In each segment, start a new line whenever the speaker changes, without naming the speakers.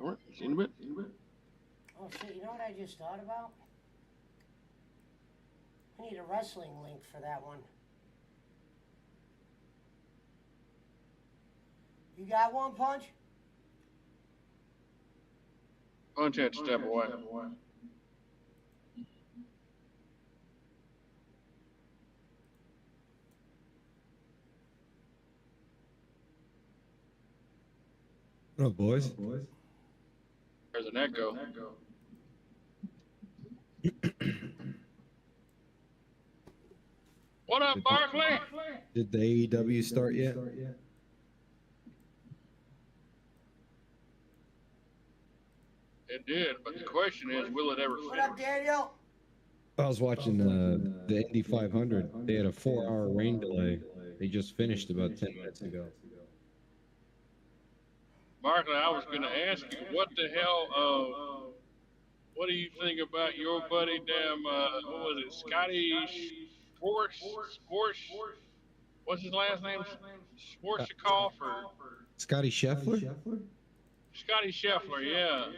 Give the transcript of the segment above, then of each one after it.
All right, see you in a bit.
Oh shit! You know what I just thought about? I need a wrestling link for that one. You got one, Punch?
Punch had to step away.
What up, boys?
There's an echo. What up, Barkley?
Did the AEW start yet?
It did, but the question is, will it ever
What up,
finish?
Daniel?
I was watching the Indy 500. They had a 4-hour rain delay. They just finished about 10 minutes ago.
Barkley, I was going to ask you, what the hell, what do you think about your buddy, damn, what was it, Scotty Sports? What's his last name? Schwarzkopf or
Scotty Scheffler?
Scotty Scheffler? Yeah.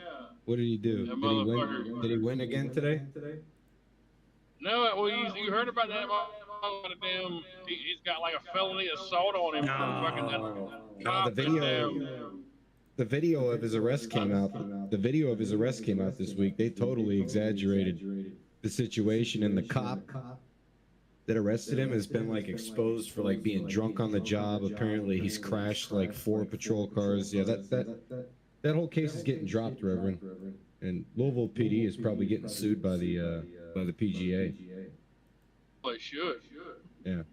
What did he do?
That
Did he win?
motherfucker.
Did he win again today?
No, well, you heard about that? Damn, he's got like a felony assault on him for fucking that.
No, the video of his arrest came out. The video of his arrest came out this week. They totally exaggerated the situation, and the cop that arrested him has been like exposed for like being drunk on the job. Apparently, he's crashed like 4 patrol cars. Yeah, that whole case is getting dropped, Reverend. And Louisville PD is probably getting sued by the PGA.
Well, it should.
Yeah.
It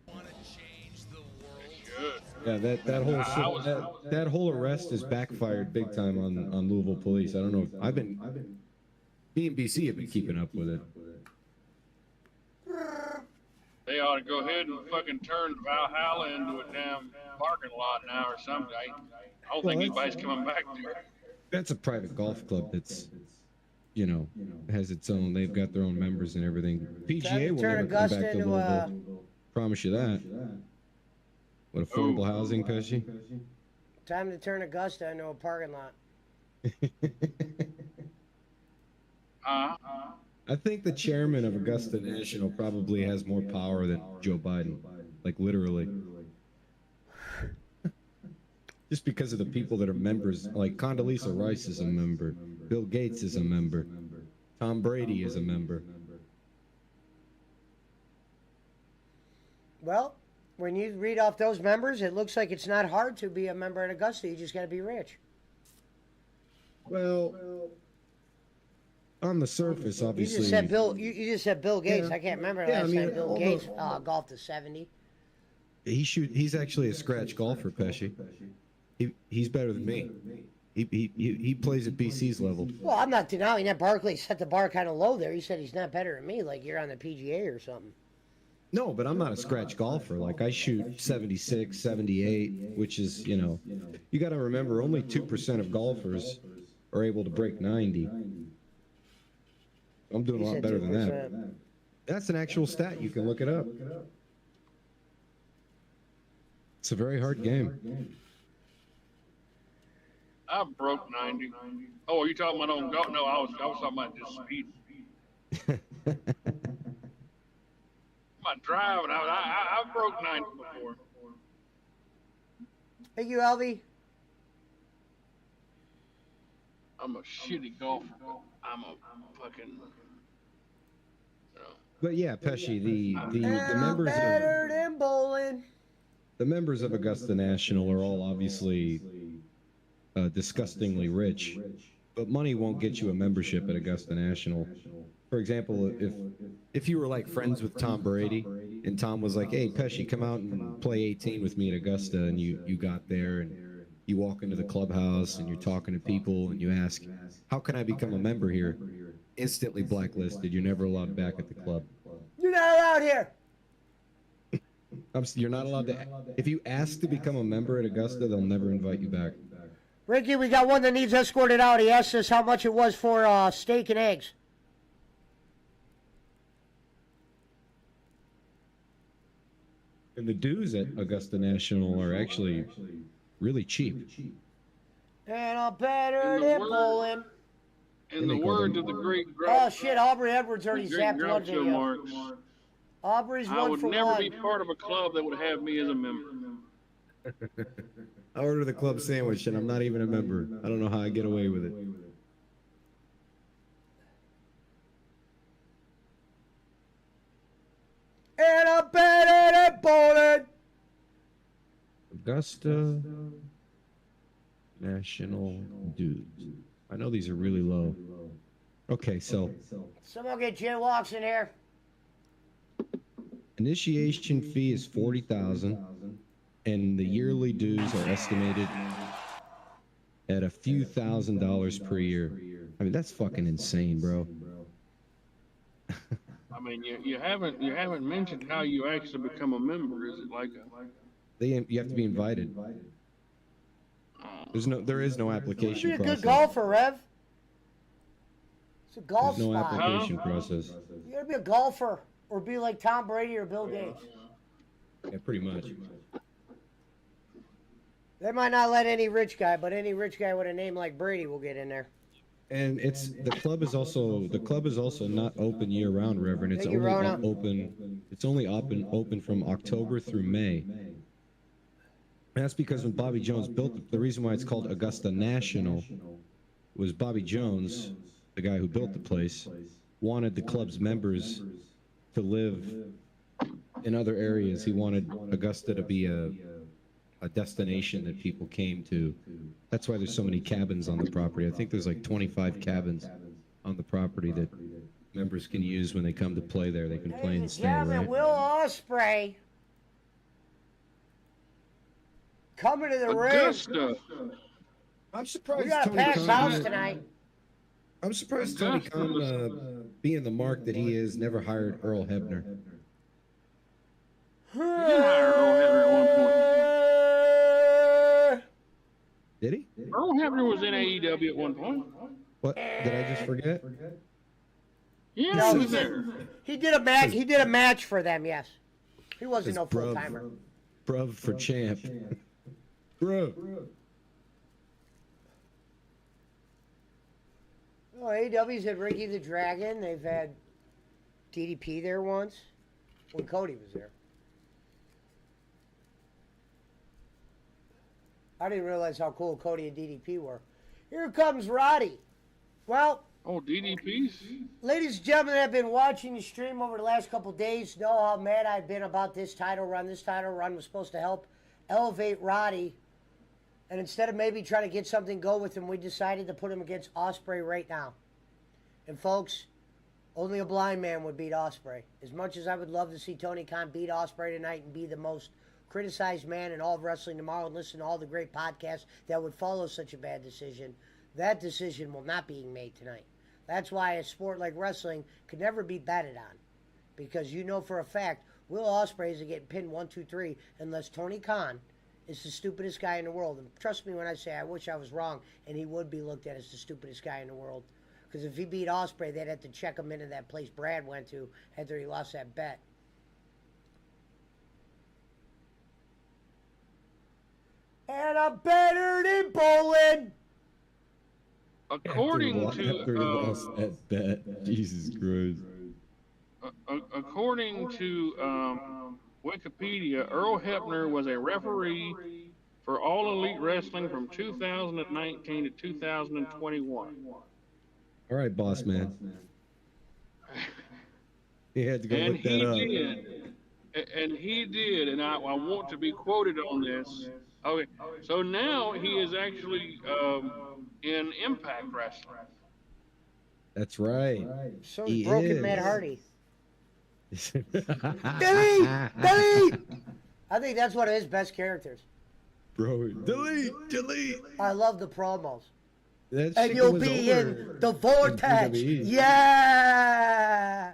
should.
Yeah, that whole arrest is backfired big time on Louisville police. I don't know. Me and BC have been keeping up with it.
They ought to go ahead and fucking turn Valhalla into a damn parking lot now or something. I don't think anybody's coming back there.
That's a private golf club that's, has its own. They've got their own members and everything. PGA will never come back to Louisville. Promise you that. What, affordable housing, Pesci?
Time to turn Augusta into a parking lot.
I think the chairman of Augusta National probably has more power than Joe Biden. Like, literally. Just because of the people that are members. Like, Condoleezza Rice is a member. Bill Gates is a member. Tom Brady is a member.
Well, when you read off those members, it looks like it's not hard to be a member at Augusta. You just got to be rich.
Well, on the surface, obviously.
You just said Bill. You just said Bill Gates.
Yeah.
I can't remember the last time Bill Gates golfed to 70.
He's actually a scratch golfer, Pesci. He's better than me. He plays at BC's level.
Well, I'm not denying that Barkley set the bar kind of low there. He said he's not better than me, like you're on the PGA or something.
No, but I'm not a scratch golfer. Like, I shoot 76, 78, which is, you got to remember, only 2% of golfers are able to break 90. I'm doing a lot better than that. That's an actual stat. You can look it up. It's a very hard game.
I broke 90. Oh, are you talking about on golf? No, I was talking about just speed. My driving, I broke 90 before.
Thank you, LV.
I'm a shitty golfer. I'm a fucking.
But yeah, Pesci, the members
better than bowling.
The members of Augusta National are all obviously disgustingly rich, but money won't get you a membership at Augusta National. For example, if you were like friends with Tom Brady, and Tom was like, "Hey, Pesci, come out and play 18 with me at Augusta," and you got there and you walk into the clubhouse and you're talking to people and you ask, "How can I become a member here?" Instantly blacklisted. You're never allowed back at the club.
You're not allowed here.
You're not allowed to. If you ask to become a member at Augusta, they'll never invite you back.
Ricky, we got one that needs escorted out. He asked us how much it was for steak and eggs.
And the dues at Augusta National are actually really cheap.
And I'm better
In the
than
word-
bowling.
In the words of the great
Oh shit, Aubrey Edwards already
great
zapped one
Groucho
video.
Marx,
Aubrey's
I
one
would
for
never
one.
be part of a club that would have me as a member.
I order the club sandwich and I'm not even a member. I don't know how I get away with it.
And I'm better than bowling.
Augusta National Dudes. I know these are really low. Okay, so
Someone get Jay Walks in here.
initiation fee is 40,000, and the yearly dues are estimated at a few $1,000s per year. I mean, that's fucking insane, bro.
I mean, you haven't mentioned how you actually become a member. Is it like a
You have to be invited. There is no application
Be a
process.
good golfer, Rev. It's a golf
There's no
spot.
application process.
You gotta be a golfer or be like Tom Brady or Bill Gates.
Yeah, pretty much.
They might not let any rich guy, but any rich guy with a name like Brady will get in there.
And the club is also not open year round, Reverend. It's
Thank you,
only
Rona.
open from October through May. And that's because when Bobby Jones built it, the reason why it's called Augusta National was Bobby Jones, the guy who built the place, wanted the club's members to live in other areas. He wanted Augusta to be a destination that people came to. That's why there's so many cabins on the property. I think there's like 25 cabins on the property that members can use when they come to play there. They can play and stay,
Gentlemen,
right?
Will Ospreay coming to the ring.
Augusta?
I'm surprised
We got a
Tony
packed
Khan-
house tonight.
I'm surprised Tony Khan, being the mark that he is, never hired Earl Hebner.
You did hire Earl Hebner at one point.
Did he?
Earl Hebner was in AEW at one point.
What? Did I just forget?
Yeah,
No,
he
he
was there.
He did a match. He did a match for them. Yes, he wasn't no
It's
full timer.
Bruv for champ. Bro.
Oh, AEW's had Ricky the Dragon. They've had DDP there once when Cody was there. I didn't realize how cool Cody and DDP were. Here comes Roddy. Well,
Oh, DDPs?
ladies and gentlemen that have been watching the stream over the last couple days know how mad I've been about this title run. This title run was supposed to help elevate Roddy. And instead of maybe trying to get something go with him, we decided to put him against Ospreay right now. And folks, only a blind man would beat Ospreay. As much as I would love to see Tony Khan beat Ospreay tonight and be the most criticized man in all of wrestling tomorrow and listen to all the great podcasts that would follow such a bad decision, that decision will not be made tonight. That's why a sport like wrestling could never be betted on. Because you know for a fact, Will Ospreay is getting pinned 1, 2, 3 unless Tony Khan is the stupidest guy in the world. And trust me when I say I wish I was wrong and he would be looked at as the stupidest guy in the world. Because if he beat Ospreay, they'd have to check him into that place Brad went to after he lost that bet. And I'm better than bowling.
According
After he
to
lost that bet. Jesus Christ.
according to Wikipedia, Earl Hebner was a referee for All Elite Wrestling from 2019 to 2021.
All right, boss man. He had to go
And
look that
he
up.
did. And he did. And I want to be quoted on this. Okay. So now he is actually in Impact Wrestling.
That's right.
So
He
is Broken
is.
Matt Hardy.
Delete!
Delete! I think that's one of his best characters.
Bro, delete!
I love the promos.
That
And
shit
you'll
goes
be
over
in the vortex.
WWE.
Yeah.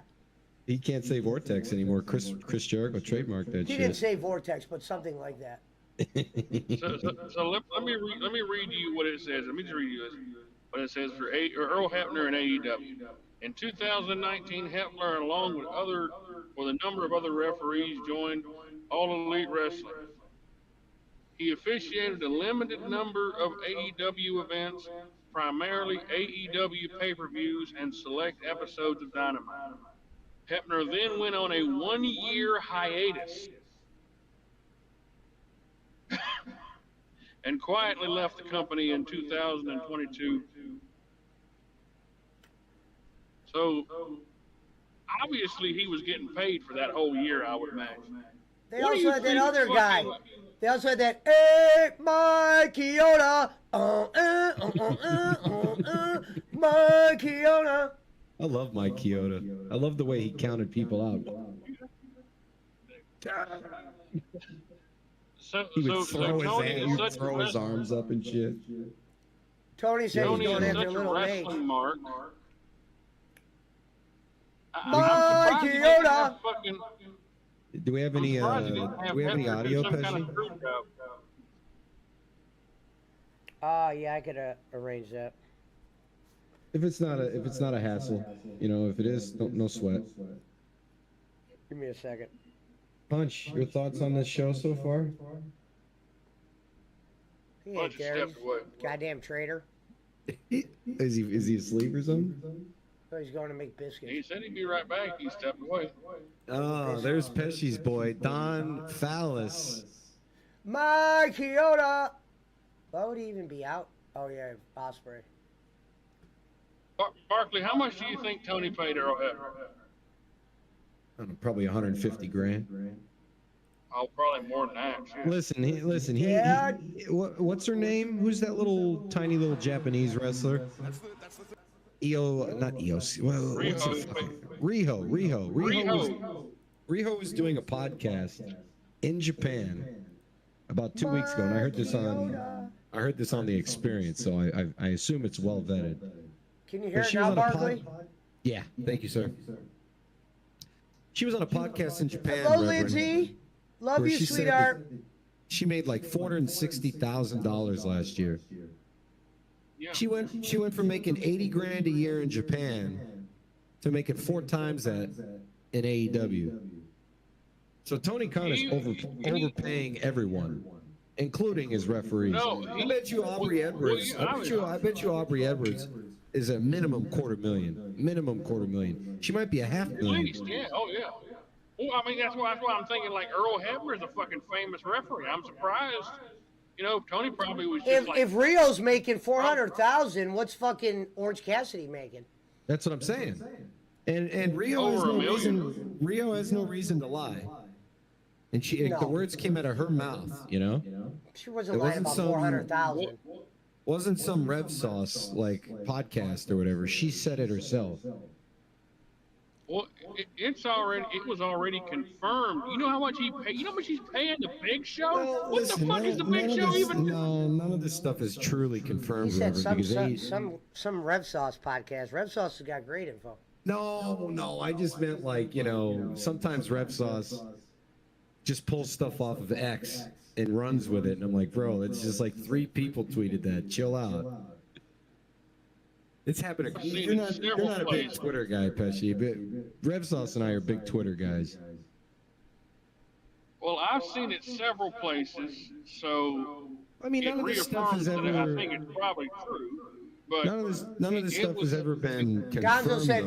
He can't say Vortex anymore. Chris Jericho trademarked that
He
shit.
didn't say vortex, but something like that.
So let me read you what it says. Let me just read you what it says for Earl Hebner and AEW. In 2019, Hebner, along with a number of other referees, joined All Elite Wrestling. He officiated a limited number of AEW events, primarily AEW pay-per-views and select episodes of Dynamite. Hebner then went on a one-year hiatus and quietly left the company in 2022. So, obviously, he was getting paid for that whole year, I would imagine.
They also had that other guy. They also had that, hey, Mike Chioda, Mike Chioda.
I love Mike Chioda. I love the way he counted people out. He would throw his arms up and shit.
Tony said he's going after Little Nate.
Mark.
Mike Chioda.
Do we have any audio, Pesci?
Yeah, I could arrange that.
If it's not a hassle, you know, if it is, no sweat.
Give me a second.
Punch, your thoughts on this show so far?
He ain't there. Goddamn traitor.
Is he asleep or something?
Oh, he's going to make biscuits.
He said he'd be right back. He stepped away.
Oh, there's Pesci's boy, Don Fallis.
Mike Chioda. Why would he even be out? Oh, yeah, Ospreay.
Barkley, how much do you think Tony paid Earl Hebner?
I don't know, probably 150 grand.
Oh, probably more than that. Shit.
Listen. What's her name? Who's that tiny little Japanese wrestler? Not EOC. Well, what's it? Riho was doing a podcast in Japan about 2 weeks ago, and I heard this on The Experience, so I assume it's well vetted.
Can you hear it now, Barkley?
Yeah, thank you, sir. She was on a podcast in Japan.
Hello, Lindsay. Love you, sweetheart.
She made like $460,000 last year.
Yeah.
She went from making 80 grand a year in Japan to making 4 times that in AEW. So Tony Khan is overpaying everyone, including his referees.
No,
I bet you Aubrey Edwards. I bet you Aubrey Edwards is a minimum $250,000. She might be a $500,000.
At least, yeah. Oh, yeah. Well, I mean, that's why I'm thinking, like, Earl Hebner is a fucking famous referee. I'm surprised. You know, Tony probably was just
if Rio's making 400,000, what's fucking Orange Cassidy making?
That's what I'm saying. And Rio has no reason to lie. And the words came out of her mouth, you know?
She wasn't lying about 400,000.
Wasn't some Rev Sauce like podcast or whatever. She said it herself.
Well, it was already confirmed. You know how much he paid? You know how much he's paying the Big Show?
Well,
what the fuck is the Big Show even?
No, none of this stuff is truly confirmed.
He said some Rev Sauce podcast. Rev Sauce has got great info.
No, I just meant like, you know, sometimes Rev Sauce just pulls stuff off of X and runs with it, and I'm like, bro, it's just like 3 people tweeted that. Chill out. It's happening. You're not a big Twitter guy, Pesci, but Rev Sauce and I are big Twitter guys.
Well, I've seen it several places, so
I mean, none of this stuff has ever.
I think it's probably true, but
none of this stuff has ever been confirmed.
Gonzo said,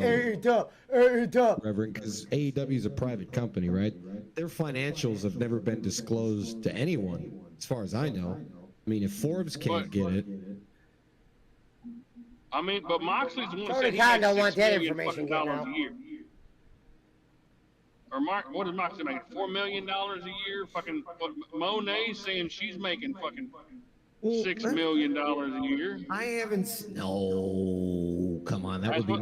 Reverend, because AEW is a private company, right? Their financials have never been disclosed to anyone, as far as I know. I mean, if Forbes can't get it.
I mean, but Moxley's the one
Tony
said he
Khan
makes
don't want
$6
that
million
information
fucking
getting
dollars
out.
a year. Or what does Moxley make? $4 million a year? Fucking Monet's saying she's making fucking $6 million a year.
I haven't. No, come on, that would be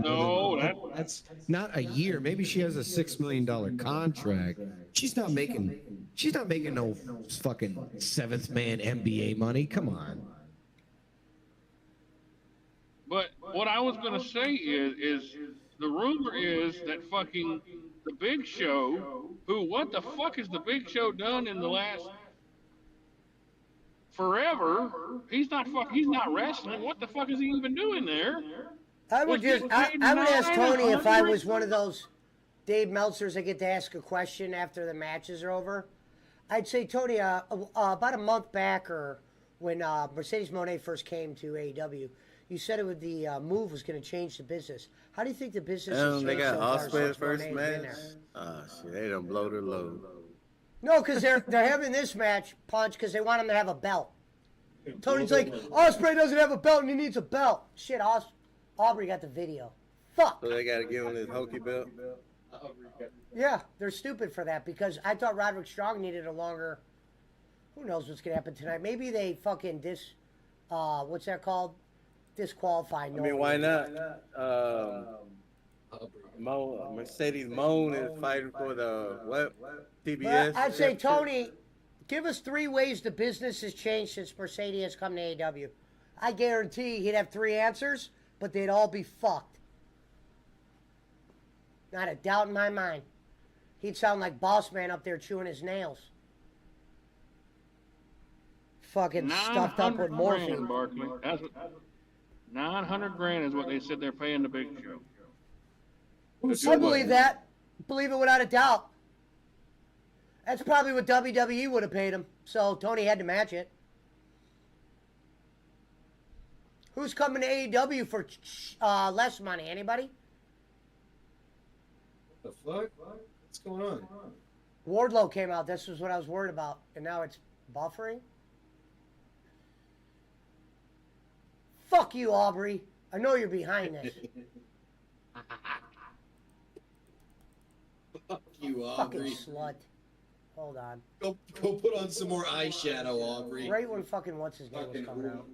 that's not a year. Maybe she has a $6 million contract. She's not making no fucking 7th man NBA money. Come on.
But what I was gonna say is the rumor is that fucking the Big Show, what the fuck has the Big Show done in the last forever? He's not wrestling. What the fuck is he even doing there?
I would ask Tony if I was one of those Dave Meltzers that get to ask a question after the matches are over. I'd say, Tony, about a month back, or when Mercedes Moné first came to AEW, you said the move was going to change the business. How do you think the business has changed
They got
so far
Osprey
since
first
Moné's
match.
been there?
Oh shit, they done blow their load.
No, because they're having this match, Punch, because they want him to have a belt. Tony's like, Osprey doesn't have a belt and he needs a belt. Shit, Aubrey got the video. Fuck.
So they gotta give him his hokey belt.
Yeah, they're stupid for that because I thought Roderick Strong needed a longer. Who knows what's gonna happen tonight? Maybe they fucking what's that called? Disqualify.
I mean, why not? Mercedes Moan is fighting for the what? TBS.
I'd say, Tony, give us 3 ways the business has changed since Mercedes has come to AEW. I guarantee he'd have 3 answers, but they'd all be fucked. Not a doubt in my mind. He'd sound like Boss Man up there chewing his nails. Fucking stuffed up with morphine.
$900,000, Barkley. That's what, $900,000 is what they said they're paying the Big Show.
I believe that. Believe it without a doubt. That's probably what WWE would have paid him. So Tony had to match it. Who's coming to AEW for less money? Anybody?
The fuck? What's going on?
Wardlow came out. This was what I was worried about. And now it's buffering? Fuck you, Aubrey. I know you're behind this.
Fuck you,
Fucking
Aubrey.
slut. Hold on.
Go put on some more eyeshadow, Aubrey.
Right when fucking what's his name was coming out.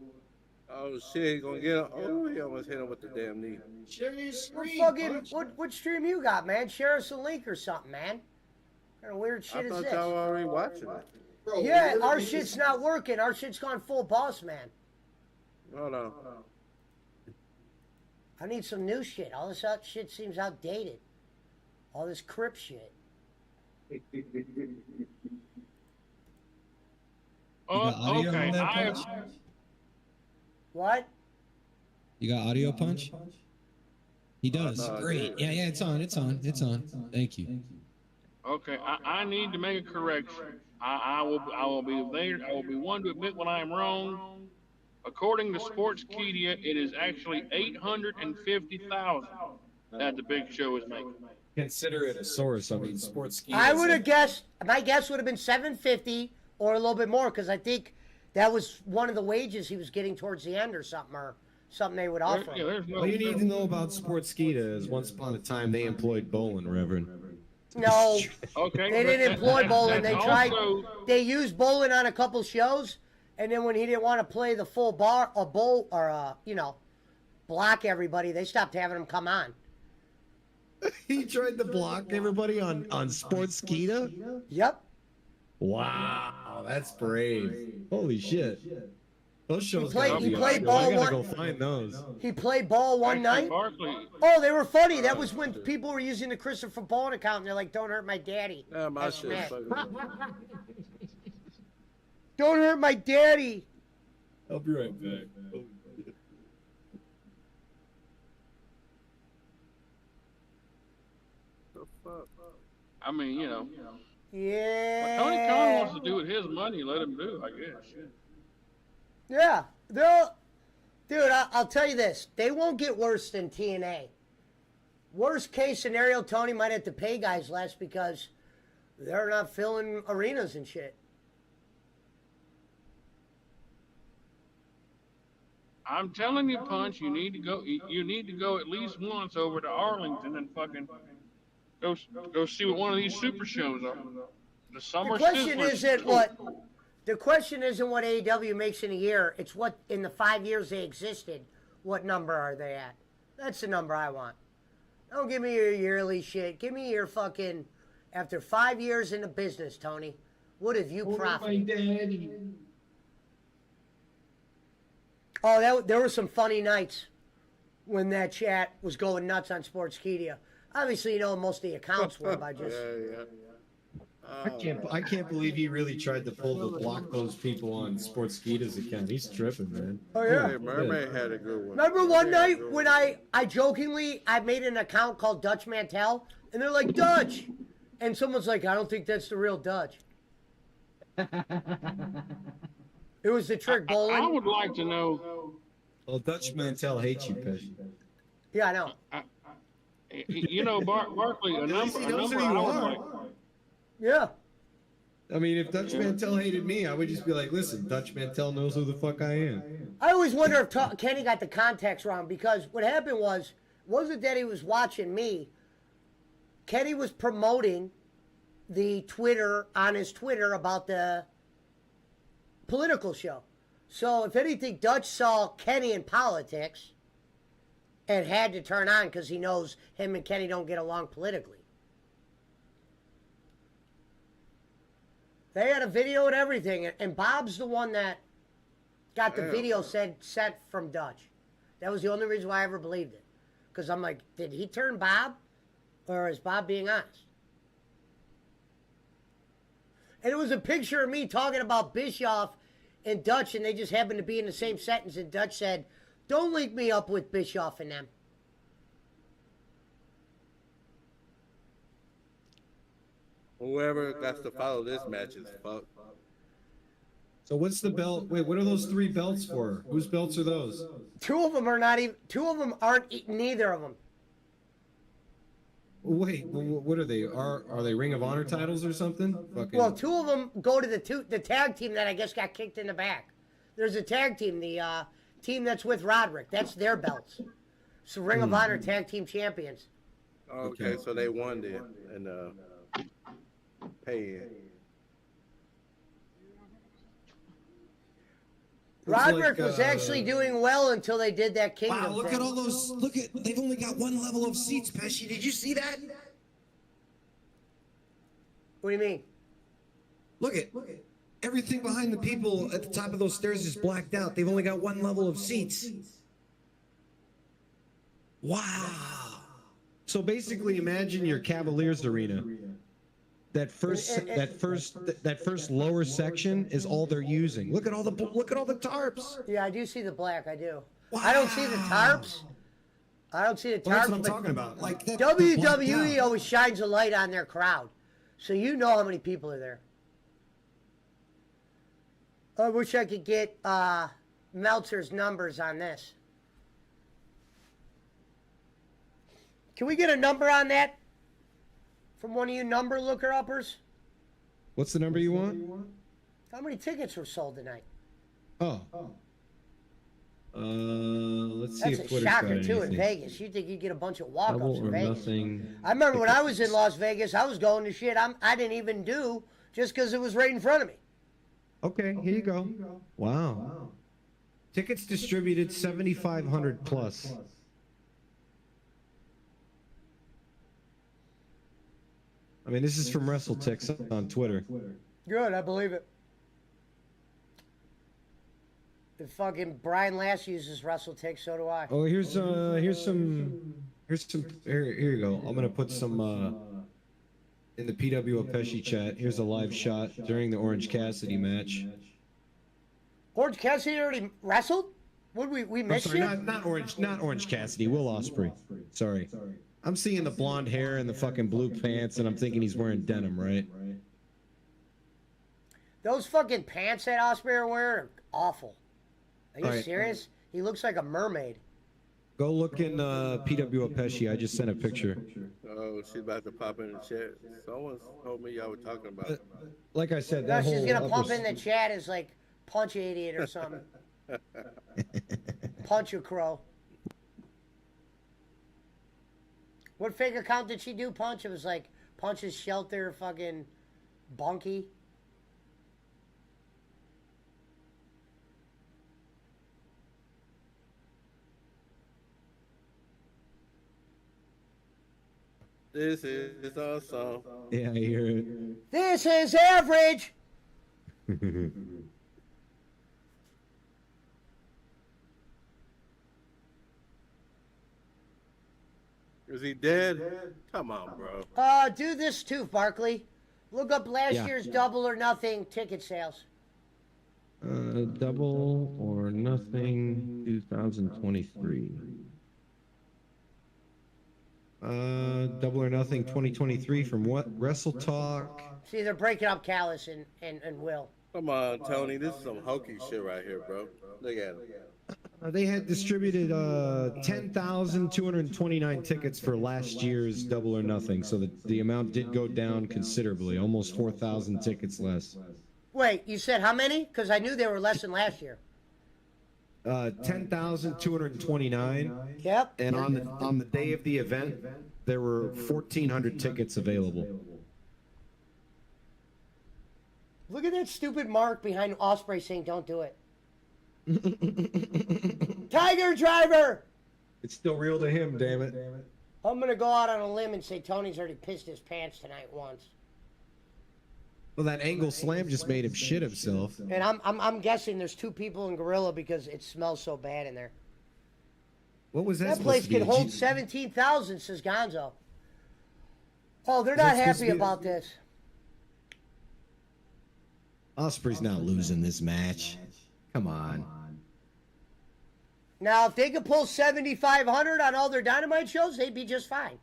Oh shit, he's gonna get him. Oh, he almost hit him with the damn knee.
Share your
What
screen.
fucking
Punch.
what stream you got, man? Share us a link or something, man. What kind of weird
I
shit is
thought
this?
y'all were already watching it.
Bro,
Yeah,
literally
our
just-
shit's not working. Our shit's gone full boss man.
Hold on.
I need some new shit. All this shit seems outdated. All this Crip shit.
got audio
Okay.
on that,
I have,
Punch?
What?
You got audio, Punch? He does.
no,
Great.
yeah.
Yeah, it's on. It's on. It's on. Thank you.
okay. I need to make a correction. I will be there. I will be one to admit when I am wrong. According to Sportskeeda, it is actually 850,000 that the Big Show is making.
Consider it a source. I mean, sports ski.
I would have guessed. My guess would have been 750 or a little bit more because I think that was one of the wages he was getting towards the end or something they would offer.
Yeah, there's no.
All you need to know about Sportskeeda is once upon a time they employed Bolin, Reverend.
No,
Okay.
they didn't
but
employ Bolin.
that's
They tried.
also-
They used Bolin on a couple shows, and then when he didn't want to play the full bar, block everybody, they stopped having him come on.
He tried to block everybody on Sportskeeda?
Yep.
Wow, that's brave. Holy shit. Those shows
played-
gotta
he
be
played
up.
ball
I gotta
one-
go find those.
He played ball one
actually,
night.
Barkley,
Oh, they were funny. That was when people were using the Christopher Baldwin account, and they're like, "Don't hurt my daddy."
Yeah, my
That's
shit's
mad.
fucking.
Don't hurt my daddy.
I'll be right back.
The fuck?
I mean, you know,
Yeah.
what Tony Khan wants to do with his money, let him do, I guess.
Yeah. Dude, I'll tell you this. They won't get worse than TNA. Worst case scenario, Tony might have to pay guys less because they're not filling arenas and shit.
I'm telling you, Punch, you need to go. You need to go at least once over to Arlington and fucking go see what one of these super shows are. The summer.
The question
Sizzlers.
isn't what. The question isn't what AEW makes in a year. It's what in the 5 years they existed. What number are they at? That's the number I want. Don't give me your yearly shit. Give me your fucking. After 5 years in the business, Tony, what have you profited?
daddy.
Oh, there were some funny nights when that chat was going nuts on Sportskeeda. Obviously, you know most of the accounts were by just.
Yeah.
I can't believe he really tried to pull the block those people on Sportskeeda's account. He's tripping, man.
Oh
Hey, Mermaid had a good one.
Remember one
Mermaid had a
night
good
when
one.
I jokingly I made an account called Dutch Mantel, and they're like Dutch, and someone's like, I don't think that's the real Dutch. It was the trick
I
bowling.
would like to know.
Well, Dutch Mantel hates you, Pesci.
Yeah, I know.
You know, Barkley, a number
he knows who
I
you
would
are.
like.
Yeah.
I mean, if Dutch Mantel hated me, I would just be like, listen, Dutch Mantel knows who the fuck I am.
I always wonder if Kenny got the context wrong, because what happened wasn't that he was watching me. Kenny was promoting the Twitter on his Twitter about the political show. So if anything, Dutch saw Kenny in politics and had to turn on because he knows him and Kenny don't get along politically. They had a video and everything, and Bob's the one that got the video sent from Dutch. That was the only reason why I ever believed it. Because I'm like, did he turn Bob? Or is Bob being honest? And it was a picture of me talking about Bischoff and Dutch, and they just happened to be in the same sentence, and Dutch said, don't link me up with Bischoff and them.
Whoever got to follow this match is fucked.
So what's the belt? Wait, what are those 3 belts for? Whose belts are those?
2 of them are not even. 2 of them aren't. Neither of them.
Wait, what are they? Are they Ring of Honor titles or something? Fucking...
Well, 2 of them go to the tag team that I guess got kicked in the back. There's a tag team, the team that's with Roderick. That's their belts. So Ring of Honor tag team champions.
Okay, so they won there and pay.
Roderick was actually doing well until they did that Kingdom
Wow, look
thing.
at all those. Look at. They've only got 1 level of seats, Pesci. Did you see that?
What do you mean?
Look at. Everything behind the people at the top of those stairs is blacked out. They've only got 1 level of seats. Wow.
So basically, imagine your Cavaliers arena. That first lower section is all they're using. Look at all the tarps.
Yeah, I do see the black. I do. Wow. I don't see the tarps. I don't see the tarps.
Well, that's what I'm
but
talking about. Like that,
WWE always shines a light on their crowd, so you know how many people are there. I wish I could get Meltzer's numbers on this. Can we get a number on that from one of you number looker-uppers?
What's the number you want?
How many tickets were sold tonight?
Oh. Let's see
That's
if
a
Twitter's
shocker,
got
too, in
anything.
Vegas. You'd think you'd get a bunch of walk-ups
Double
in
or
Vegas.
nothing.
I remember when I was in Las Vegas, I was going to shit I didn't even do just because it was right in front of me.
Okay, here you go. Wow. Tickets distributed 7,500 plus. I mean, this is from WrestleTix on Twitter.
Good, I believe it. If fucking Brian Lass uses WrestleTix, so do I.
Oh, here you go. I'm gonna put some in the PW Pesci chat. Here's a live shot during the Orange Cassidy match.
Orange Cassidy already wrestled? What we
I'm
missed
sorry,
you?
not Orange Cassidy. Will Ospreay. Sorry. I'm seeing the blonde hair and the fucking blue pants, and I'm thinking he's wearing denim, right?
Those fucking pants that Ospreay are wearing are awful. Are you
Alright.
serious? He looks like a mermaid.
Go look in PW Pesci. I just sent a picture.
Oh, she's about to pop in the chat. Someone told me y'all were talking about it.
Like I said,
No,
that
she's
whole
gonna
upper
pump in the chat as like Punch Idiot or something. Punch a Crow. What fake account did she do, Punch? It was like Punch's Shelter fucking Bunky.
This is awesome.
Yeah, I hear it.
This is average.
Is he dead? Come on, bro.
Do this too, Barkley. Look up last
Yeah.
year's Double or Nothing ticket sales.
Double or Nothing 2023. Double or Nothing 2023 from what? Wrestle Talk.
See, they're breaking up Callus and Will.
Come on, Tony. This is some hokey shit right here, bro. Look at him.
They had distributed 10,229 tickets for last year's Double or Nothing, so the amount did go down considerably, almost 4,000 tickets less.
Wait, you said how many? Because I knew they were less than last year.
10,229,
Yep.
and on the day of the event, there were 1,400 tickets available.
Look at that stupid mark behind Osprey saying "Don't do it." Tiger Driver.
It's still real to him, damn it.
I'm gonna go out on a limb and say Tony's already pissed his pants tonight once.
Well, that angle slam just made him shit himself.
And I'm guessing there's 2 people in Gorilla because it smells so bad in there.
What was that?
That place can hold 17,000, says Gonzo. Oh, they're not happy about this.
Osprey's not losing this match. Come on.
Now, if they could pull 7,500 on all their Dynamite shows, they'd be just fine.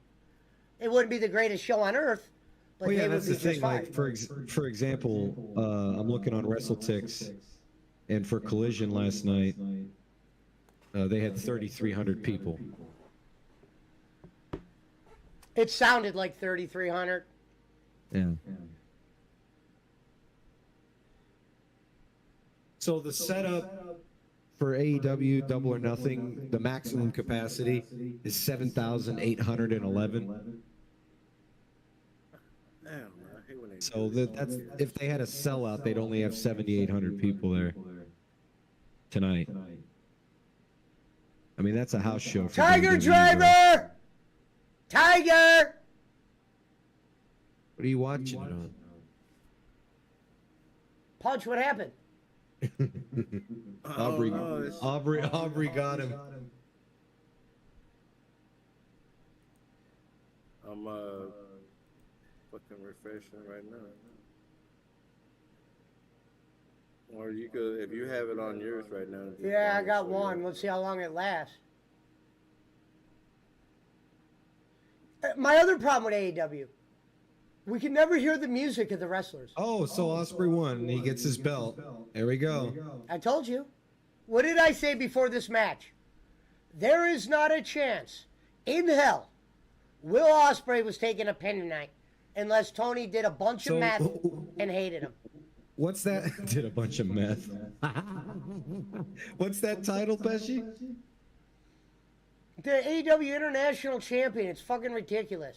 It wouldn't be the greatest show on earth, but
Well, yeah,
they would
that's
be
the thing.
just fine.
Like, for example, I'm looking on WrestleTix, and for Collision last night, they had 3,300 people.
It sounded like 3,300.
Yeah. So the setup for AEW Double or Nothing, the maximum capacity is 7,811.
Damn, man. I hate when they
So
do this.
that's if they had a sellout, they'd only have 7,800 people there tonight. I mean, that's a house show. For
Tiger
WWE, bro.
Driver! Tiger!
What are you watching it on?
Punch, what happened?
Aubrey,
no, it's-
Aubrey got him.
I'm fucking refreshing right now. Or you could, if you have it on yours right now. just
Yeah, I
run it
got
so you-
one. Let's see how long it lasts. My other problem with AEW, we can never hear the music of the wrestlers.
Oh, so Osprey won. He gets his belt. There we go.
I told you. What did I say before this match? There is not a chance in hell Will Ospreay was taking a pin tonight unless Tony did a bunch of
So-
meth and hated him.
What's that? Did a bunch of meth. What's that title, Pesci?
The AEW International Champion. It's fucking ridiculous.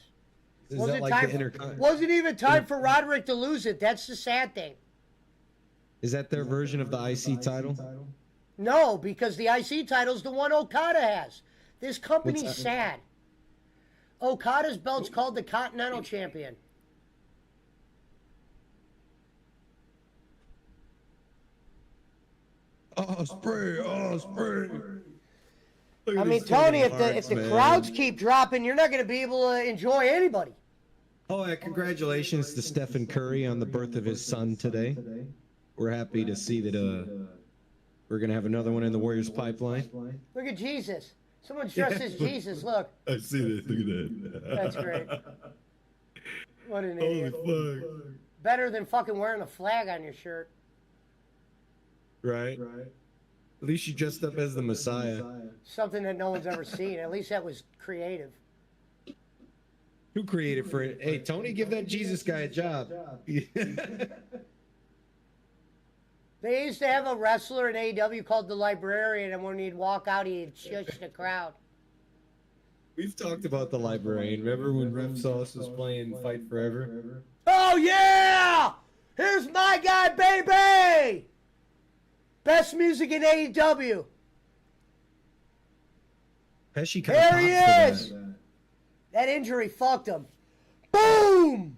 Is
Wasn't
that like
time
the Intercontinental?
wasn't even time for Roderick to lose it. That's the sad thing.
Is that their version of the IC title?
No, because the IC title's the one Okada has. This company's
What's that?
sad. Okada's belt's called the Continental Champion.
Osprey, Osprey.
I mean, Tony, if the crowds keep dropping, you're not going to be able to enjoy anybody.
Oh, yeah, congratulations to Stephen Curry on the birth of his son today. We're happy to see that we're going to have another one in the Warriors pipeline.
Look at Jesus. Someone's dressed as Jesus. Look.
I see that. Look at that.
That's great. What an idiot. Better than fucking wearing a flag on your shirt.
Right? At least you dressed up as the Messiah.
Something that no one's ever seen. At least that was creative.
Who created for it? Hey, Tony, give that Jesus guy a job.
They used to have a wrestler in AEW called the Librarian, and when he'd walk out, he'd shush the crowd.
We've talked about the Librarian. Remember when Rev Sauce was playing Fight Forever?
Oh, yeah! Here's my guy, baby! Best music in AEW.
Pesci
There
kind
he
of
is! That injury fucked him. Boom!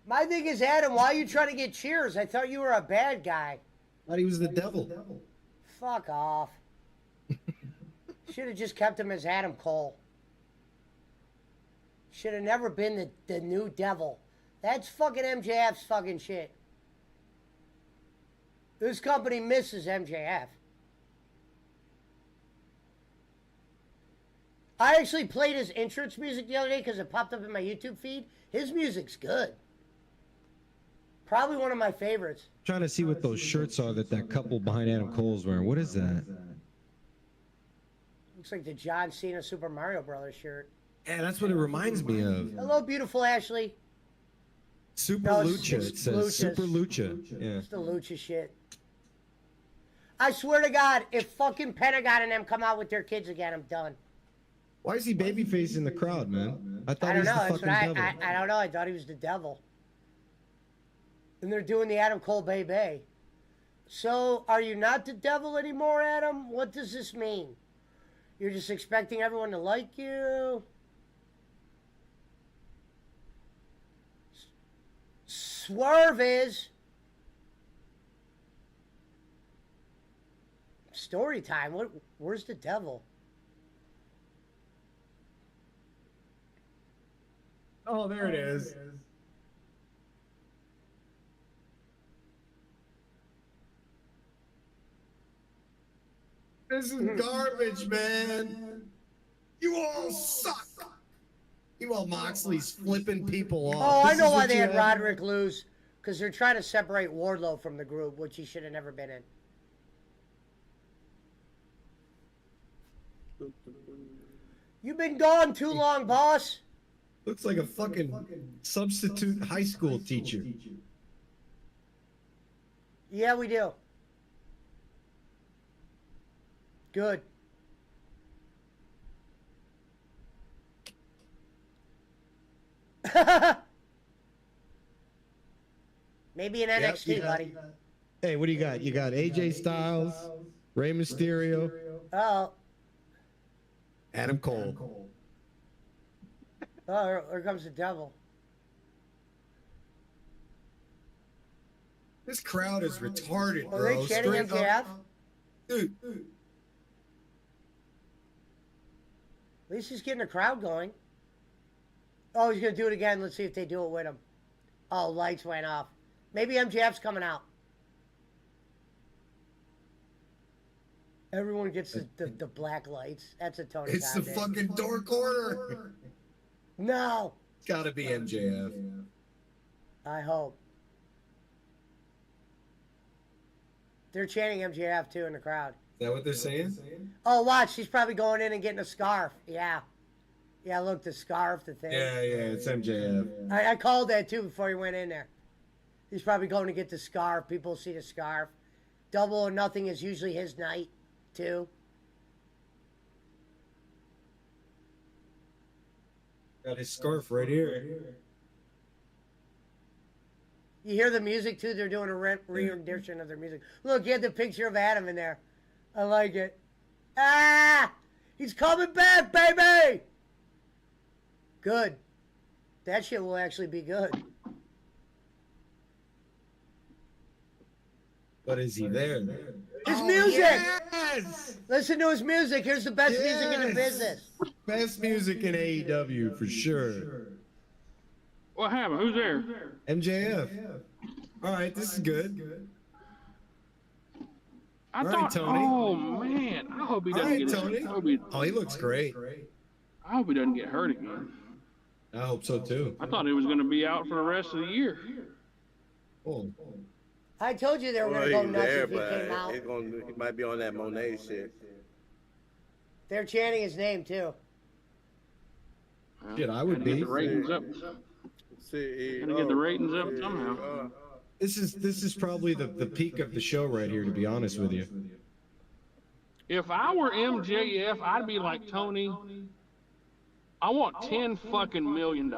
My thing is, Adam, why are you trying to get cheers? I thought you were a bad guy.
Thought he was the devil.
Fuck off. Should have just kept him as Adam Cole. Should have never been the new devil. That's fucking MJF's fucking shit. This company misses MJF. I actually played his entrance music the other day because it popped up in my YouTube feed. His music's good. Probably one of my favorites.
Trying to see what those shirts are that couple behind Adam Cole's wearing. What is that?
Looks like the John Cena Super Mario Brothers shirt.
Yeah, that's what it reminds me of.
Hello, beautiful Ashley.
Super
No,
Lucha.
it's
It says
Luchas.
Super Lucha. Yeah.
It's the Lucha shit. I swear to God, if fucking Pentagon and them come out with their kids again, I'm done.
Why is he babyface in the crowd, man? I thought
I
he
don't
was
know.
the
That's
fucking
what
devil.
I don't know. I thought he was the devil. And they're doing the Adam Cole Bay Bay. So, are you not the devil anymore, Adam? What does this mean? You're just expecting everyone to like you? Swerve is. Story time. Where's the devil?
Oh, there it is. This is garbage, man. You all suck. Meanwhile, Moxley's flipping people off.
Oh, I
This
know
is
why
what
they
you
had
have?
Roderick lose. Because they're trying to separate Wardlow from the group, which he should have never been in. You've been gone too long, boss.
Looks like a fucking substitute high school teacher.
Yeah, we do. Good. Maybe in NXT, buddy.
Hey, what do you got? You got AJ Styles, Rey Mysterio,
Oh,
Adam Cole.
here comes the devil.
This crowd is retarded,
Are
bro.
they chanting
Straight
MJF?
up. Dude,
At least he's getting the crowd going. Oh, he's going to do it again. Let's see if they do it with him. Oh, lights went off. Maybe MJF's coming out. Everyone gets the black lights. That's a Tony
it's the
Khan thing.
fucking dark order.
No.
It's gotta be MJF.
I hope. They're chanting MJF too in the crowd.
Is that what they're saying?
Oh, watch. She's probably going in and getting a scarf. Yeah. Yeah, look, the scarf, the thing.
Yeah, it's MJF.
I called that too before he went in there. He's probably going to get the scarf. People see the scarf. Double or nothing is usually his night, too.
Got his scarf right here.
You hear the music too? They're doing a re-rendition of their music. Look, you had the picture of Adam in there. I like it. Ah! He's coming back, baby! Good. That shit will actually be good.
But is he there?
His music!
Yes!
Listen to his music. Here's the best music in the
Yes!
business.
Best music in AEW for sure.
What happened? Who's there?
MJF. All right, this is good.
I
All right,
thought.
Tony.
Oh man! I hope he
All
doesn't
right,
get.
Tony. Oh, he looks great.
I hope he doesn't get hurt again.
I hope so too.
I thought he was going to be out for the rest of the year.
Oh,
I told you they were
Well,
going to go
he's
nuts
there,
if he
but
came out.
he might be on that Monet shit.
They're chanting his name, too.
Well,
Shit, I would
gotta get
be.
the ratings up.
See,
Gotta get the ratings up somehow.
this is probably the peak of the show right here. To be honest with you.
If I were MJF, I'd be like Tony. I want $10 fucking million.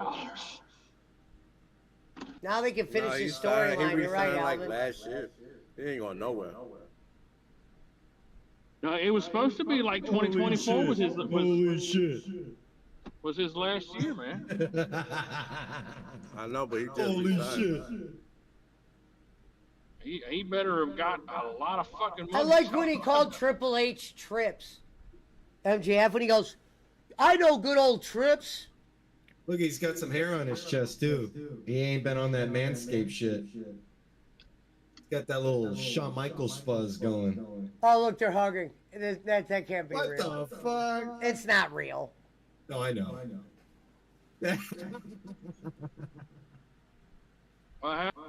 Now they can finish his
He
storyline. You're right,
resigned like
Alvin.
last year. He ain't going nowhere.
No, it was supposed to be like 2024 was his was his last year, man.
I know, but he just resigned.
He better have got a lot of fucking money.
I like when he called Triple H Trips. MJF, when he goes, I know good old Trips.
Look, he's got some hair on his chest too. He ain't been on that Manscaped shit. He's got that little Shawn Michaels fuzz going.
Oh, look, they're hugging. That can't be
What
real.
the fuck?
It's not real.
No, I know.
What happened?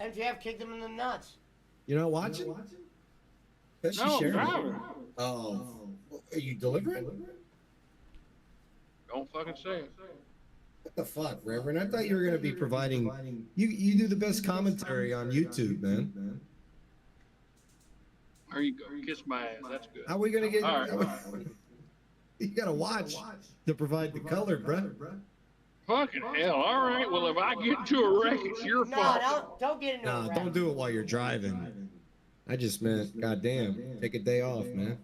MJF kicked him in the nuts.
You're not watching? That's
No, I'm
sharing.
driving.
Oh, are you delivering?
Don't fucking say it.
What the fuck, Reverend? I thought you were gonna be providing. You do the best commentary on YouTube, man.
There you go. Kiss my ass. That's good.
How are we gonna get?
All right.
You gotta watch to provide the color, bruh.
Fucking hell. All right. Well, if I get into a wreck, it's your
No,
fault.
don't get into
Nah,
it.
don't do it while you're driving. I just meant, goddamn, take a day off, man.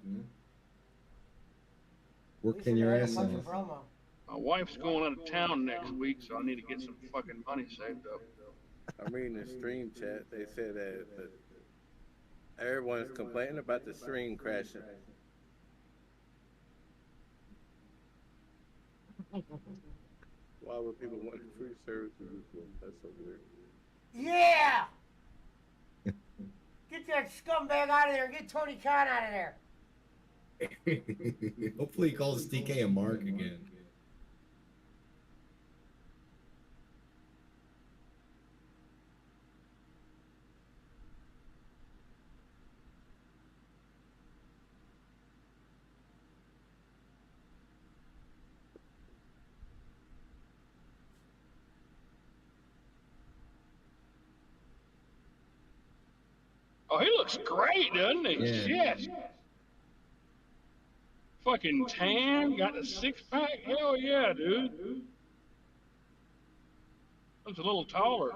Working your ass off.
My wife's going out of town next week, so I need to get some fucking money saved up.
I'm reading the stream chat. They said that everyone's complaining about the stream crashing. Why would people want free services? That's so weird.
Yeah! Get that scumbag out of there. Get Tony Khan out of there.
Hopefully he calls TK a mark again.
Oh, he looks great, doesn't he?
Yeah.
Shit. Fucking tan, got a six-pack. Hell yeah, dude. Looks a little taller.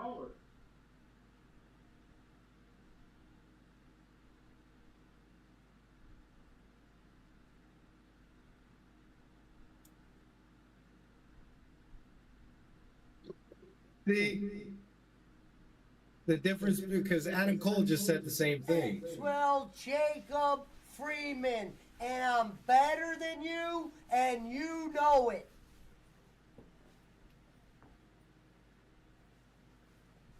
The difference, because Adam Cole just said the same thing.
Well, Jacob Freeman, and I'm better than you, and you know it.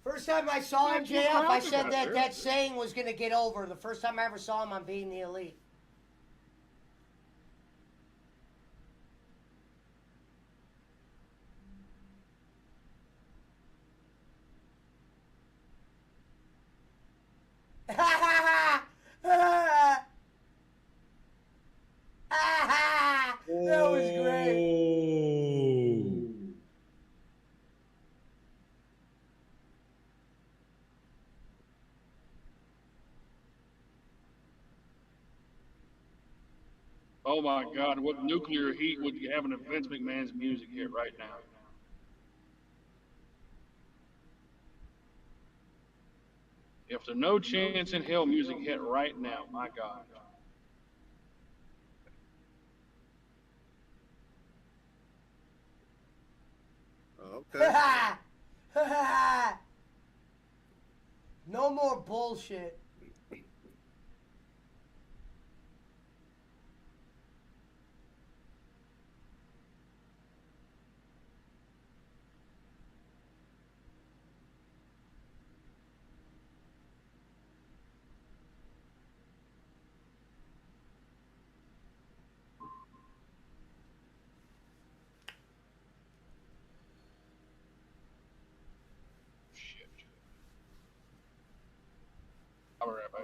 First time I saw
What you
MJF, I
talking
said
about,
that
dude?
that saying was going to get over. The first time I ever saw him on Being the Elite. That was great.
Oh my God, what nuclear heat would you have in Vince McMahon's music here right now? If there's no chance in hell music hit right now, my God.
Okay.
No more bullshit.
Shit. I'll be right back.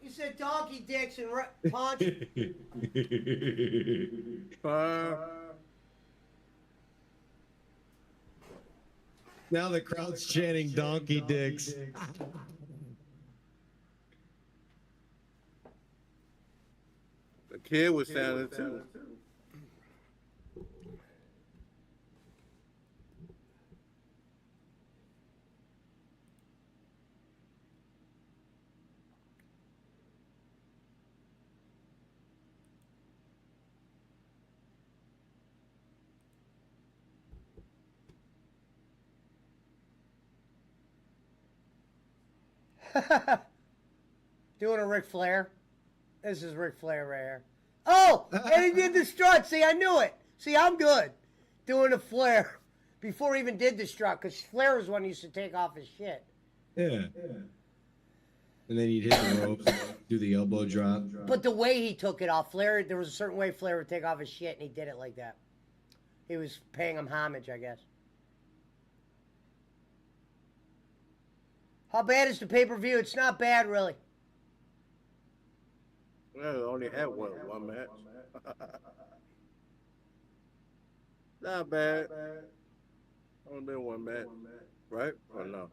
You said donkey dicks and punch.
Now the crowd's chanting donkey dicks.
The kid was sounding too.
Doing a Ric Flair. This is Ric Flair right here. Oh, and he did the strut. See, I knew it. See, I'm good. Doing a Flair before he even did the strut, because Flair was one who used to take off his shit.
Yeah. And then he'd hit the ropes, do the elbow drop.
But the way he took it off, Flair, there was a certain way Flair would take off his shit, and he did it like that. He was paying him homage, I guess. How bad is the pay-per-view? It's not bad, really.
Well, they only had one match. Not bad. Only one match, right? Or no?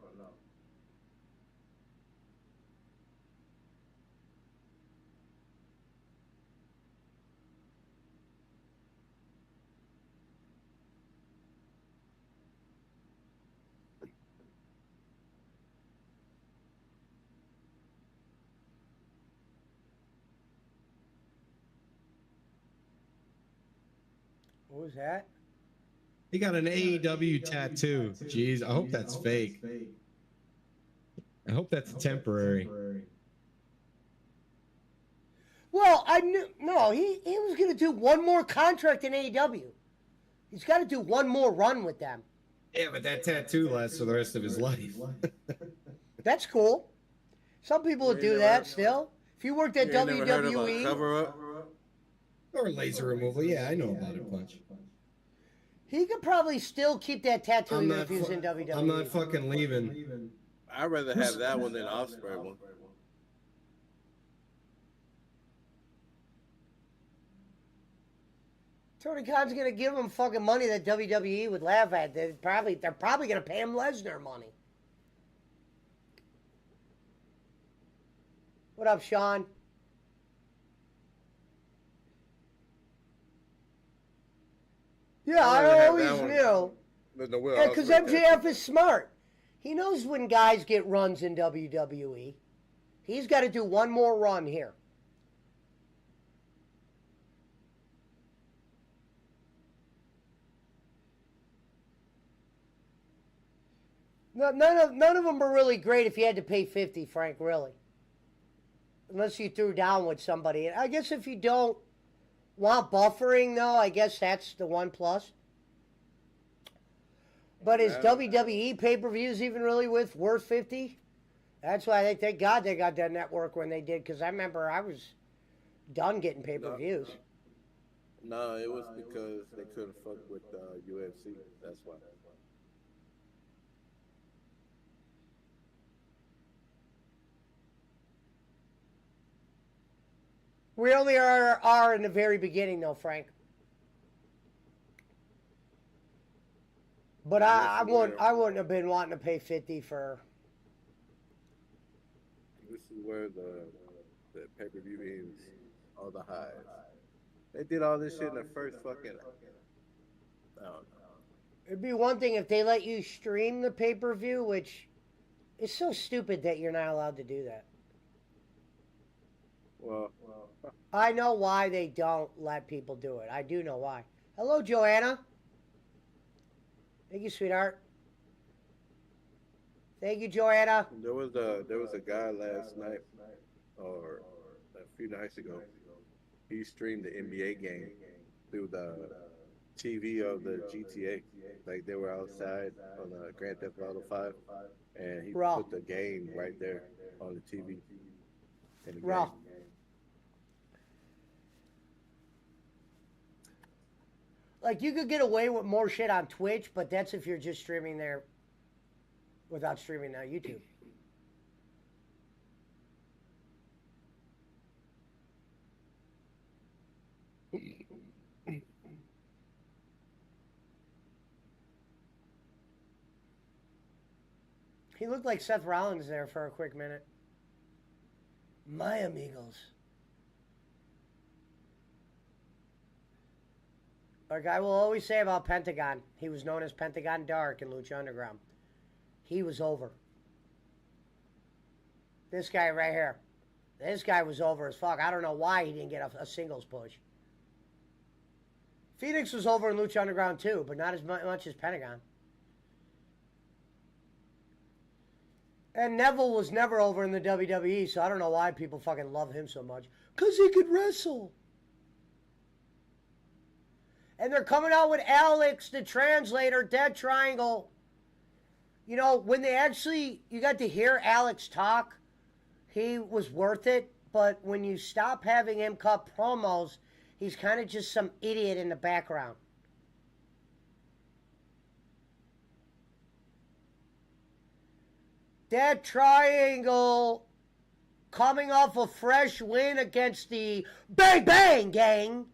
What was that?
He got an AEW tattoo. Jeez, I hope that's fake. I hope that's temporary.
Well, I knew. No, he was going to do one more contract in AEW. He's got to do one more run with them.
Yeah, but that tattoo lasts for the rest of his life.
That's cool. Some people would do that still. If you worked at
You ain't never heard of a
WWE,
cover up?
Or laser removal. Yeah, I know about it, Punch.
he could probably still keep that tattoo
I'm
even
not,
if he was in WWE.
I'm not fucking leaving.
I'd rather have that one than Osprey one.
Tony Khan's gonna give him fucking money that WWE would laugh at. They're probably gonna pay him Lesnar money. What up, Sean? Yeah, I always knew. Yeah, because MJF is smart. He knows when guys get runs in WWE. He's got to do one more run here. No, none of them are really great if you had to pay 50, Frank, really. Unless you threw down with somebody. I guess if you don't want buffering, though, I guess that's the one plus. But is WWE pay-per-views even really worth 50? That's why thank God they got that network when they did, because I remember I was done getting pay-per-views.
No, it was because they couldn't fuck with UFC. That's why.
We only are in the very beginning, though, Frank. But I wouldn't have been wanting to pay 50 for.
This is where the pay-per-view is, all the highs. They did all this shit in the first fucking. I don't know.
It'd be one thing if they let you stream the pay-per-view, which is so stupid that you're not allowed to do that.
Well,
I know why they don't let people do it. I do know why. Hello, Joanna. Thank you, sweetheart. Thank you, Joanna.
there was a guy last night or a few nights ago. He streamed the NBA game through the TV of the GTA. Like they were outside on Grand Theft Auto 5, and he
Raw.
put the game right there on the TV. In the
Raw.
game.
Like, you could get away with more shit on Twitch, but that's if you're just streaming there without streaming on YouTube. He looked like Seth Rollins there for a quick minute. My amigos. Like I will always say about Pentagon, he was known as Pentagon Dark in Lucha Underground. He was over. This guy right here. This guy was over as fuck. I don't know why he didn't get a singles push. Phoenix was over in Lucha Underground too, but not as much as Pentagon. And Neville was never over in the WWE, so I don't know why people fucking love him so much. Because he could wrestle. And they're coming out with Alex, the translator, Dead Triangle. You know, when you got to hear Alex talk, he was worth it. But when you stop having him cut promos, he's kind of just some idiot in the background. Dead Triangle coming off a fresh win against the Bang Bang Gang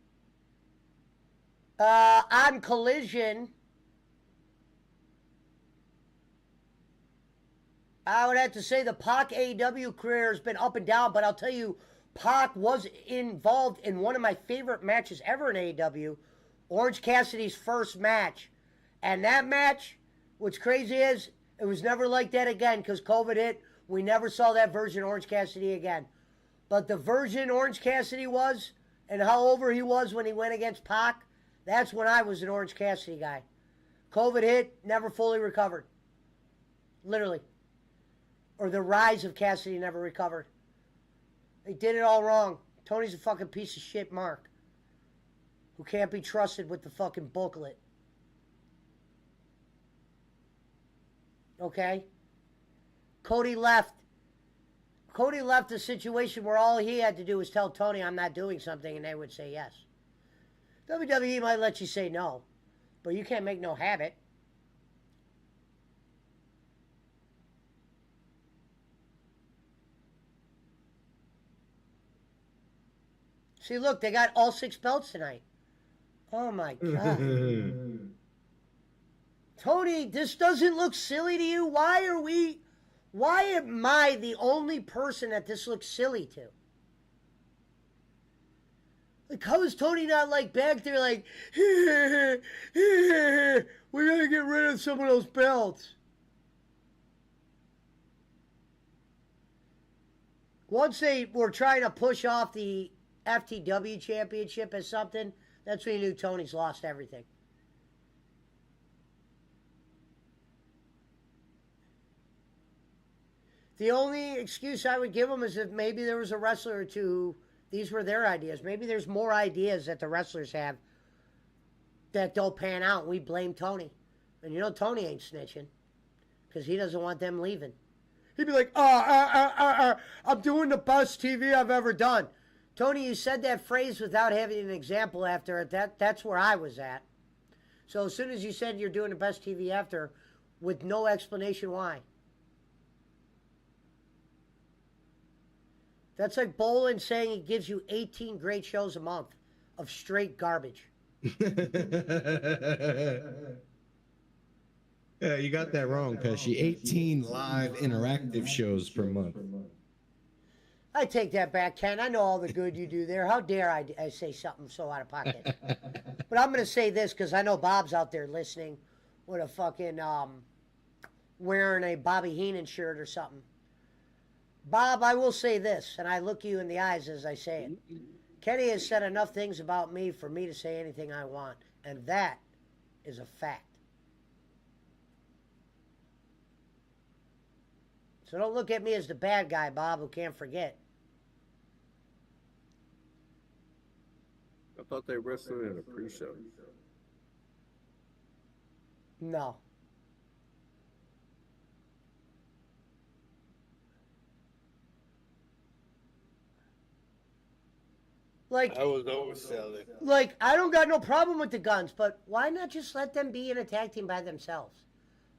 on Collision. I would have to say the Pac AEW career has been up and down, but I'll tell you, Pac was involved in one of my favorite matches ever in AEW, Orange Cassidy's first match. And that match, what's crazy is, it was never like that again because COVID hit. We never saw that version of Orange Cassidy again. But the version Orange Cassidy was, and how over he was when he went against Pac, that's when I was an Orange Cassidy guy. COVID hit, never fully recovered. Literally. Or the rise of Cassidy never recovered. They did it all wrong. Tony's a fucking piece of shit Mark, who can't be trusted with the fucking booklet. Okay? Cody left. Cody left a situation where all he had to do was tell Tony, I'm not doing something, and they would say yes. WWE might let you say no, but you can't make no habit. See, look, they got all 6 belts tonight. Oh, my God. Tony, this doesn't look silly to you? Why am I the only person that this looks silly to? Like, how is Tony not, like, back there, like, we gotta get rid of some of those belts? Once they were trying to push off the FTW championship as something, that's when you knew Tony's lost everything. The only excuse I would give them is if maybe there was a wrestler or two who these were their ideas. Maybe there's more ideas that the wrestlers have that don't pan out. We blame Tony. And you know Tony ain't snitching because he doesn't want them leaving. He'd be like, I'm doing the best TV I've ever done. Tony, you said that phrase without having an example after it. That's where I was at. So as soon as you said you're doing the best TV after, with no explanation why. That's like Bolin saying he gives you 18 great shows a month of straight garbage.
Yeah, you got that wrong, Pesci. 18 live interactive shows per month.
I take that back, Ken. I know all the good you do there. How dare I say something so out of pocket? But I'm going to say this because I know Bob's out there listening with a fucking wearing a Bobby Heenan shirt or something. Bob, I will say this, and I look you in the eyes as I say it. Kenny has said enough things about me for me to say anything I want, and that is a fact. So don't look at me as the bad guy, Bob, who can't forget.
I thought they wrestled in a pre-show.
No. Like,
I was overselling.
Like, I don't got no problem with the Guns, but why not just let them be in a tag team by themselves?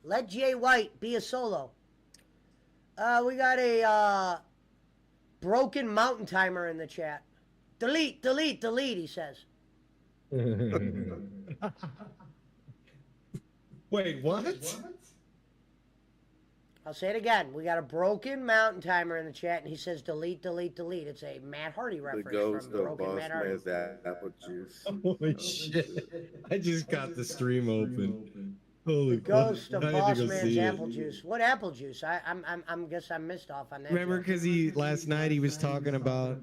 Let Jay White be a solo. We got a broken mountain timer in the chat. Delete, delete, delete, he says.
Wait, what?
I'll say it again. We got a broken mountain timer in the chat, and he says delete, delete, delete. It's a Matt Hardy
The
reference
ghost
from
of
Broken
Boss
Matt Hardy.
Man's apple juice.
Holy shit. I just got the stream open. Holy
Ghost
fuck.
of
I had to
Boss
go
Man's
see it.
apple juice. What apple juice? I'm guess I missed off on that.
Remember,
joke.
because last night he was talking about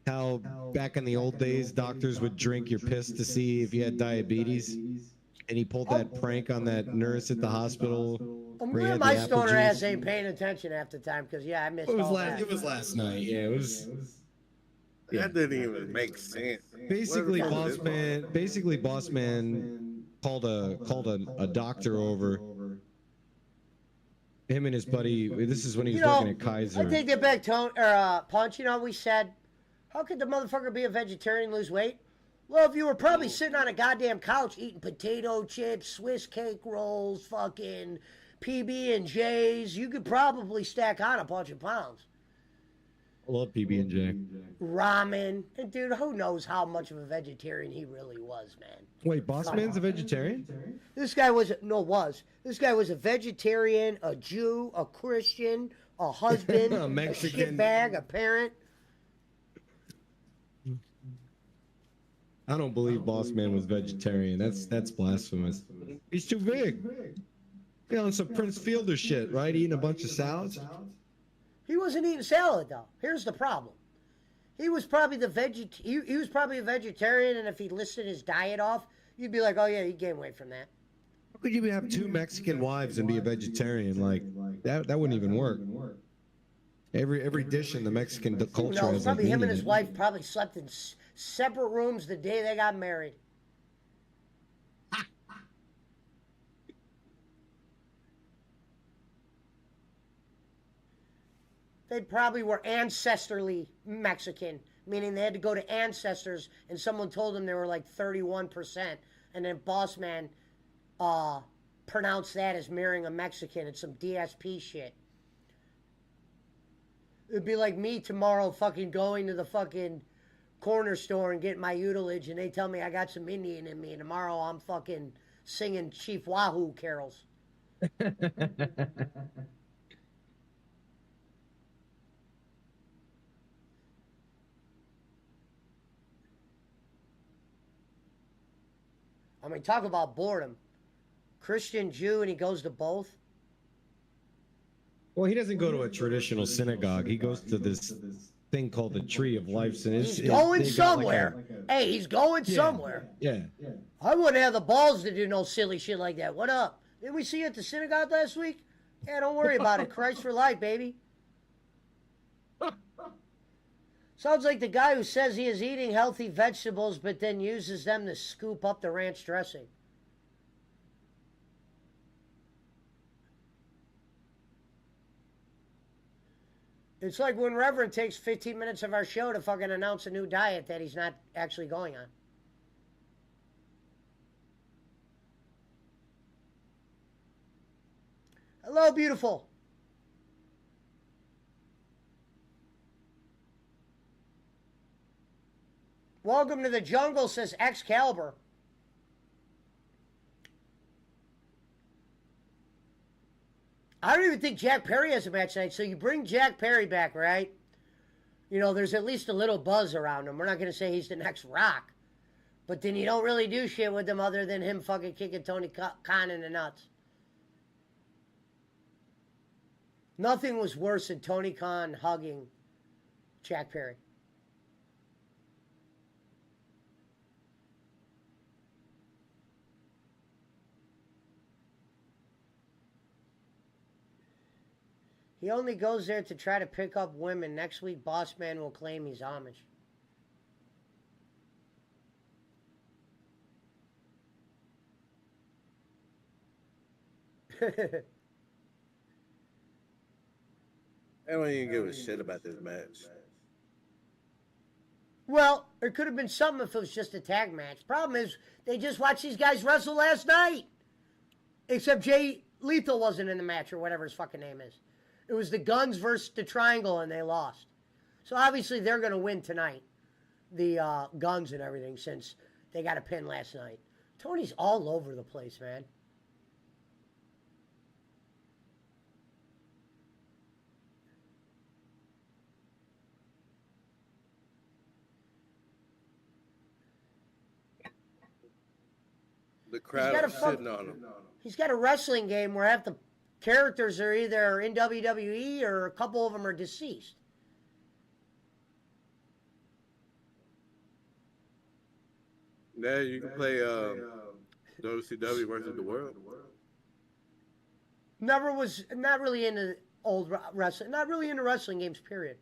how back in the old days doctors would drink your piss to see if you had diabetes, and he pulled that prank on that nurse at the hospital
I'm
Where he
glad
had
my
the apple
stoner ass
juice.
ain't paying attention half the time because I missed
It was
all
last.
that.
It was last night. Yeah, it was. Yeah.
That didn't even make sense.
Basically,
What the fuck
boss
is this?
man. Basically, boss man called a doctor over. Him and his buddy. This is when he was
You know,
working at Kaiser.
I take that back, Tone or Punch. You know, we said, how could the motherfucker be a vegetarian and lose weight? Well, if you were probably sitting on a goddamn couch eating potato chips, Swiss cake rolls, fucking PB and J's, you could probably stack on a bunch of pounds.
I love PB and J.
Ramen, and dude, who knows how much of a vegetarian he really was, man.
Wait, boss man's a vegetarian?
This guy was This guy was a vegetarian, a Jew, a Christian, a husband,
A
a
Mexican.
shitbag, a parent.
I don't believe boss man was vegetarian. That's blasphemous. He's too big. You know, some Prince Fielder shit, right? Eating a bunch of salads.
He wasn't eating salad though. Here's the problem. He was probably he was probably a vegetarian, and if he listed his diet off, you'd be like, oh yeah, he gained weight from that.
How could you have two Mexican wives and be a vegetarian? Like that wouldn't even work. Every dish in the Mexican culture
No,
has
probably
like
him
meat
and
in
his
it.
wife probably slept in separate rooms the day they got married. They probably were ancestrally Mexican, meaning they had to go to ancestors, and someone told them they were like 31%, and then Boss Man pronounced that as marrying a Mexican. It's some DSP shit. It'd be like me tomorrow fucking going to the fucking corner store and getting my utilage, and they tell me I got some Indian in me, and tomorrow I'm fucking singing Chief Wahoo carols. I mean, talk about boredom. Christian, Jew, and he goes to both.
Well, he doesn't go to a traditional synagogue. He goes to this thing called the Tree of Life. And
He's going
they've got like
somewhere. Hey, he's going somewhere.
Yeah.
I wouldn't have the balls to do no silly shit like that. What up? Didn't we see you at the synagogue last week? Yeah, don't worry about it. Christ for life, baby. Sounds like the guy who says he is eating healthy vegetables but then uses them to scoop up the ranch dressing. It's like when Reverend takes 15 minutes of our show to fucking announce a new diet that he's not actually going on. Hello, beautiful. Welcome to the jungle, says Excalibur. I don't even think Jack Perry has a match tonight. So you bring Jack Perry back, right? You know, there's at least a little buzz around him. We're not going to say he's the next Rock. But then you don't really do shit with him other than him fucking kicking Tony Khan in the nuts. Nothing was worse than Tony Khan hugging Jack Perry. He only goes there to try to pick up women. Next week, Boss Man will claim he's Amish.
I don't even give a shit about this match.
Well, it could have been something if it was just a tag match. Problem is, they just watched these guys wrestle last night. Except Jay Lethal wasn't in the match, or whatever his fucking name is. It was the Guns versus the Triangle, and they lost. So obviously they're going to win tonight. The Guns and everything, since they got a pin last night. Tony's all over the place, man.
The crowd is sitting on him.
He's got a wrestling game where half the characters are either in WWE or a couple of them are deceased.
Yeah, you can play WCW versus the World.
Never was not really into wrestling. Not really into wrestling games. Period.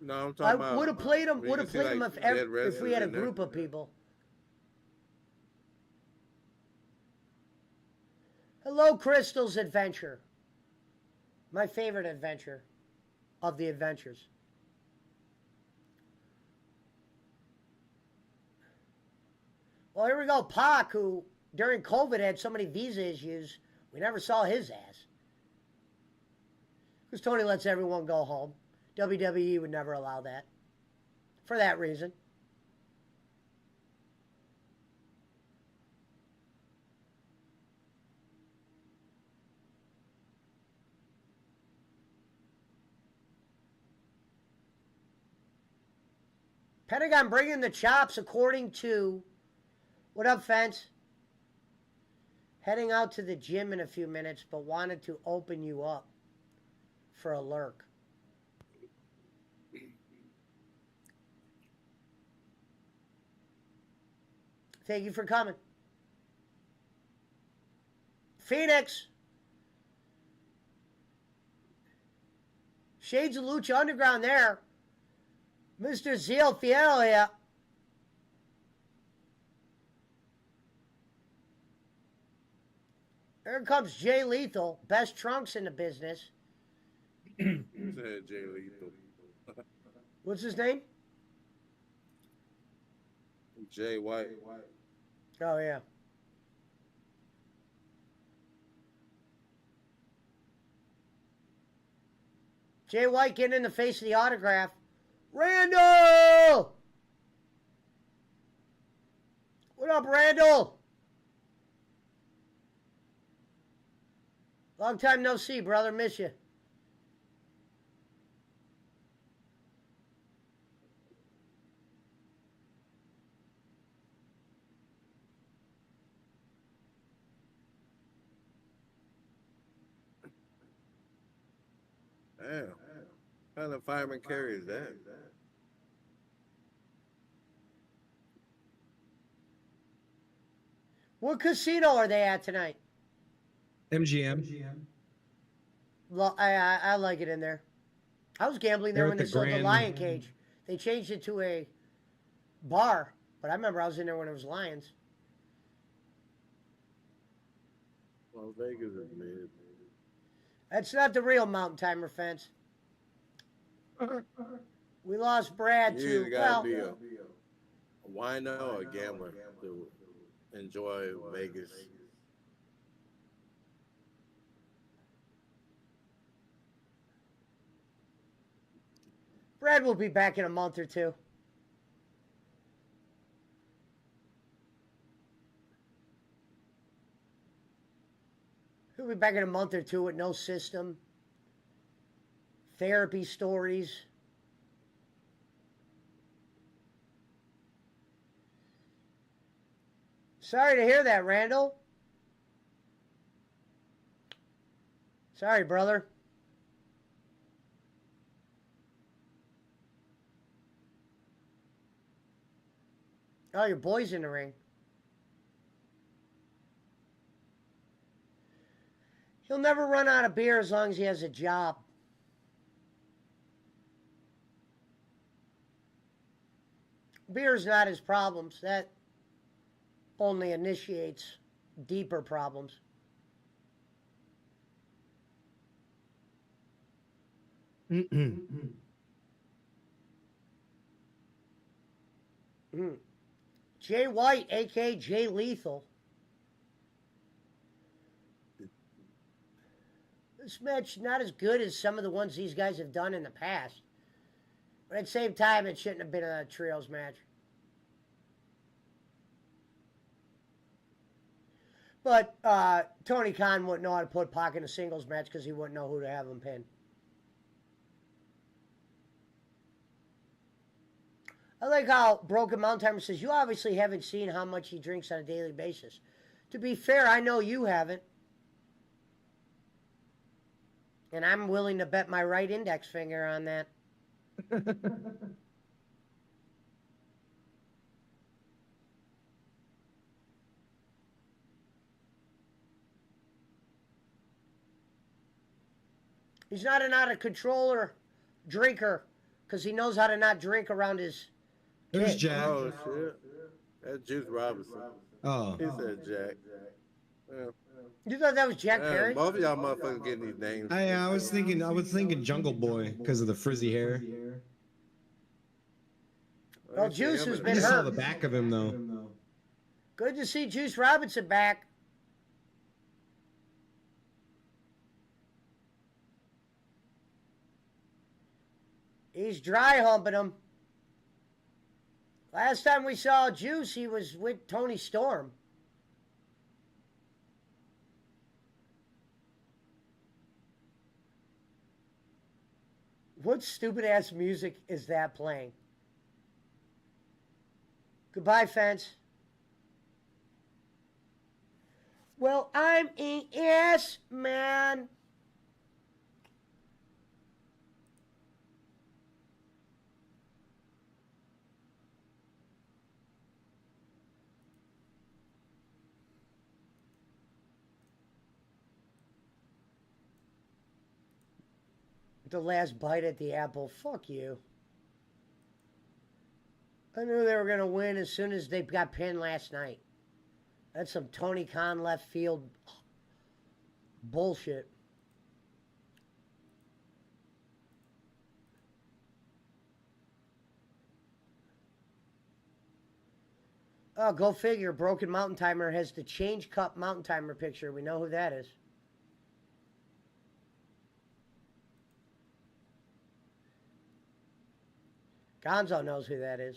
No, I'm
I
talking about.
would have played them.
when you
Would have
see,
played them
like,
if
dead
if we
wrestlers
had a
in there.
group of people. Hello, Crystal's Adventure. My favorite adventure of the adventures. Well, here we go. Pac, who during COVID had so many visa issues, we never saw his ass. Because Tony lets everyone go home. WWE would never allow that. For that reason. Pentagon bringing the chops according to... What up, Fence? Heading out to the gym in a few minutes, but wanted to open you up for a lurk. Thank you for coming. Phoenix. Shades of Lucha Underground there. Mr. Zeal Fiero here. Here comes Jay Lethal, best trunks in the business.
Said Jay Lethal.
What's his name?
Jay White.
Oh, yeah. Jay White getting in the face of the autograph. Randall! What up, Randall? Long time no see, brother. Miss you.
Damn. How the fireman carries that?
What casino are they at tonight?
MGM.
I like it in there. I was gambling there
They're
when
at
they
the
sold the
Grand-
Lion Cage. They changed it to a bar, but I remember I was in there when it was Lions.
Well, Vegas is mid.
That's not the real Mountain Timer Fence. We lost Brad
You
too.
either gotta
Well,
be a wino or a gambler to enjoy Vegas.
Brad will be back in a month or two. He'll be back in a month or two with no system. Therapy stories. Sorry to hear that, Randall. Sorry, brother. Oh, your boy's in the ring. He'll never run out of beer as long as he has a job. Beer's not his problems. That only initiates deeper problems. Jay White, a.k.a. Jay Lethal. This match not as good as some of the ones these guys have done in the past. But at the same time, it shouldn't have been a trios match. But Tony Khan wouldn't know how to put Pac in a singles match because he wouldn't know who to have him pin. I like how Broken Mountain Timer says, you obviously haven't seen how much he drinks on a daily basis. To be fair, I know you haven't. And I'm willing to bet my right index finger on that. He's not an out-of-controller drinker because he knows how to not drink around his
There's
kid.
Jack.
Oh shit. That's Juice Robinson.
Oh.
He said Jack. Yeah.
You thought that was Jack
Man,
Perry?
both of y'all motherfuckers getting these names.
I was thinking Jungle Boy because of the frizzy hair.
Well, Juice has
I
been
just saw
hurt.
the back of him though.
Good to see Juice Robinson back. He's dry humping him. Last time we saw Juice, he was with Tony Storm. What stupid ass music is that playing? Goodbye, fence. Well, I'm a yes man. The last bite at the apple. Fuck you. I knew they were going to win as soon as they got pinned last night. That's some Tony Khan left field bullshit. Oh, go figure. Broken Mountain Timer has the Change Cup Mountain Timer picture. We know who that is. Gonzo knows who that is.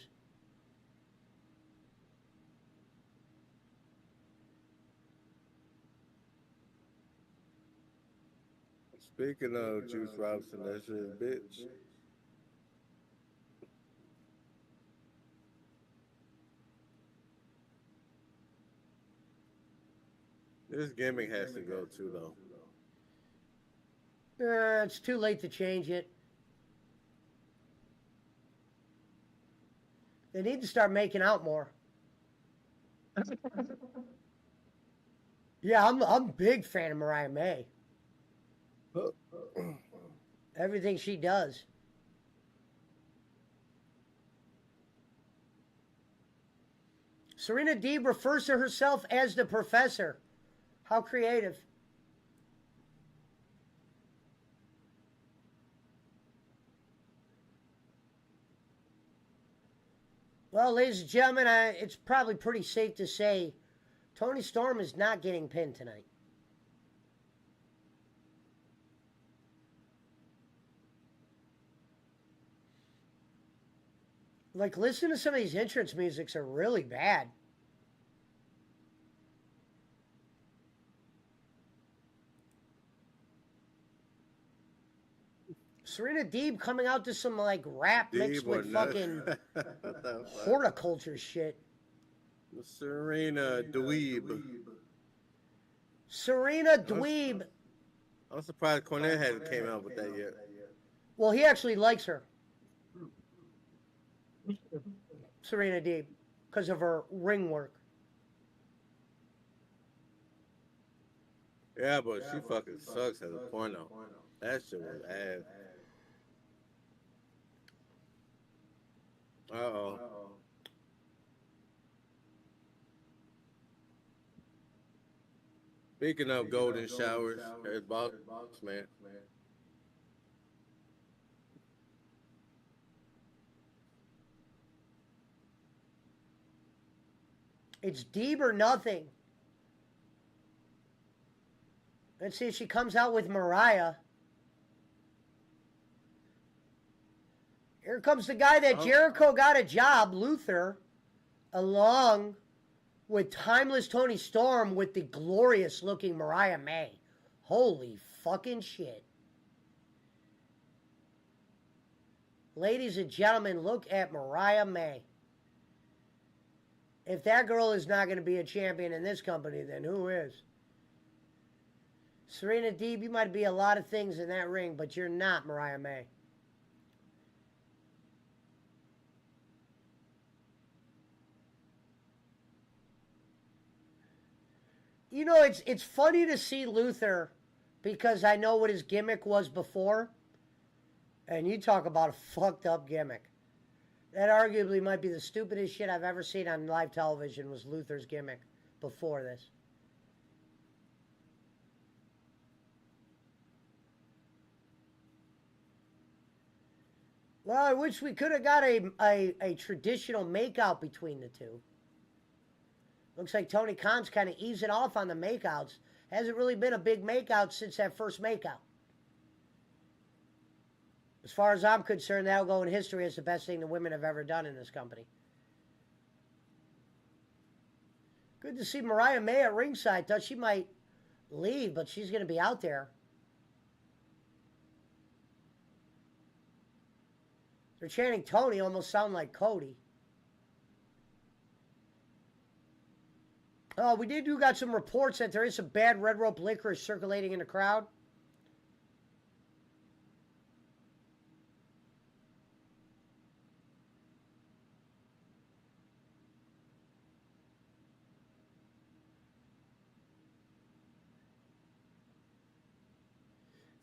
Speaking of Juice Robinson, that's his bitch. This gimmick has to go too, though.
It's too late to change it. They need to start making out more. Yeah, I'm a big fan of Mariah May. Everything she does. Serena Deeb refers to herself as the professor. How creative. Well, ladies and gentlemen, it's probably pretty safe to say Tony Storm is not getting pinned tonight. Like, listen to some of these entrance musics are really bad. Serena Deeb coming out to some, like, rap mixed with fucking horticulture shit.
Serena Dweeb.
Serena Dweeb.
I'm surprised Cornette hasn't came out with that yet.
Well, he actually likes her. Serena Deeb. Because of her ring work.
Yeah, but she fucking sucks as a porno. That shit was ass. Uh-oh. Speaking of golden showers, there's Boss Man.
It's Deeb or nothing. Let's see if she comes out with Mariah. Here comes the guy that Jericho got a job, Luther, along with Timeless Tony Storm with the glorious looking Mariah May. Holy fucking shit. Ladies and gentlemen, look at Mariah May. If that girl is not going to be a champion in this company, then who is? Serena Deeb, you might be a lot of things in that ring, but you're not Mariah May. You know, it's funny to see Luther because I know what his gimmick was before. And you talk about a fucked up gimmick. That arguably might be the stupidest shit I've ever seen on live television was Luther's gimmick before this. Well, I wish we could have got a traditional makeout between the two. Looks like Tony Khan's kind of easing off on the makeouts. Hasn't really been a big makeout since that first makeout. As far as I'm concerned, that'll go in history as the best thing the women have ever done in this company. Good to see Mariah May at ringside. Thought she might leave, but she's going to be out there. They're chanting Tony, almost sound like Cody. Oh, we got some reports that there is some bad red rope licorice circulating in the crowd.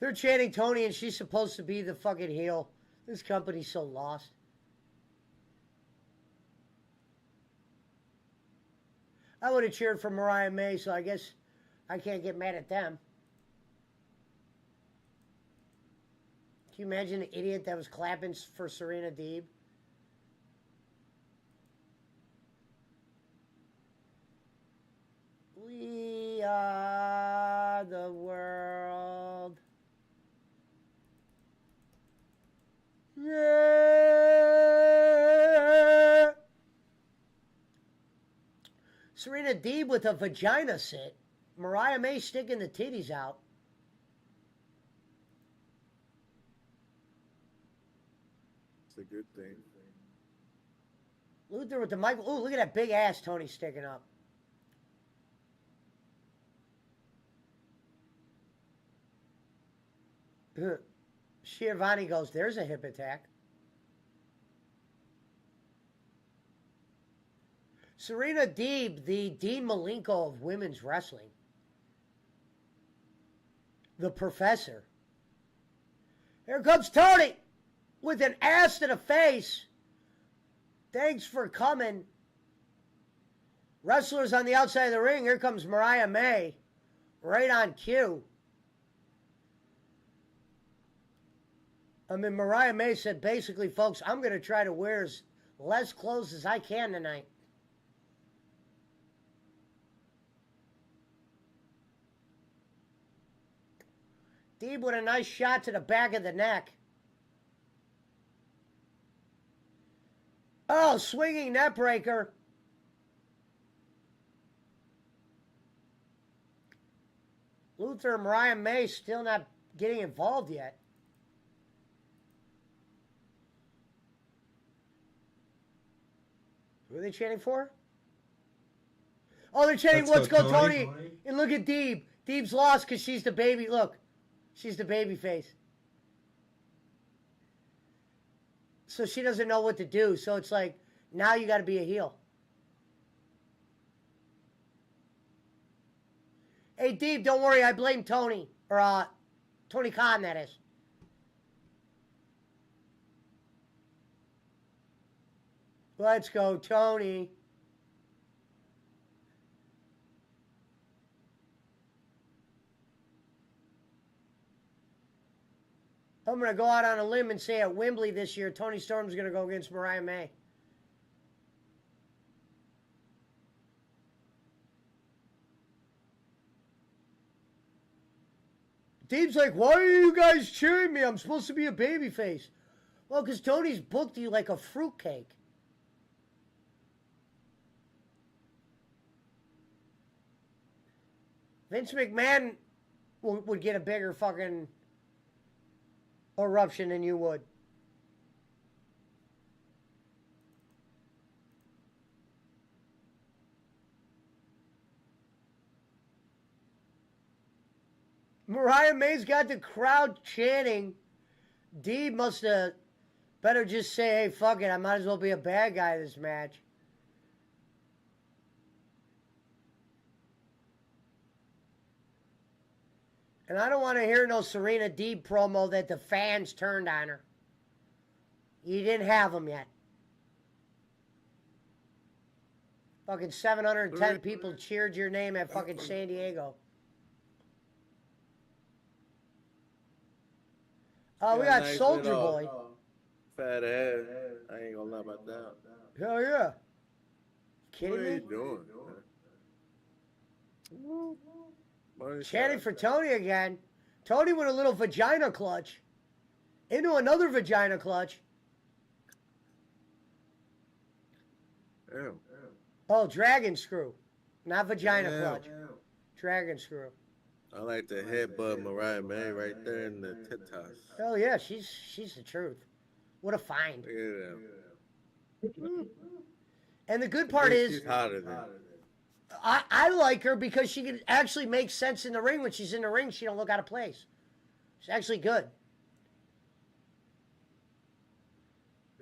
They're chanting Tony and she's supposed to be the fucking heel. This company's so lost. I would have cheered for Mariah May, so I guess I can't get mad at them. Can you imagine the idiot that was clapping for Serena Deeb? We are the world. Yeah. Serena Deeb with a vagina sit. Mariah May sticking the titties out.
It's a good thing.
Luther with the mic. Ooh, look at that big ass Tony sticking up. Schiavone goes, there's a hip attack. Serena Deeb, the Dean Malenko of women's wrestling. The professor. Here comes Tony with an ass to the face. Thanks for coming. Wrestlers on the outside of the ring. Here comes Mariah May. Right on cue. I mean, Mariah May said, basically, folks, I'm going to try to wear as less clothes as I can tonight. Deeb with a nice shot to the back of the neck. Oh, swinging net breaker. Luther and Mariah May still not getting involved yet. Who are they chanting for? Oh, they're chanting, let's go, Tony. And look at Deeb. Deeb's lost because she's the baby. Look, she's the baby face. So she doesn't know what to do. So it's like, now you got to be a heel. Hey, Deeb, don't worry. I blame Tony. Or, Tony Khan, that is. Let's go, Tony. I'm going to go out on a limb and say at Wembley this year, Tony Storm's going to go against Mariah May. Deeb's like, why are you guys cheering me? I'm supposed to be a babyface. Well, because Tony's booked you like a fruitcake. Vince McMahon would get a bigger fucking eruption than you would. Mariah May's got the crowd chanting. Deeb must have better just say, hey, fuck it, I might as well be a bad guy this match. And I don't want to hear no Serena Deeb promo that the fans turned on her. You didn't have them yet. Fucking 710 people cheered your name at fucking San Diego. Oh, we got
nice
Soldier
little
Boy.
Fat ass. I ain't gonna lie about that.
Hell yeah. Kidding
What are
me?
you doing? Money
Chanting
shot.
for Tony again. Tony with a little vagina clutch. Into another vagina clutch.
Damn.
Oh, dragon screw. Not vagina
Damn.
clutch. Dragon screw.
I like the headbutt Mariah May right there in the titas.
Hell yeah, she's the truth. What a find.
Look at that.
And the good part is,
She's hotter than.
I like her because she can actually make sense in the ring. When she's in the ring, she don't look out of place. She's actually good.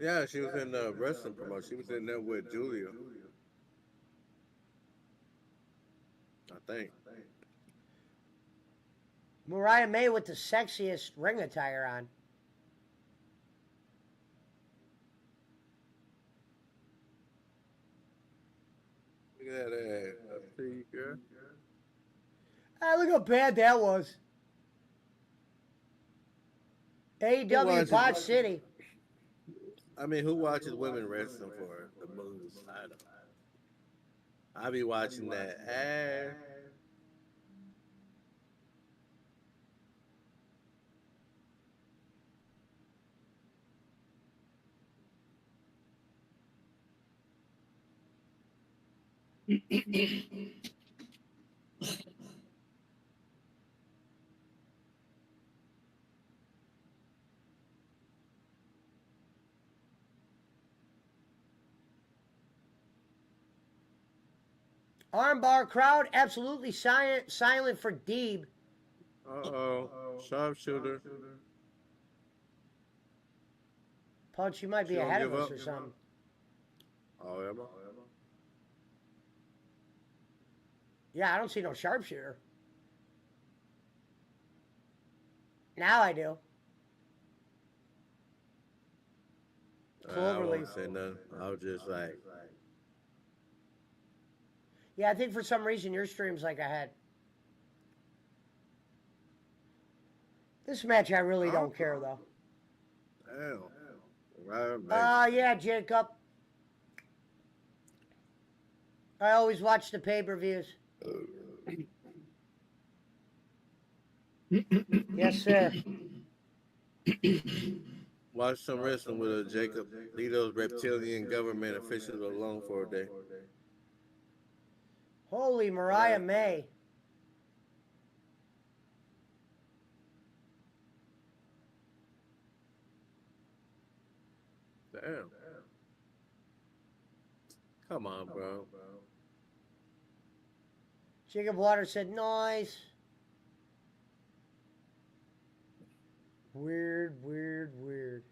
Yeah, she was in the wrestling promotion. She was in there with Julia. I think.
Mariah May with the sexiest ring attire on.
Look at that. I see, girl.
Ah, look how bad that was. AEW
watches-
Botch City.
I mean, who watches women wrestling for the moves? I don't. I be watching that ass.
Armbar crowd absolutely silent for Deeb.
Uh-oh. Sharpshooter.
Punch, you might be
She don't
ahead of
give
us
up?
or something.
Oh, Emma.
Yeah, I don't see no sharpshooter. Now I do.
I
Cloverleaf.
won't say nothing. I was just like,
Yeah, I think for some reason your stream's like ahead. This match I really don't care though.
damn. Right,
Yeah, Jacob. I always watch the pay-per-views. Yes, sir.
Watch some wrestling with a Jacob. Leave those reptilian government officials alone for a day.
Holy Mariah May.
Damn. Come on, bro.
Jacob Waters said, nice. Weird, weird, weird.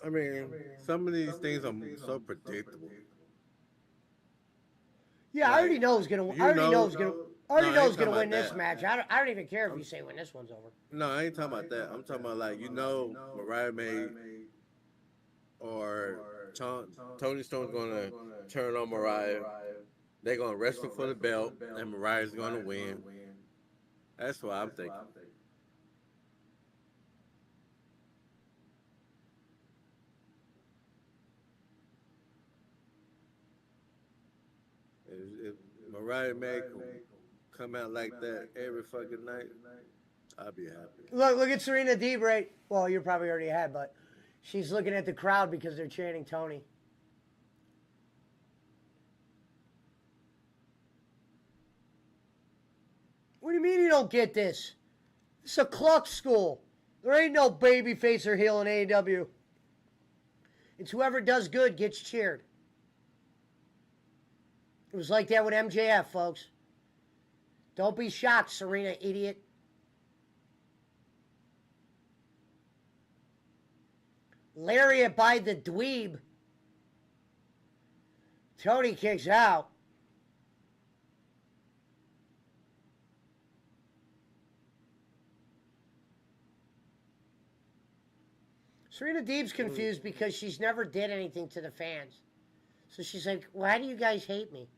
I mean, some of these things are so predictable.
Yeah, I already know who's gonna. I already know who's gonna. I already
No, I
know
ain't
who's gonna
talking
win
about
this
that.
match. I don't even care if you say when this one's over.
No, I ain't talking about that. I'm talking about like Mariah May or Tony Storm's gonna turn on Mariah. They're gonna wrestle for the belt, and Mariah's gonna win. That's what I'm thinking. Mariah May come out like that every fucking night, I'd be happy.
Look at Serena Deeb, right? Well, you're probably already ahead, but she's looking at the crowd because they're chanting Tony. What do you mean you don't get this? It's a cluck school. There ain't no babyface or heel in AEW. It's whoever does good gets cheered. It was like that with MJF, folks. Don't be shocked, Serena, idiot. Lariat by the dweeb. Tony kicks out. Serena Deeb's confused because she's never did anything to the fans. So she's like, why do you guys hate me?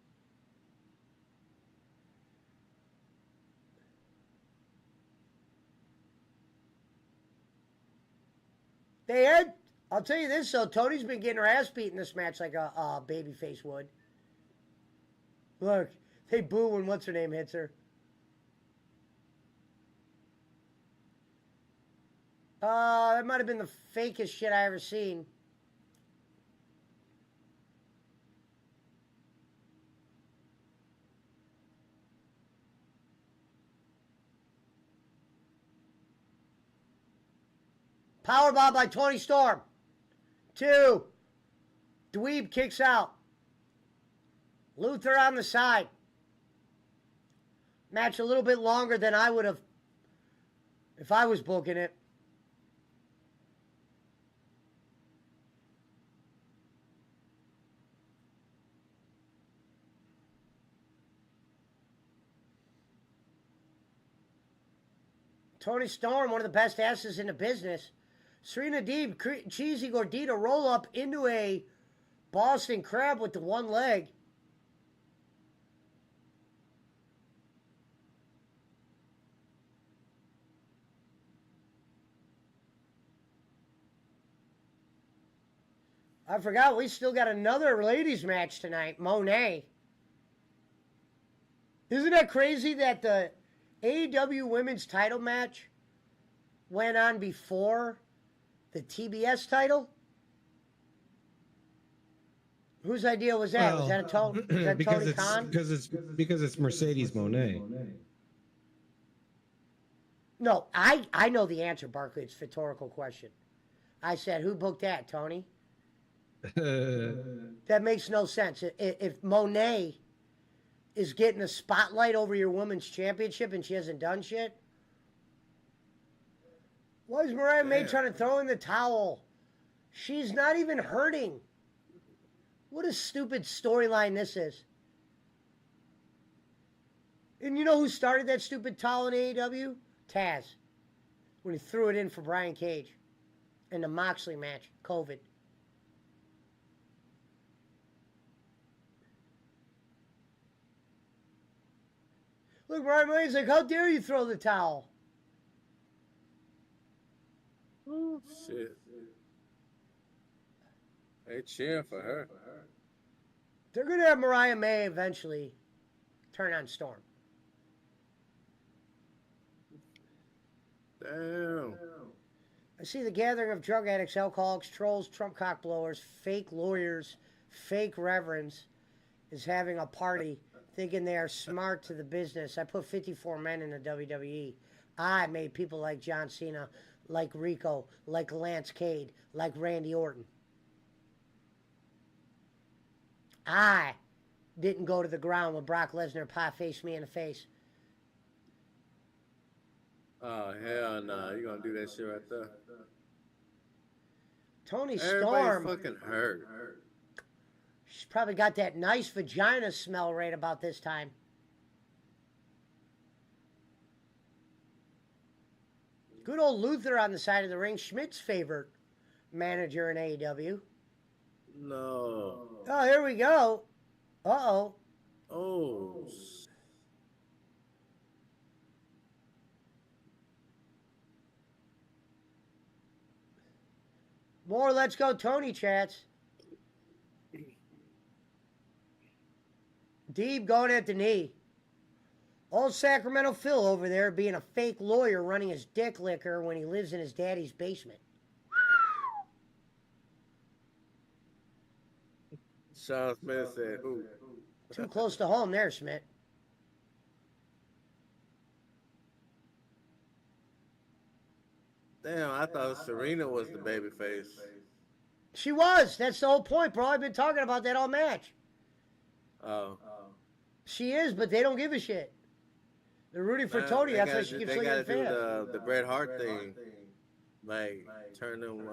I'll tell you this, though. Tony's been getting her ass beat in this match like a babyface would. Look, they boo when what's-her-name hits her. That might have been the fakest shit I ever seen. Powerbomb by Tony Storm. 2. Dweeb kicks out. Luther on the side. Match a little bit longer than I would have if I was booking it. Tony Storm, one of the best asses in the business. Serena Deeb, cheesy gordita roll up into a Boston Crab with the one leg. I forgot we still got another ladies match tonight, Monet. Isn't that crazy that the AEW women's title match went on before the TBS title? Whose idea was that? Was that a Tony Khan?
Because it's Mercedes Monet.
No, I know the answer, Barkley. It's a rhetorical question. I said, who booked that, Tony? That makes no sense. If Monet is getting a spotlight over your women's championship and she hasn't done shit, why is Mariah May trying to throw in the towel? She's not even hurting. What a stupid storyline this is. And you know who started that stupid towel in AEW? Taz. When he threw it in for Brian Cage in the Moxley match, COVID. Look, Mariah May's like, how dare you throw the towel?
Oh, shit. They cheering for her.
They're going to have Mariah May eventually turn on Storm.
Damn.
I see the gathering of drug addicts, alcoholics, trolls, Trump cock blowers, fake lawyers, fake reverends is having a party thinking they are smart to the business. I put 54 men in the WWE. I made people like John Cena, like Rico, like Lance Cade, like Randy Orton. I didn't go to the ground when Brock Lesnar pie-faced me in the face.
Oh, hell no. You're going to do that shit right there.
Tony
Everybody's
Storm.
fucking hurt.
She's probably got that nice vagina smell right about this time. Good old Luther on the side of the ring. Schmidt's favorite manager in AEW.
No.
Oh, here we go. Uh-oh.
Oh.
More Let's Go Tony chats. Deeb going at the knee. Old Sacramento Phil over there being a fake lawyer running his dick liquor when he lives in his daddy's basement.
Sean Smith said, "Who?"
Too close to home there, Smith.
Damn, I thought Serena was the baby face.
She was. That's the whole point, bro. I've been talking about that all match.
Oh.
She is, but they don't give a shit. They're rooting for Tony. That's why she keeps
They
looking
gotta
at
do
fans.
the Bret Hart thing. Like, turn them,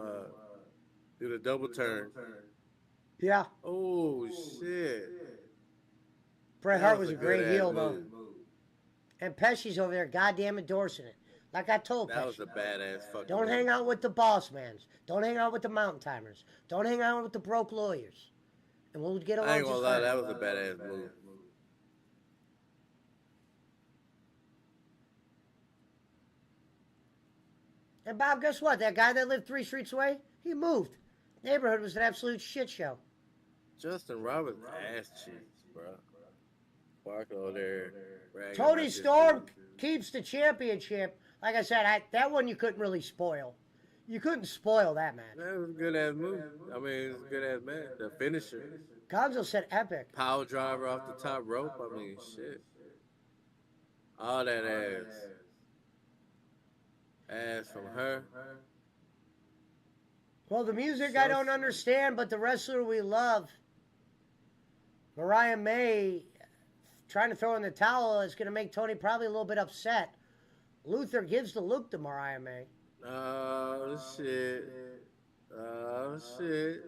do the double turn.
Yeah.
Oh, shit.
Bret
That
Hart was a great
good-ass
heel, though.
move.
And Pesci's over there goddamn endorsing it. Like I told
That
Pesci.
was a badass fucking
Don't
move.
hang out with the boss mans. Don't hang out with the mountain timers. Don't hang out with the broke lawyers. And we'll get along
I ain't
just
gonna lie,
fine.
that was a badass move.
And Bob, guess what? That guy that lived 3 streets away, he moved. Neighborhood was an absolute shit show.
Justin Roberts ass cheeks, bro. Walking over there. bragging
Tony
about this
Storm
dude.
keeps the championship. Like I said, that one you couldn't really spoil. You couldn't spoil that match.
That was a good ass move. I mean, it was a good ass match. The finisher.
Gonzo said epic.
Power driver off the top rope. I mean, shit. All that ass. Ass from her.
Well, the music I don't understand, but the wrestler we love, Mariah May, trying to throw in the towel is going to make Tony probably a little bit upset. Luther gives the look to Mariah May.
Oh, shit. Oh, shit.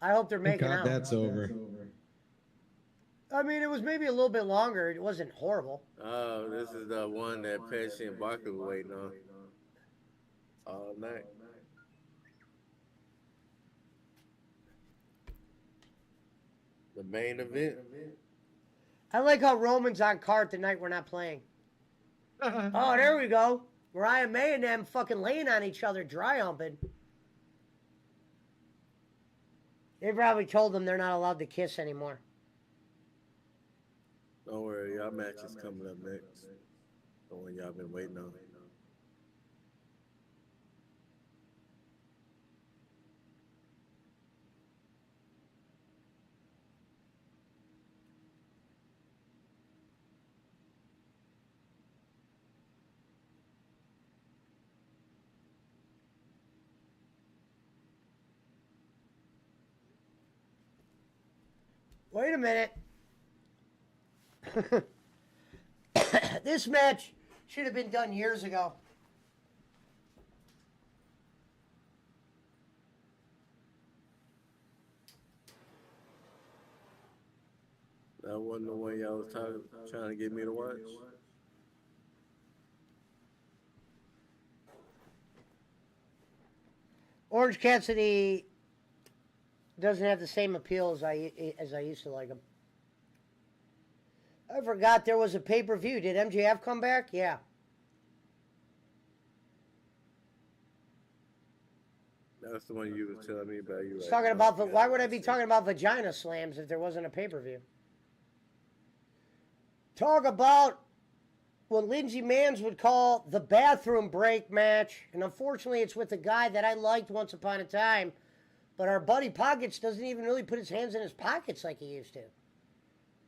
I hope they're
Thank
making
God
out.
that's over.
I mean, it was maybe a little bit longer. It wasn't horrible.
Oh, this is the one that Pesci and Barker were waiting on. All night. The main event.
I like how Roman's on card the night we're not playing. Oh, there we go. Mariah May and them fucking laying on each other, dry humping. They probably told them they're not allowed to kiss anymore.
Don't worry, y'all match is coming up next. The one y'all been waiting on.
Wait a minute. This match should have been done years ago.
That wasn't the one y'all was trying to get me to watch.
Orange Cassidy doesn't have the same appeal as I used to like him. I forgot there was a pay-per-view. Did MJF come back? Yeah.
That's the one you was telling me about. You
He's talking about, why would I be talking about vagina slams if there wasn't a pay-per-view? Talk about what Lindsey Mans would call the bathroom break match. And unfortunately, it's with a guy that I liked once upon a time. But our buddy Pockets doesn't even really put his hands in his pockets like he used to.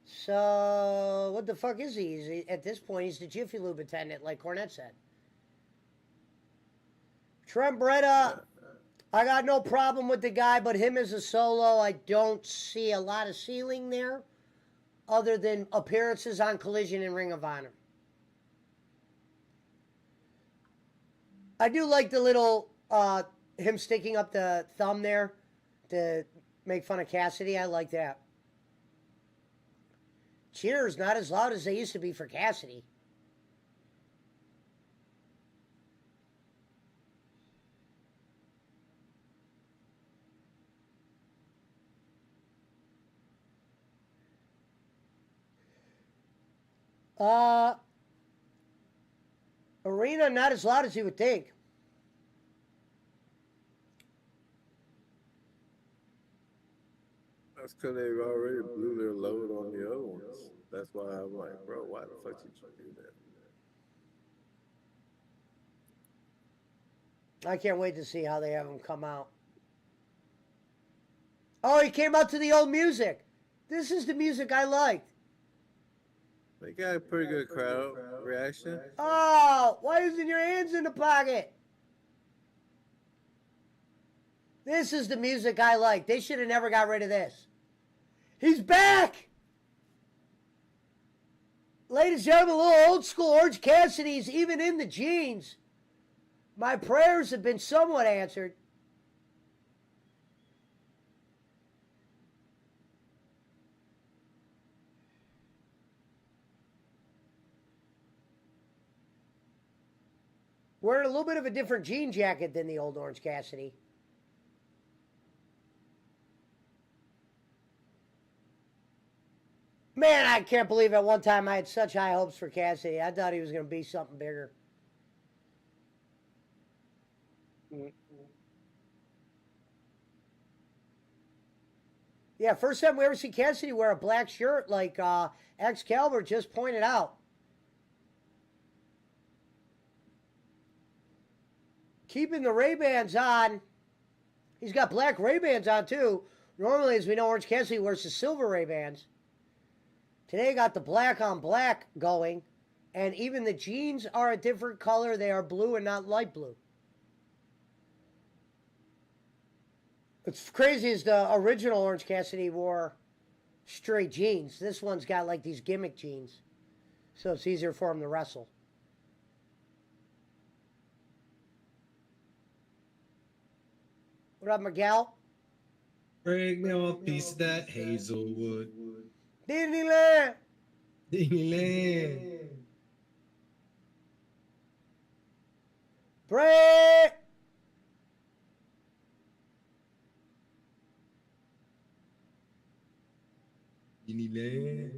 So, what the fuck is he? At this point, he's the Jiffy Lube attendant, like Cornette said. Trent Beretta, I got no problem with the guy, but him as a solo, I don't see a lot of ceiling there, other than appearances on Collision and Ring of Honor. I do like the little, him sticking up the thumb there to make fun of Cassidy. I like that. Cheers, not as loud as they used to be for Cassidy. Arena, not as loud as you would think.
That's because they already blew their load on the other ones. That's why I'm like, bro, why the fuck did you do that?
I can't wait to see how they have him come out. Oh, he came out to the old music. This is the music I liked.
They got a pretty good crowd reaction.
Oh, why isn't your hands in the pocket? This is the music I like. They should have never got rid of this. He's back! Ladies and gentlemen, a little old school Orange Cassidy's even in the jeans. My prayers have been somewhat answered. Wearing a little bit of a different jean jacket than the old Orange Cassidy. Man, I can't believe at one time I had such high hopes for Cassidy. I thought he was going to be something bigger. Yeah, first time we ever see Cassidy wear a black shirt like Excalibur just pointed out. Keeping the Ray-Bans on. He's got black Ray-Bans on too. Normally, as we know, Orange Cassidy wears the silver Ray-Bans. Today got the black on black going. And even the jeans are a different color. They are blue and not light blue. What's crazy is the original Orange Cassidy wore straight jeans. This one's got like these gimmick jeans. So it's easier for him to wrestle. What up, Miguel?
Bring me a piece of that Hazelwood.
Disneyland!
Disneyland.
Brett!
Disneyland.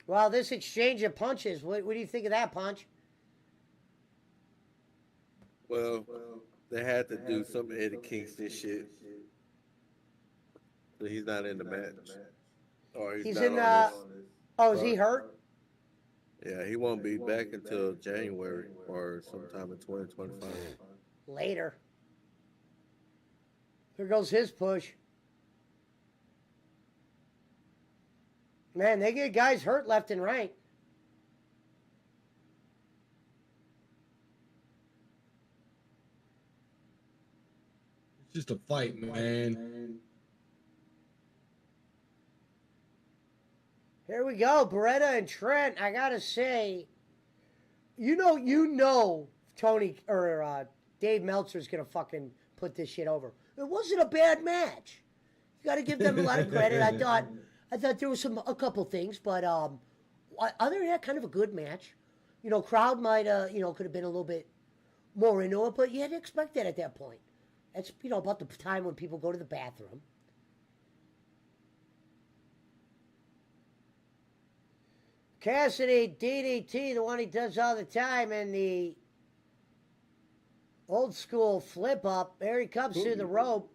Well, this exchange of punches, what do you think of that, Punch?
Well, they had to do some Eddie Kingston shit. So he's not in the match. Or he's not
in
on this.
Oh, is he hurt?
Yeah, he won't be back until January or sometime in 2025.
Later. Here goes his push. Man, they get guys hurt left and right.
It's just a fight, man.
Here we go, Beretta and Trent. I gotta say, you know, Tony or Dave Meltzer's gonna fucking put this shit over. It wasn't a bad match. You gotta give them a lot of credit. I thought there was a couple things, but other than that, kind of a good match. You know, crowd might could have been a little bit more into it, but you had to expect that at that point. That's about the time when people go to the bathroom. Cassidy, DDT, the one he does all the time, and the old school flip up. There he comes through the rope.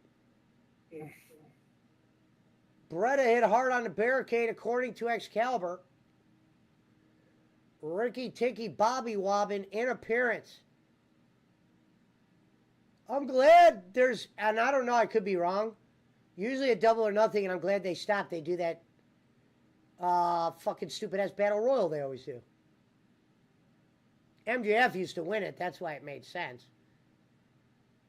Beretta hit hard on the barricade, according to Excalibur. Ricky Ticky Bobby Wobbin, interference. I'm glad and I don't know, I could be wrong. Usually a double or nothing, and I'm glad they stopped. They do that fucking stupid ass battle royal they always do. MJF used to win it, that's why it made sense.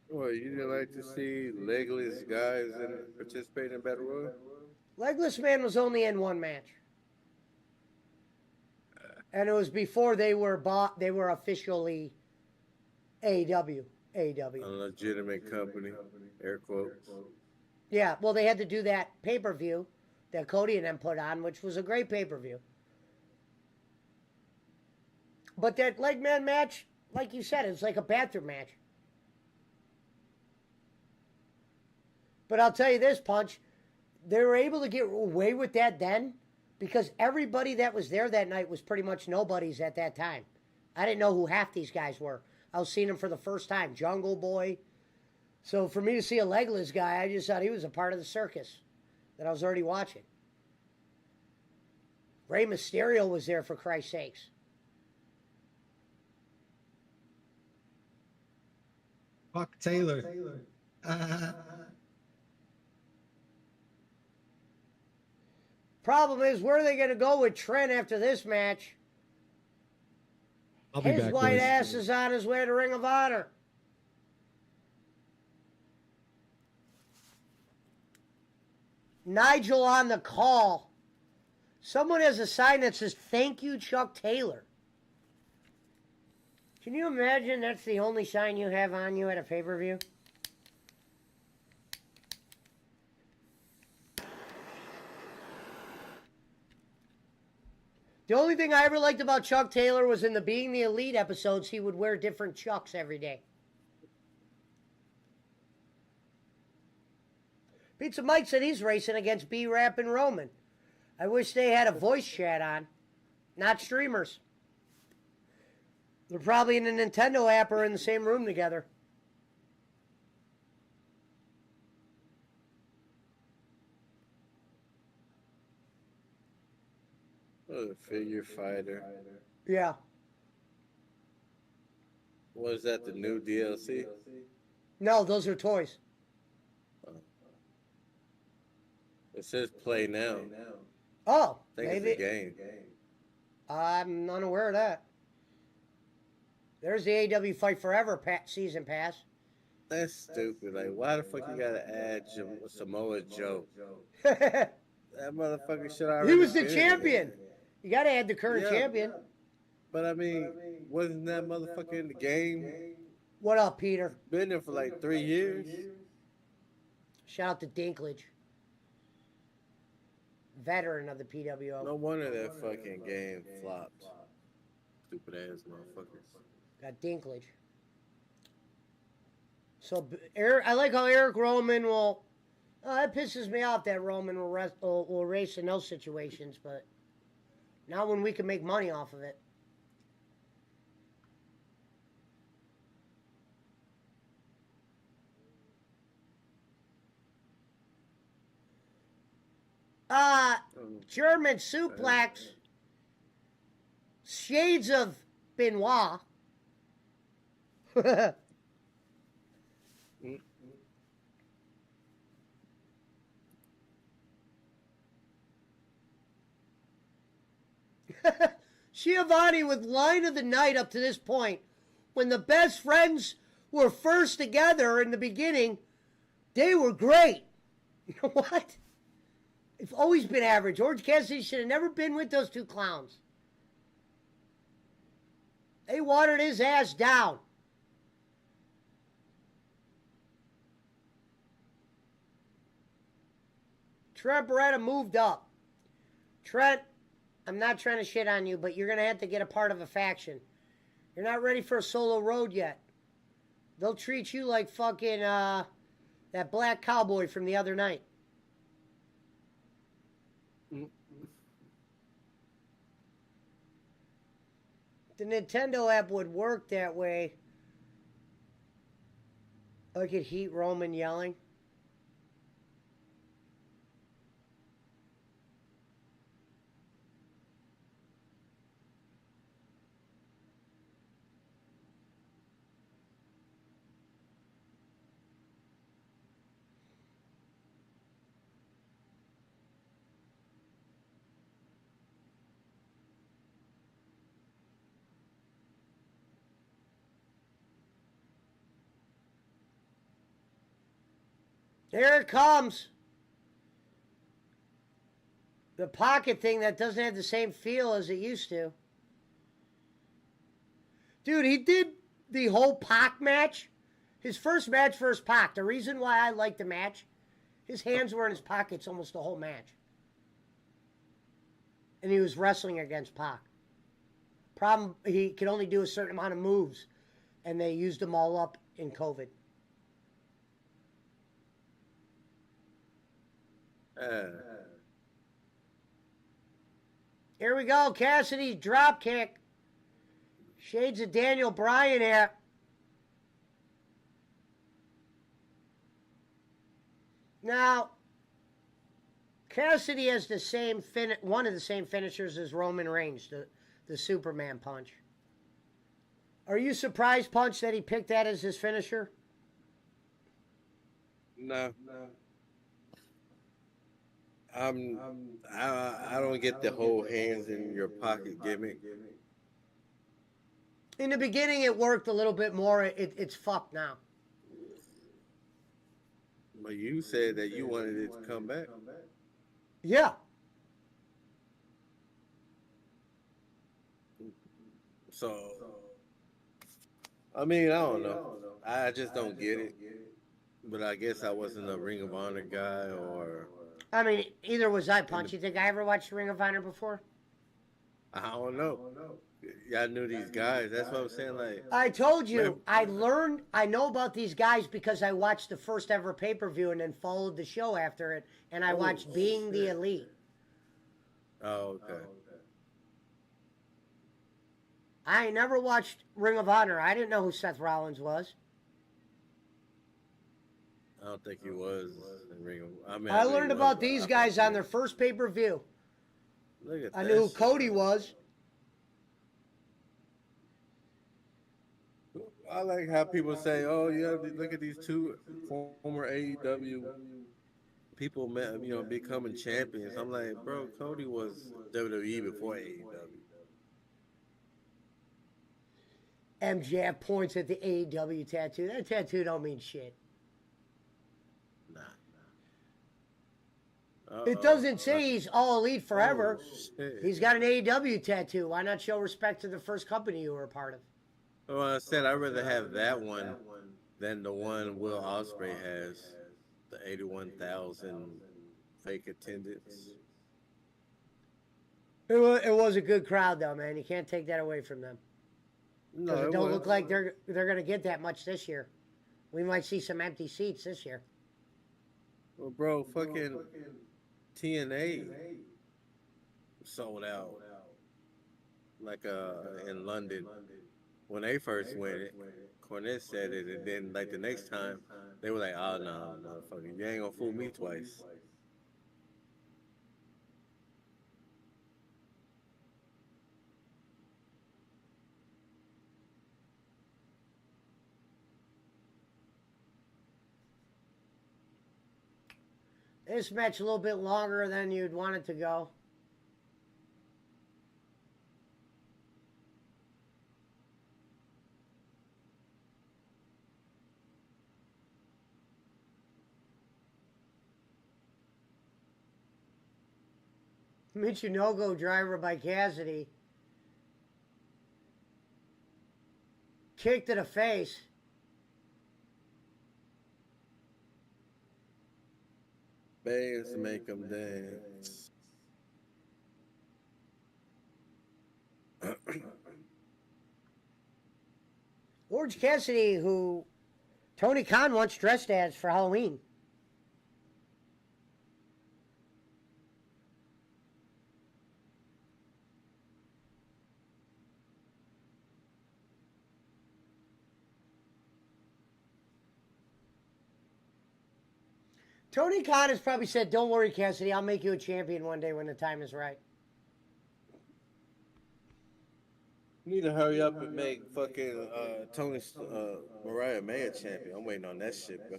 Well, you didn't like to see legless guys participate in battle royal?
Legless Man was only in one match. And it was before they were officially AEW.
A legitimate company, air quotes.
Yeah, well, they had to do that pay-per-view that Cody and them put on, which was a great pay-per-view. But that leg man match, like you said, it's like a bathroom match. But I'll tell you this, Punch, they were able to get away with that then because everybody that was there that night was pretty much nobodies at that time. I didn't know who half these guys were. I was seeing them for the first time. Jungle Boy, So for me to see a legless guy, I just thought he was a part of the circus that I was already watching. Rey Mysterio was there, for Christ's sakes.
Fuck Taylor.
Problem is, where are they going to go with Trent after this match?
I'll be
His
back,
white
boys.
ass is on his way to Ring of Honor. Nigel on the call. Someone has a sign that says, "Thank you, Chuck Taylor." Can you imagine that's the only sign you have on you at a pay-per-view? The only thing I ever liked about Chuck Taylor was in the Being the Elite episodes, he would wear different Chucks every day. Pizza Mike said he's racing against B-Rap and Roman. I wish they had a voice chat on, not streamers. They're probably in the Nintendo app or in the same room together.
Oh, the figure fighter.
Yeah.
Was that the new DLC?
No, those are toys.
It says play now.
Oh,
I think
maybe.
it's a game.
I'm unaware of that. There's the AW Fight Forever season pass.
That's stupid. Like, why the fuck you gotta add Samoa Joe?
He
That motherfucker should already.
was the
been
champion.
there.
You got to add the current
Yeah.
champion.
But I mean, wasn't that motherfucker in the game?
What up, Peter?
Been there for like 3 years.
Shout out to Dinklage. Veteran of the PWO.
No wonder that fucking game flopped. Stupid ass motherfuckers.
Got Dinklage. So I like how Eric Roman will. That pisses me off that Roman will race in those situations, but not when we can make money off of it. German suplex. Shades of Benoit. Schiavone with line of the night up to this point. When the best friends were first together in the beginning, they were great. You know what? It's always been average. Orange Cassidy should have never been with those two clowns. They watered his ass down. Trent Beretta moved up. Trent, I'm not trying to shit on you, but you're going to have to get a part of a faction. You're not ready for a solo road yet. They'll treat you like fucking that black cowboy from the other night. The Nintendo app would work that way. I could heat Roman yelling. There it comes. The pocket thing that doesn't have the same feel as it used to. Dude, he did the whole Pac match. His first match versus Pac. The reason why I liked the match, his hands were in his pockets almost the whole match. And he was wrestling against Pac. Problem, he could only do a certain amount of moves. And they used them all up in COVID. Here we go, Cassidy drop kick. Shades of Daniel Bryan here. Now, Cassidy has the same one of the same finishers as Roman Reigns, the Superman punch. Are you surprised, Punch, that he picked that as his finisher?
No. I don't get the whole hands in your pocket gimmick.
In the beginning, it worked a little bit more. It's fucked now.
But you said that you wanted it to come back.
Yeah.
So, I mean, I don't know. I just don't get it. But I guess I wasn't a Ring of Honor guy, or
I mean, either was I, Punch. You think I ever watched Ring of Honor before?
I don't know. Y'all knew these guys. That's what I'm saying. Like,
I told you, I know about these guys because I watched the first ever pay-per-view and then followed the show after it, and I watched Being the Elite.
oh, okay.
I never watched Ring of Honor. I didn't know who Seth Rollins was.
I don't think he was in Ring of.
I learned about these guys on their first pay-per-view.
Look at
I
that
knew who
shit.
Cody was.
I like how people say, "Oh, yeah, look at these two former AEW people, becoming champions." I'm like, bro, Cody was WWE before AEW.
MJF points at the AEW tattoo. That tattoo don't mean shit.
Nah.
It doesn't say he's all elite forever.
Shit.
He's got an AEW tattoo. Why not show respect to the first company you were a part of?
Well, I said I'd rather have that one than the one Will Ospreay has, the 81,000 fake attendance.
It was a good crowd, though, man. You can't take that away from them.
No,
Because it
it
don't
was.
look like they're going to get that much this year. We might see some empty seats this year.
Well, bro, fucking TNA sold out like in London when they first went it. Cornette said it, and then like the next time they were like, "Oh no, motherfucker, you ain't gonna fool me twice."
This match a little bit longer than you'd want it to go. Michinoku driver by Cassidy. Kick to the face.
Bands make them dance.
Orange Cassidy, who Tony Khan once dressed as for Halloween. Tony Khan has probably said, "Don't worry, Cassidy, I'll make you a champion one day when the time is right."
You need to hurry up and make fucking Mariah May a champion. I'm waiting on that shit, bro.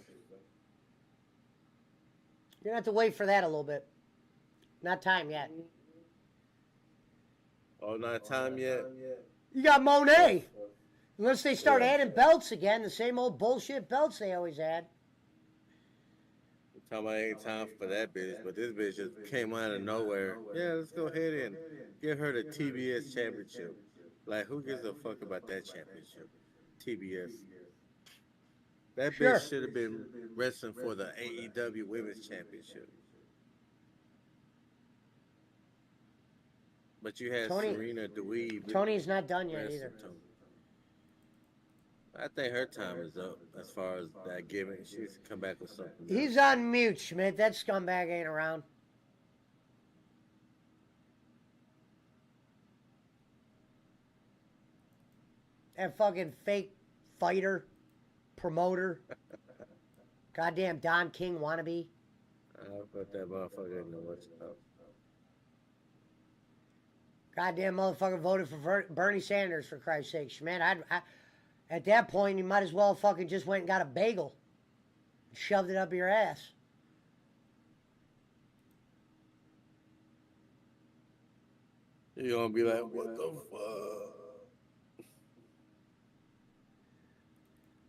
You're gonna have to wait for that a little bit. Not time yet.
Oh, not time yet.
You got Monet. Unless they start
Yeah.
adding belts again, the same old bullshit belts they always add.
Talking about ain't time for that bitch, but this bitch just came out of nowhere. Yeah, let's go ahead and give her the TBS championship. Like, who gives a fuck about that championship? TBS. That
Sure.
bitch should have been wrestling for the AEW Women's Championship. But you had
Tony-
Serena Dweeb.
Tony's not done yet
wrestling
either.
Tony. I think her time is up as far as that gimmick. She needs to come back with something.
He's on mute, Schmidt. That scumbag ain't around. That fucking fake fighter, promoter, goddamn Don King wannabe.
I'll put that motherfucker in the what's up.
Goddamn motherfucker voted for Bernie Sanders, for Christ's sakes. Man, I at that point, you might as well fucking just went and got a bagel. Shoved it up your ass.
You're gonna be like, what the fuck?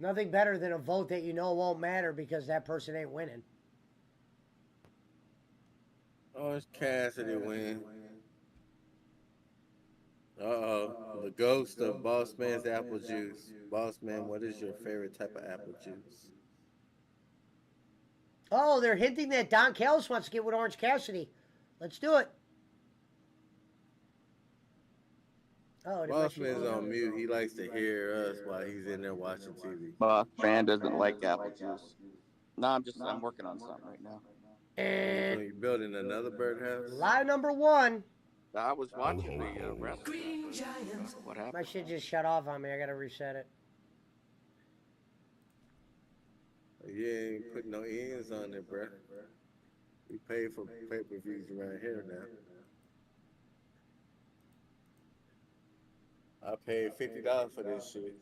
Nothing better than a vote that you know won't matter because that person ain't winning.
Orange Cassidy win. Uh-oh. The ghost of Boss Man's apple juice. Boss Man, what is your favorite type of apple juice?
Oh, they're hinting that Don Callis wants to get with Orange Cassidy. Let's do it. Oh,
Boss Man's on mute. He likes to hear us while he's in there watching TV.
Fan doesn't like apple juice. No, I'm working on something right now.
And
You're building another birdhouse?
lie number one.
I was watching the wrestling. What happened?
My shit just shut off on me. I gotta reset it.
You ain't putting no ends on it, bruh. We pay for pay-per-views around here now. I paid $50 for this shit.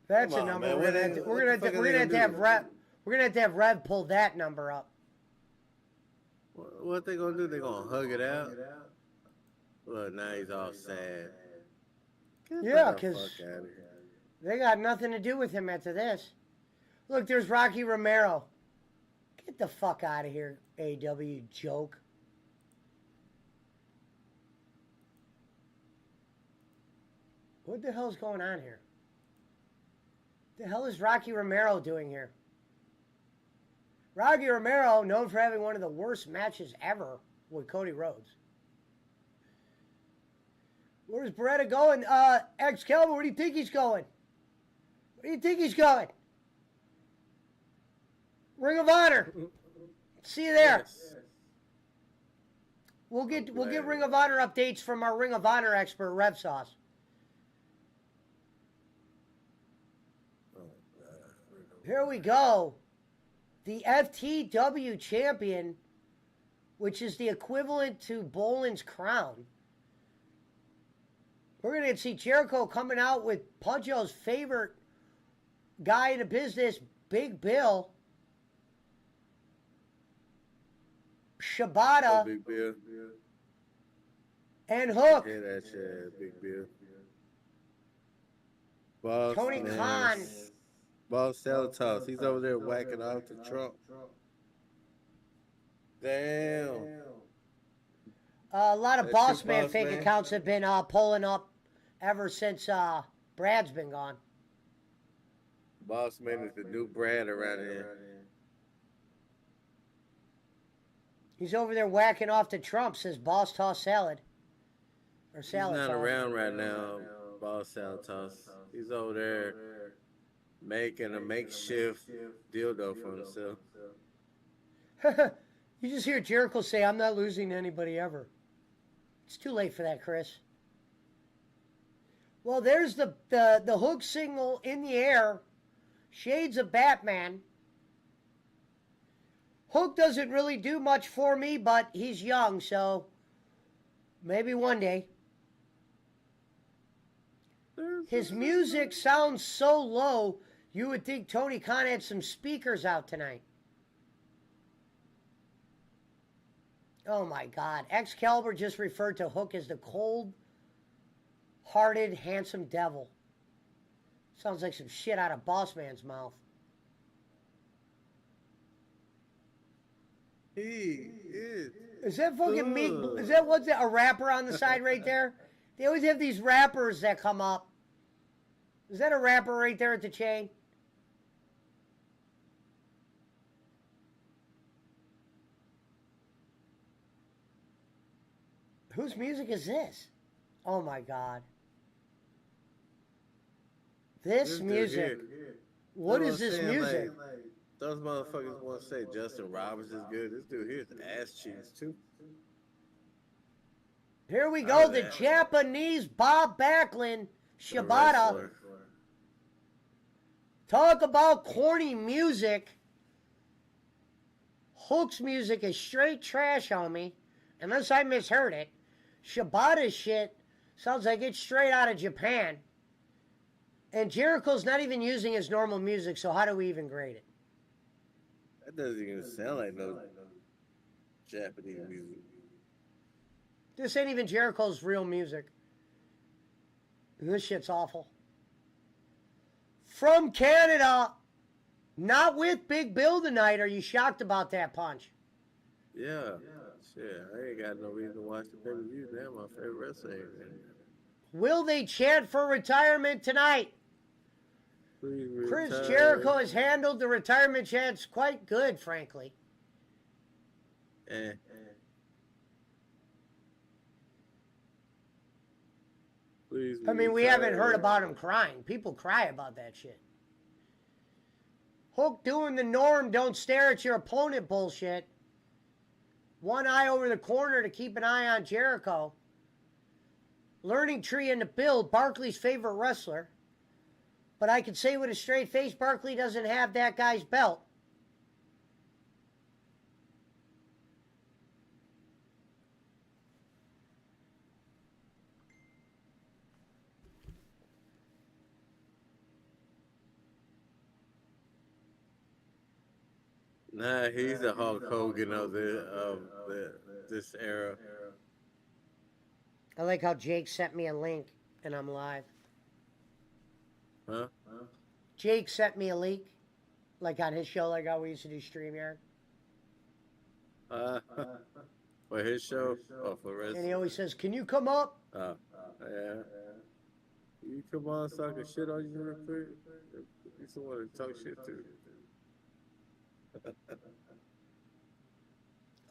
That's
Come
a
on,
number.
man.
We're gonna have to,
What
we're
the
gonna have
fuck
to,
are
we're
they
gonna have to
gonna
have
do?
Rev. We're gonna have to have Rev pull that number up.
What they gonna do? They gonna hug it out? Well, now he's all sad. Get
Yeah,
the
'cause-
fuck outta here.
They got nothing to do with him after this. Look, there's Rocky Romero. Get the fuck out of here, AW joke. What the hell's going on here? The hell is Rocky Romero doing here? Rocky Romero, known for having one of the worst matches ever with Cody Rhodes. Where's Beretta going? Excalibur, where do you think he's going? Where do you think he's going? Ring of Honor. See you there.
Yes.
We'll get Ring of Honor updates from our Ring of Honor expert, Rev Sauce.
Oh,
Here we go. The FTW champion, which is the equivalent to Boland's crown. We're going to see Jericho coming out with Puncho's favorite guy in the business, Big Bill. Shibata
Big Bill.
and Hook.
Hear that shit, Big Bill. Boss
Tony
man.
Khan.
Boss Seltos. He's over there whacking off the Trump. Damn.
A lot of
That's
Boss
your
Man
Boss
fake
Man.
accounts have been pulling up ever since Brad's been gone.
Boss Man is the new Brad around here.
He's over there whacking off to Trump, says Boss Toss Salad. Or
He's
Salad
not
Toss.
around right now, Boss Seltos. He's over there making a makeshift dildo for himself.
You just hear Jericho say, I'm not losing to anybody ever. It's too late for that, Chris. Well, there's the Hook signal in the air. Shades of Batman. Hook doesn't really do much for me, but he's young, so maybe one day. His music sounds so low, you would think Tony Khan had some speakers out tonight. Oh my God. Excalibur just referred to Hook as the cold-hearted, handsome devil. Sounds like some shit out of Boss Man's mouth.
He is.
Is that fucking Meek? Is that what's that, a rapper on the side right there? They always have these rappers that come up. Is that a rapper right there at the chain? Whose music is this? Oh my God. This
dude
music.
here.
What
You know
is
what I'm
this
saying?
music?
Like, those motherfuckers want to say Justin Roberts is good. This dude here's ass cheeks too.
Here we
Oh,
go. The
yeah.
Japanese Bob Backlund,
The
Shibata.
wrestler.
Talk about corny music. Hulk's music is straight trash on me, unless I misheard it. Shibata's shit sounds like it's straight out of Japan. And Jericho's not even using his normal music, so how do we even grade it?
That doesn't even sound like no Japanese music.
This ain't even Jericho's real music. And this shit's awful. From Canada, not with Big Bill tonight. Are you shocked about that, Punch?
Yeah. Shit, I ain't got no reason to watch the pay-per-view. They're my favorite wrestler.
Will they chant for retirement tonight?
Please
Chris
retire.
Jericho has handled the retirement chants quite good, frankly.
Eh. Please
I mean, we haven't heard
retire.
about him crying. People cry about that shit. Hook doing the norm, don't stare at your opponent bullshit. One eye over the corner to keep an eye on Jericho. Learning tree in the build, Barkley's favorite wrestler. But I can say with a straight face, Barkley doesn't have that guy's belt.
Nah, he's the Hulk Hogan of this era.
I like how Jake sent me a link and I'm live.
Huh?
Jake sent me a link, like on his show, like how we used to do StreamYard.
For his show? Oh, for
And he
wrestling?
always says, "Can you come up?"
Oh, yeah. You come on, so I can shit on you real quick. You someone to talk shit to.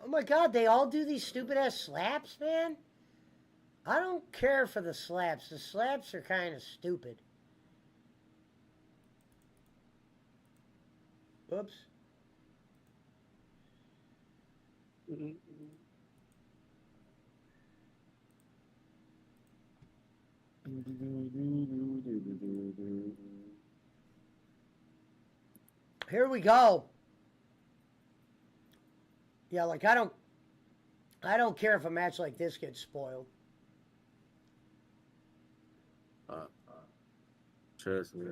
Oh my God, they all do these stupid ass slaps, man. I don't care for the slaps. The slaps are kind of stupid. Oops. Here we go. Yeah, like I don't care if a match like this gets spoiled.
Trust me.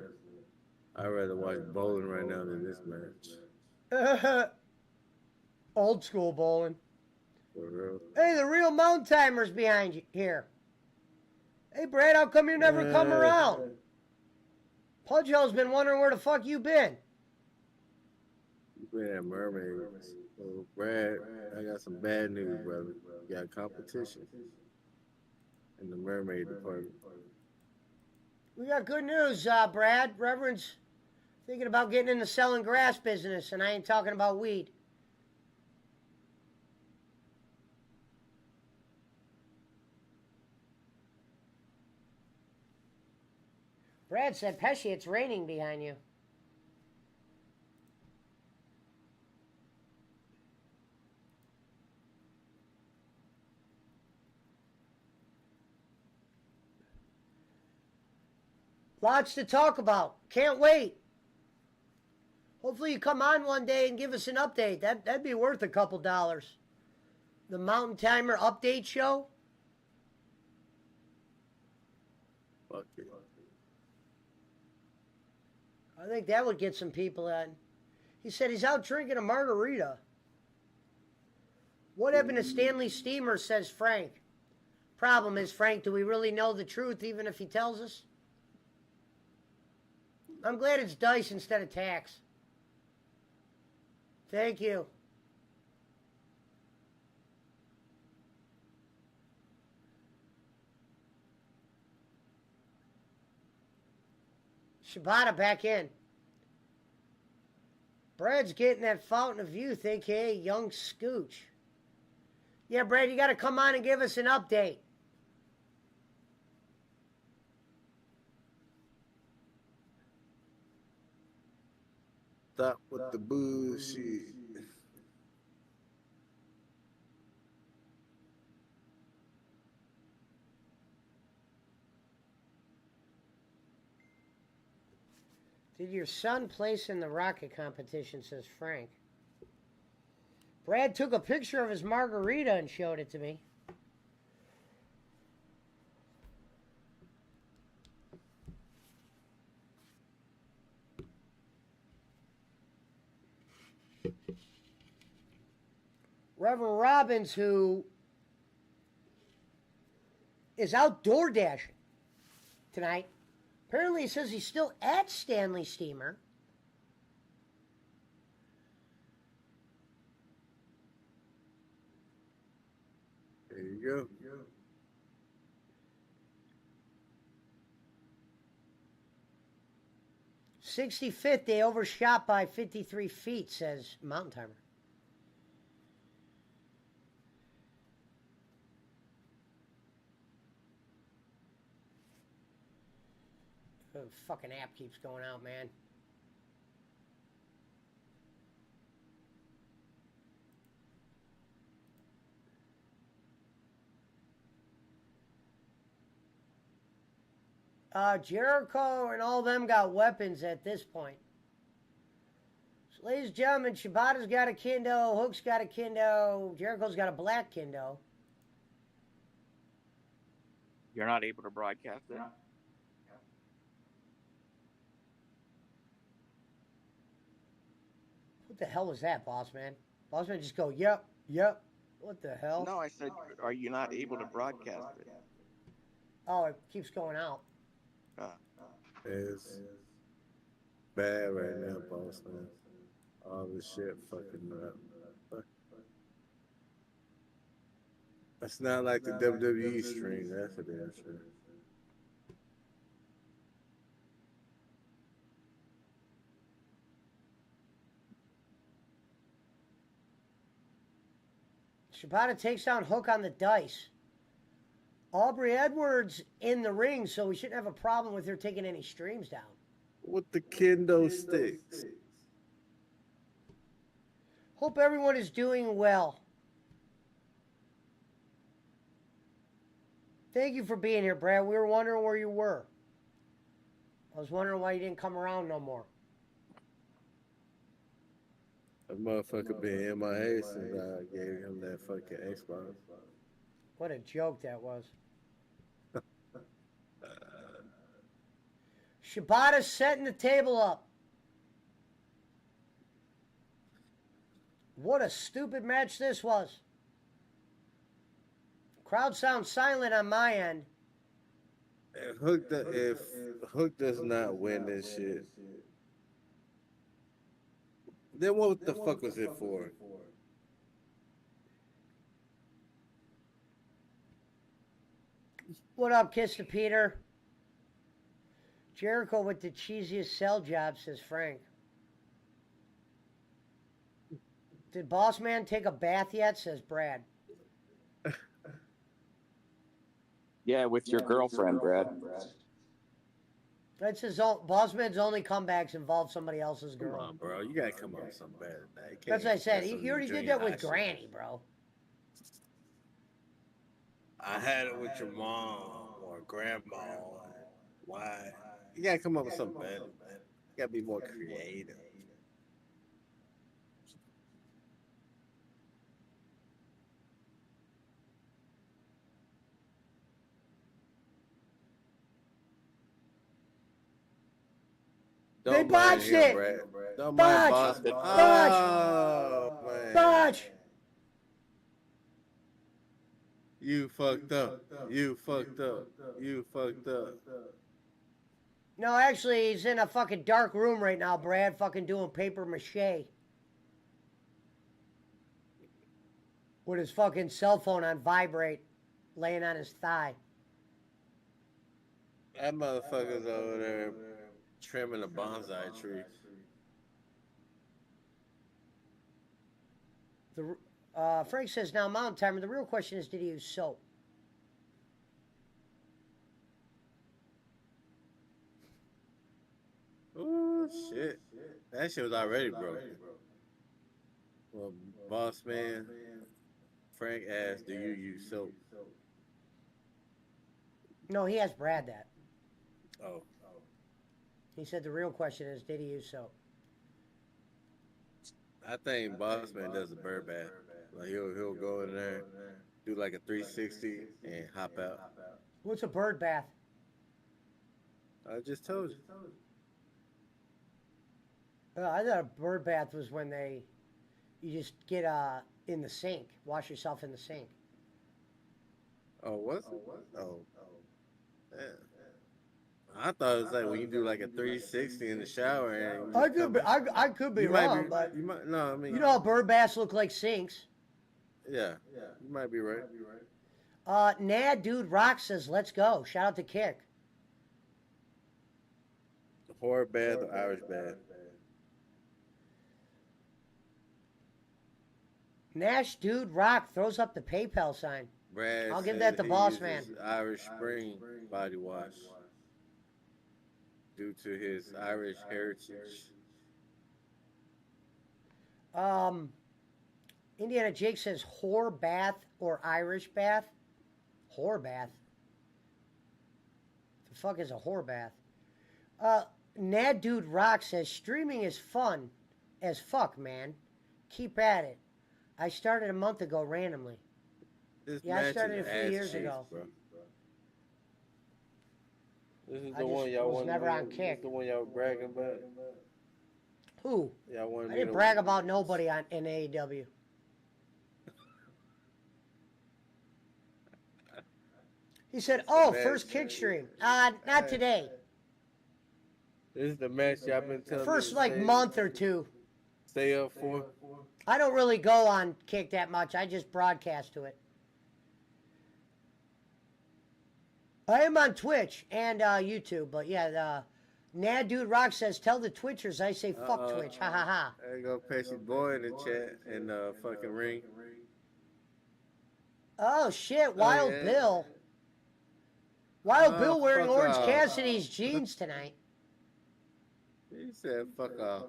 I'd rather watch bowling right now than this match.
Old school bowling.
For real.
Hey, the real Mountain Timer's behind you here. Hey, Brad, how come you never come around? Pudgell's been wondering where the fuck you been.
You been at Mermaids. Oh, Brad, I got some bad news, brother. You got competition in the mermaid department.
We got good news, Brad. Reverend's thinking about getting in the selling grass business, and I ain't talking about weed. Brad said, Pesci, it's raining behind you. Lots to talk about. Can't wait. Hopefully you come on one day and give us an update. That'd be worth a couple dollars. The Mountain Timer update show.
Fuck it.
I think that would get some people in. He said he's out drinking a margarita. What happened to Stanley Steamer, says Frank. Problem is, Frank, do we really know the truth even if he tells us? I'm glad it's dice instead of tax. Thank you. Shibata back in. Brad's getting that fountain of youth, aka Young Scooch. Yeah, Brad, you got to come on and give us an update.
Stop with the bullshit.
Did your son place in the rocket competition, says Frank. Brad took a picture of his margarita and showed it to me. Reverend Robbins, who is outdoor dashing tonight. Apparently, he says he's still at Stanley Steamer.
There you go.
65th, they overshot by 53 feet, says Mountain Timer. The fucking app keeps going out, man. Jericho and all them got weapons at this point. So, ladies and gentlemen, Shibata's got a kendo, Hook's got a kendo, Jericho's got a black kendo.
You're not able to broadcast it.
What the hell was that, boss man? Boss man just go, yep, yep. What the hell?
No, I said, are you not able to broadcast it?
Oh, it keeps going out.
It's bad right now, boss man. All this shit fucking up. It's not like the WWE stream, that's a damn sure.
Shibata takes down Hook on the dice. Aubrey Edwards in the ring, so we shouldn't have a problem with her taking any streams down.
With the kendo sticks.
Hope everyone is doing well. Thank you for being here, Brad. We were wondering where you were. I was wondering why you didn't come around no more.
That motherfucker been MIA since I gave him that fucking Xbox.
What a joke that was. Shibata setting the table up. What a stupid match this was. Crowd sounds silent on my end.
If Hook does not win this shit, then what the fuck was it for?
What up, Kiss to Peter? Jericho with the cheesiest sell job, says Frank. Did Boss Man take a bath yet, says Brad.
Yeah, with your girlfriend, Brad.
That's his own, Boss Man's only comebacks involve somebody else's
Come
girl.
on, bro. You gotta come up with something better than that.
That's what I said. He already did that with Granny, bro.
I had it with your mom or grandma. Why? You gotta come up with something better, man. You gotta be more creative.
They botched it.
Don't
Botch.
mind Botch.
Botch.
Oh, man.
Botch.
You fucked up. You fucked up. You fucked up.
No, actually, he's in a fucking dark room right now, Brad, fucking doing paper mache. With his fucking cell phone on vibrate, laying on his thigh.
That motherfucker's over there trimming a bonsai tree.
Frank says, now, Mountain Timer, the real question is, did he use soap?
Oh, shit. That shit was already broken. Well, boss man, Frank asked, do you use soap?
No, he asked Brad that.
Oh.
He said the real question is, did he use soap?
I think Bossman does a bird bath. Like he'll go in there, do like a 360 and hop out.
What's a bird bath?
I just told you.
I thought a bird bath was when you just get in the sink, wash yourself in the sink.
Oh, was it? Oh, yeah. I thought it was like when you do like a 360 in the shower. And
I could be
you might
wrong, but
you might no. I mean,
you know how bird baths look like sinks.
yeah, you might be right.
Nad Dude Rock says, let's go. Shout out to Kick.
Horror bath or Irish bath?
Nash Dude Rock throws up the PayPal sign.
Brad
I'll give
said
that to
he
Boss
uses Irish Spring body wash due to his Irish heritage.
Indiana Jake says whore bath or Irish bath. Whore bath. The fuck is a whore bath? Nad Dude Rock says streaming is fun as fuck, man. Keep at it. I started a month ago randomly.
This
Yeah, I
match
started
is
a few
ass
years
cheeks,
ago.
bro. This is
I
the
just
one y'all
was
wanted
never
me-
on
this
Kick.
the one y'all bragging about.
Who?
Y'all wanted
I
me
didn't
to
brag about nobody in AEW. He said, "Oh, first Kick stream. Not today.
This is the match y'all been telling
First
me
like
to
month or two.
stay up for.
I don't really go on Kick that much. I just broadcast to it. I am on Twitch and YouTube, but yeah, Nad Dude Rock says, tell the Twitchers I say fuck Twitch. Ha ha ha.
There you go, Pesci Boy in the chat in the fucking ring.
Oh shit, Wild
yeah.
Bill. Wild
Oh,
Bill wearing
fuck
Orange
off.
Cassidy's jeans tonight.
He said, "Fuck off."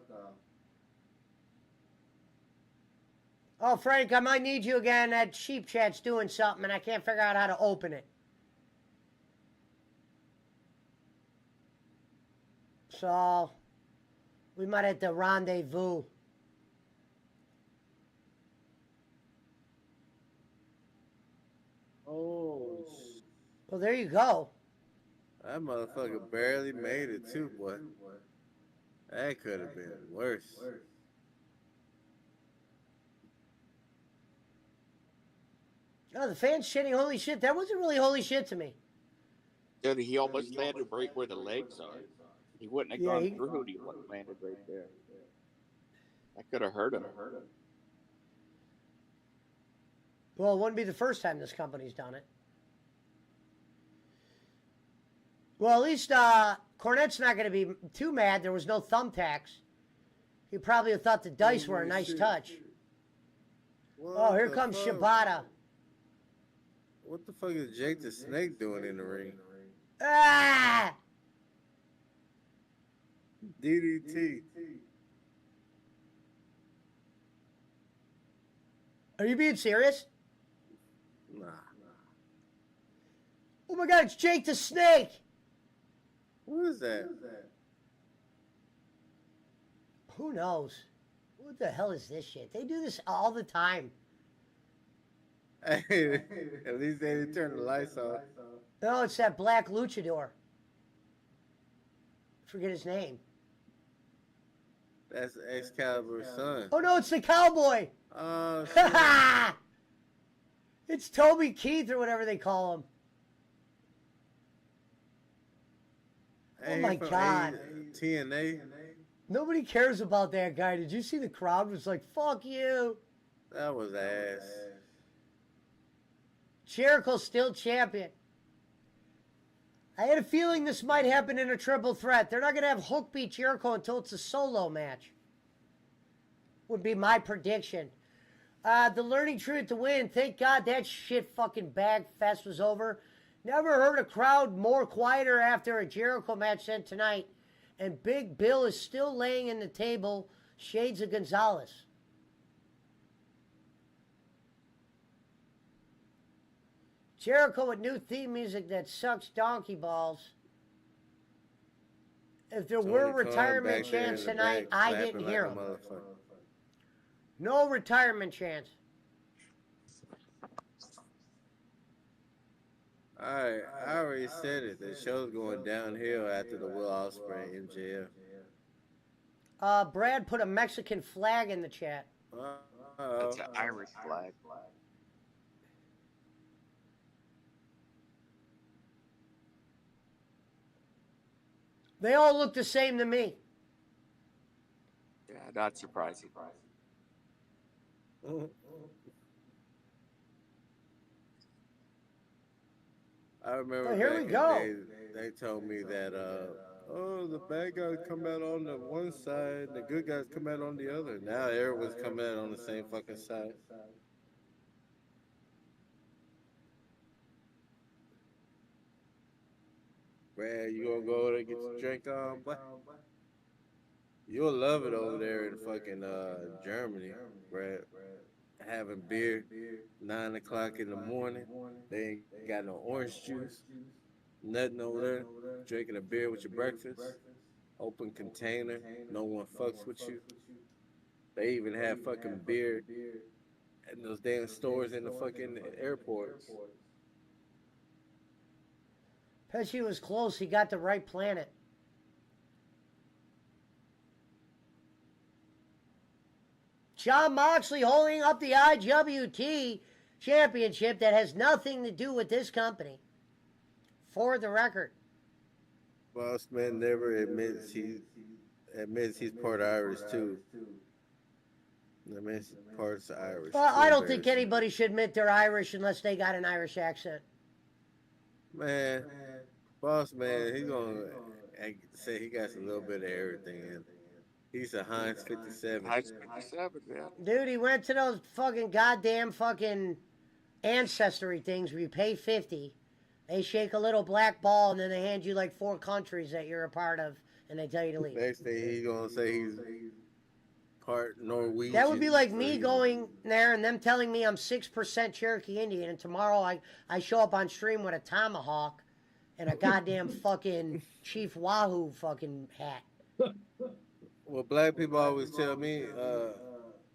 Oh, Frank, I might need you again. That sheep chat's doing something and I can't figure out how to open it. So, we might have to rendezvous.
Oh,
Well, there you go.
that motherfucker barely made it too, boy. That could have been worse.
Oh, the fans shitting holy shit. That wasn't really holy shit to me.
Dude, he almost landed right where the legs are. He wouldn't have
Yeah,
gone
he-
through it. He would have landed right there. That could have hurt him.
Well, it wouldn't be the first time this company's done it. Well, at least Cornette's not going to be too mad. There was no thumbtacks. He probably thought the dice were a nice touch. Oh, here comes Shibata.
What the fuck is Jake the Snake doing in the ring?
Ah!
DDT.
Are you being serious?
Nah.
Oh my God, it's Jake the Snake.
Who is that?
Who knows? What the hell is this shit? They do this all the time.
Hey, at least they didn't turn the lights off.
No, it's that black luchador. Forget his name.
That's Excalibur's son.
Oh no, it's the cowboy.
Oh, shit.
It's Toby Keith or whatever they call him.
Hey,
Oh my
from
God.
TNA.
Nobody cares about that guy. Did you see the crowd was like, fuck you.
That was ass.
Jericho's still champion. I had a feeling this might happen in a triple threat. They're not going to have Hook beat Jericho until it's a solo match. Would be my prediction. The Learning Truth to win. Thank God that shit fucking bag fest was over. Never heard a crowd more quieter after a Jericho match than tonight. And Big Bill is still laying in the table. Shades of Gonzalez. Jericho with new theme music that sucks donkey balls. If there
Tony
were
Khan
retirement
back there in
chants
the
tonight,
back
I
clapping
didn't
like
hear
a
them.
motherfucker.
No retirement chants.
Alright, I already said it. The show's going downhill after the Will Ospreay MJF.
Brad put a Mexican flag in the chat.
That's an Irish flag.
They all look the same to me.
Yeah, not surprising.
I remember
Oh, here
back
we
in
go.
the day, they told me that, oh, the bad guys come out on the one side, the good guys come out on the other. Now everyone's coming out on the same fucking side. Brad, you gonna go there and get your drink on, boy? You'll love it over there in fucking Germany, Brad. Having beer 9 o'clock in the morning. They ain't got no orange juice, nothing over there. Drinking a beer with your breakfast, open container. No one fucks with you. They even have fucking beer in those damn stores in the fucking airports.
Pesci was close. He got the right planet. John Moxley holding up the IWT championship that has nothing to do with this company. For the record.
Boss man never admits he's part Irish too. Admits parts Irish.
Well,
Too
I don't think
embarrassing.
anybody should admit they're Irish unless they got an Irish accent.
Man, boss man, he's gonna say he got a little bit of everything in. He's a Heinz 57.
Heinz 57, yeah.
Dude, he went to those fucking goddamn fucking ancestry things where you pay 50. They shake a little black ball and then they hand you like 4 countries that you're a part of and they tell you to leave.
Next thing he's gonna say he's part Norwegian.
That would be like
so
me
he's-
going there and them telling me I'm 6% Cherokee Indian and tomorrow I show up on stream with a tomahawk and a goddamn fucking Chief Wahoo fucking hat.
Well, black people always tell me,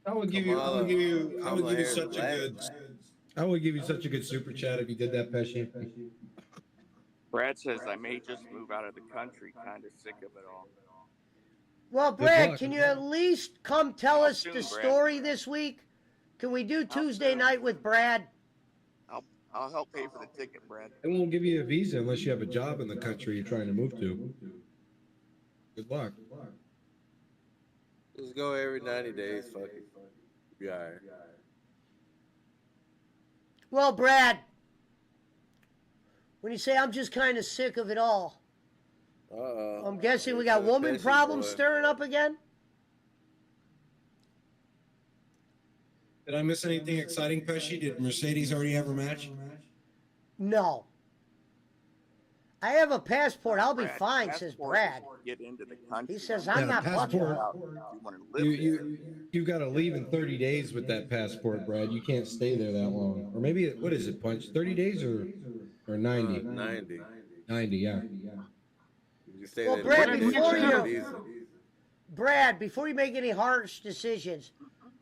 I would give you such a good super chat if you did that, Pesci.
Brad says I may just move out of the country, kind of sick of it all.
Well,
Good
Brad,
luck.
can you at least come tell
How
us
soon,
the
Brad?
story this week? Can we do Tuesday
soon?
night with Brad?
I'll help pay for the ticket, Brad.
They won't give you a visa unless you have a job in the country you're trying to move to. Good luck.
just go every 90 days, fuck it. Be alright.
Well, Brad, when you say I'm just kind of sick of it all, I'm guessing we got woman problems stirring up again?
Did I miss anything exciting, Pesci? Did Mercedes already have her match?
No. I have a passport. I'll be
Brad,
fine, says
passport
Brad.
is to Get into the country.
He says,
Yeah,
I'm
the
not fucking
passport.
out.
You want to live there.
You got to leave in 30 days with that passport, Brad. You can't stay there that long. Or maybe, what is it, Punch? 30 days or 90?
90.
90, yeah.
You can stay
Well,
there
Brad,
90
before
days
you-
without a visa.
Brad, before you make any harsh decisions,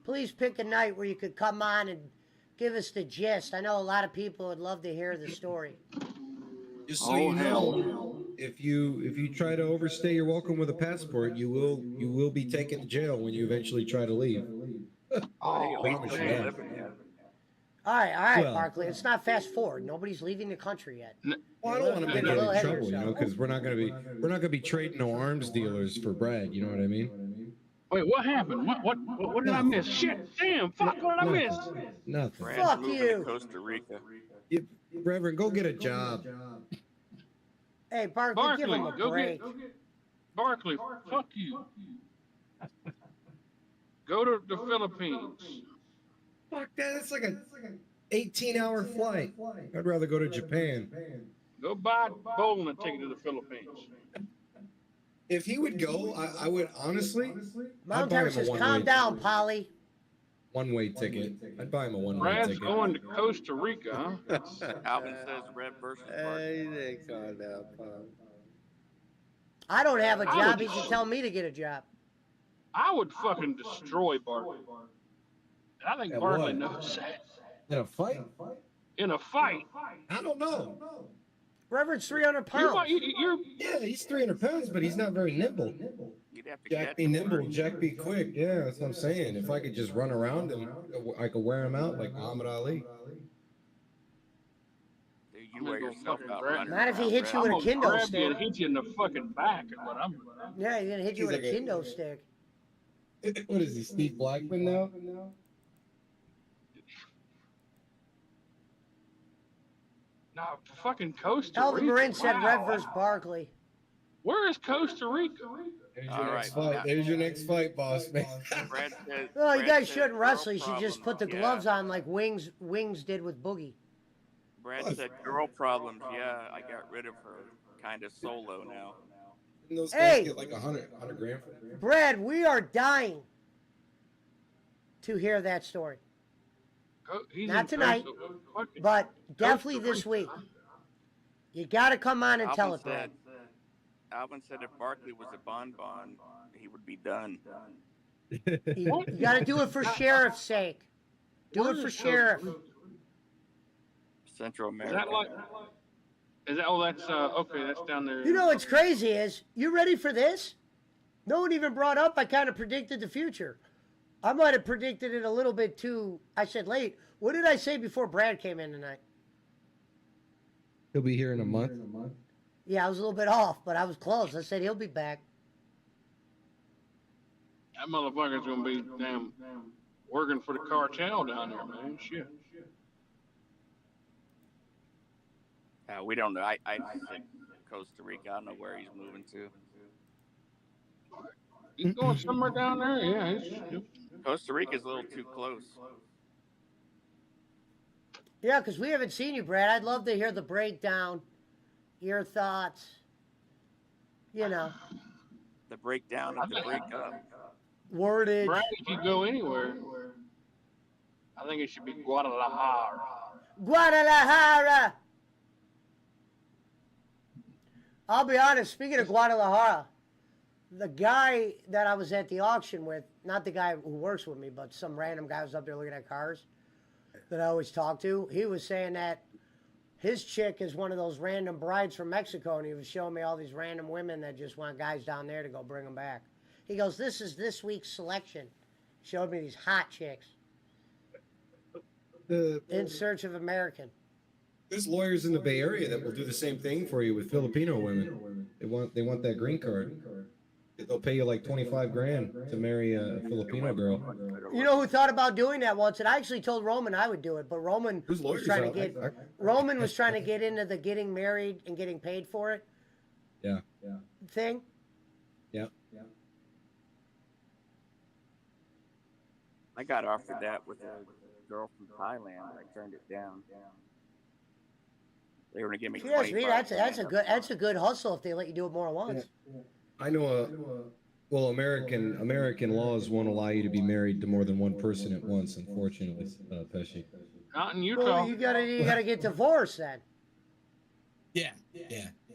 please pick a night where you could come on and give us the gist. I know a lot of people would love to hear the story.
Just so
Oh,
you
hell
know, if you try to overstay your welcome with a passport, you will be taken to jail when you eventually try to leave.
Oh, at least
promise
they're
you that.
living there.
All right,
Well-
Barkley. Let's not fast forward. Nobody's leaving the country yet.
Well, I don't want to
Get
get
a little
in
ahead of
trouble, you know,
yourself.
because we're not gonna be trading no arms dealers for Brad. You know what I mean?
Wait, what happened? What did I miss? Shit, damn, fuck, what did I miss?
Nothing.
Brad's
Fuck
moving
you.
to Costa Rica.
Reverend, go get a job.
Hey, Barkley, give
Barkley,
him a
go
break.
get Barkley, fuck you. Go to the Philippines.
Fuck that! It's like a 18-hour flight. I'd rather go to Japan.
Go buy a bowling ticket to the Philippines.
If he would go, I would honestly.
Mount
I'd buy
Tiger
him a
says,
one-way-
calm down, Polly.
One-way ticket. I'd buy him a one-way
Brad's
ticket.
going to Costa Rica, huh?
Alvin says Red versus Bart.
Hey, they called out, Pop.
I don't have a
I
job.
would-
He can tell me to get a job.
I would fucking destroy Barkley. I think
At
Barkley
what?
knows that.
In a fight?
In a fight,
I don't know.
Reverend's 300 pounds.
you're
Yeah, he's 300 pounds, but he's not very nimble.
You'd have to
Jack
catch
be
him
nimble,
first.
Jack be quick. Yeah, that's what I'm saying. If I could just run around him, I could wear him out like Muhammad Ali.
Dude, you wear yourself out running
Not if he
around,
hits you
Brad.
with a
I'm gonna
kendo
grab you
stick.
and hit you in the fucking back. Is what I'm.
Yeah, he's gonna hit you
He's
with a
like a-
kendo stick.
What is he, Steve Blackman now?
No, fucking Costa
Elvin
Rica.
Marin said
Wow.
Red versus Barkley.
Where is Costa Rica?
There's
All
your next
right,
fight. There's your next fight, boss man.
Brad said,
Well, you
Brad
guys
said
shouldn't
girl
wrestle. You should just put
problems.
the
Yeah.
gloves on like Wings did with Boogie.
Brad said girl problems. Yeah, I got rid of her. Kind of solo now.
And those
Hey!
guys get like 100 grand for them.
Brad, we are dying to hear that story,
He's
Not
in
tonight,
Costa- fucking-
but definitely
Costa
this
Rica.
week. You got to come on and tell it, Brad.
Alvin said if Barkley was a bonbon, he would be done.
You got to do it for sheriff's sake. Do
Where
it for
is Costa
sheriff.
Rica?
Central
Is
America.
that like? Is that? Oh, that's okay. That's down there.
You know what's crazy is, you ready for this? No one even brought up, I kind of predicted the future. I might have predicted it a little bit too, I said late. What did I say before Brad came in tonight?
He'll be here in a month.
Yeah, I was a little bit off, but I was close. I said he'll be back.
That motherfucker's gonna be damn working for the cartel down there, man. Shit.
We don't know. I think Costa Rica. I don't know where he's moving to.
He's going somewhere down there. Yeah. He's,
Costa Rica's a little too close.
Yeah, because we haven't seen you, Brad. I'd love to hear the breakdown, your thoughts. You know,
The breakdown of the breakup.
wordage.
Brad, if you go anywhere, I think it should be Guadalajara.
Guadalajara. I'll be honest, speaking of Guadalajara, the guy that I was at the auction with, not the guy who works with me, but some random guy was up there looking at cars that I always talk to, he was saying that his chick is one of those random brides from Mexico, and he was showing me all these random women that just want guys down there to go bring them back. He goes, this is this week's selection. Showed me these hot chicks in search of American.
There's lawyers in the Bay Area that will do the same thing for you with Filipino women. They want that green card. They'll pay you like 25 grand to marry a Filipino girl.
You know who thought about doing that once? And I actually told Roman I would do it, but Roman
There's
was
lawyers
trying to
out
get
there.
Roman was trying to get into the getting married and getting paid for it
Yeah.
thing.
Yeah.
I got offered that with a girl from Thailand. I turned it down. They were gonna give me.
Yes, me,
25
that's a good hustle if they let you do it more than once.
I know American laws won't allow you to be married to more than one person at once, unfortunately, Pesci.
Not in
Well,
Utah.
you gotta get divorced then.
Yeah.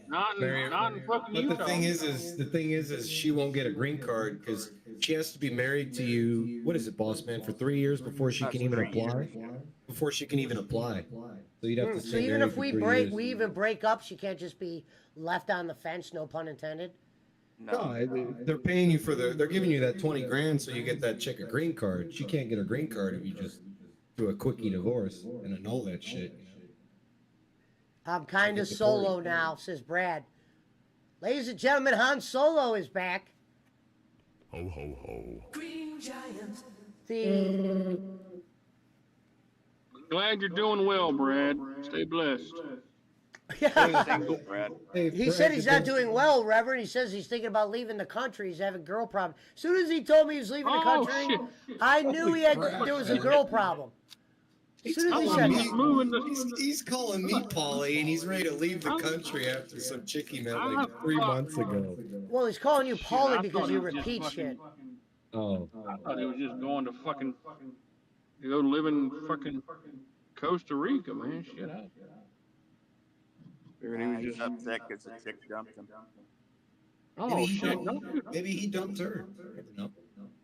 Not in fucking
But
Utah.
the thing is she won't get a green card because she has to be married to you. What is it, boss man, for 3 years before she can even apply? Before she can even apply. So you'd have to
So
stay
even
married
if
for
we
3
break,
years.
we even break up, she can't just be left on the fence. No pun intended.
No, they're paying you they're giving you that 20 grand so you get that chick a green card. She can't get a green card if you just do a quickie divorce and annul that shit.
I'm kind of
Get
solo
deported.
now, says Brad. Ladies and gentlemen, Han Solo is back.
Ho ho ho.
The
Glad you're doing well, Brad. Stay blessed.
Single, Brad.
Hey,
He
Brad,
said he's
did
not
they-
doing well, Reverend. He says he's thinking about leaving the country. He's having a girl problem. As soon as he told me he was leaving the
Oh,
country,
shit.
I knew there was a girl problem. As soon as he said
He's
that.
moving
He's calling me Paulie, and he's ready to leave the country after some chick he met like 3 months ago.
Well, he's calling you
I
Paulie
thought
because
he
you
was just
repeat
fucking-
shit.
Oh,
I thought he was just going to fucking to go live in fucking Costa Rica, man. Shit. I- Figured he was
He's
just
upset because the chick dumped him.
Oh
Maybe he
shit!
dumped,
No,
maybe he dumped her. No.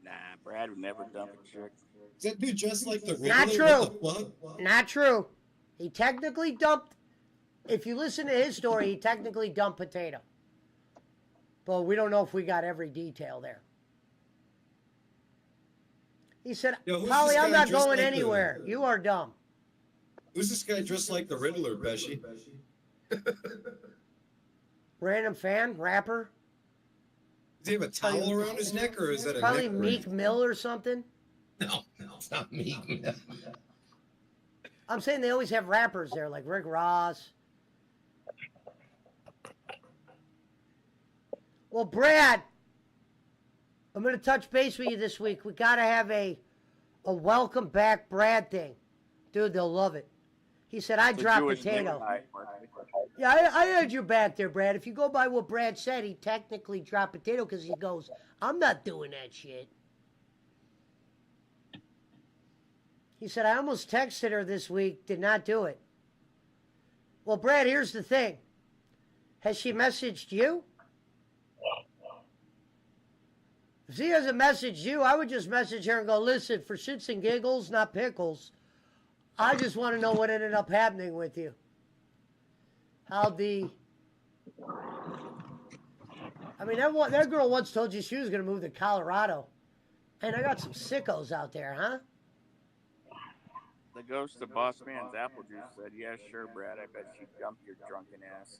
Nah, Brad would never dump a chick.
Is that dude just like the Riddler?
Not true.
What the fuck?
Not true. He technically dumped. If you listen to his story, he technically dumped Potato. But we don't know if we got every detail there. He said,
Yo, who's
Holly,
this
I'm
guy
not
dressed
going
like
anywhere.
the-
You are dumb.
Who's this guy dressed like the Riddler, Pesci?
Random fan, rapper.
Does he have a towel around his neck, or is that a
Probably
neck
Meek
brace?
Mill or something.
No, it's not Meek Mill.
I'm saying they always have rappers there, like Rick Ross. Well, Brad, I'm going to touch base with you this week. We got to have a welcome back Brad thing. Dude, they'll love it. He said, I
It's a
dropped
Jewish
Potato.
nickname.
Yeah, I had you back there, Brad. If you go by what Brad said, he technically dropped Potato because he goes, I'm not doing that shit. He said, I almost texted her this week, did not do it. Well, Brad, here's the thing. Has she messaged you? If she hasn't messaged you, I would just message her and go, listen, for shits and giggles, not pickles, I just want to know what ended up happening with you. How the... I mean, that girl once told you she was going to move to Colorado. And I got some sickos out there, huh?
The ghost of Boss Man's apple juice said, yeah, sure, Brad. I bet she dumped your drunken ass.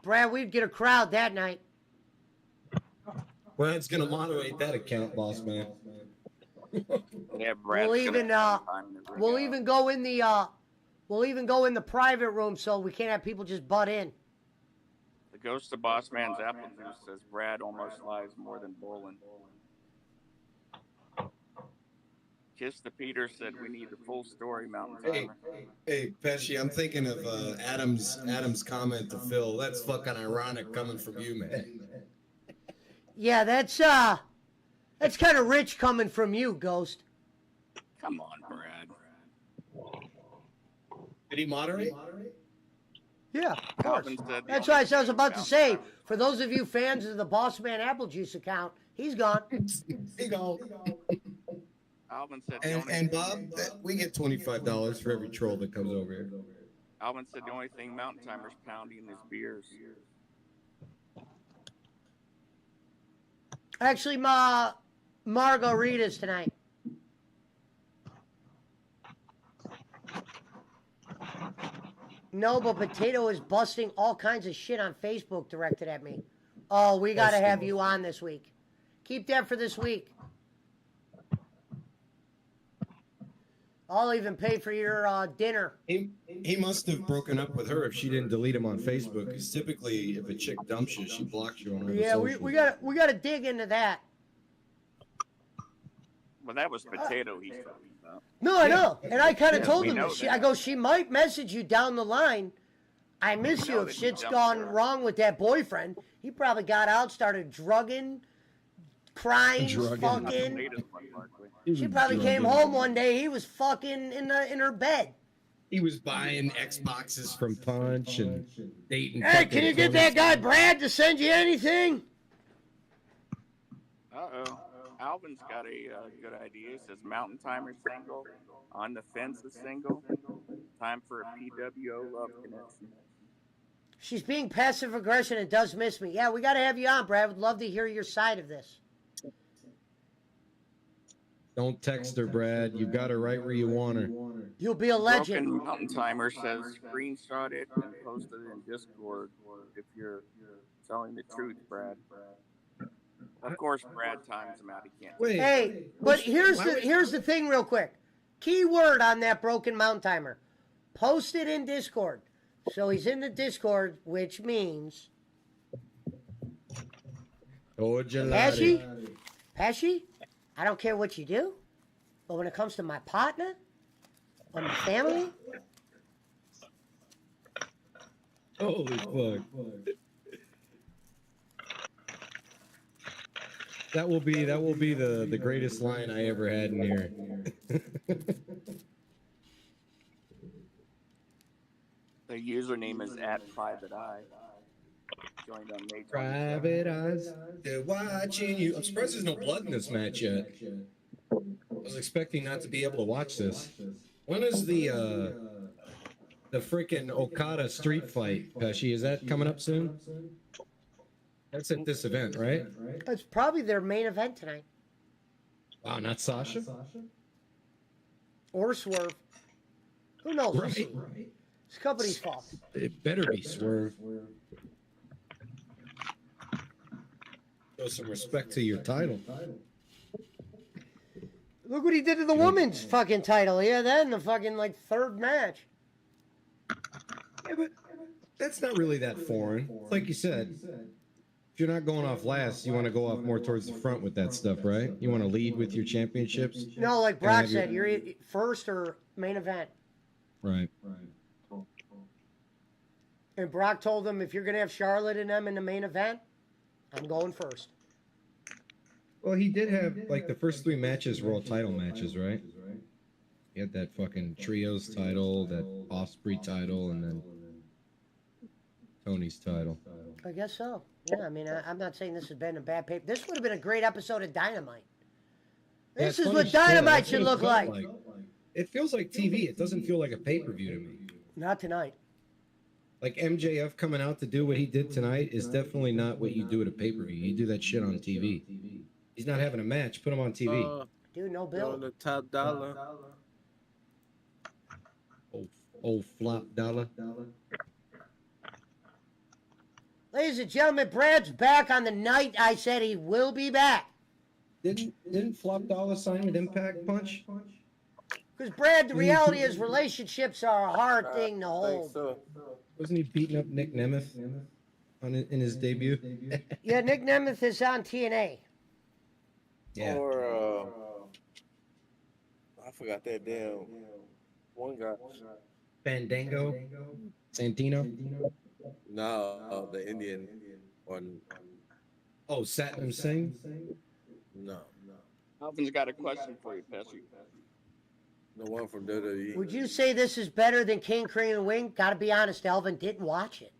Brad, we'd get a crowd that night.
Brad's gonna moderate that account, boss man.
Yeah, Brad.
We'll even go in the we'll even go in the private room so we can't have people just butt in.
The ghost of Boss Man's apple juice says Brad almost lies more than Bolin. Kiss the Peter said we need the full story, Mountain Timer.
Hey, Pesci, I'm thinking of Adam's comment to Phil. That's fucking ironic coming from you, man.
Yeah, that's kind of rich coming from you, Ghost.
Come on, Brad.
Did he moderate?
Yeah, of course.
Alvin said the
That's
only
what I was about to
thing
say. For those of you fans of the Boss Man Apple Juice account, he's gone.
He go.
Alvin said the
And,
only
and
thing-
Bob, we get $25 for every troll that comes over here.
Alvin said the only thing Mountain Timer's pounding is beers.
Actually, Margaritas tonight. No, but Potato is busting all kinds of shit on Facebook directed at me. Oh, we got to have you on this week. Keep that for this week. I'll even pay for your dinner.
He must have broken up with her if she didn't delete him on Facebook. Because typically, if a chick dumps you, she blocks you on her.
Yeah, we got to dig into that.
Well, that was Potato he's talking about.
No, I know, and I kind of told
we
him
know
this.
that.
I go, she might message you down the line. I miss
We
you
know
if
that you
shit's
dumped
gone
her.
wrong with that boyfriend. He probably got out, started drugging, crying,
Drugging.
fucking.
Latest one, Barkley.
She probably came home one day. He was fucking in her bed.
He was buying Xboxes from
Punch and
dating.
Hey, can you get that guy Brad to send you anything?
Uh-oh. Alvin's got a good idea. He says Mountain Timer single, On the Fence is single. Time for a PWO love connection.
She's being passive aggressive and does miss me. Yeah, we got to have you on, Brad. Would love to hear your side of this.
don't text her, Brad. You got her right where you want her.
You'll be a legend.
Broken Mountain Timer says screenshot it and post it in Discord if you're telling the truth, Brad. Of course, Brad times him out. He can't.
Wait.
Hey, but here's the thing real quick. Key word on that broken Mountain Timer. Post it in Discord. So he's in the Discord, which means
Oh, gelati.
Pesci, I don't care what you do, but when it comes to my partner or my family,
Holy fuck. That will be the greatest line I ever had in here.
The username is @PrivateEye. joined on May 27th.
Private eyes, they're watching you. I'm surprised there's no blood in this match yet. I was expecting not to be able to watch this. When is the freaking Okada street fight, Pesci? Is that coming up soon? That's at this event, right?
It's probably their main event tonight.
Wow, not Sasha?
Or Swerve. Who knows?
Right.
It's company's fault.
It better be Swerve. Show some respect to your title.
Look what he did to the women's fucking title. Yeah, then the fucking like third match.
Yeah, but that's not really that foreign. Like you said, if you're not going off last, you want to go off more towards the front with that stuff, right? You want to lead with your championships.
No, like Brock
have your-
said, you're first or main event.
Right.
And Brock told him, if you're gonna have Charlotte and them in the main event, I'm going first.
Well, he did have like the first 3 matches were all title matches, right? He had that fucking trios title, that Osprey title, and then Tony's title.
I guess so. Yeah, I mean, I'm not saying this has been a bad paper. This would have been a great episode of Dynamite.
Yeah,
This
it's
is
funny
what
you say that.
Dynamite
That's
should
what
look
it felt
like.
It feels like TV. It doesn't feel like a pay-per-view to me.
Not tonight.
Like MJF coming out to do what he did tonight is definitely not what you do at a pay-per-view. You do that shit on TV. He's not having a match. Put him on TV.
Dude, no
On
bill.
the top dollar.
Old flop dollar.
Ladies and gentlemen, Brad's back on the night I said he will be back.
Didn't Flop Dollar sign with Impact Punch?
Because, Brad, the reality is relationships are a hard thing to
I think
hold.
so.
Wasn't he beating up Nick Nemeth in his debut?
Yeah, Nick Nemeth is on TNA.
Yeah.
Or I forgot that damn one guy.
Fandango? Santino?
No, the Indian one.
Oh, Satnam Singh?
No,
Alvin's got a question for you, Pesci.
the one from WWE.
Would you say this is better than King, Cream, and Wing? Gotta be honest, Elvin didn't watch it.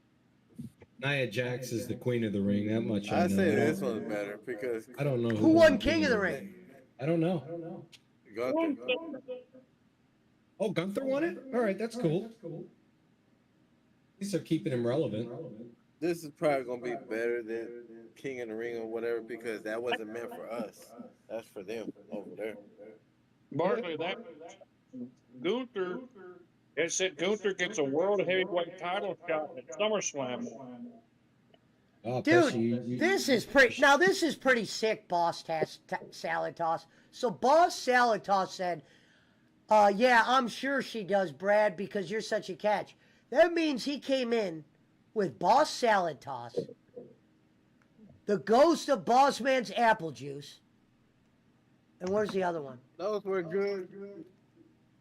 Nia Jax is the queen of the ring. That much I
I
know.
say this one's better because
I don't know
Who won King of the Ring?
I don't know.
Gunther.
Oh, Gunther won it? All right, that's cool. At least they're keeping him relevant.
This is probably gonna be better than King in the Ring or whatever because that wasn't meant for us. That's for them over there.
Barkley, that Gunther, it said Gunther gets a world heavyweight title shot at SummerSlam.
Oh,
Dude,
Pesci,
this is pretty. Now this is pretty sick, Boss Salad Toss. So Boss Salad Toss said, "Yeah, I'm sure she does, Brad, because you're such a catch." That means he came in with Boss Salad Toss, the ghost of Boss Man's apple juice, and where's the other one?
Those were good. You could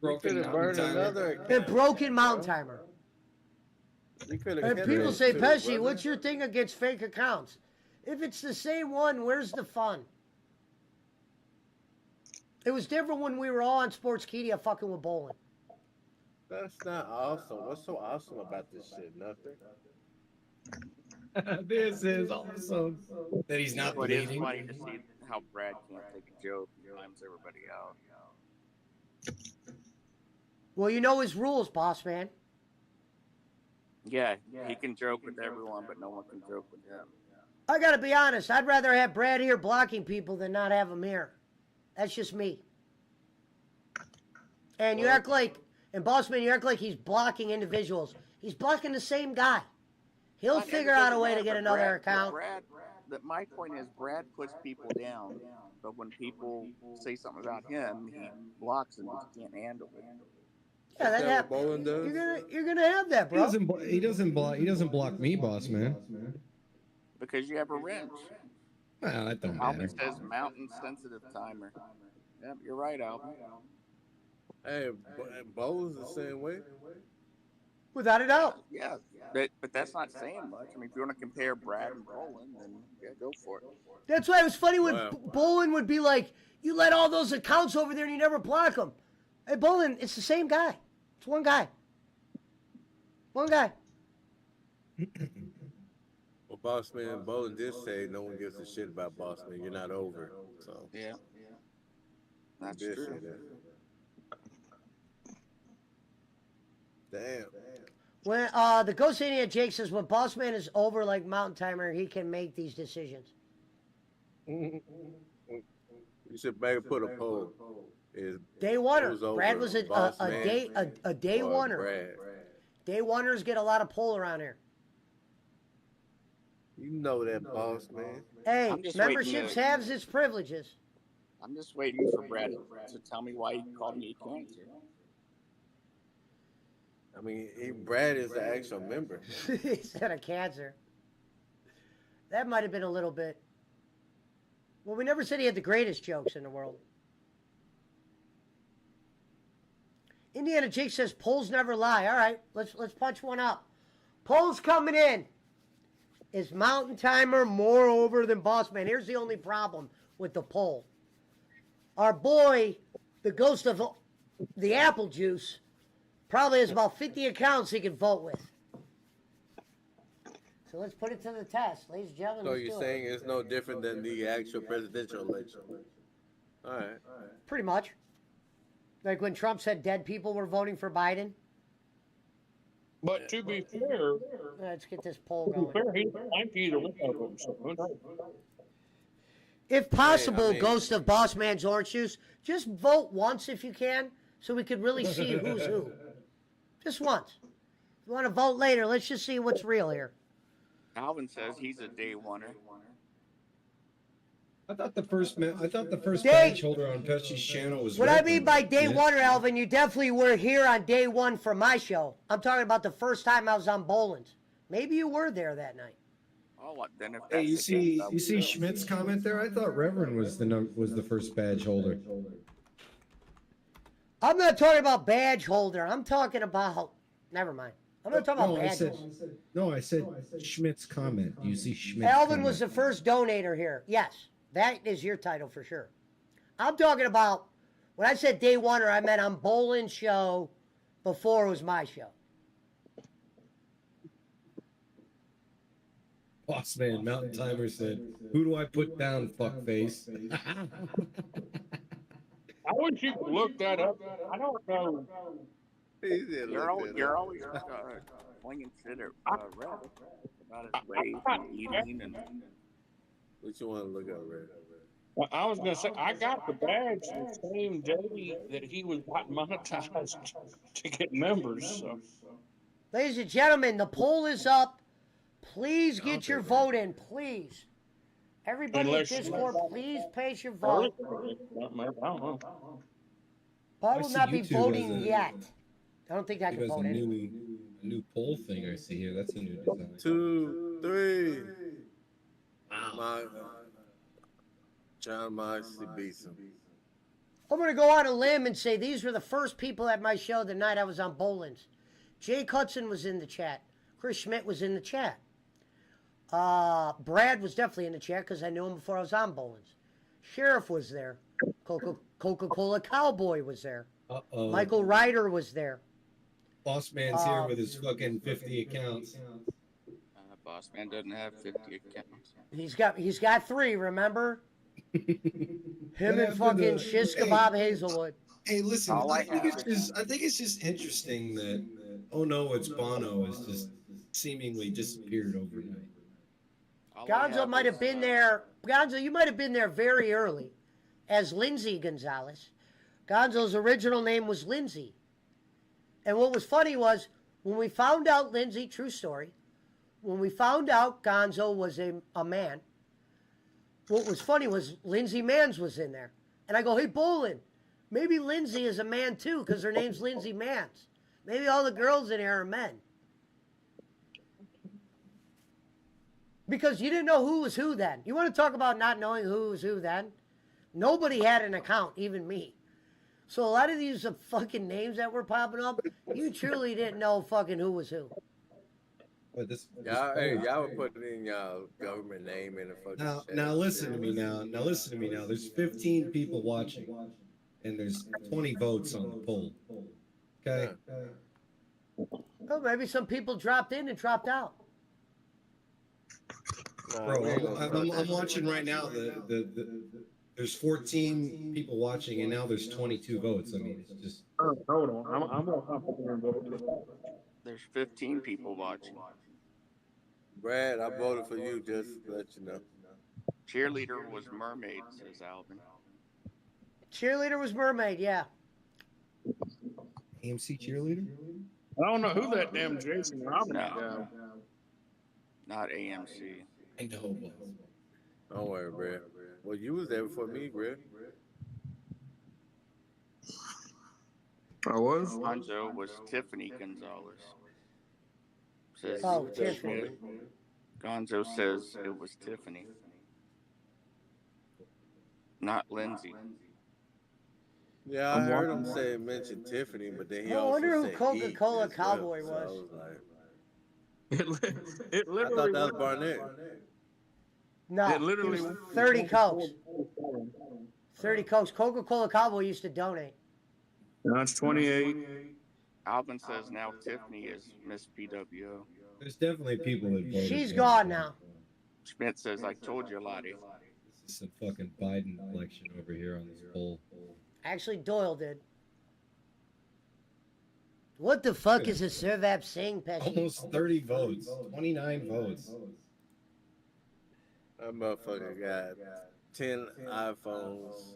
Broken
have burned
Mountain Timer.
another.
And Broken Mountain Timer.
You could
And people say, Pesci, what's your thing against fake accounts? If it's the same one, where's the fun? It was different when we were all on Sportskeeda fucking with bowling.
That's not awesome. What's so awesome about this shit? Nothing.
this is awesome.
That he's not
But it's
bleeding.
funny to see how Brad can't take a joke and times everybody out.
Well, you know his rules, boss man.
Yeah, he can joke with everyone, but no one can joke with him.
I gotta be honest, I'd rather have Brad here blocking people than not have him here. That's just me. And you act like, and boss man, you act like he's blocking individuals. He's blocking the same guy. He'll
But it
figure out a
doesn't
way to
matter,
get
but
another account.
My point is, Brad puts people down, but when people say something about him, he blocks them because he can't handle it.
Yeah, that
Is that
happens.
what Bowling does?
You're gonna have that,
He
bro.
doesn't block me, boss man.
Because you have a wrench.
Well, that don't matter.
Alvin says mountain sensitive timer. Yep, you're right, Alvin.
Hey, Bowling's the same way.
Without a doubt.
Yeah, but that's not saying much. I mean, if you want to compare Brad and Brolin, then yeah, go for it.
That's why it was funny when
Wow.
Bolin would be like, "You let all those accounts over there and you never block them." Hey, Bolin, it's the same guy. It's one guy. One guy.
Well, Bossman Bolin did say no one gives a shit about Bossman. You're not over. So
Yeah.
he
That's
did say
true.
that. Damn.
When the Ghost Indian Jake says when Bossman is over like Mountain Timer, he can make these decisions.
You should maybe put a poll. Is
Day oneer. Brad was a day oneer.
Brad.
Day oneers get a lot of pull around here.
You know that, boss man.
Hey,
I'm just
memberships
waiting
have its privileges.
I'm just waiting for Brad to tell me why he called me a cancer.
I mean, Brad is the actual member.
He said a cancer. That might have been a little bit. Well, we never said he had the greatest jokes in the world. Indiana Jake says polls never lie. All right, let's punch one up. Polls coming in. Is Mountain Timer more over than Bossman? Here's the only problem with the poll. Our boy, the ghost of the apple juice, probably has about 50 accounts he can vote with. So let's put it to the test, ladies and gentlemen.
So
let's
you're
do
saying
it.
it's no different than the actual presidential election? All right.
Pretty much. Like when Trump said dead people were voting for Biden.
But to be fair,
Let's get this poll going.
he might be either one of them. So who knows?
If possible,
Hey, I mean-
Ghost of Boss Man's Orange Juice, just vote once if you can, so we could really see who's who. Just once. If you want to vote later, let's just see what's real here.
Alvin says he's a day oneer.
I thought the first
Day-
badge holder on Pesci's channel was.
What I
Redmond.
mean by day
Yeah.
one, Alvin, you definitely were here on day one for my show. I'm talking about the first time I was on Boland's. Maybe you were there that night.
Oh, what then? If
Hey,
that's
you
the
see,
case,
you see Schmidt's comment there. I thought Reverend was the first badge holder.
I'm not talking about badge holder. I'm talking about. Never mind. I'm not talking about
I
badges.
said Schmidt's comment. Do you see Schmidt's
Alvin
comment?
was the first donator here. Yes, that is your title for sure. I'm talking about when I said day one, or I meant on Boland's show before it was my show.
Boss man, Mountain Timer said, "Who do I put down, fuckface?"
How would you look that up? I don't know.
He did
you're
look
always,
that
you're
up.
always pointing shit at Red about his weight and eating and.
What you want to look at, Red?
Well, I was gonna say I got the badge the same day that he was got monetized to get members. So
Ladies and gentlemen, the poll is up. Please get your vote in, please. Everybody
Unless
at
you-
Discord, please place your
I
vote.
don't know.
I
I
will
see
not be
YouTube
voting
as a-
yet. I don't think I
He
can
has a
vote anyway.
new poll thing I see here. That's a new design.
2, 3.
Wow.
John Moxley beats him.
I'm going to go on a limb and say these were the first people at my show the night I was on Boland's. Jake Hudson was in the chat. Chris Schmidt was in the chat. Brad was definitely in the chat because I knew him before I was on Boland's. Sheriff was there. Coca-Cola Cowboy was there.
Uh-oh.
Michael Ryder was there.
Boss man's here with his fucking 50 accounts.
Boss man doesn't have 50 accounts.
He's got 3, remember? Him
What
and
happened
fucking
to-
Shish
Hey.
Kebab Hazelwood.
Hey, listen,
All
I
I
think
have
it's just interesting that Oh No, It's Bono has just seemingly disappeared overnight.
All I
Gonzo might
is,
have been there. Gonzo, you might have been there very early as Lindsay Gonzalez. Gonzo's original name was Lindsay. And what was funny was when we found out Lindsay, true story, when we found out Gonzo was a man, what was funny was Lindsay Mans was in there. And I go, hey, Bolin, maybe Lindsay is a man too because her name's Lindsay Mans. Maybe all the girls in here are men. Because you didn't know who was who then. You want to talk about not knowing who was who then? Nobody had an account, even me. So a lot of these fucking names that were popping up, you truly didn't know fucking who was who.
But this
Y'all were putting in y'all government name in the fucking chat.
now listen to me now. Now listen to me now. There's 15 people watching, and there's 20 votes on the poll. Okay.
Well, maybe some people dropped in and dropped out.
Bro, I'm watching right now. There's 14 people watching, and now there's 22 votes. I mean, it's just.
Hold on, I'm gonna hop up there and vote.
There's 15 people watching.
Brad, I voted for you. Just to let you know.
Cheerleader was mermaid, says Alvin.
Cheerleader was mermaid, yeah.
AMC cheerleader?
I don't know who that damn Jason Robinson
No.
guy.
Not AMC.
I know.
Don't worry, Brad. Well, you was there before me, Brad.
I was.
Hanzo was Tiffany Gonzalez. Says
Oh,
Schmidt.
Tiffany.
Gonzo says it was Tiffany, not Lindsay.
Yeah, I heard him say mention Tiffany, but then he
I
also
wonder who
said
Coca-Cola
Heat as well,
Cowboy
so
was.
I was like,
It
I
literally.
thought that was Barnett.
No,
It literally
it was 30 Cokes. 30 Cokes. Coca-Cola Cowboy used to donate.
No, it's 28.
Alvin says now Tiffany is Miss PWO.
There's definitely people that voted.
She's
for
gone
it.
now.
Schmidt says, I told you, Lottie.
This is some fucking Biden election over here on this poll.
Actually, Doyle did. What the fuck is a Servap saying, Pesci?
Almost 30 votes. 29 votes.
That motherfucker got 10 iPhones,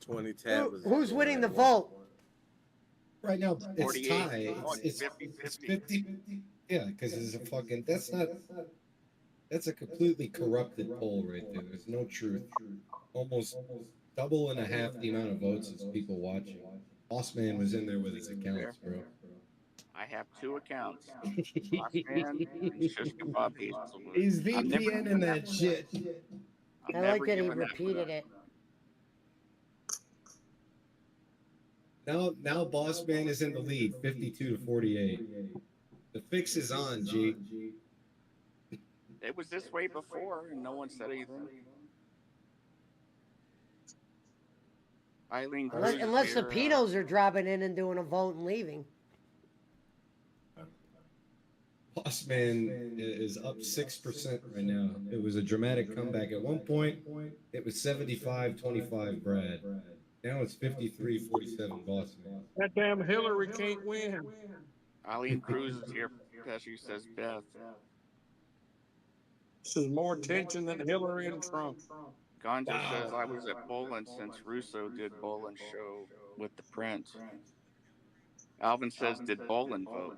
20 tablets.
Who's winning the vote?
Right now, it's
48.
tie. It's
50-50.
50. Yeah, because it's a fucking. That's a completely corrupted poll right there. There's no truth. Almost double and a half the amount of votes as people watching. Boss Man was in there with his accounts, bro.
I have 2 accounts. Boss Man and Shish Kebab Hazelwood.
He's
I'm never
VPN in
giving
that shit.
I'm
I
never
like that he
giving
repeated it.
Now Boss Man is in the lead, 52 to 48. The fix is on, G.
It was this way before, and no one said anything. Eileen Cruz is
Unless the
here,
Pinos are dropping in and doing a vote and leaving.
Boss Man is up 6% right now. It was a dramatic comeback. At one point, it was 75-25 Brad. Now it's 53-47 Boss Man.
That damn Hillary can't win.
Eileen Cruz is here. Pesci says Beth.
This is more tension than Hillary and Trump.
Gonzo says I was at Bolin since Russo did Bolin's show with the Prince. Alvin says, did Bolin vote?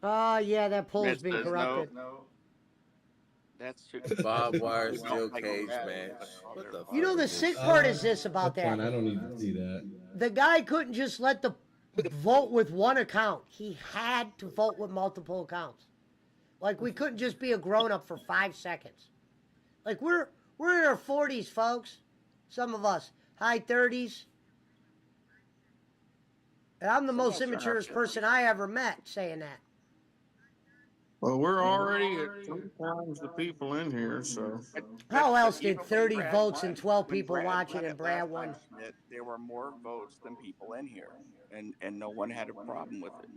Oh, yeah, that poll's
Schmidt
been
says
corrupted.
no. That's true.
Barbed wire
We don't
steel
like
cage
that.
match.
That's all
What
they're
the
about.
You know, the sick part is this about
That's fine.
that.
I don't need to see that.
The guy couldn't just let the vote with one account. He had to vote with multiple accounts. Like, we couldn't just be a grown-up for 5 seconds. Like, we're in our 40s, folks. Some of us. High 30s. And I'm the most immature person I ever met saying that.
Well, we're already at 3 times the people in here, so.
How else did
Even when
30
Brad
votes
won-
and 12
when
people
Brad
watching
won
and
it
Brad
last
won?
time, Schmidt, there were more votes than people in here, and no one had a problem with it.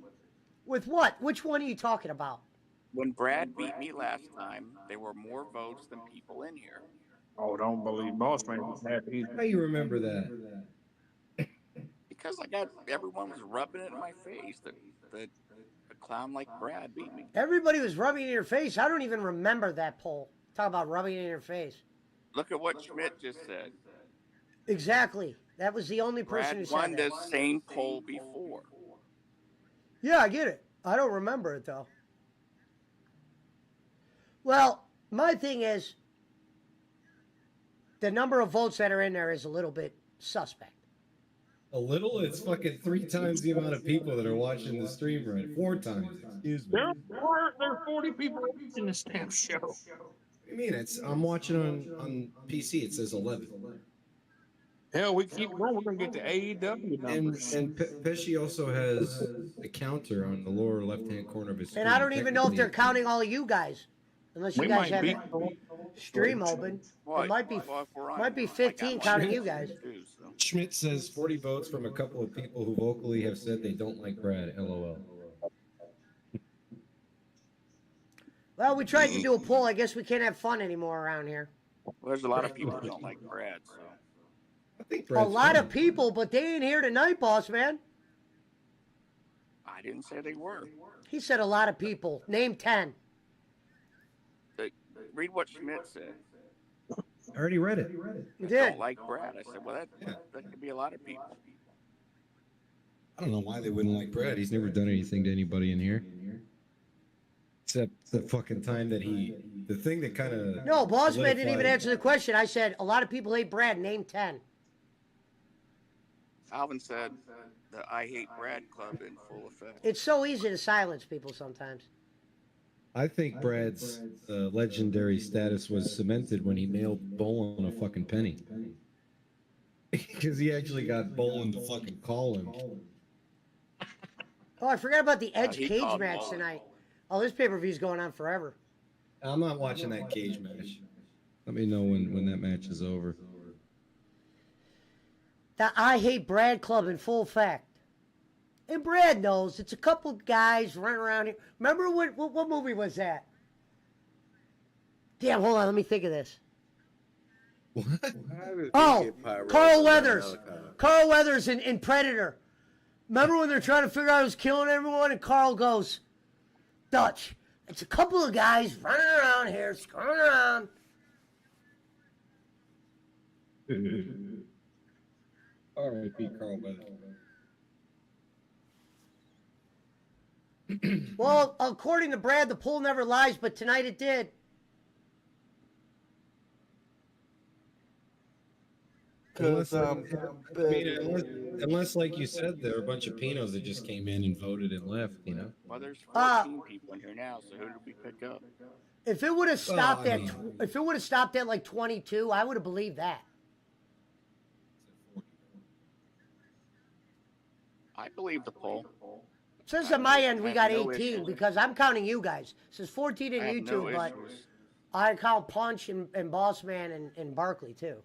With what? Which one are you talking about?
When Brad beat me last time, there were more votes than people in here.
Oh, don't believe Boss Man was happy.
How do you remember that?
Because everyone was rubbing it in my face that a clown like Brad beat me.
Everybody was rubbing it in your face. I don't even remember that poll. Talk about rubbing it in your face.
Look at what Schmidt just said.
Exactly. That was the only person who
Brad
said
won
that.
this same poll before.
Yeah, I get it. I don't remember it though. Well, my thing is, the number of votes that are in there is a little bit suspect.
A little? It's fucking 3 times the amount of people that are watching the stream right. 4 times. Excuse me.
There are 40 people watching this damn show.
What do you mean? I'm watching on PC. It says 11.
Hell, we keep going. We're gonna get to AEW numbers.
And Pesci also has a counter on the lower left-hand corner of his screen.
And I don't even know if they're
Technically,
counting all of you guys. Unless you
We
guys
might
have
be.
the stream open.
Well,
It might be
well, if we're on-
might be
I got
15
one
counting
too,
you guys.
so.
Schmidt says 40 votes from a couple of people who vocally have said they don't like Brad. LOL.
Well, we tried to do a poll. I guess we can't have fun anymore around here.
Well, there's a lot of people who don't like Brad, so.
I think
A
Brad's
lot
fine.
of people, but they ain't here tonight, boss man.
I didn't say they were.
He said a lot of people. Name 10.
Read what Schmidt said.
I already read it.
You
Don't
did.
like Brad. I said, well, that could be a lot of people.
I don't know why they wouldn't like Brad. He's never done anything to anybody in here. Except the fucking time that the thing that kind of.
No, boss man didn't even answer the question. I said a lot of people hate Brad. Name 10.
Alvin said the I Hate Brad Club in full effect.
It's so easy to silence people sometimes.
I think Brad's legendary status was cemented when he nailed Bolin a fucking penny. Because he actually got Bolin to fucking call him.
Oh, I forgot about the Edge
he
cage
called
match
Ball.
tonight. Oh, this pay-per-view's going on forever.
I'm not watching that cage match.
Let me know when that match is over.
The I Hate Brad Club in full effect. And Brad knows it's a couple guys running around here. Remember what movie was that? Damn, hold on, let me think of this.
What?
How did he
Oh,
get Pyro
Carl
from
Weathers.
Malachi?
Carl Weathers in Predator. Remember when they're trying to figure out who's killing everyone and Carl goes, Dutch, it's a couple of guys running around here, screwing around.
R.I.P. Carl Weathers.
Well, according to Brad, the poll never lies, but tonight it did.
Unless, unless, like you said, there were a bunch of Pinos that just came in and voted and left, you know?
Well, there's 14 people in here now, so who did we pick up?
If it would have stopped
I
at,
mean-
if it would have stopped at like 22, I would have believed that.
I believe the poll.
It says on my end we got
I have no
18
issues.
because I'm counting you guys. It says 14 in
I have
YouTube,
no
but
issues.
I count Punch and Boss Man and Barkley too.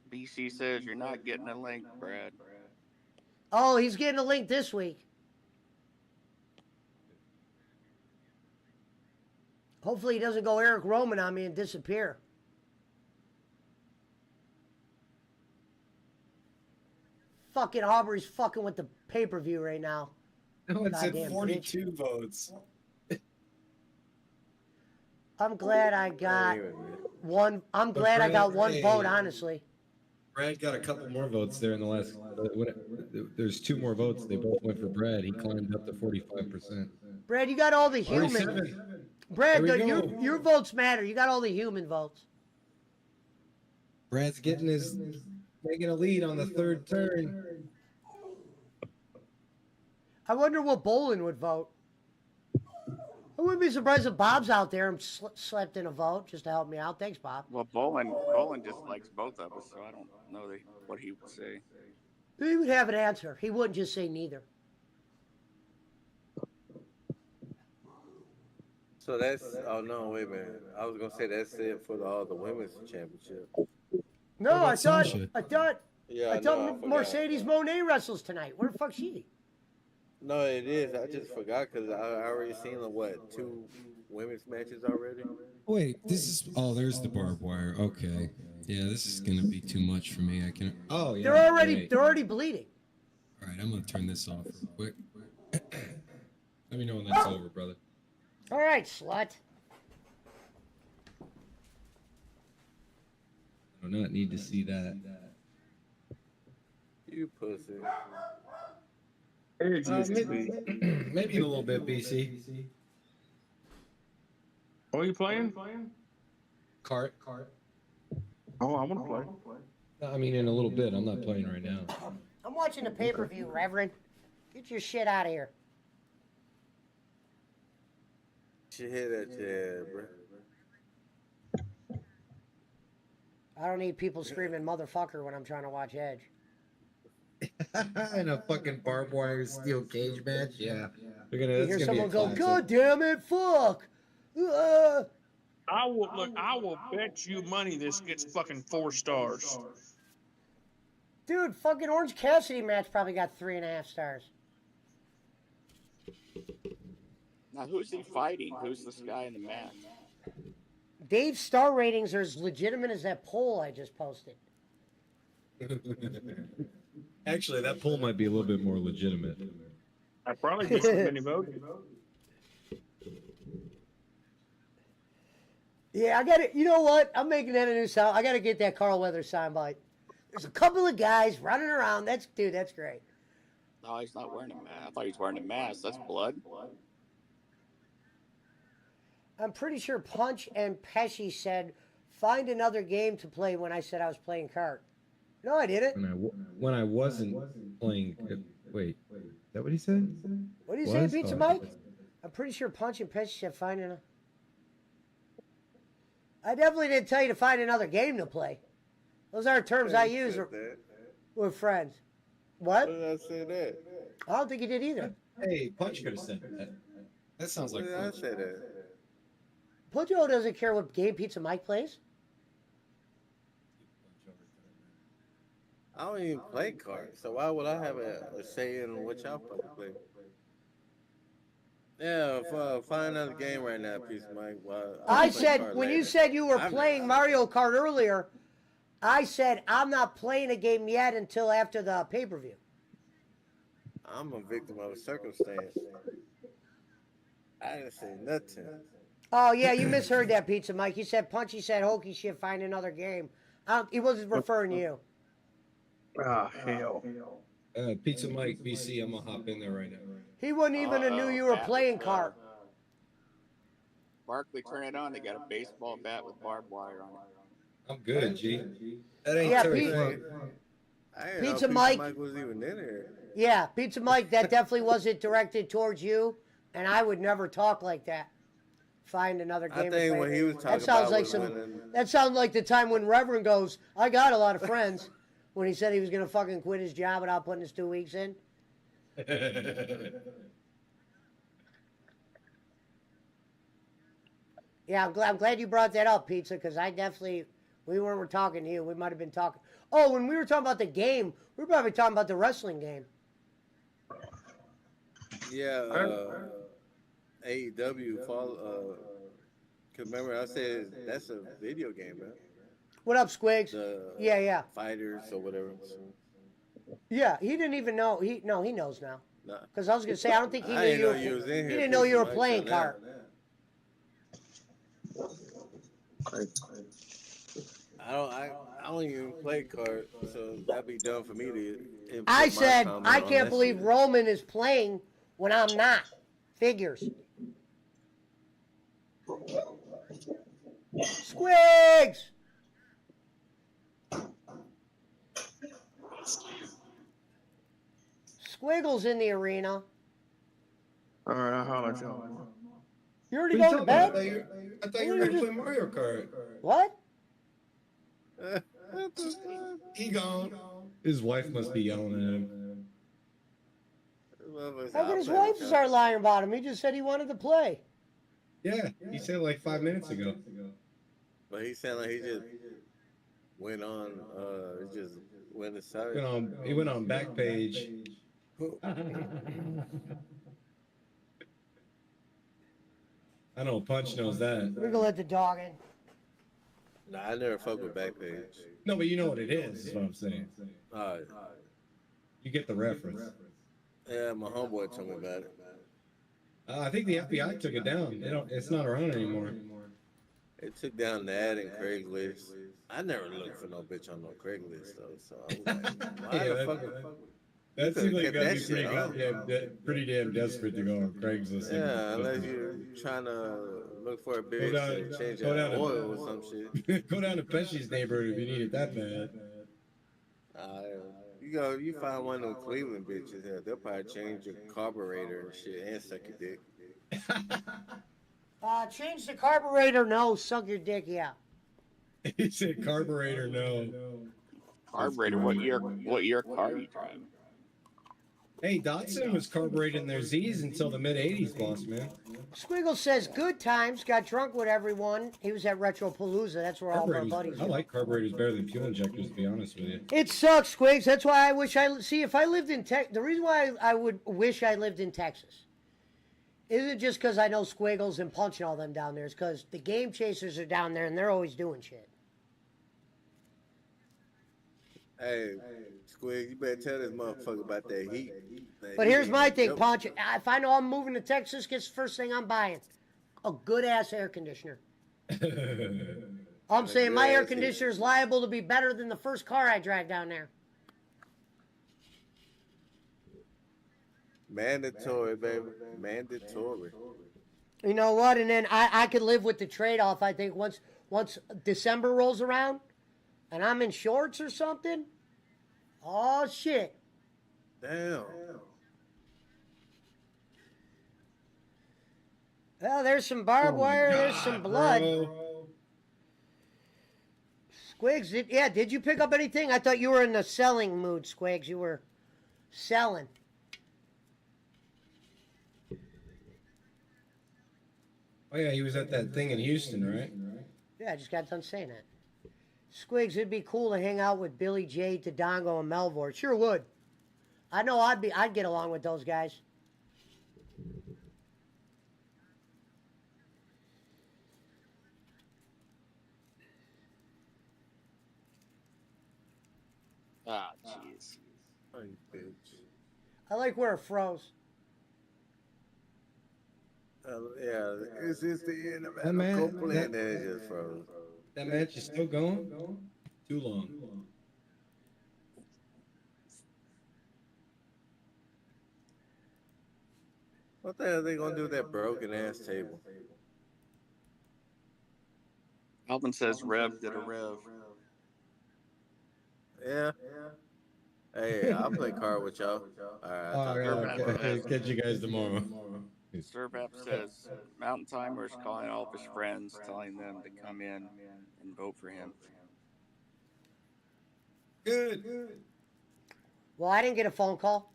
BC says you're not getting a link, Brad.
Oh, he's getting a link this week. Hopefully he doesn't go Eric Roman on me and disappear. Fucking Aubrey's fucking with the pay-per-view right now.
No, it's at
Goddamn
42 votes.
I'm glad I got
Anyway,
one. I'm glad I got one
Hey.
vote, honestly.
Brad got a couple more votes there in the last. There's 2 more votes. They both went for Brad. He climbed up to 45%.
Brad, you got all the human.
47.
Brad,
There we
your,
go.
your votes matter. You got all the human votes.
Brad's getting his.
Taking a lead on the third turn.
I wonder what Bolin would vote. I wouldn't be surprised if Bob's out there and slept in a vote just to help me out. Thanks, Bob.
Well, Bolin just likes both of us, so I don't know what he would say.
He would have an answer. He wouldn't just say neither.
So that's no, wait a minute. I was gonna say that's it for the women's championship.
No,
about
I thought
Sasha?
I thought
Yeah,
I
know,
thought
forgot.
Mercedes Monet wrestles tonight. Where the fuck's she?
No, it is. I just forgot because I already seen the 2 women's matches already.
Wait, this is. Oh, there's the barbed wire. Okay. Yeah, this is gonna be too much for me. I can. Oh yeah.
They're already bleeding.
All right, I'm gonna turn this off real quick. Let me know when that's over, brother.
All right, slut.
I do not need to see that.
You pussy.
Maybe in a little bit, BC.
What are you playing?
Cart.
Oh, I want to play.
No, I mean, in a little bit. I'm not playing right now.
I'm watching the pay-per-view, Reverend. Get your shit out of here.
She hit at your head, bro.
I don't need people screaming motherfucker when I'm trying to watch Edge.
In a fucking barbed wire steel cage match? Yeah. We're gonna,
You
that's
hear
gonna
someone
be a
go,
classic.
God damn it, fuck.
I will bet you money this gets fucking 4 stars.
Dude, fucking Orange Cassidy match probably got 3.5 stars.
Now, who's he fighting? Who's this guy in the mask?
Dave's star ratings are as legitimate as that poll I just posted.
Actually, that poll might be a little bit more legitimate.
I probably get so many votes.
Yeah, I got it. You know what? I'm making that a new sound. I got to get that Carl Weathers soundbite. There's a couple of guys running around. That's great.
No, he's not wearing a mask. I thought he was wearing a mask. That's blood.
I'm pretty sure Punch and Pesci said, "Find another game to play." When I said I was playing card. No, I didn't.
When I wasn't playing, wait, is that what he said?
What do you say, Pizza Mike? I'm pretty sure Punch and Pesci said find another. I definitely didn't tell you to find another game to play. Those aren't terms I use with friends. What?
When did I say that?
I don't think you did either.
Hey, Punch could have said that. That sounds like
When did I
Punch.
say that?
Pujo doesn't care what game Pizza Mike plays.
I don't even play cards, so why would I have a say in what y'all play? Yeah, find another game right now, Peace Mike.
I said, when you said you were playing Mario Kart earlier, I said, I'm not playing a game yet until after the pay-per-view.
I'm a victim of a circumstance. I didn't say nothing.
Oh, yeah, you misheard that, Pizza Mike. He said, Punchy said, Hokey should find another game. He wasn't referring to you.
Ah, hell.
Pizza Mike BC, I'm gonna hop in there right now.
He wouldn't even have knew you were playing cart.
Barkley, turn it on. They got a baseball bat with barbed wire on it.
I'm good, G. That ain't
Yeah,
Terry
Pete-
Funk.
I didn't
Pizza
know
Mike.
Mike was even in there.
Yeah, Pizza Mike, that definitely wasn't directed towards you, and I would never talk like that. Find another game.
I
to
think
play.
what he was talking
That sounds
about
like
was
some.
when
That sounds like the time when Reverend goes, "I got a lot of friends," when he said he was gonna fucking quit his job without putting his 2 weeks in. Yeah, I'm glad you brought that up, Pizza, because we weren't talking to you. We might have been talking. Oh, when we were talking about the game, we were probably talking about the wrestling game.
Yeah, AEW fall. Cause remember I said that's a video game, man.
What up, Squigs?
The
Yeah.
fighters or whatever.
Yeah, he didn't even know. He knows now.
Nah.
Because I was gonna say, I don't think he
I
knew
didn't
you
know
were.
you was in
He
here.
didn't know you were
Mike,
playing
so
cart.
I don't even play cards, so that'd be dumb for me to. input
I
my
said
comment
I
on
can't
that
believe
shit.
Roman is playing when I'm not. Figures. Squigs. Squiggles in the arena.
All right, I'll holler at y'all.
You
What
already
are you
going to
talking about?
bed?
I thought you were gonna play Mario Kart.
What?
What the fuck?
He gone.
His wife must be yelling at him.
How could his wife start lying about him? He just said he wanted to play.
Yeah, he said like 5 minutes ago.
But he sounded like he just went on. Just went aside.
He went on Backpage. I know Punch knows that.
We're gonna let the dog in.
Nah, I never fuck with Backpage.
No, but you know what it is what I'm saying.
Alright.
You get the reference.
Yeah, my homeboy told me about it.
I think the FBI took it down. It's not around anymore.
It took down the ad in Craigslist. I never looked for no bitch on no Craigslist though, so I was like, why
Yeah,
the
that-
fuck?
That seems like
kept
that'd
that
be pretty,
shit off.
pretty damn desperate to go on Craigslist.
Yeah, unless you're trying to look for a bitch
down-
to change
go
that
down to-
oil or some shit.
Go down to Pesci's neighborhood if you need it that bad.
You find one of them Cleveland bitches, yeah, they'll probably change your carburetor and shit and suck your dick.
Change the carburetor. No, suck your dick. Yeah.
He said carburetor, no.
Carburetor. What year car are you driving?
Hey, Datsun was carbureting their Z's until the mid-'80s, boss man.
Squiggle says, good times, got drunk with everyone. He was at Retro Palooza. That's where all of our buddies
I
were.
like carburetors better than fuel injectors, to be honest with you.
It sucks, Squigs. That's why I wish see, if I lived in the reason why I would wish I lived in Texas Isn't just because I know Squiggles and Punch and all them down there. It's because the Game Chasers are down there and they're always doing shit.
Hey, Squig, you better tell this motherfucker about that heat.
But here's my thing, Punch. If I know I'm moving to Texas, guess the first thing I'm buying? A good-ass air conditioner. I'm saying my air conditioner is liable to be better than the first car I drive down there.
Mandatory, baby. Mandatory.
You know what? And then I could live with the trade-off, I think, once December rolls around and I'm in shorts or something. Oh, shit.
Damn.
Well, there's some barbed wire, there's some blood.
Bro.
Squigs, did you pick up anything? I thought you were in the selling mood, Squigs. You were selling.
Oh yeah, he was at that thing in Houston, right?
Yeah, I just got done saying that. Squigs, it'd be cool to hang out with Billy J, Tadongo, and Melvor. Sure would. I know I'd get along with those guys.
Ah, jeez.
Oh, you bitch.
I like where it froze.
Yeah, it's the end of
That man-
Adam Copeland, and then it just froze.
That match is still going? Too long.
What the hell are they gonna do with that broken ass table?
Alvin says Rev did a Rev.
Yeah. Hey, I'll play card with y'all. All right. I'll
All
talk
right,
about it.
okay. Catch you guys tomorrow.
Servap says Mountain Timer's calling all of his friends, telling them to come in and vote for him.
Good.
Well, I didn't get a phone call.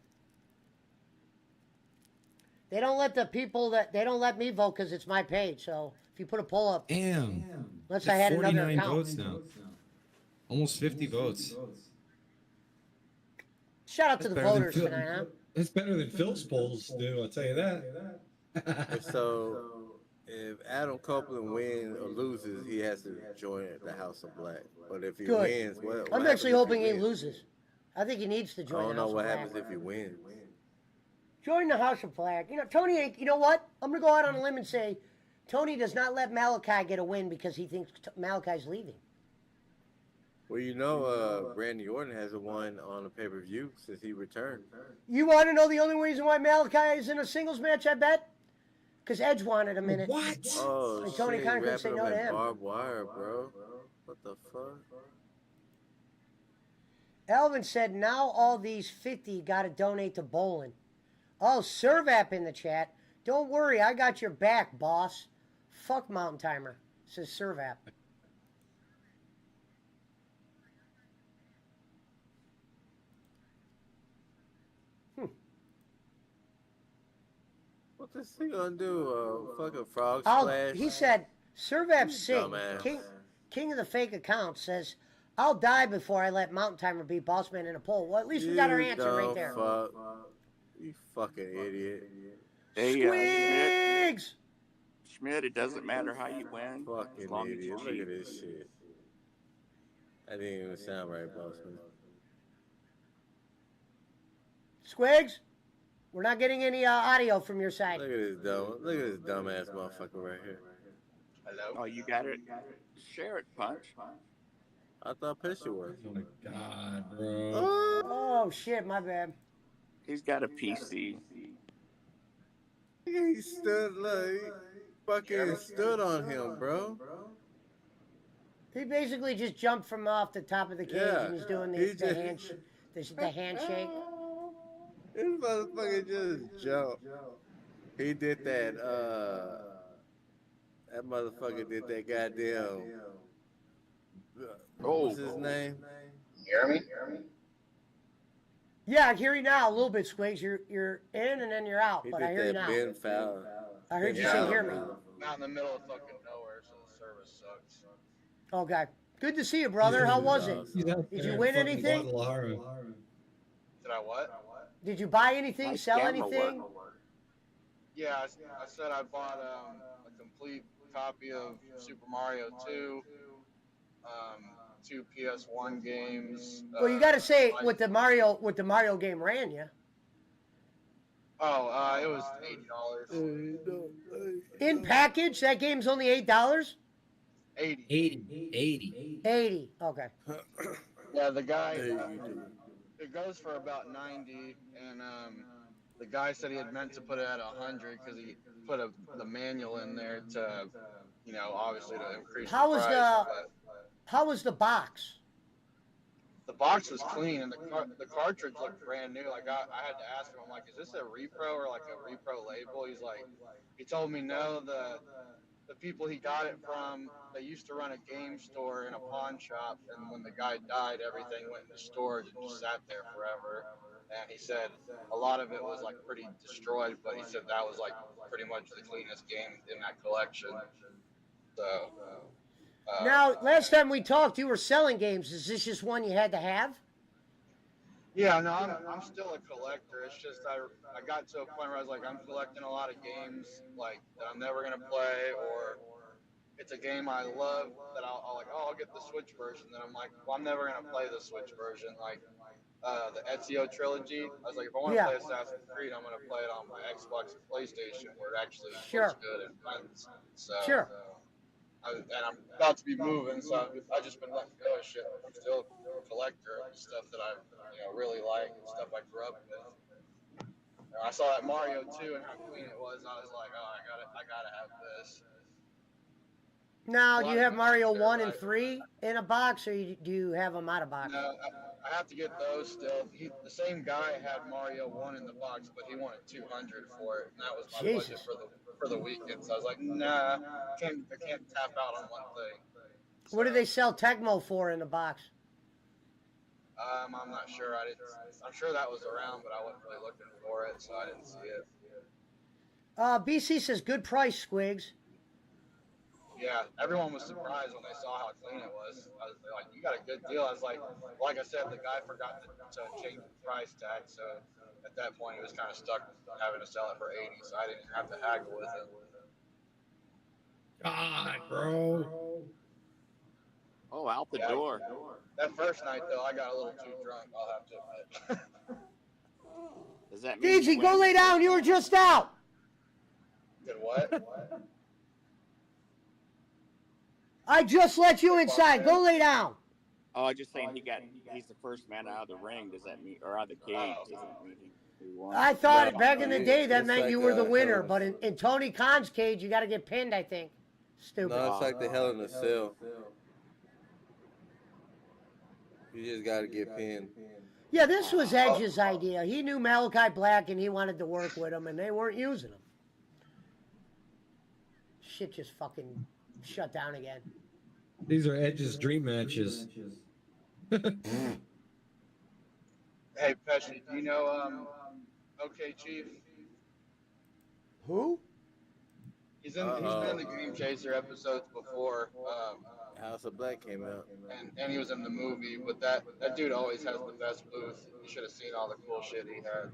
They don't let they don't let me vote because it's my page. So if you put a poll up,
Damn.
unless I had another
49
account.
votes now. Almost 50 votes.
Shout out to the
Better than
voters
Phil-
tonight, huh?
It's better than Phil's polls do, I'll tell you that.
So, if Adam Copeland wins or loses, he has to join the House of Black. But if he
Good.
wins, what
I'm
happens
actually
if
hoping he
wins?
loses. I think he needs to
I
join
don't
the
know
House
what
of
happens
Black.
if he wins.
Join the House of Black. You know, Tony ain't. You know what? I'm gonna go out on a limb and say, Tony does not let Malachi get a win because he thinks Malachi's leaving.
Well, you know, Randy Orton hasn't won on a pay-per-view since he returned.
You want to know the only reason why Malachi is in a singles match? I bet. Because Edge wanted him in it.
What?
Oh,
And Tony
shit,
Khan couldn't say
wrapping
no
him
to
in
him.
barbed wire, bro. What the fuck?
Elvin said, now all these 50 got to donate to bowling. Oh, Servap in the chat. Don't worry, I got your back, boss. Fuck Mountain Timer, says Servap.
What this thing gonna do? Fucking frog
I'll,
splash?
he said, Servap Singh,
Dumbass.
king of the fake account, says, I'll die before I let Mountain Timer beat Bossman in a poll. Well, at least we got our
You
answer right
dumb
there.
Fuck. You fucking idiot.
Hey,
Squigs!
Schmidt, it doesn't matter how you win, as
Fucking
long as you
idiot. Look
cheat.
at this shit. That didn't even sound right, Bossman.
Squigs, we're not getting any audio from your side.
Look at this dumbass motherfucker right here.
Oh, you got it. Share it, Punch.
I thought Pesci was.
Oh my god, bro.
Oh, shit, my bad.
He's got a PC.
He stood like fucking stood on him, bro.
He basically just jumped from off the top of the cage
Yeah,
and he's doing
he
the
just-
handshake.
This motherfucker just jumped. He did that. That motherfucker did that goddamn. What's his name?
Yeah, I hear you now a little bit, Squigs. You're in and then you're out,
He
but
did
I hear you
that
now.
Ben Fowler.
I heard you
Ben
say
Fowler.
hear me.
Not in the middle of fucking nowhere, so the service sucks.
Okay. Good to see you, brother. How was it?
He's out
Did
there
you
in
win
fucking
anything?
Guadalajara.
Did I what?
Did you buy anything,
My
sell
camera
anything?
worked.
Yeah, I said I bought a complete copy of Super Mario 2, two PS1 games.
Well, you got to say
I-
with the Mario game ran you
it was $80.
in package. That game's only $8.
80.
80.
80. Okay.
Yeah, the guy.
Hey, you do.
It goes for about 90, and the guy said he had meant to put it at 100 because he put the manual in there to, obviously to increase
How
the
was
price.
the
But
How was the box?
the box was clean, and the cartridge looked brand new. Like I had to ask him, I'm like, is this a repro or like a repro label? He's like, he told me no. The people he got it from, they used to run a game store in a pawn shop, and when the guy died, everything went into storage and just sat there forever. And he said a lot of it was like pretty destroyed, but he said that was like pretty much the cleanest game in that collection. So.
Now, last time we talked, you were selling games. Is this just one you had to have?
Yeah, no, I'm still a collector. It's just I got to a point where I was like, I'm collecting a lot of games like that I'm never gonna play, or it's a game I love that I'll get the Switch version. Then I'm like, well, I'm never gonna play the Switch version. Like the Ezio trilogy, I was like, if I want to play Assassin's Creed, I'm gonna play it on my Xbox or PlayStation where it actually looks good and runs. So. And I'm about to be moving, so I've just been letting go of shit. I'm still a collector of stuff that I, really like and stuff I grew up with. I saw that Mario 2 and how clean it was. I was like, oh, I gotta have this.
Now, do you have Mario 1 and 3 in a box, or do you have them out of box?
No, I have to get those still. The same guy had Mario 1 in the box, but he wanted 200 for it, and that was my budget for the weekend. So I was like, nah, I can't tap out on one thing. So,
What do they sell Tecmo for in the box?
I'm not sure. I'm sure that was around, but I wasn't really looking for it, so I didn't see it.
BC says good price, Squigs.
Yeah, everyone was surprised when they saw how clean it was. I was like, you got a good deal. I was like I said, the guy forgot to change the price tag, so at that point he was kind of stuck having to sell it for 80, so I didn't have to haggle with it.
God, bro.
Oh, out the door.
That first night, though, I got a little too drunk, I'll have to admit.
Does that mean
DG, go lay down. You were just out.
Did what?
I just let you inside. Go lay down.
Oh, I'm just saying he's the first man out of the ring. Does that mean, or out of the cage? Does that mean he won?
I thought back in the
it's-
day that
it's
meant
like,
you were the winner,
Hell in-
but in Tony Khan's cage, you got to get pinned, I think. Stupid.
No, it's like the Hell in a Cell. You just gotta get pinned.
Yeah, this was Edge's idea. He knew Malachi Black and he wanted to work with him, and they weren't using him. Shit just fucking shut down again.
These are Edge's dream matches.
Hey, Pesci, do you know OK Chief?
Who?
He's been in the Game Chaser episodes before,
House of Black came out.
and he was in the movie. But that dude always has the best booth. You should have seen all the cool shit he had.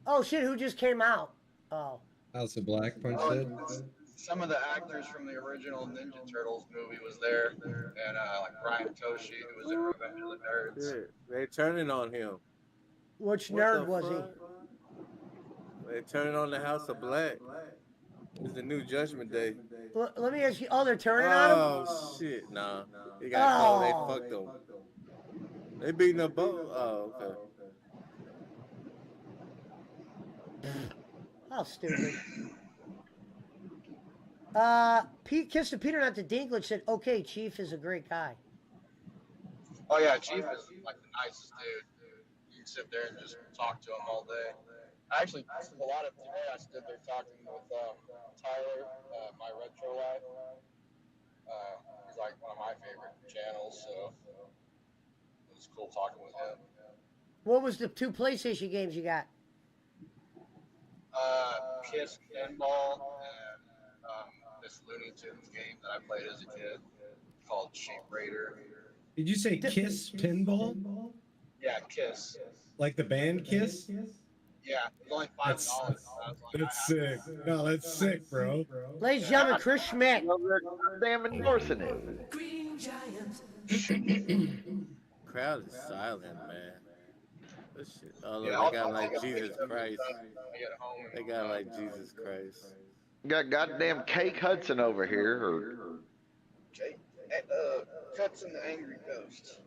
Oh shit! Who just came out? Oh,
House of Black, Punch
Oh,
said.
some of the actors from the original Ninja Turtles movie was there, and like Brian Toshi, who was in Revenge of the Nerds.
Shit, they turning on him.
which
What
nerd
the
was
fuck? They turning on the House of Black. It's the new Judgment Day.
he? Let me ask you. Oh, they're turning on him.
Oh shit, nah. They got called. They fucked them. They beating them both. Oh, okay.
How stupid. Pete Kiss to Peter, not to Dinklage, said, "Okay, Chief is a great guy."
Oh yeah, Chief is like the nicest dude. You can sit there and just talk to him all day. I actually, a lot of today I stood there talking with Tyler, my retro life. He's like one of my favorite channels, so it was cool talking with him.
What was the 2 PlayStation games you got?
Kiss Pinball and this Looney Tunes game that I played as a kid called Sheep Raider.
Did you say Kiss Pinball?
Yeah, Kiss.
Like the band Kiss?
Yeah, it was only $5.
That's
I was like,
that's sick. No, that's sick, bro.
Ladies and gentlemen, Chris Schmidt.
Well, they're goddamn endorsing it.
Crowd is silent, man. This shit. Oh, look,
Yeah,
they got
I'll
like
take a
Jesus
picture of it
Christ.
when I get home.
They got like Jesus Christ.
Got goddamn Cake Hudson over here. Or
Jake, Cuts and the Angry Ghost.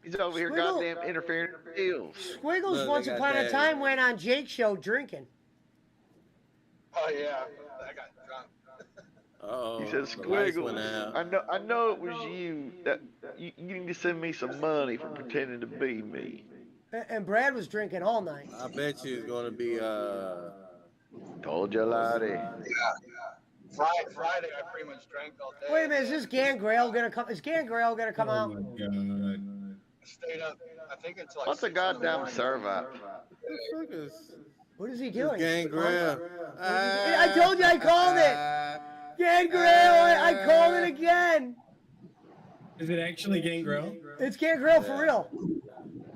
he's over here
Squiggle.
goddamn interfering in the deals.
Squiggles
Look,
once
they got
upon a
that.
time went on Jake's show drinking.
Oh yeah, I got drunk.
Oh,
He says,
the lights
Squiggles,
went out.
I know it was you. That you need to send me some money for pretending to be me.
And Brad was drinking all night.
I bet you it's gonna be
Told you, laddie.
Friday, I pretty much drank all day.
Wait a minute, is this Gangrel gonna come? Is Gangrel gonna come
Oh
out?
my god.
I stayed up, I think until like
What's a
6 in the
goddamn
morning.
servant?
What is he doing?
Gangrel.
I told you I called it. Gangrel, I called it again.
Is it actually Gangrel?
It's Gangrel for real.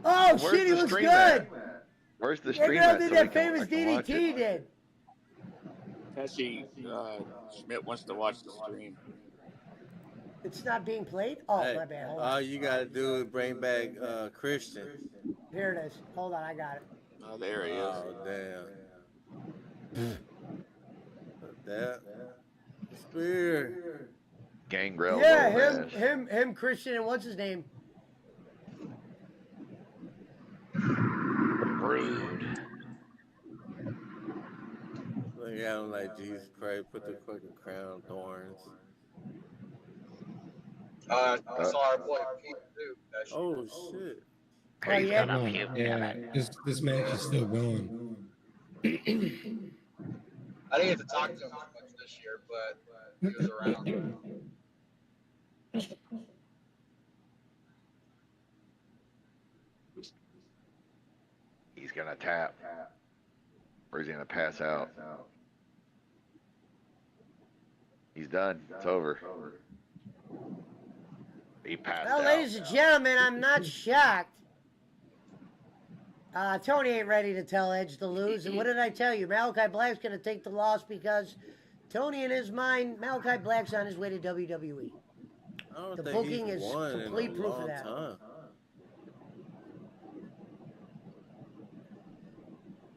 Oh
Where's
shit, he
the
looks
stream
good.
at? Where's the stream
Gangrel
at?
did
so
that
we can-
famous
I can watch
DDT
it?
did.
Pesci, Schmidt wants to watch the stream.
It's not being played? Oh,
Hey,
my bad. Hold on.
all you gotta do is bring back Christian.
Here it is. Hold on, I got it.
Oh, there he is.
Oh damn. That spear.
Gangrel.
Yeah,
little ass.
him, Christian, and what's his name?
Rude.
Look at him like Jesus Christ. Put the fucking crown of thorns.
I saw our boy Pete too. That shit.
Oh shit.
Oh, yeah.
Come on. Yeah, this match is still going.
I didn't get to talk to him much this year, but he was around.
He's gonna tap. Or he's gonna pass out. He's done. It's over. He passed
Well,
out.
ladies and gentlemen, I'm not shocked. Tony ain't ready to tell Edge to lose. And what did I tell you? Malachi Black's going to take the loss because Tony, in his mind, Malachi Black's on his way to WWE.
I don't
The
think
booking
he's
is
won in a
complete proof of
long
that.
time.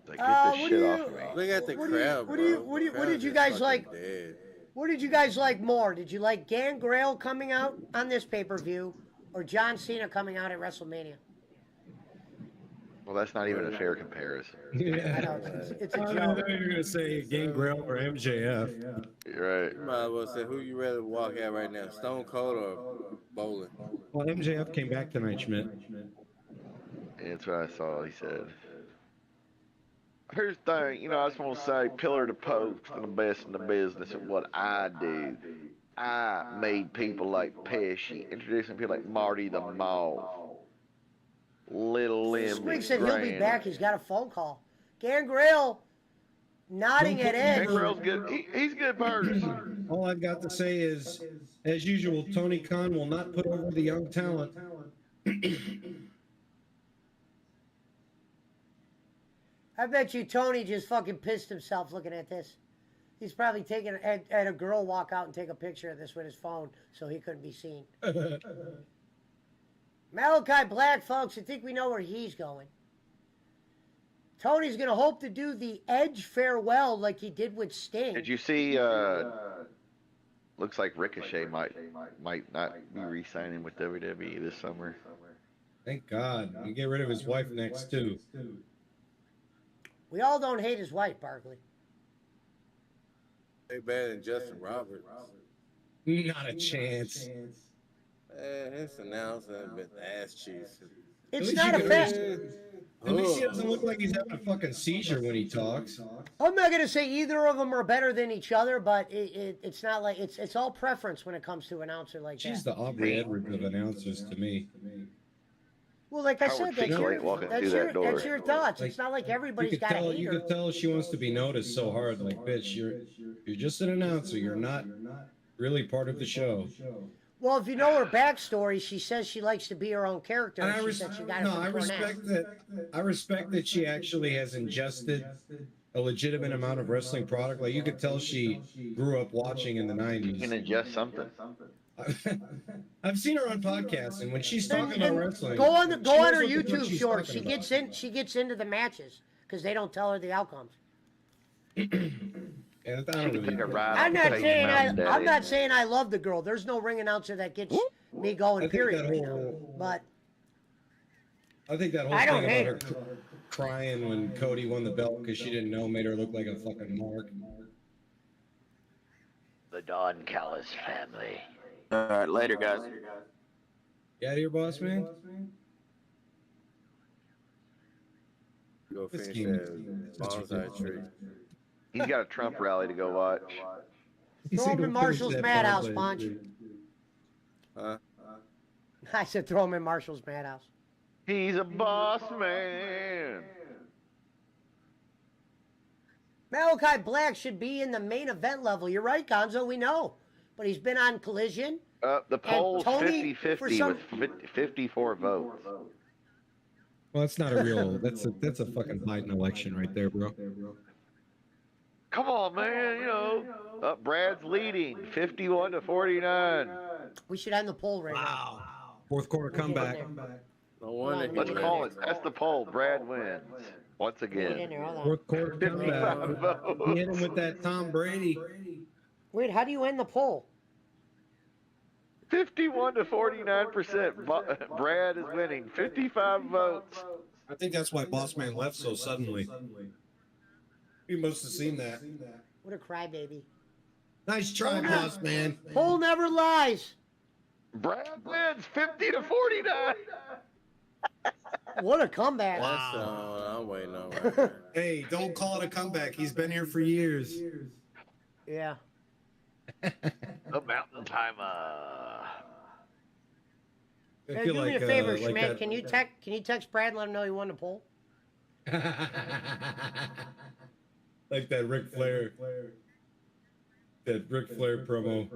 Like, get this
what
shit
do
off
you-
of me.
Look at the
What do you-
crowd,
what do you-
bro.
what do you-
The
what did
crowd
you
is
guys
fucking
like?
dead.
What did you guys like more? Did you like Gangrel coming out on this pay-per-view or John Cena coming out at WrestleMania?
Well, that's not even a fair comparison.
I
Yeah.
know, it's a
I
joke.
thought you were gonna say Gangrel or MJF.
You're right.
You might as well say who you rather walk at right now, Stone Cold or Bowling?
Well, MJF came back tonight, Schmidt.
That's what I saw. He said. Here's the thing, I just want to say, pillar to post, I'm the best in the business at what I do. I made people like Pesci, introducing people like Marty the Moth, Little Limby.
Squig said he'll be
Grant.
back. He's got a phone call. Gangrel nodding at Edge.
Gangrel's good. He's a good person.
All I've got to say is, as usual, Tony Khan will not put over the young talent.
I bet you Tony just fucking pissed himself looking at this. He's probably taking had a girl walk out and take a picture of this with his phone so he couldn't be seen. Malachi Black, folks, I think we know where he's going. Tony's gonna hope to do the Edge farewell like he did with Sting.
Did you see? Looks like Ricochet might not be re-signing with WWE this summer.
Thank God. You get rid of his wife next, too.
We all don't hate his wife, Barkley.
They better than Justin Roberts.
Not a chance.
Man, his announcement has been ass cheeks.
It's
least
not
you
a
can
fact.
At least he doesn't look like he's having a fucking seizure when he talks.
I'm not gonna say either of them are better than each other, but it's not like it's all preference when it comes to an announcer like
She's
that.
the Aubrey Edwards of announcers to me.
Well, like I
Howard
said, that's
Finkel
your,
ain't walking
that's,
through
your,
that door.
that's your thoughts.
Like,
It's not like
You
everybody's
could
got a
tell. You
hater.
could tell she wants to be noticed so hard. Like, bitch, you're just an announcer. You're not really part of the show.
Well, if you know her backstory, she says she likes to be her own character.
And
And
I,
she said she got it
no,
from
I
Cornette.
respect that. I respect that she actually has ingested a legitimate amount of wrestling product. Like you could tell she grew up watching in the
You can
'90s.
ingest something.
I've seen her on podcasts, and when she's talking about
And
wrestling,
go on
she
her
knows what the fuck
YouTube
she's
shorts.
talking
She
about.
gets in. She gets into the matches because they don't tell her the outcomes.
Yeah, I don't
She can
really.
take a ride
I'm
on
not
Space
saying
Mountain,
I'm
Daddy.
not saying I love the girl. There's no ring announcer that gets me
I
going.
think
Period.
that
Right now.
whole.
But
I think that whole
I don't
thing
hate
about her crying when Cody won the belt because she didn't know made her look like a fucking mark.
The Don Callis family.
All right, later, guys.
You out of here, boss man?
Go
This
finish
game
that
is
bonsai tree.
He's got a Trump rally to go watch.
throw him in Marshall's madhouse, Punch.
Huh?
I said throw him in Marshall's madhouse.
He's a boss man.
Malachi Black should be in the main event level. You're right, Gonzo. We know, but he's been on Collision.
The poll's
Tony, for
50-50
some-
with 54 votes.
Well, that's not a real. That's a fucking Biden election right there, bro.
Come on, man. You know, Brad's leading 51-49.
We should end the poll right now.
Fourth quarter comeback.
No wonder he
Let's
went.
call it. That's the poll. Brad wins once
Get in
again.
there. Hold on.
Fourth quarter
55
comeback.
votes.
He hit him with that Tom Brady.
Wait, how do you end the poll?
51-49%. Brad is winning. 55 votes.
I think that's why Boss Man left so suddenly. He must have seen that.
What a crybaby.
Nice try, Boss Man.
Poll never lies.
Brad wins 50-49.
What a comeback.
That's I'm waiting on right there.
Hey, don't call it a comeback. He's been here for years.
Yeah.
The Mountain Timer.
I
Hey,
feel
do me a
like,
favor,
like
Schmidt.
that-
Can you text Brad and let him know you won the poll?
Like that Ric Flair. That Ric Flair promo.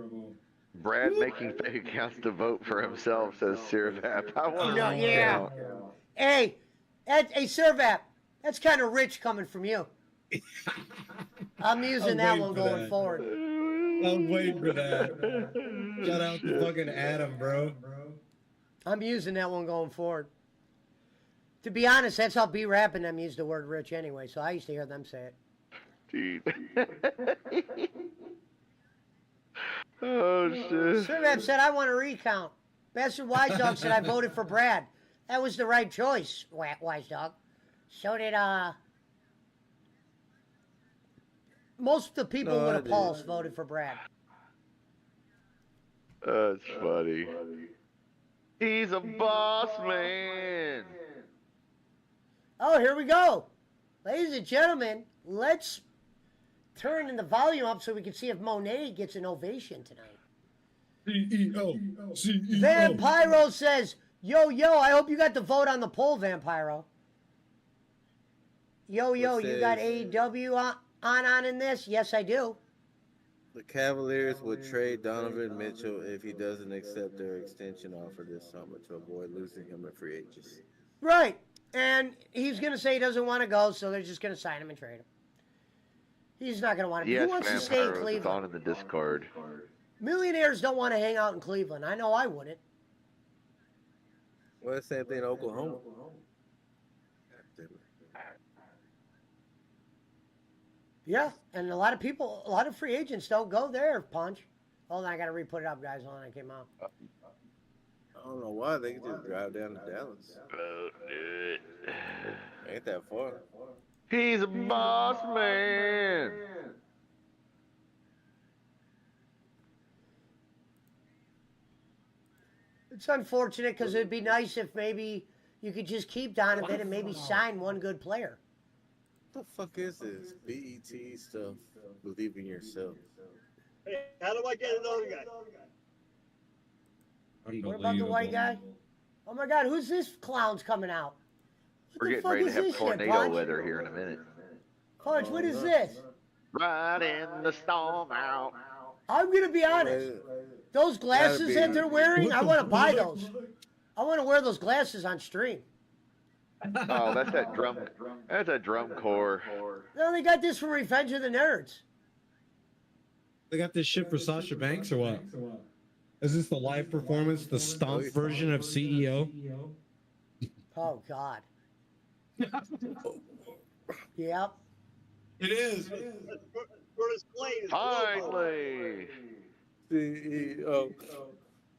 Brad making fake accounts to vote for himself, says Sirvap. I want to
No, yeah. Hey, Servap, that's kind of rich coming from you. I'm using that
waiting
one
for
going
that.
forward.
I'm waiting for that. Shout out to fucking Adam, bro.
I'm using that one going forward. To be honest, that's how B-Rap and them use the word rich anyway, so I used to hear them say it.
Dude. Oh, shit.
Servap said, I want a recount. Bastard Wise Dog said, I voted for Brad. That was the right choice, Wise Dog. So did, most of the people with a pulse voted for Brad.
That's funny. He's a boss man.
Oh, here we go. Ladies and gentlemen, let's turn the volume up so we can see if Monet gets an ovation tonight.
CEO.
Vampiro says, yo, I hope you got the vote on the poll, Vampiro. Yo,
It
you got
says-
AEW on in this? Yes, I do.
The Cavaliers would trade Donovan Mitchell if he doesn't accept their extension offer this summer to avoid losing him in free agency.
Right. And he's going to say he doesn't want to go, so they're just going to sign him and trade him. He's not going to want to.
Yes,
He wants to stay in
Vampiro is
Cleveland.
on in the Discord.
Millionaires don't want to hang out in Cleveland. I know I wouldn't.
Well, the same thing in Oklahoma.
Yeah, and a lot of free agents don't go there, Punch. Hold on, I got to re-put it up, guys. Hold on, I came out.
I don't know why they can just drive down to Dallas. Ain't that far.
He's a boss man.
It's unfortunate because it'd be nice if maybe you could just keep Donovan and maybe sign one good player.
What the fuck is this? BET stuff. Believe in yourself.
Hey, how do I get another guy?
What about the white guy? Oh my God, who's this clown's coming out? What
We're
the
getting
fuck
ready to
is
have
this shit,
tornado
Punch?
weather here in a minute.
Punch, what is this?
Right in the storm out.
I'm gonna be honest. Those glasses that they're wearing, I want to buy those. I want to wear those glasses on stream.
Oh, that's that drum. That's a drum corps.
No, they got this from Revenge of the Nerds.
They got this shit for Sasha Banks or what? Is this the live performance, the stomp version of CEO?
Oh God. Yep.
It is.
Finally.
CEO.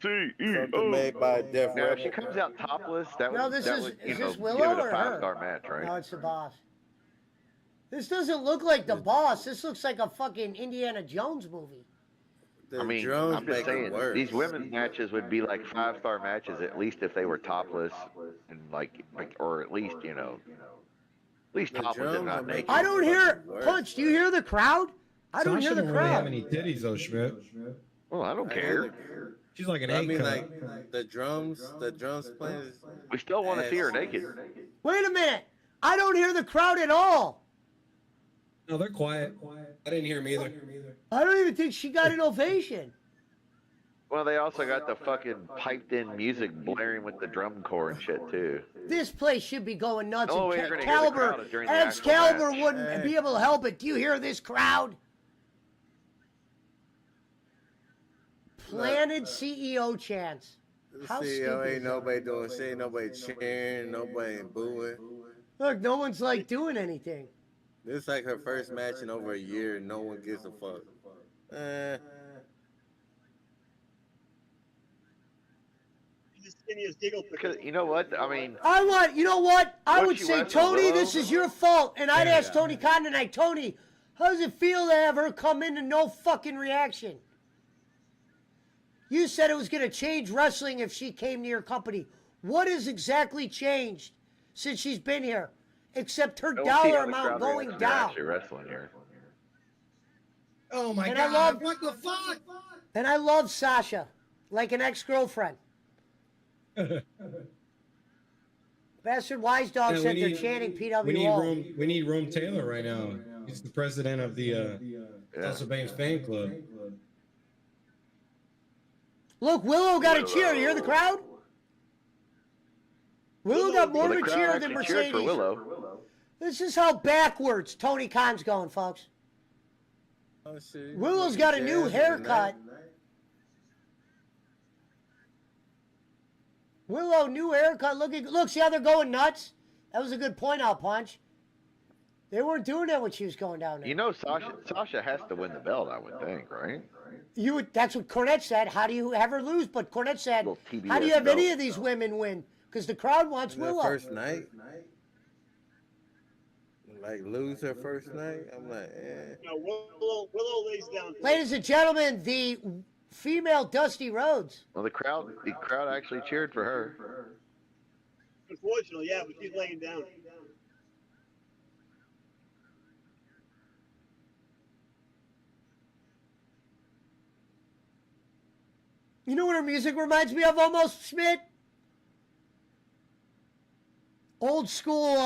CEO.
Something made by Def
Now, if
Rebel.
she comes out topless, that
No,
would
this
that
is
would
this
give it
Willow
a
or her?
5-star match, right?
No, it's the boss. This doesn't look like the boss. This looks like a fucking Indiana Jones movie.
The
I mean,
drums
I'm just
make it
saying,
worse.
these women's matches would be like 5-star matches at least if they were topless and like or at least at least
The
topless and
drums
not
are
naked.
making
I don't hear
worse.
Punch. Do you hear the crowd? I don't
Sasha
hear the
don't really have
crowd.
any titties though, Schmidt.
Well, I don't care.
She's like an
I
egg
mean,
cup.
like the drums playing.
We still want to see her
ass.
naked.
Wait a minute. I don't hear the crowd at all.
No, they're quiet. I didn't hear them either.
I don't even think she got an ovation.
Well, they also got the fucking piped-in music blaring with the drum corps and shit too.
This place should be going nuts.
Oh,
and
you're gonna hear the
Excalibur,
crowd during the actual
Excalibur
match.
wouldn't be able to help it. Do you hear this crowd? Planted CEO chants. How
CEO
stupid
ain't
is
nobody doing shit, ain't nobody cheering, nobody ain't booing.
Look, no one's like doing anything.
This is like her first match in over a year, and no one gives a fuck.
Because you know what? I mean,
You know what? I
What'd
would
she
say,
wrestle,
Tony,
Willow?
this is your fault. And I'd
Yeah.
ask Tony Khan tonight, Tony, how does it feel to have her come in and no fucking reaction? You said it was going to change wrestling if she came to your company. What has exactly changed since she's been here? Except her
we'll see how
dollar
the
amount
crowd
going
reacts to her
down.
actually wrestling here.
Oh my
And I
God!
love-
What the fuck?
And I love Sasha, like an ex-girlfriend. Bastard Wise Dog
Yeah,
said
we
they're
need-
chanting
We
PWO.
need Rome Taylor right now. He's the president of the Sasha Banks fan club.
Look, Willow got a cheer. You hear the crowd? Willow got more
Well,
of
the
a
crowd
cheer than
actually cheered for
Mercedes.
Willow.
This is how backwards Tony Khan's going, folks.
Oh, shit.
Willow's got a new haircut. Willow, new haircut. Look, see how they're going nuts? That was a good point out, Punch. They weren't doing that when she was going down there.
You know, Sasha has to win the belt, I would think, right?
That's what Cornette said. How do you have her lose? But Cornette said,
Little TBS
how do you have any
belt.
of these women win? Because the crowd wants
Her
Willow.
first night. Like lose her first night. I'm like,
No, Willow lays down.
Ladies and gentlemen, the female Dusty Rhodes.
Well, the crowd actually cheered for her.
Unfortunately, yeah, but she's laying down.
You know what her music reminds me of almost, Schmidt? Old school,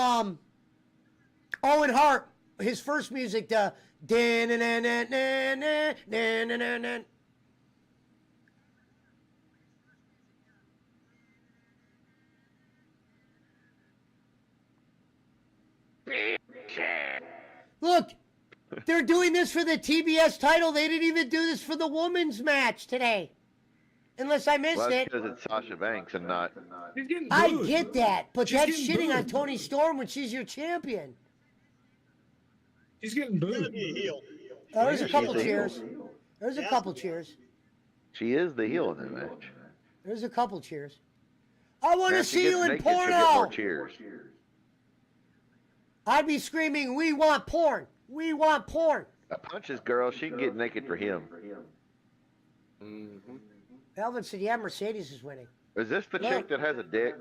Owen Hart. His first music, the dan-na-na-na-na-na-na-na-na. Look, they're doing this for the TBS title. They didn't even do this for the women's match today. Unless I missed
Well, that's
it.
because it's Sasha Banks and not.
I get that, but
She's
that's
getting
shitting on
booed.
Tony Storm when she's your champion.
She's getting
She's gonna
booed.
be a heel.
Oh, there's a
She's
couple
the heel.
cheers. There's a couple cheers.
She is the heel in that match.
There's a couple cheers. I want
Now,
to
if she
see
gets
you in
naked, she'll get more
porno.
cheers.
I'd be screaming, "We want porn! We want porn!"
A Punch's girl, she can get naked for him.
mm-hmm.
Elvin said, "Yeah, Mercedes is winning."
Is this the
Look.
chick that has a dick?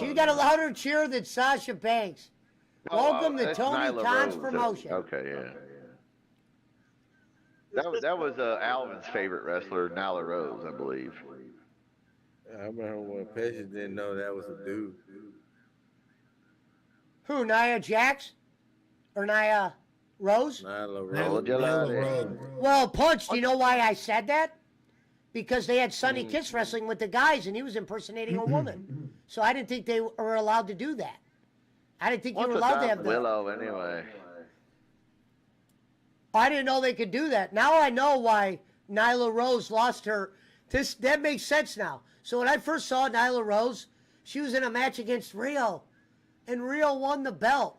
She got a louder cheer than Sasha Banks. Welcome to
that's
Tony
Nyla
Khan's
Rose.
promotion.
Okay, yeah. That was Alvin's favorite wrestler, Nyla Rose, I believe.
I remember when Patience didn't know that was a dude.
Who, Nia Jax? Or Nia Rose?
Nyla
Nyla
Rose.
Rose.
Well, Punch, do you know why I said that? Because they had Sunny Kiss wrestling with the guys, and he was impersonating a woman. So I didn't think they were allowed to do that. I didn't think you were allowed to have
Willow anyway.
I didn't know they could do that. Now I know why Nyla Rose lost her. That makes sense now. So when I first saw Nyla Rose, she was in a match against Rio, and Rio won the belt.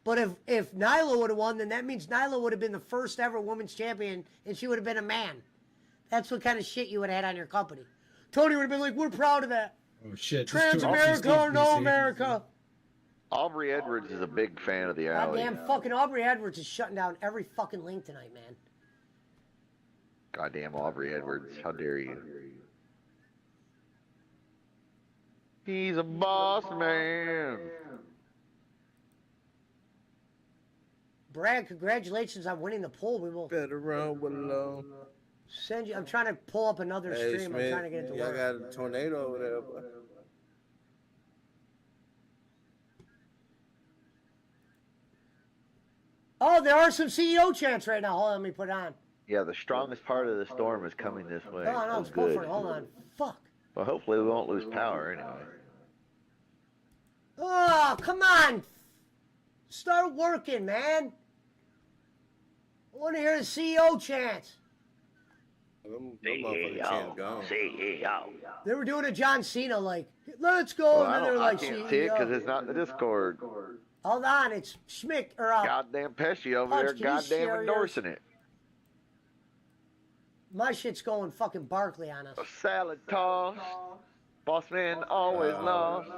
But if Nyla would have won, then that means Nyla would have been the first ever women's champion, and she would have been a man. That's what kind of shit you would have had on your company. Tony would have been like, we're proud of that.
Oh, shit.
Trans-America or no America.
Aubrey Edwards is a big fan of the alley.
Goddamn fucking Aubrey Edwards is shutting down every fucking link tonight, man.
Goddamn Aubrey Edwards. How dare you? He's a boss man.
Brad, congratulations on winning the poll. We will
better run Willow.
Send you. I'm trying to pull up another
Hey,
stream.
Smith,
I'm trying to get it to
y'all
work.
got a tornado over there. Boy.
Oh, there are some CEO chants right now. Hold on, let me put it on.
Yeah, the strongest part of the storm is coming this way.
Oh, no,
Oh,
it's good.
good.
Hold on. Fuck.
Well, hopefully we won't lose power anyway.
Oh, come on. Start working, man. I want to hear the CEO chants.
Them motherfucking chants gone.
CEO.
They were doing a John Cena, like, let's go.
Well,
and then
I
they're like,
can't see it because
CEO.
it's not in the Discord.
Hold on, it's Schmick, or
Goddamn Pesci over
Punch,
there
can you
goddamn
share
endorsing it.
my shit's going fucking Barkley on us.
A salad toss. Boss man always lost.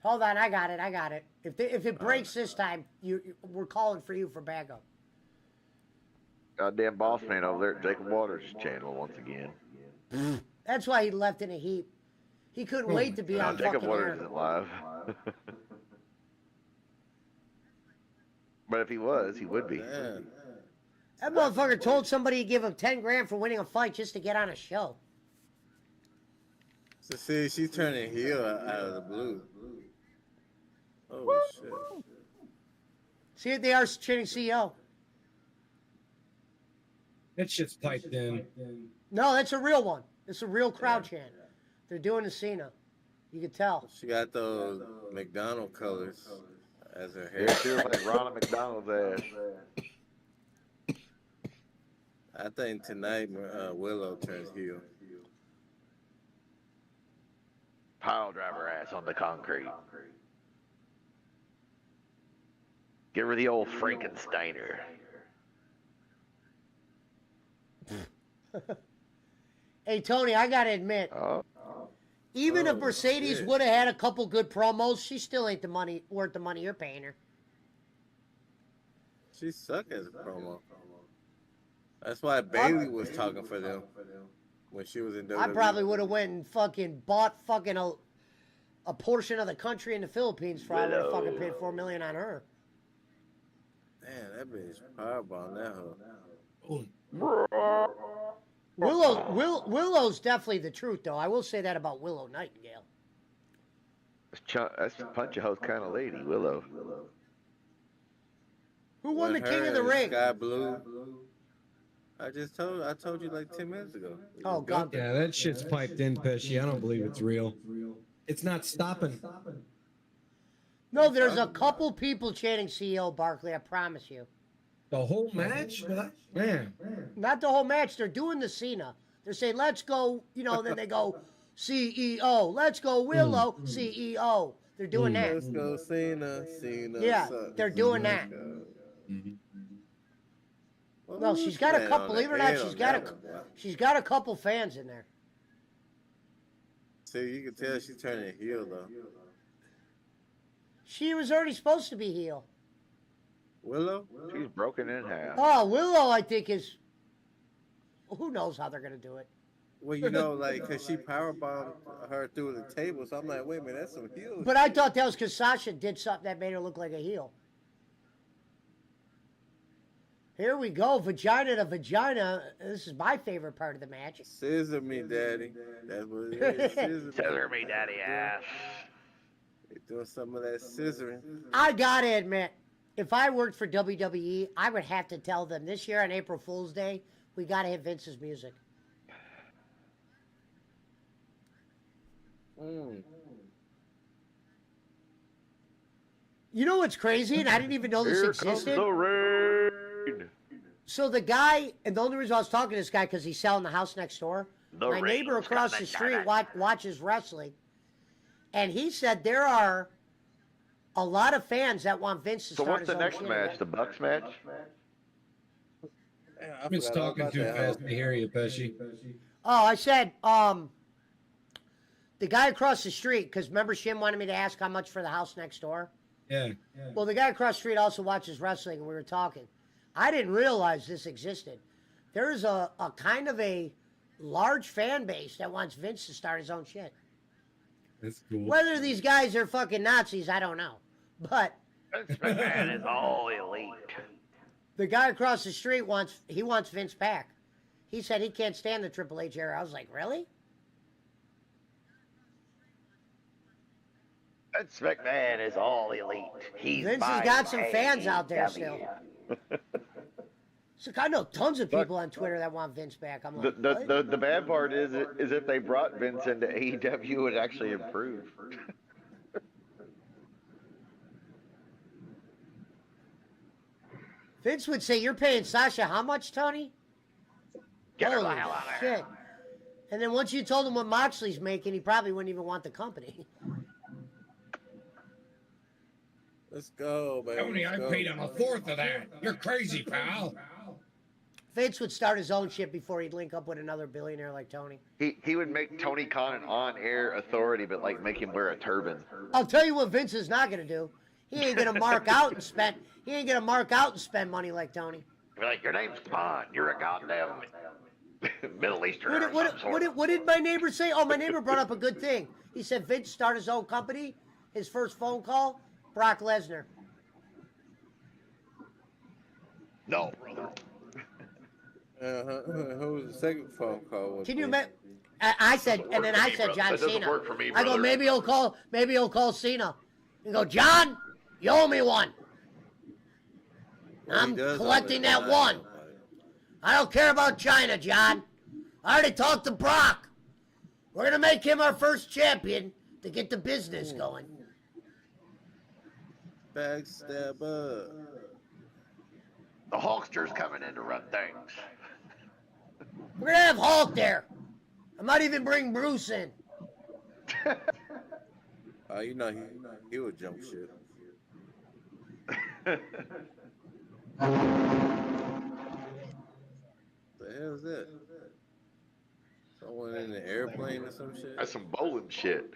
Hold on, I got it. If it breaks this time, we're calling for you for backup.
Goddamn boss man over there at Jacob Waters' channel once again.
That's why he left in a heap. He couldn't wait to be on
Jacob
fucking
Waters
air.
isn't live. But if he was, he would be.
Man.
That motherfucker told somebody to give him 10 grand for winning a fight just to get on a show.
So see, she's turning heel out of the blue. Oh shit.
See, they are chanting CEO.
That shit's piped in.
No, that's a real one. It's a real crowd chant. They're doing the Cena. You can tell.
She got those McDonald colors as her hair.
Yeah, she looks like Ronald McDonald's ass.
I think tonight Willow turns heel.
Pile driver ass on the concrete. Give her the old Frankensteiner.
Hey, Tony, I got to admit, even if Mercedes
shit.
would have had a couple good promos, she still ain't worth the money you're paying her.
She suck as a promo. That's why Bailey was talking for them when she was in WWE.
I probably would have went and fucking bought fucking a portion of the country in the Philippines for I would have fucking paid $4 million on her.
Man, that bitch powerbomb that hoe.
Willow's definitely the truth, though. I will say that about Willow Nightingale.
That's Punch a Hoe's kind of lady, Willow.
Who won the
When
King of the
her
Ring?
Sky Blue. I told you like 10 minutes ago.
Oh, God.
Yeah, that shit's piped in, Pesci. I don't believe it's real. It's not stopping.
No, there's a couple people chanting CEO Barkley, I promise you.
The whole match? Man.
Not the whole match. They're doing the Cena. They're saying, let's go, then they go, CEO. Let's go, Willow, CEO. They're doing that.
Let's go, Cena.
Yeah,
sucks.
they're doing that. No, she's got a couple. Believe it or not, she's got a couple fans in there.
See, you can tell she's turning heel though.
She was already supposed to be heel.
Willow?
She's broken in half.
Oh, Willow, I think is. Who knows how they're gonna do it?
Well, cause she powerbombed her through the table, so I'm like, wait a minute, that's some heel.
But I thought that was because Sasha did something that made her look like a heel. Here we go, vagina to vagina. This is my favorite part of the match.
Scissor me, daddy. That's what it is.
Scissor me, daddy ass.
They doing some of that scissoring.
I gotta admit, if I worked for WWE, I would have to tell them this year on April Fool's Day, we got to hit Vince's music. You know what's crazy? And I didn't even know this
Here comes
existed.
the rain.
So the guy, and the only reason I was talking to this guy because he's selling the house next door.
The
My neighbor
rain's
across
coming
the street
down.
watches wrestling, and he said there are a lot of fans that want Vince to
So
start
what's the
his own
next
shit.
match? The Bucks match?
It's talking too fast to hear you, Pesci.
Oh, I said, the guy across the street, because remember Shin wanted me to ask how much for the house next door?
Yeah.
Well, the guy across the street also watches wrestling, and we were talking. I didn't realize this existed. There's a kind of a large fan base that wants Vince to start his own shit.
That's cool.
Whether these guys are fucking Nazis, I don't know. But
Vince McMahon is all elite.
the guy across the street wants Vince back. He said he can't stand the Triple H era. I was like, really?
Vince McMahon is all elite. He's
Vince has
buying
got some fans out there
AEW.
still. So I know tons of people on Twitter that want Vince back. I'm like, what?
The bad part is if they brought Vince into AEW, it would actually improve.
Vince would say, you're paying Sasha how much, Tony?
Get her the
Holy
hell out of
shit.
there.
And then once you told him what Moxley's making, he probably wouldn't even want the company.
Let's go, baby.
Tony, I paid him a fourth of that. You're crazy, pal.
Vince would start his own shit before he'd link up with another billionaire like Tony.
He would make Tony Khan an on-air authority, but like make him wear a turban.
I'll tell you what Vince is not gonna do. He ain't gonna mark out and spend. He ain't gonna mark out and spend money like Tony.
Be like, your name's Khan. You're a goddamn Middle Eastern.
What did my neighbor say? Oh, my neighbor brought up a good thing. He said Vince start his own company. His first phone call, Brock Lesnar.
No, brother.
Who was the second phone call?
Can you imagine? I said, and then I said John
That doesn't
Cena.
work for me,
I go,
brother.
maybe he'll call Cena. You go, John, you owe me one. I'm collecting that one. I don't care about China, John. I already talked to Brock. We're gonna make him our first champion to get the business going.
Backstabber.
The Hulkster's coming in to run things.
We're gonna have Hulk there. I might even bring Bruce in.
Oh, you know he would jump shit. The hell is that? Someone in an airplane or some shit?
That's some bowling shit.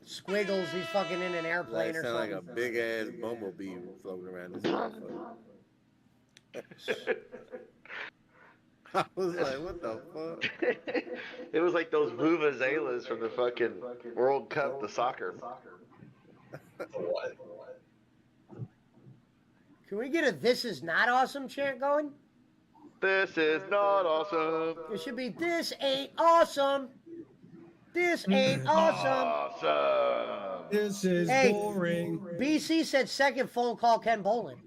Squiggles, he's fucking in an airplane or
Sound like
something.
a big ass bumblebee floating around this motherfucker. I was like, what the fuck?
It was like those vuvuzelas from the fucking World Cup, the soccer.
Can we get a "This is not awesome" chant going?
This is not awesome.
It should be "This ain't awesome. This ain't awesome."
Awesome.
This is
Hey.
boring.
BC said second phone call Ken Bolin.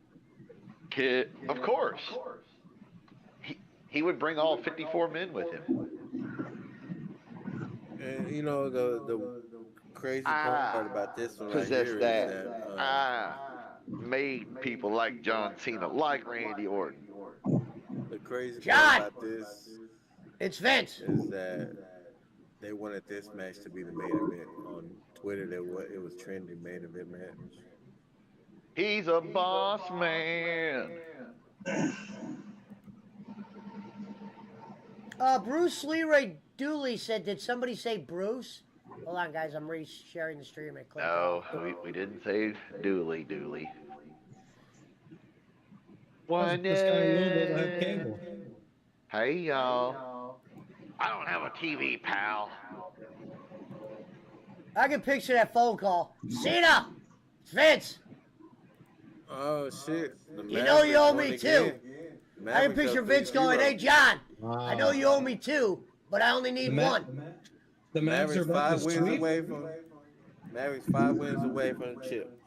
Kid, of course. He would bring all 54 men with him.
And you know the crazy part about this one right
Possess
here
that.
is that
I made people like John Cena, like Randy Orton.
the crazy
John!
part about this
It's Vince.
is that they wanted this match to be the main event on Twitter. It was trending main event match.
He's a boss man.
Bruce Leroy Dooley said, did somebody say Bruce? Hold on, guys. I'm re-sharing the stream and click.
No, we didn't say Dooley. One
This guy Louisville have cable.
Hey, y'all. I don't have a TV, pal.
I can picture that phone call. Cena! It's Vince!
Oh shit! The
You know you owe me
Maverick
too.
won again.
I can
Maverick
picture
up
Vince
3-0.
going, hey, John,
Wow.
I know you owe me two, but I only need one.
The Mavs are
Maverick's
about
5
to
wins
sweep.
away from. Mavericks 5 wins away from the chip.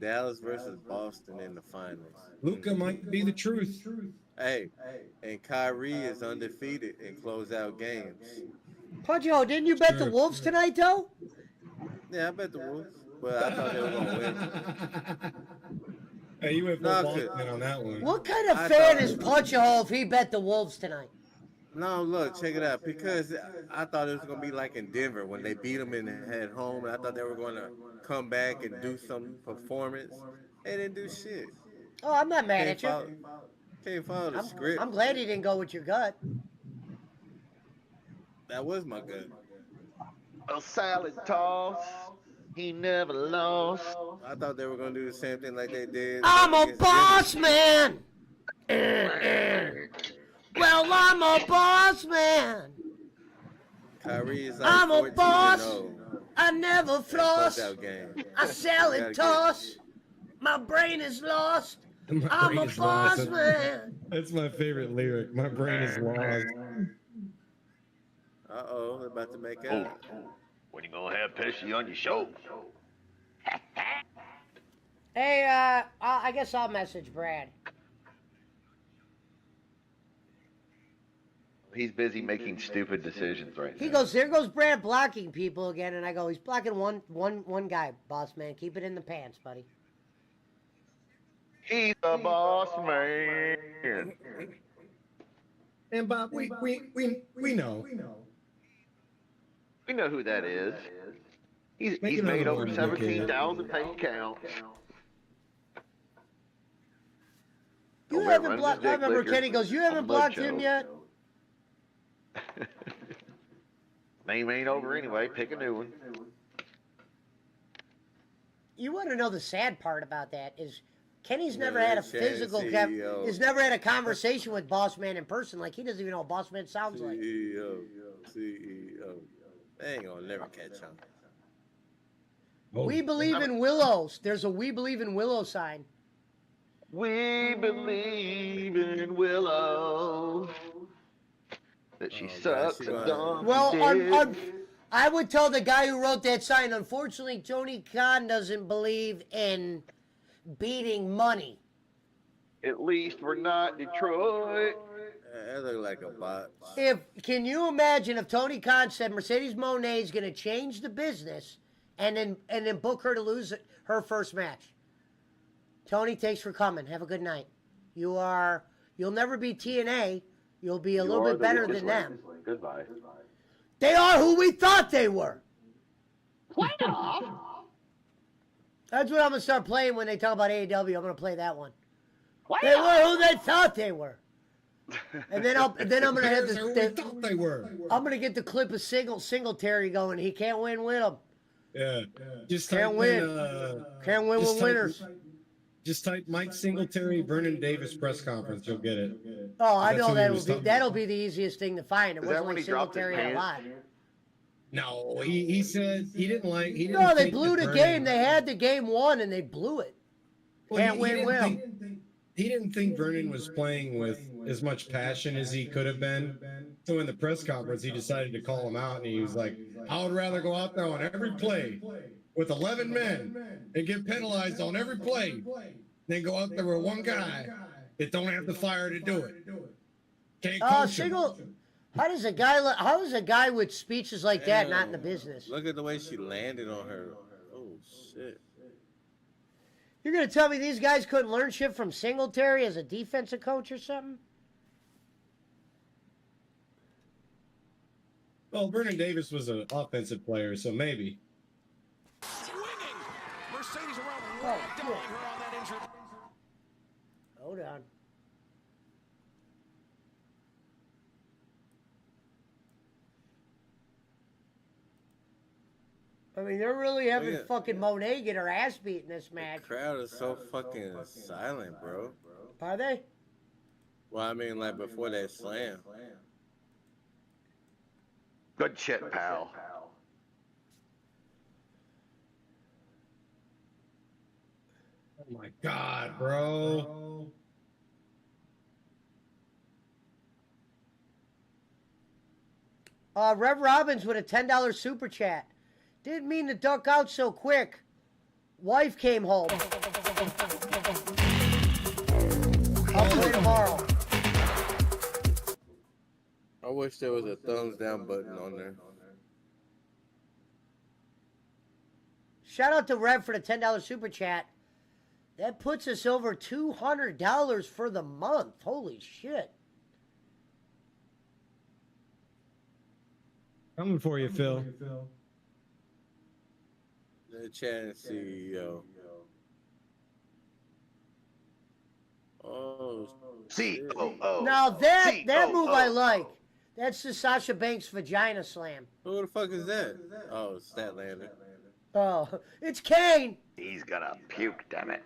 Dallas versus Boston in the finals.
Luka might be the truth.
Hey, and Kyrie is undefeated in closeout games.
Puncho, didn't you bet the Wolves tonight, though?
Yeah, I bet the Wolves, but I thought they were gonna win.
Hey, you went full
No,
Boston on that one.
What kind of
I
fan
thought-
is Puncho if he bet the Wolves tonight?
No, look, check it out. Because I thought it was gonna be like in Denver when they beat them at home, and I thought they were gonna come back and do some performance. They didn't do shit.
Oh, I'm not mad
Can't
at you.
Can't follow the script.
I'm glad he didn't go with your gut.
That was my gut.
A salad toss. He never lost.
I thought they were gonna do the same thing like they did.
I'm a
against
boss
Denver.
man. Well, I'm a boss man.
Kyrie is like
I'm a
14
boss.
and 0
I never
in
floss.
closeout game.
I sell
Gotta
and
get-
toss. My brain is lost.
My
I'm
brain
a
is
boss
lost.
man.
That's my favorite lyric. My brain is lost.
Uh-oh, they're about to make
Oh,
out.
when you gonna have Pesci on your show?
Hey, I guess I'll message Brad.
He's busy making stupid decisions right
He
now.
goes, there goes Brad blocking people again, and I go, he's blocking one guy, boss man. Keep it in the pants, buddy.
He's a boss man.
And Bob, we know.
We know who that is. He's
Make
made
another
over
one,
17,000 pay counts.
You
Don't
haven't
run
blocked.
the
I
dick
remember
licker
Kenny goes, you
on
haven't
the Mud
blocked him
Show."
yet.
Name ain't over anyway. Pick a new one.
You want to know the sad part about that is Kenny's never
Yeah,
had a
Shannon
physical,
CEO.
he's never had a conversation with Boss Man in person. Like he doesn't even know what Boss Man sounds like.
CEO. They ain't gonna never catch on.
We believe in willows. There's a We Believe in Willow sign.
We believe in Willow. That she sucks
she
and
gonna-
dumb.
Well, I would tell the guy who wrote that sign, unfortunately, Tony Khan doesn't believe in beating money.
At least we're not Detroit.
That look like a bot.
Can you imagine if Tony Khan said Mercedes Moné is going to change the business and then book her to lose her first match? Tony, thanks for coming. Have a good night. You'll never be TNA. You'll be a little bit better than them.
Goodbye.
They are who we thought they were. That's what I'm gonna start playing when they talk about AEW. I'm gonna play that one. They were who they thought they were. And then I'm gonna have
Bears are who we thought they were.
I'm gonna get the clip of Singletary going. He can't win with them.
Yeah. Just
Can't
type
win.
in,
Can't win
just
with
type-
winners.
Just type Mike Singletary, Vernon Davis press conference. You'll get it.
Oh, I
That's
know
who he was
that'll
talking
be the easiest thing to find. It
Is that
wasn't
when
like
he dropped his
Singletary a lot.
pants?
No, he said he didn't like. He didn't
No, they
think
blew
that
the
Vernon-
game. They had the game won and they blew it.
Well,
Can't
he
win
didn't
with
think-
them.
He didn't think Vernon was playing with as much passion as he could have been. So in the press conference, he decided to call him out, and he was like, "I would rather go out there on every play with 11 men and get penalized on every play than go out there with one guy that don't have the fire to do it." Can't coach him.
How does a guy with speeches like that not in the business?
Look at the way she landed on her. Oh shit.
You're gonna tell me these guys couldn't learn shit from Singletary as a defensive coach or something?
Well, Vernon Davis was an offensive player, so maybe.
Mercedes around
Oh,
her on that injured.
Hold on. I mean, they're really having
Yeah.
fucking Monet get her ass beat in this match.
Crowd is so fucking silent, bro.
Are they?
Well, I mean, like before that slam.
Good shit, pal.
Oh my God, bro.
Rev Robbins with a $10 super chat. Didn't mean to duck out so quick. Wife came home. I'll play tomorrow.
I wish there was a thumbs down button on there.
Shout out to Rev for the $10 super chat. That puts us over $200 for the month. Holy shit.
Coming for you, Phil.
The chat CEO. Oh,
COO.
Now that move I
COO.
like. That's the Sasha Banks vagina slam.
who the fuck is that? Oh, Statlander.
Oh, it's Kane.
He's gonna puke, damn it.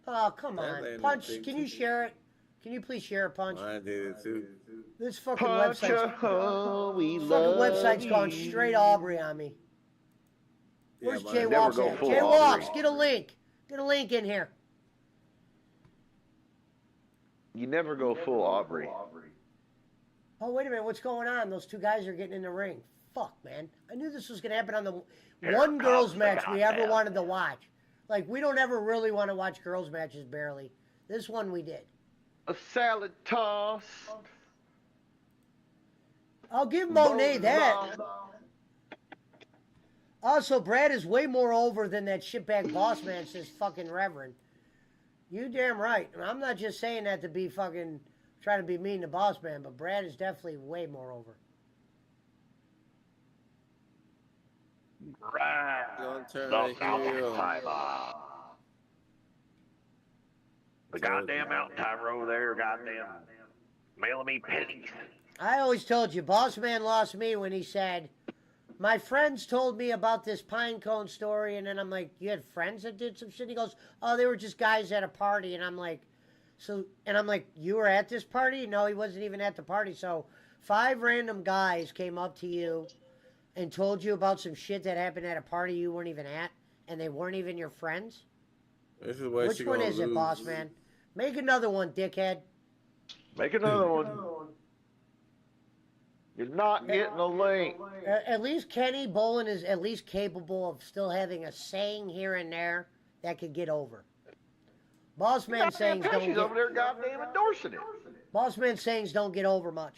Oh, come on.
Statlander
Punch,
thinks
can you
it's-
share it? Can you please share a Punch?
I did it too.
This fucking
Punch a
website's,
hole, we
fucking
love
website's going
you.
straight Aubrey on me.
Yeah,
Where's
but
Jay
never
Walks
go
at?
full
Jay
Aubrey.
Walks, get a link. Get a link in here.
You never go full Aubrey.
Oh, wait a minute. What's going on? Those two guys are getting in the ring. Fuck, man. I knew this was going to happen on the
Here
one girls
comes the
match we ever
goddamn-
wanted to watch. Like, we don't ever really want to watch girls matches, barely. This one we did.
A salad toss.
I'll give Monet that. Also, Brad is way more over than that shitbag boss man, says fucking Reverend. You damn right. I'm not just saying that to be fucking trying to be mean to boss man, but Brad is definitely way more over.
Right.
Don't turn
The
the
mountain
heel.
timer. The goddamn mountain timer over there, goddamn mailing me pennies.
I always told you, boss man lost me when he said, my friends told me about this pine cone story, and then I'm like, you had friends that did some shit? He goes, oh, they were just guys at a party, and I'm like, you were at this party? No, he wasn't even at the party. So 5 random guys came up to you and told you about some shit that happened at a party you weren't even at, and they weren't even your friends?
This is where
Which
she
one
gonna
is it,
lose.
boss man? Make another one, dickhead.
Make another one. You're not getting a link.
At least Kenny Bolin is at least capable of still having a saying here and there that could get over. Boss man
Goddamn
sayings don't
Pesci's over
get,
there goddamn endorsing it.
boss man sayings don't get over much.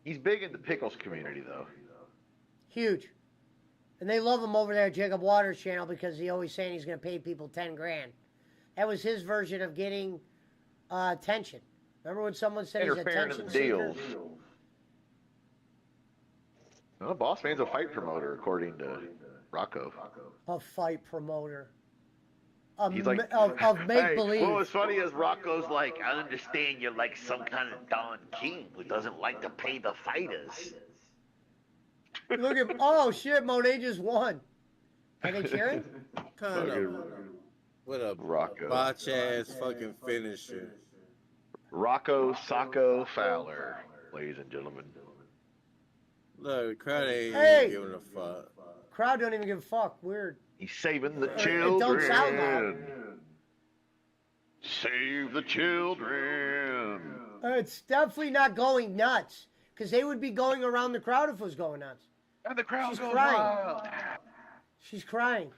He's big in the pickles community, though.
Huge. And they love him over there at Jacob Waters' channel because he always saying he's going to pay people 10 grand. That was his version of getting attention. Remember when someone said he's
Interfering in
attention
the
seeker?
deals. Well, Boss Man's a fight promoter, according to Rocco.
A fight promoter. Of,
He's like,
of make
hey,
believe.
what was funny is Rocco's like, I understand you're like some kind of Don King who doesn't like to pay the fighters.
Look at, oh shit, Monet just won. Are they cheering?
Kind of. What a
Rocco.
botch ass fucking finisher.
Rocco Sacco Fowler, ladies and gentlemen.
Look, the crowd ain't
Hey!
even giving a fuck.
Crowd don't even give a fuck. Weird.
He's saving the
It
children.
don't sound loud.
Save the children.
It's definitely not going nuts. Because they would be going around the crowd if it was going nuts.
And the crowd's
She's
going
crying.
wild.
She's crying.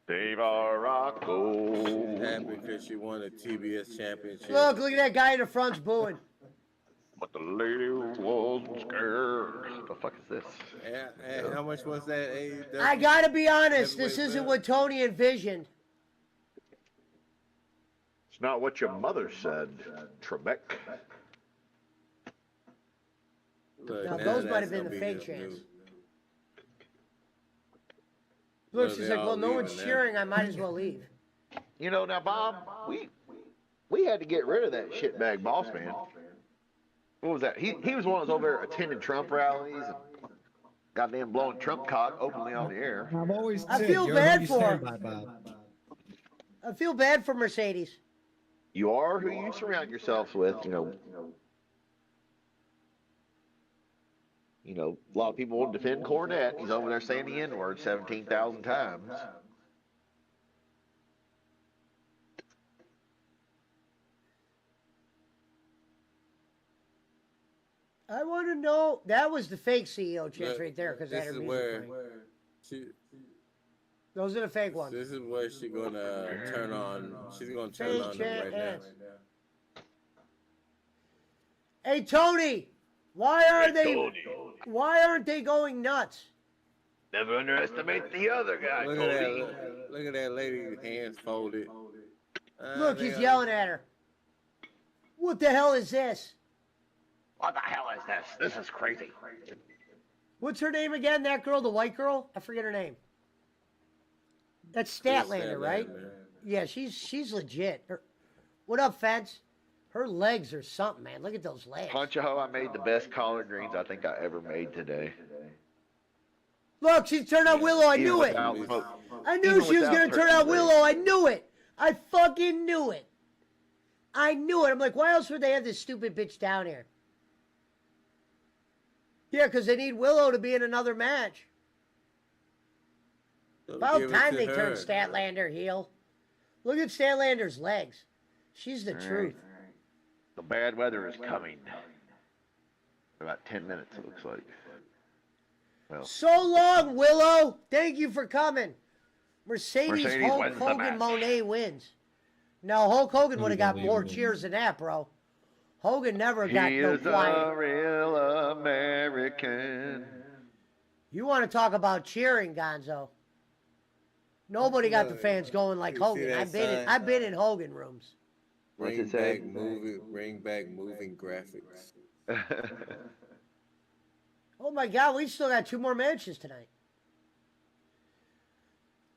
Save our Rocco.
Happy because she won a TBS championship.
Look at that guy in the front's booing.
But the lady wasn't scared. What the fuck is this?
And how much was that AEW?
I gotta be honest, this
Heavyweight
isn't
belt?
what Tony envisioned.
It's not what your mother said, Trebek.
Look,
Now,
now
those might
that's
have been
gonna
the
be
fake
his
chants.
new-
Look,
Look,
she's
they
like,
all
well, no one's
leaving now.
cheering, I might as well leave.
You know, now, Bob, we had to get rid of that shitbag boss man. What was that? He was one of those over there attending Trump rallies and goddamn blowing Trump cock openly on the air.
I've always
I
said,
feel
you're
bad
who you
for
stand
her.
by, Bob.
I feel bad for Mercedes.
You are who you surround yourselves with, you know. You know, a lot of people will defend Cornette. He's over there saying the N-word 17,000 times.
I want to know. That was the fake CEO chance
Look,
right there because that
this
had her
is
music
where
playing.
she.
Those are the fake ones.
This is where she's gonna turn on. She's gonna turn
Fake
on them right now.
chance. Hey Tony, why are they? Why aren't they going nuts?
Never underestimate the other guy,
Look
Cody.
at that. Look at that lady's hands folded.
Look,
they
he's
got-
yelling at her. What the hell is this?
What the hell is this? This is crazy.
What's her name again? That girl, the white girl? I forget her name. That's Statlander, right? Yeah, she's legit. What up, Fence? Her legs are something, man. Look at those legs.
Punch a hoe, I made the best collard greens I think I ever made today.
Look, she's turned on Willow. I knew it. I knew she was going to turn on Willow. I knew it. I fucking knew it. I knew it. I'm like, why else would they have this stupid bitch down here? Yeah, because they need Willow to be in another match. About
give it
time
to
they
her.
turned Statlander heel. Look at Statlander's legs. She's the truth.
The bad weather is coming. About 10 minutes, it looks like. Well,
So long, Willow. Thank you for coming. Mercedes Hulk
wins the
Hogan
match.
Monet wins. No, Hulk Hogan would have got more
Unbelievable.
cheers than that, bro. Hogan never got
he
no
is a
quiet.
real American.
You want to talk about cheering, Gonzo? Nobody got the fans going like
You see
Hogan.
that
I've been
sign?
in Hogan rooms.
What's
Bring
it say?
back moving graphics.
Oh my God, we still got 2 more matches tonight.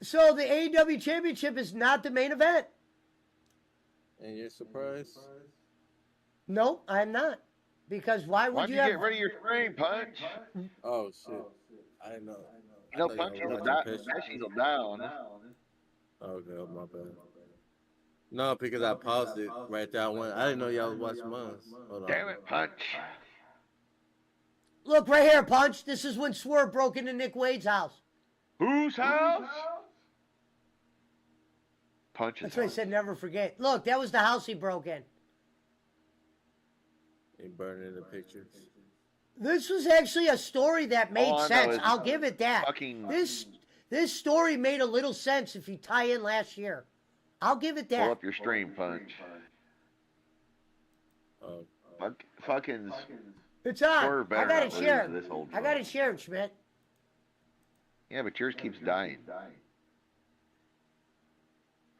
So the AEW Championship is not the main event.
And you're surprised?
Nope, I'm not. Because why would
Why'd
you
you
have?
get rid of your screen, Punch?
Oh shit! I didn't know.
You know,
I thought
Punch
y'all
will
were
die.
watching pictures.
Pesci's will die on this.
Okay, my bad. No, because I paused it right there. I didn't know y'all was watching mine. Hold on.
Damn it, Punch.
Look right here, Punch. This is when Swerve broke into Nick Wade's house.
Whose house? Punch's
That's what I
house.
said. Never forget. Look, that was the house he broke in.
He burning the pictures.
This was actually a story that made
All I know
sense.
is
I'll give it that.
fucking-
This story made a little sense if you tie in last year. I'll give it
Pull
that.
up your stream, Punch.
Oh,
Fucking
It's on.
Swerve
I
better
got
not
it
lose
shared.
to this old
I got it shared, Schmidt.
yeah, but yours keeps dying.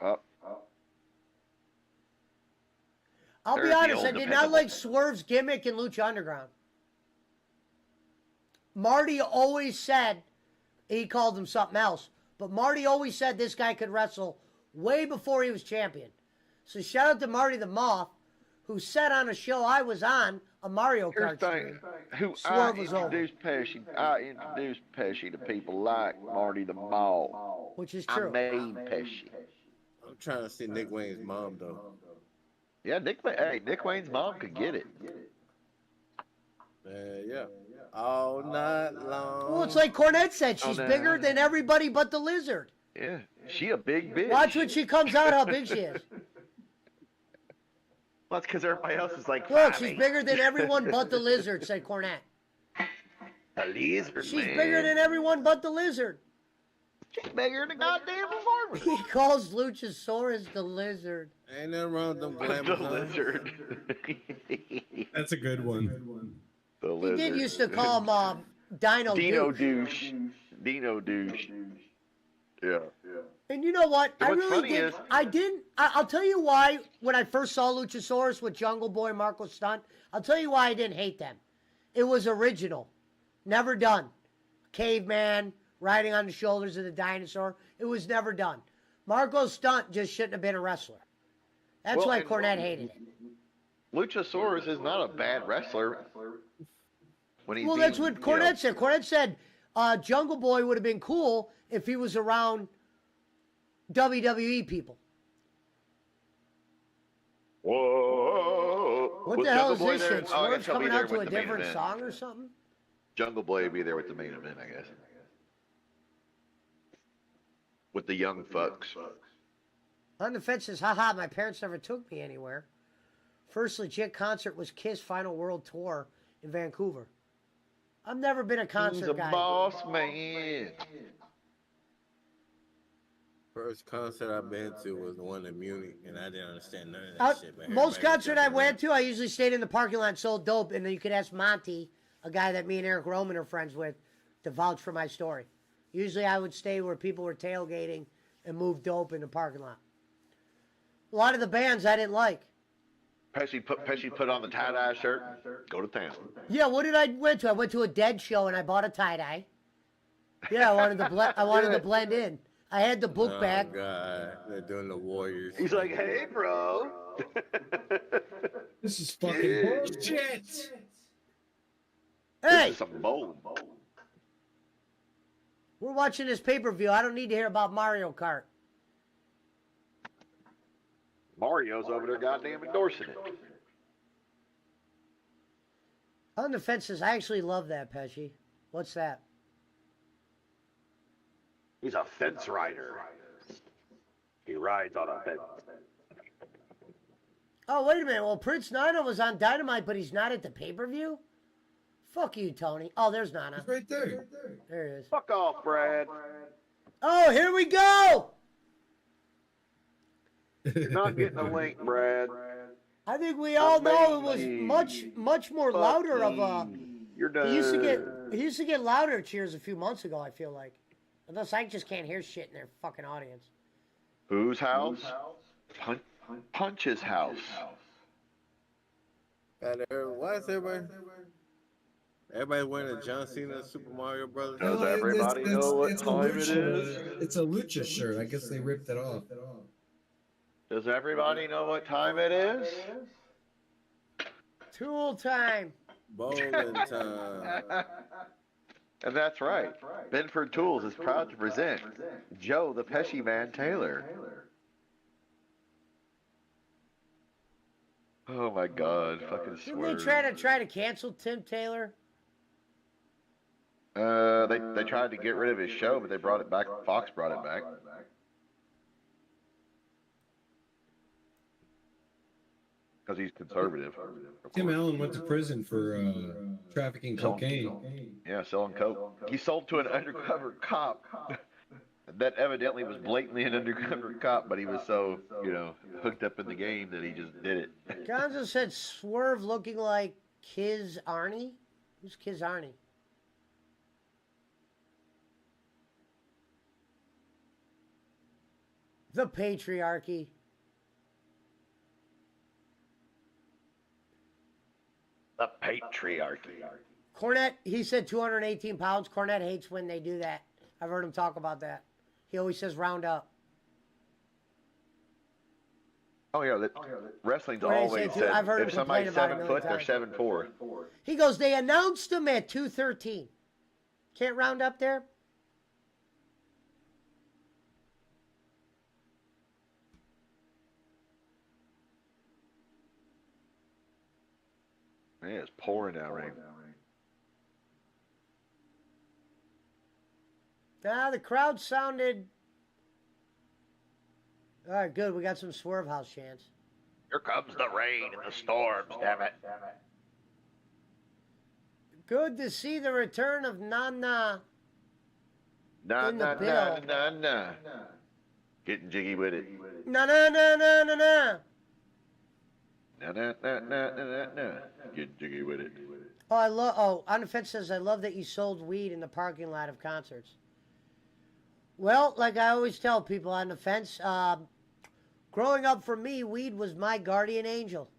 Up.
I'll be
There's the
honest,
old
I did not
dependable.
like Swerve's gimmick in Lucha Underground. Marty always said, he called him something else, but Marty always said this guy could wrestle way before he was champion. So shout out to Marty the Moth, who said on a show I was on, a Mario
Here's
Kart
the
stream,
thing. Who
Swerve
I
was over.
introduced Pesci. I introduced Pesci to people like Marty the Mall.
which is
I
true.
made Pesci.
I'm trying to see Nick Wayne's mom though.
Yeah, Nick Wayne's mom could get it.
Yeah. All night long.
Well, it's like Cornette said, she's
no.
bigger than everybody but the lizard.
Yeah, she a big bitch.
Watch when she comes out how big she is.
Well, that's because everybody else is like,
Look,
5'8".
she's bigger than everyone but the lizard, said Cornette.
The lizard,
She's
man.
bigger than everyone but the lizard.
She's bigger than a goddamn performer.
He calls Luchasaurus the lizard.
Ain't nothing wrong with them
The
glamours. huh?
lizard.
That's a good one.
The
He
lizard.
did used to call him Dino
Dino
Douche.
douche. Dino douche. Yeah.
And you know what?
And
I
what's
really
funny
did.
is-
I'll tell you why. When I first saw Luchasaurus with Jungle Boy and Marco Stunt, I'll tell you why I didn't hate them. It was original, never done. Caveman riding on the shoulders of the dinosaur. It was never done. Marco Stunt just shouldn't have been a wrestler. That's
Well,
why
and-
Cornette hated it.
Luchasaurus is not a bad wrestler. When he's
Well, that's
being,
what Cornette said. Cornette said Jungle Boy would have been cool if he was around WWE people.
Whoa.
What
Was
the hell
Jungle
is
Boy
this
there?
shit?
Oh, I
Swerve's
guess he'll be
coming
there
out to a
with the main
different
event.
song or something?
Jungle Boy will be there with the main event, I guess. With the young fucks.
On the fence says, haha, my parents never took me anywhere. First legit concert was Kiss Final World Tour in Vancouver. I've never been a
He's
concert
a
guy.
boss man.
First concert I've been to was the one in Munich, and I didn't understand none of that shit. But
Most
everybody
concert I
jumping
went to, I usually stayed in the parking lot and sold dope, and then you could ask Monty, a guy that me and Eric Roman are friends with, to vouch for my story. Usually I would stay where people were tailgating and move dope in the parking lot. A lot of the bands I didn't like.
Pesci put on the tie-dye shirt. Go to town.
Yeah, what did I went to? I went to a Dead show and I bought a tie-dye. Yeah, I wanted to blend in. I had the book bag.
Oh, God. They're doing the Warriors.
He's like, hey, bro.
This is fucking bullshit.
Hey,
This is some bold.
we're watching this pay-per-view. I don't need to hear about Mario Kart.
Mario's over there goddamn endorsing it.
On the fences, I actually love that, Pesci. What's that?
He's a fence rider. He rides on a fence.
Oh, wait a minute. Well, Prince Nana was on Dynamite, but he's not at the pay-per-view? Fuck you, Tony. Oh, there's Nana.
He's right there.
There he is.
Fuck off, Brad.
Oh, here we go!
You're not getting a link, Brad.
I think we all know it was much more louder of a...
You're done.
He used to get louder cheers a few months ago, I feel like. Unless I just can't hear shit in their fucking audience.
Whose house? Punch's house.
Why is everybody wearing a John Cena Super Mario Brothers?
Does everybody know what time it is?
It's a lucha shirt. I guess they ripped it off.
Does everybody know what time it is?
Tool time.
Bowling time.
And that's right. Benford Tools is proud to present Joe the Pesci Man Taylor. Oh my God! Fucking
Didn't they
Swerve.
try to cancel Tim Taylor?
They tried to get rid of his show, but they brought it back. Fox brought it back. Because he's conservative.
Tim Allen went to prison for trafficking cocaine.
Yeah, selling coke. He sold to an undercover cop. That evidently was blatantly an undercover cop, but he was so, hooked up in the game that he just did it.
Gonzo said Swerve looking like Kiz Arnie. Who's Kiz Arnie? The patriarchy.
The patriarchy.
Cornette, he said 218 pounds. Cornette hates when they do that. I've heard him talk about that. He always says round up.
Oh yeah, wrestling's
What did I
always
say, too?
said
I've heard him
if somebody's
complain about it
7
a
foot,
million
they're
times.
7'4".
He goes, they announced him at 213. Can't round up there?
Yeah, it's pouring out rain.
Nah, the crowd sounded... All right, good. We got some Swerve House chants.
Here comes the rain and the storms, damn it.
Good to see the return of Nana.
Nah,
In the
nah,
bill.
nah, nah, nah. Getting jiggy with it.
Na na na na na na.
Nah, nah, nah, nah, nah, nah, nah. Getting jiggy with it.
Oh, I love. Oh, on the fence says I love that you sold weed in the parking lot of concerts. Well, like I always tell people on the fence, growing up for me, weed was my guardian angel.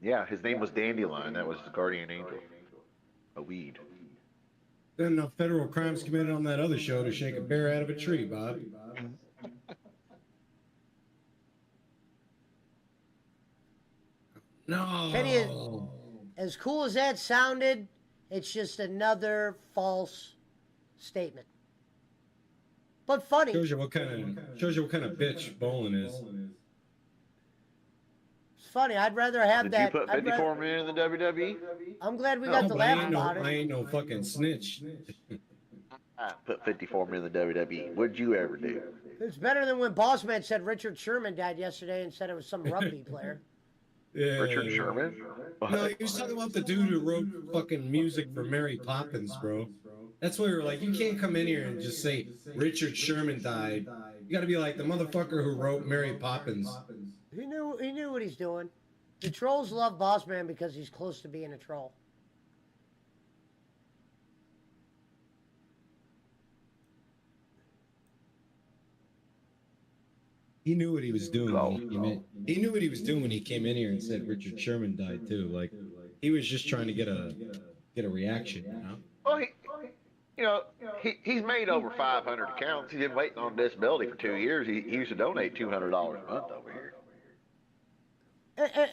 Yeah, his name was Dandelion. That was the guardian angel. A weed.
Been enough federal crimes committed on that other show to shake a bear out of a tree, Bob. No.
Kenny, as cool as that sounded, it's just another false statement. But funny.
Shows you what kind of bitch Bolin is.
It's funny. I'd rather have
Did
that.
you put 54 men in the WWE?
I'm glad we got
No,
to
but
laugh about
I
it.
ain't no fucking snitch.
I put 54 men in the WWE. What'd you ever do?
It's better than when Bossman said Richard Sherman died yesterday and said it was some rugby player.
Yeah.
Richard Sherman?
No, he was talking about the dude who wrote fucking music for Mary Poppins, bro. That's why we were like, you can't come in here and just say Richard Sherman died. You got to be like the motherfucker who wrote Mary Poppins.
He knew what he's doing. The trolls love Bossman because he's close to being a troll.
He knew what he was doing. He knew what he was doing when he came in here and said Richard Sherman died too. Like he was just trying to get a reaction, you know.
Well, he's made over 500 accounts. He's been waiting on disability for 2 years. He used to donate $200 a month over here.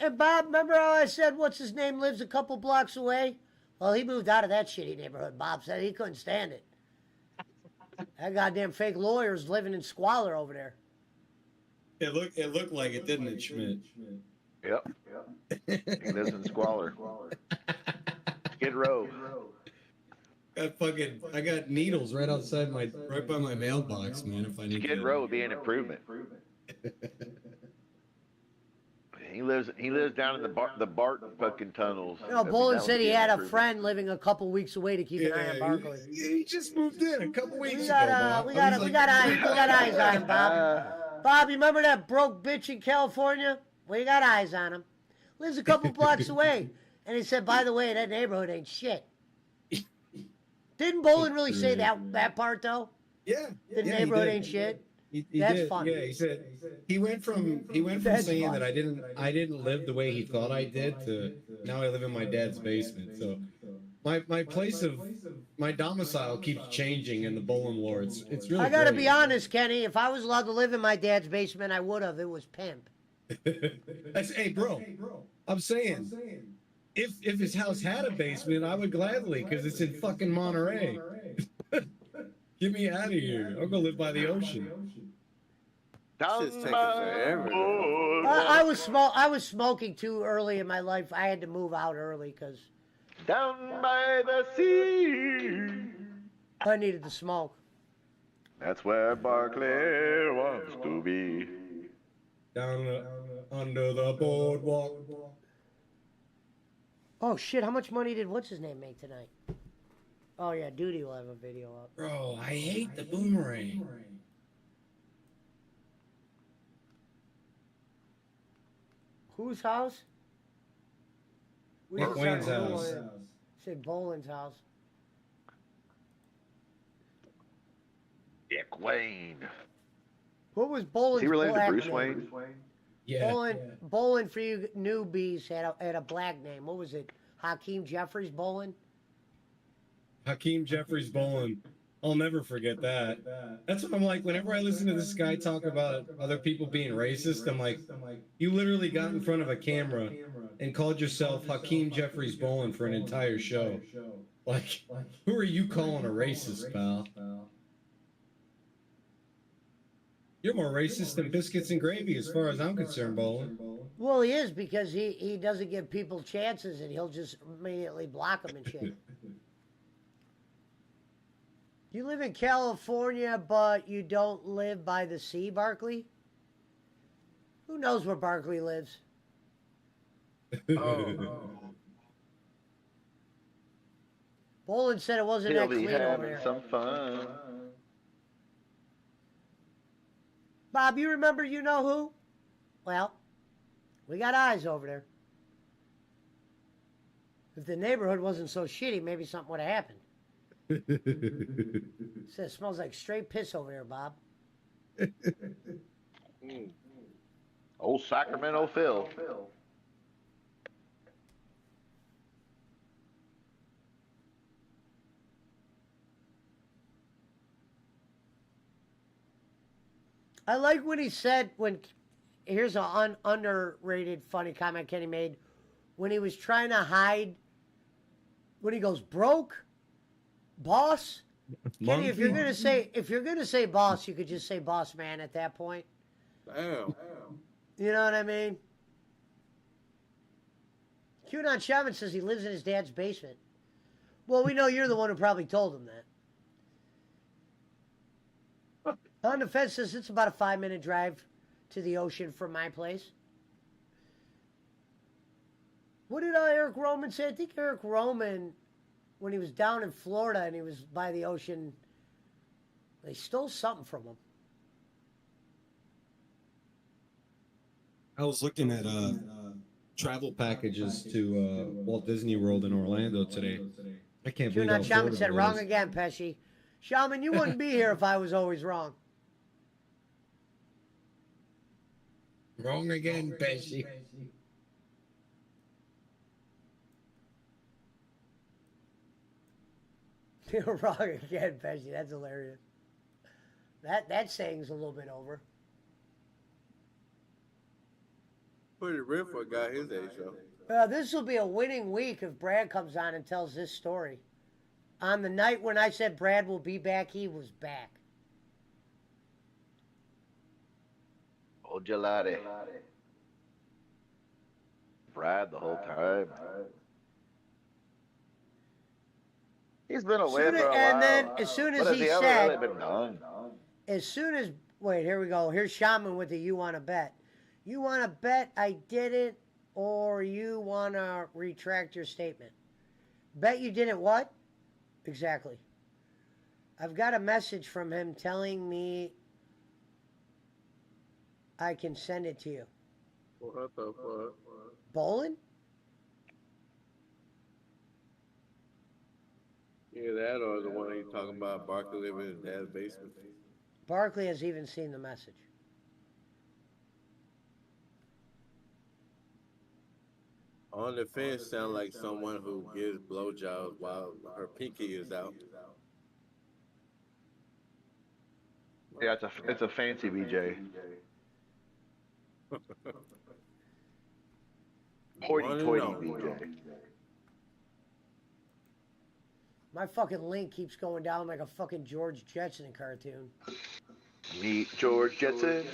And Bob, remember how I said what's his name lives a couple blocks away? Well, he moved out of that shitty neighborhood. Bob said he couldn't stand it. That goddamn fake lawyer's living in squalor over there.
It looked like it, didn't it, Schmidt?
Yep. He lives in squalor. Skid Row.
I got needles right by my mailbox, man. If I need
Skid Row would be an improvement. He lives down in the Bart fucking tunnels.
No, Bolin said he had a friend living a couple weeks away to keep an eye on Barkley.
He just moved in a couple weeks ago.
We got eyes on him, Bob. Bob, you remember that broke bitch in California? Well, you got eyes on him. Lives a couple blocks away. And he said, by the way, that neighborhood ain't shit. Didn't Bolin really say that part, though?
Yeah.
The neighborhood ain't shit?
He
That's
did.
funny.
Yeah, he said he went from
That's
saying
funny.
that I didn't live the way he thought I did to now I live in my dad's basement. So my place of my domicile keeps changing in the Bolin lore. It's really.
I gotta
great.
be honest, Kenny. If I was allowed to live in my dad's basement, I would have. It was pimp.
Hey, bro. I'm saying, if his house had a basement, I would gladly, because it's in fucking Monterey. Get me out of here. I'll go live by the ocean.
This is taking forever.
I was smoking too early in my life. I had to move out early because
Down by the sea.
I needed to smoke.
That's where Barclay wants to be.
Down under the boardwalk.
Oh shit! How much money did what's his name make tonight? Oh yeah, Duty will have a video up.
Bro, I hate the boomerang.
Whose house? We
Nick
just
Wayne's
started
house.
Googling it. Said Bolin's house.
Dick Wayne.
What was Bolin's?
Is he related to
black
Bruce
name?
Wayne?
Yeah.
Bolin for you newbies had a black name. What was it? Hakeem Jeffries Bolin?
Hakeem Jeffries Bolin. I'll never forget that. That's what I'm like. Whenever I listen to this guy talk about other people being racist, I'm like, you literally got in front of a camera and called yourself Hakeem Jeffries Bolin for an entire show. Like, who are you calling a racist, pal? You're more racist than biscuits and gravy, as far as I'm concerned, Bolin.
Well, he is because he doesn't give people chances and he'll just immediately block them and shit. You live in California, but you don't live by the sea, Barkley? Who knows where Barkley lives? Bolin said it wasn't
He'll
that
be
clean over
having
there.
some fun.
Bob, you remember you know who? Well, we got eyes over there. If the neighborhood wasn't so shitty, maybe something would have happened. Says it smells like straight piss over there, Bob.
Old Sacramento Phil.
I like when he said, here's an underrated funny comment Kenny made, when he was trying to hide, when he goes, broke, boss. Kenny, if you're gonna say boss, you could just say boss man at that point.
Damn.
You know what I mean? QAnon Shaman says he lives in his dad's basement. Well, we know you're the one who probably told him that. On the fence says it's about a 5-minute drive to the ocean from my place. What did Eric Roman say? I think Eric Roman, when he was down in Florida and he was by the ocean, they stole something from him.
I was looking at travel packages to Walt Disney World in Orlando today. I can't
Sure
believe
not
how
Shaman
affordable
said
it
wrong
is.
again, Pesci. Shaman, you wouldn't be here if I was always wrong.
Wrong again, Pesci.
You're wrong again, Pesci. That's hilarious. That saying's a little bit over.
Pretty real for a guy his age, though.
This will be a winning week if Brad comes on and tells this story. On the night when I said Brad will be back, he was back.
Oh, gelati. Brad the whole time. He's been away for a while.
And then as soon as
But has
he
ever
said,
really been done?
as soon as, wait, here we go. Here's Shaman with the you want to bet. You want to bet I didn't, or you want to retract your statement? Bet you didn't what? Exactly. I've got a message from him telling me I can send it to you.
What the fuck?
Bolin?
Yeah, that or the one he talking about Barkley living in his dad's basement.
Barkley has even seen the message.
On the fence sound like someone who gives blowjobs while her pinky is out.
Yeah, it's a fancy BJ. Hoity-toity BJ.
My fucking link keeps going down like a fucking George Jetson cartoon.
Meet George Jetson.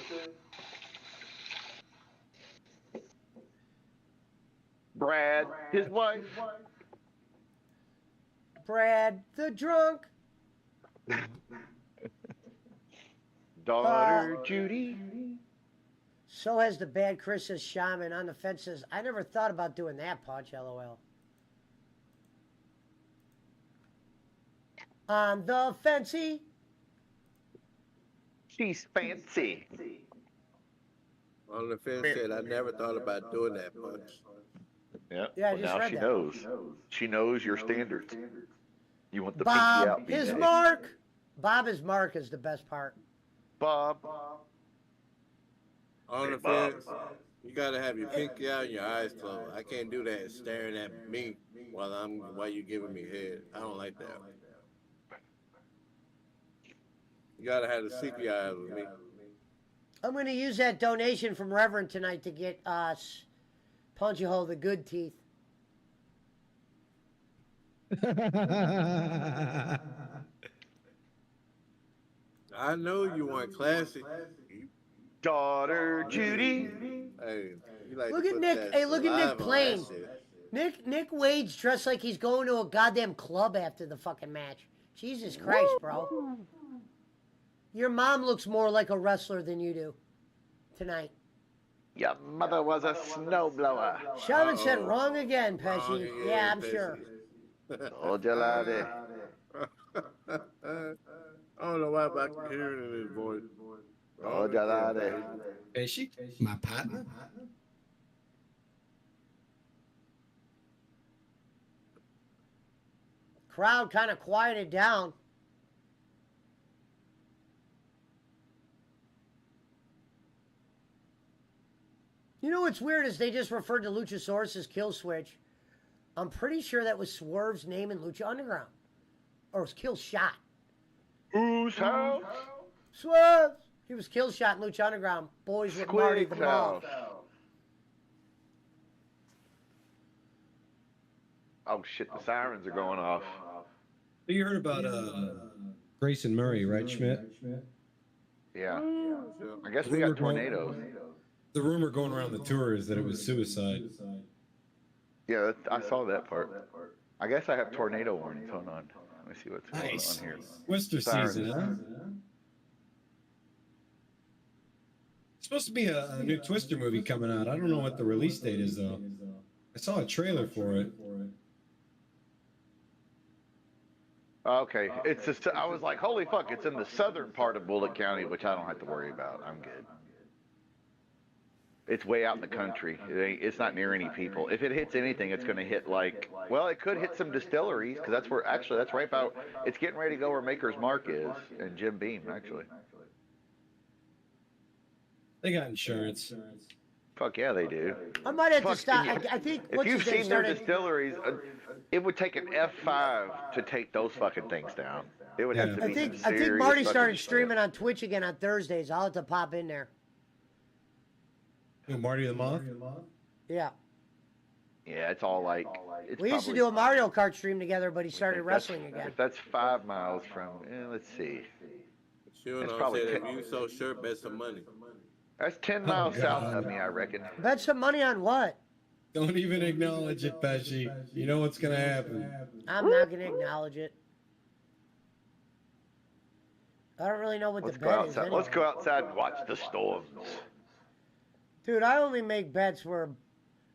Brad, his wife.
Brad the drunk.
Daughter Judy.
So has the bad Chris says Shaman. On the fence says, I never thought about doing that, Punch, LOL. On the fancy.
She's fancy.
On the fence said, I never thought about doing that much.
Yeah,
Yeah, I
well,
just
now
read
she
that.
knows. She knows your standards. You want the pinky
Bob
out,
is
BJ.
Mark. Bob is Mark is the best part.
Bob.
On the
Hey, Bob.
fence, you gotta have your pinky out and your eyes closed. I can't do that staring at me while you giving me head. I don't like that. You gotta have the sleepy eyes with me.
I'm going to use that donation from Reverend tonight to get us Punchy Hole the good teeth.
I know you want classic.
Daughter Judy.
Hey, you like
Look
to
at
put
Nick.
that
Hey, look at
saliva
Nick
on that
Plain.
shit.
Nick Wade's dressed like he's going to a goddamn club after the fucking match. Jesus Christ, bro. Your mom looks more like a wrestler than you do tonight.
Your mother was a snowblower.
Shaman said wrong again, Pesci.
Wrong again,
Yeah, I'm
Pesci.
sure.
Oh, gelati.
I don't know why, but I can hear it in his voice.
Oh, gelati.
Is she my partner?
Crowd kind of quieted down. You know what's weird is they just referred to Luchasaurus as Kill Switch. I'm pretty sure that was Swerve's name in Lucha Underground. Or it was Kill Shot.
Whose house?
Swerve! He was Kill Shot in Lucha Underground. Boys with Marty the
Squig's
Moth.
house. Oh shit, the sirens are going off.
You heard about Grayson Murray, right, Schmidt?
Yeah. I guess we got tornadoes.
The rumor going around the tour is that it was suicide.
Yeah, I saw that part. I guess I have tornado warnings. Hold on. Let me see what's going
Nice.
on here.
Worcester
Sirens.
season, huh?
supposed to be a new Twister movie coming out. I don't know what the release date is though. I saw a trailer for it.
Okay, it's just, I was like, holy fuck, it's in the southern part of Bullitt County, which I don't have to worry about. I'm good. It's way out in the country. It's not near any people. If it hits anything, it's going to hit like, well, it could hit some distilleries because that's where, actually, that's right about, it's getting ready to go where Maker's Mark is and Jim Beam, actually.
They got insurance.
Fuck yeah, they do.
I might have to
Fuck,
stop.
if
I think
If
what's
you've
his name
seen their
started.
distilleries, it would take an F5 to take those fucking things down. It would have to be
I think
some serious
Marty
fucking
started
shit.
streaming on Twitch again on Thursdays. I'll have to pop in there.
Who, Marty the Moth?
Yeah.
Yeah, it's all like, it's
We used to
probably-
do a Mario Kart stream together, but he started
if that's-
wrestling again.
If that's 5 miles from, let's see.
Sure,
It's
no,
probably
said if
10
you so sure, bet some money.
That's 10 miles south of me, I reckon.
Bet some money on what?
Don't even acknowledge it, Pesci. You know what's gonna happen.
I'm not going to acknowledge it. I don't really know what
Let's
the
go
bet is.
outside.
Anyway.
Let's go outside and watch the storms.
Dude, I only make bets where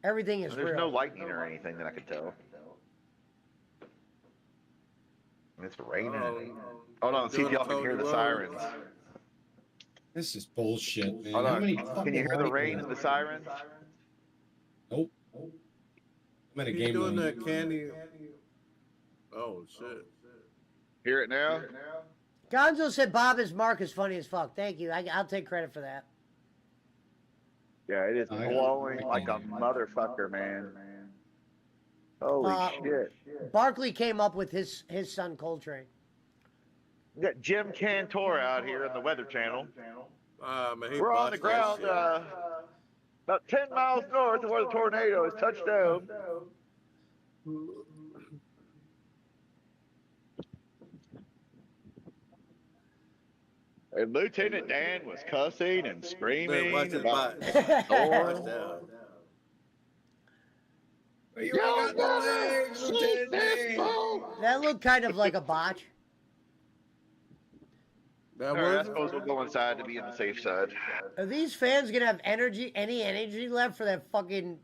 everything is
There's
real.
no lightning or anything that I can tell. And it's raining. Hold on, see if y'all can hear the sirens.
This is bullshit, man.
Hold
How
on.
many
Can
fucking
you hear the
lightning-
rain and the sirens?
Nope. I'm at a
He's
game
doing
mode.
that candy. Oh shit.
Hear it now?
Gonzo said Bob is Mark is funny as fuck. Thank you. I'll take credit for that.
Yeah, it is
I-
blowing like a motherfucker, man. Holy shit.
Barkley came up with his son Coltrane.
We got Jim Cantor out here in the Weather Channel.
Man, he
We're on the
busted that
ground
shit.
about 10 miles north of where the tornado has touched down. And Lieutenant Dan was cussing and screaming
Watch his
about
butt.
storms.
You got the legs, Lieutenant Dan.
That looked kind of like a botch.
That
All right, I
was
suppose we'll go inside to be on the safe side.
Are these fans gonna have any energy left for that fucking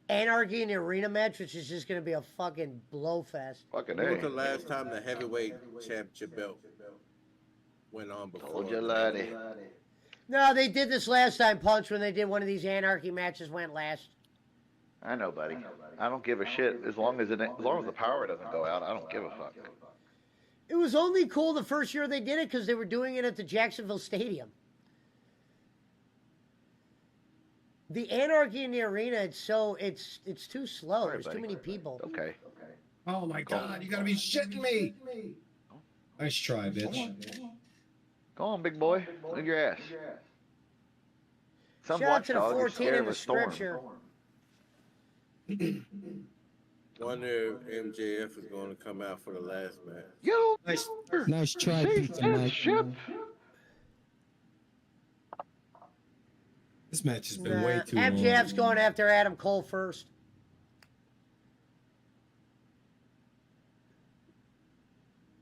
Anarchy in the Arena match, which is just gonna be a fucking blowfest?
Fucking
When was
A.
the last time the heavyweight championship belt went on before?
Told you, laddie.
No, they did this last time, Punch, when they did one of these Anarchy matches. Went last.
I know, buddy. I don't give a shit as long as the power doesn't go out. I don't give a fuck.
It was only cool the first year they did it because they were doing it at the Jacksonville Stadium. The Anarchy in the Arena, it's too slow.
Sorry,
There's
buddy.
too many people.
Okay.
Oh my god, you gotta be shitting me. Nice try, bitch.
Go on, big boy. Move your ass. Some
Shout out to the
watchdog is
14
scared
in
of
the
a storm.
scripture.
Wonder if MJF is going to come out for the last match.
Yo,
Nice try, Pizza Mike.
This match has been way too
MJF's
long.
going after Adam Cole first.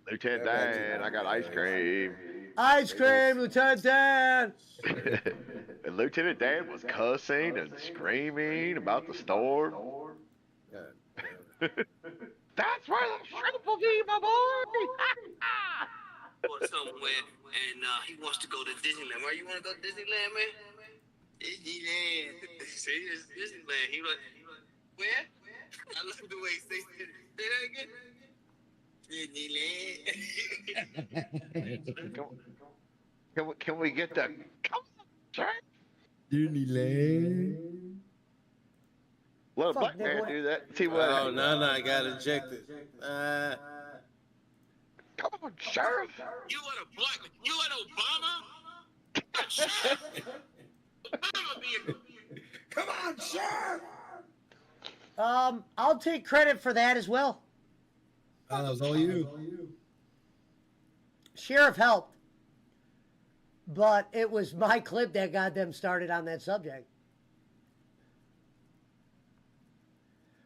Lieutenant Dan, I got ice cream.
Ice cream, Lieutenant Dan.
And Lieutenant Dan was cussing and screaming about the storm. That's where the shrimp will be, my boy.
Or somewhere, and he wants to go to Disneyland. Where you want to go to Disneyland, man? Disneyland. See, it's Disneyland. He like, where? I love the way he says it. Say that again.
Can we get the come on, sir?
Disneyland.
Let a
Fuck,
black
nigga,
man
what-
do that. See what?
Oh, no, I got ejected.
Come on, sheriff.
You want a black? You want Obama? Obama be
Come on, sir.
I'll take credit for that as well.
Oh, that was all you.
Sheriff helped, but it was my clip that got them started on that subject.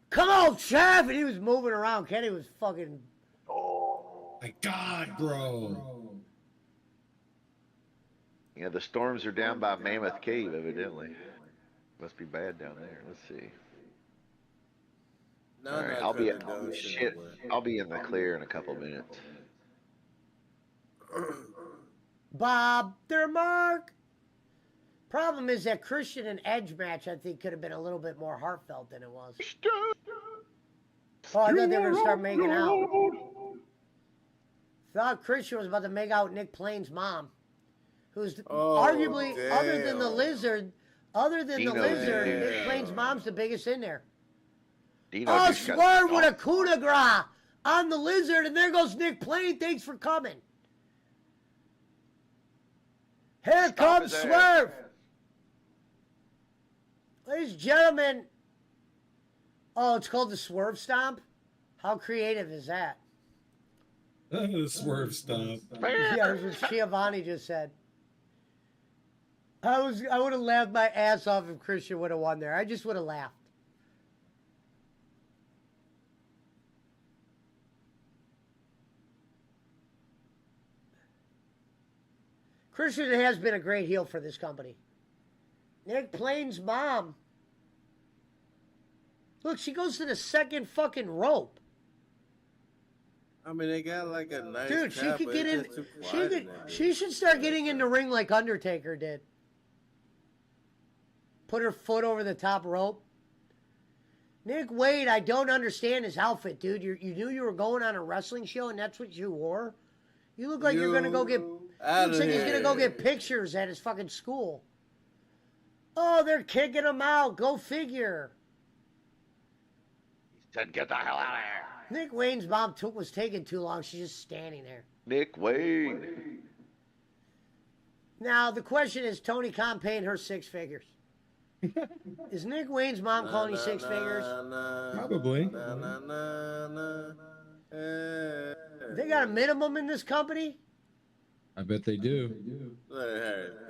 Come on, Sheriff! And he was moving around. Kenny was fucking.
My God, bro.
Yeah, the storms are down by Mammoth Cave, evidently. Must be bad down there. Let's see.
No,
All right,
no,
I'll be
couldn't go
shit. I'll be in the clear in a couple minutes.
Bob Dermark. Problem is that Christian and Edge match, I think, could have been a little bit more heartfelt than it was. Oh, I thought they were going to start making out. Thought Christian was about to make out Nick Plain's mom, who's arguably, other than the Lizard, Nick Plain's mom's the biggest in there.
Dino
Swerve with a coup de grace on the Lizard, and there goes Nick Plain. Thanks for coming. Here comes Swerve. Ladies and gentlemen. Oh, it's called the Swerve Stomp? How creative is that?
The Swerve Stomp.
Yeah, that's what Giovanni just said. I would have laughed my ass off if Christian would have won there. I just would have laughed. Christian has been a great heel for this company. Nick Plain's mom. Look, she goes to the second fucking rope.
I mean, they got like a nice.
Dude, she
cap,
could
but
get
it's
in.
just too quiet in there.
She should start getting in the ring like Undertaker did. Put her foot over the top rope. Nick Wade, I don't understand his outfit, dude. You knew you were going on a wrestling show and that's what you wore? You look like you're gonna go get. Looks like he's gonna go get pictures at his fucking school. Oh, they're kicking him out. Go figure.
He said, "Get the hell out of here."
Nick Wayne's mom was taking too long. She's just standing there.
Nick Wade.
Now the question is, Tony Khan paying her 6 figures? Is Nick Wayne's mom calling you 6 figures?
Probably.
They got a minimum in this company?
I bet they do.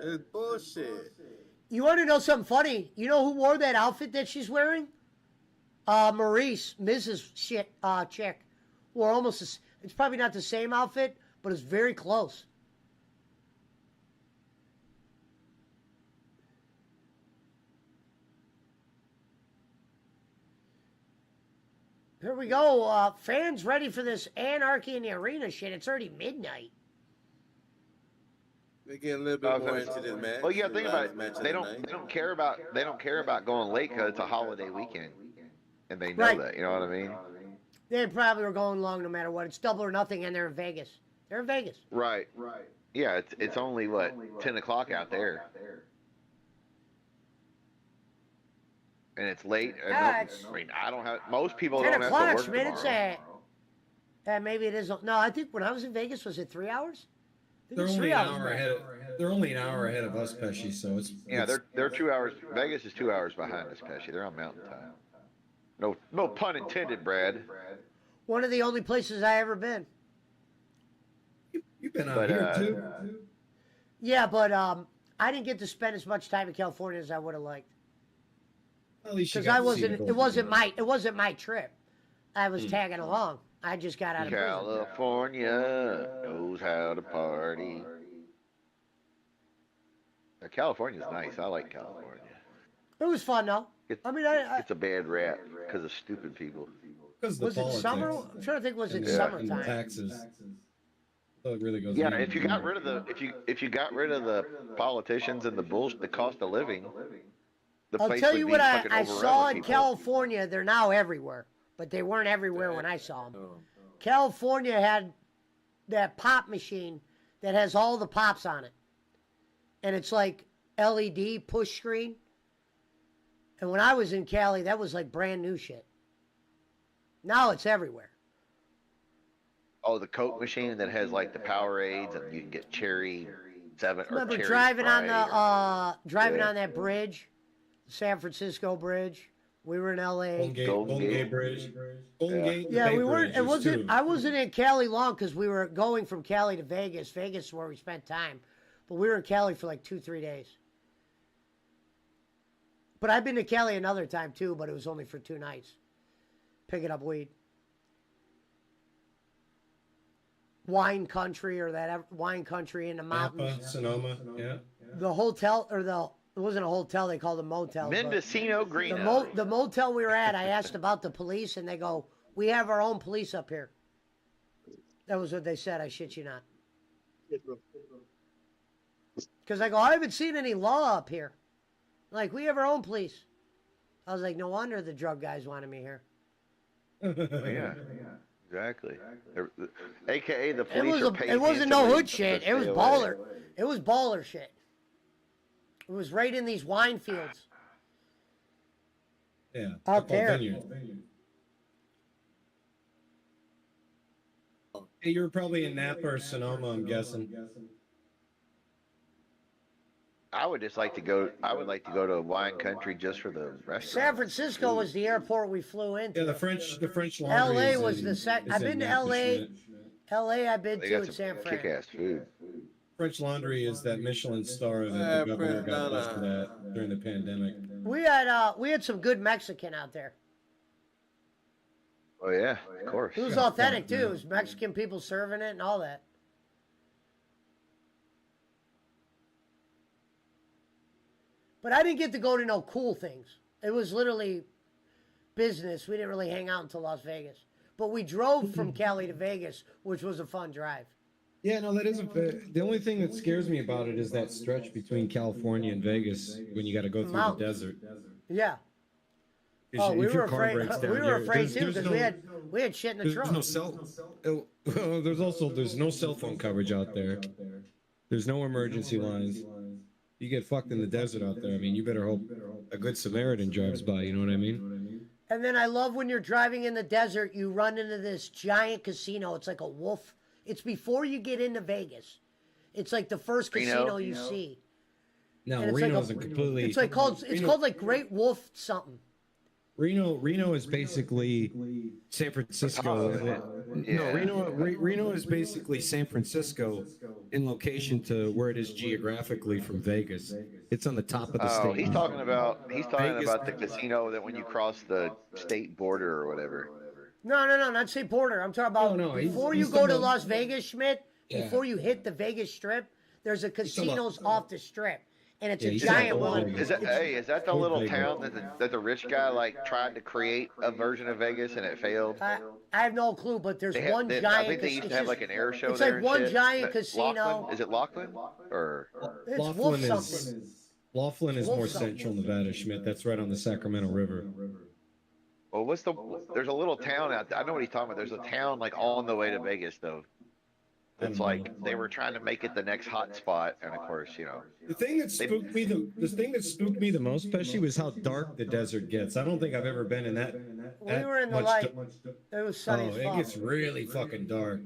It's bullshit.
You want to know something funny? You know who wore that outfit that she's wearing? Maurice, Mrs. Chick, wore almost. It's probably not the same outfit, but it's very close. Here we go. Fans ready for this Anarchy in the Arena shit. It's already midnight.
We get a little bit more into this match.
Well, you gotta think about it. They don't care about going late because it's a holiday weekend, and they know that. You know what I mean?
They probably were going long no matter what. It's double or nothing, and they're in Vegas. They're in Vegas.
Right. Yeah, it's only 10 o'clock out there, and it's late. I mean, I don't have. Most people
10
don't have
o'clock,
to work
Schmidt,
tomorrow.
maybe it is. No, I think when I was in Vegas, was it 3 hours? I think
They're
it was
only
3
an
hours.
hour ahead. They're only an hour ahead of us, Pesci. So it's
Yeah, they're 2 hours. Vegas is 2 hours behind us, Pesci. They're on Mountain Time. No pun intended, Brad.
One of the only places I ever been.
You've been out here too.
Yeah, but I didn't get to spend as much time in California as I would have liked.
At least you
Because
got
I
to see
wasn't.
the
It
whole
wasn't
thing.
my trip. I was tagging along. I just got out of prison.
California knows how to party. California's nice. I like California.
It was fun though.
It's a bad rap because of stupid people.
Because
was it summer? I'm trying to think. Was it summertime?
Taxes. So it really goes.
Yeah,
down.
if you got rid of the politicians and the cost of living, the
I'll
place
tell
would
you
be
what
fucking
I
overrun
saw
with
in
people.
California. They're now everywhere, but they weren't everywhere when I saw them. California had that pop machine that has all the pops on it, and it's like LED push screen. And when I was in Cali, that was like brand new shit. Now it's everywhere.
Oh, the Coke machine that has like the Powerades and you can get cherry 7 or
Remember
cherry
driving on
Sprite
the on that bridge, San Francisco Bridge. We were in LA.
Golden Gate Bridge. Golden Gate.
Yeah,
Bay
we weren't.
Bridge
It
is
wasn't.
too.
I wasn't in Cali long because we were going from Cali to Vegas. Vegas is where we spent time, but we were in Cali for like 2-3 days. But I've been to Cali another time too, but it was only for 2 nights, picking up weed. Wine country or that wine country in the mountains.
Napa, Sonoma. Yeah.
the hotel, or it wasn't a hotel, they called it a motel. but
Mendocino
The,
Greeno.
the motel we were at, I asked about the police, and they go, "We have our own police up here." That was what they said. I shit you not. Because I go, I haven't seen any law up here. Like, we have our own police. I was like, no wonder the drug guys wanted me here.
Yeah, exactly. AKA the police
It wasn't no hood shit. It was baller. It was baller shit. It was right in these wine fields.
Yeah.
Out
they're called
there.
vineyards. Hey, you were probably in Napa or Sonoma, I'm guessing.
I would just like to go. I would like to go to wine country just for the restaurant.
San Francisco was the airport we flew into.
Yeah, the French Laundry.
LA
is
was
in-
the second.
is
I've
in
been to
Napa,
LA.
Schmidt.
LA, I've been
They
to
got
in
some
San Fran.
kick-ass food.
French Laundry is that Michelin star that the governor got busted at during the pandemic.
We had some good Mexican out there.
Oh yeah, of course.
It was authentic too. It was Mexican people serving it and all that. But I didn't get to go to no cool things. It was literally business. We didn't really hang out until Las Vegas. But we drove from Cali to Vegas, which was a fun drive.
Yeah, no, that isn't. The only thing that scares me about it is that stretch between California and Vegas when you got to go through the desert.
Yeah.
'Cause
Oh, we
if
were
your car
afraid.
breaks down,
We were
you're-
afraid
there's-
too
there's
because
no-
we had shit in the
There's
trunk.
no there's no cell phone coverage out there. There's no emergency lines. You get fucked in the desert out there. I mean, you better hope a good Samaritan drives by. You know what I mean?
And then I love when you're driving in the desert, you run into this giant casino. It's like a wolf. It's before you get into Vegas. It's like the first
Reno?
casino you see.
No,
And it's
Reno's
like
a completely.
It's like called. It's called like Great Wolf something.
Reno is basically San Francisco. No, Reno is basically San Francisco in location to where it is geographically from Vegas. It's on the top of the
Oh,
state.
he's talking about
Vegas-
the casino that when you cross the state border or whatever.
No, not St. Porter. I'm talking about
No, he's-
before
he's
you go to
talking about-
Las Vegas, Schmidt.
Yeah.
Before you hit the Vegas Strip, there's a
talking about-
casinos off the Strip, and it's
Yeah,
a
he's talking
giant
about
one.
Vegas.
Is that the
Old
little
Vegas.
town that the rich guy like tried to create a version of Vegas and it failed?
I have no clue, but there's one giant.
I think they used to have like an air show
It's
there.
like
and
one
shit.
giant
That-
casino.
Laughlin? Is it Lachlan or?
It's Wolf
Laughlin
something.
Laughlin is
Wolf
more
something.
central Nevada, Schmidt. That's right on the Sacramento River.
Well, there's a little town out there. I know what he's talking about. There's a town like on the way to Vegas though. It's like they were trying to make it the next hot spot, and of course, you know.
The thing that spooked me the most, especially, was how dark the desert gets. I don't think I've ever been in that.
We were in the light. It was sunny as
It
fuck.
gets really fucking dark.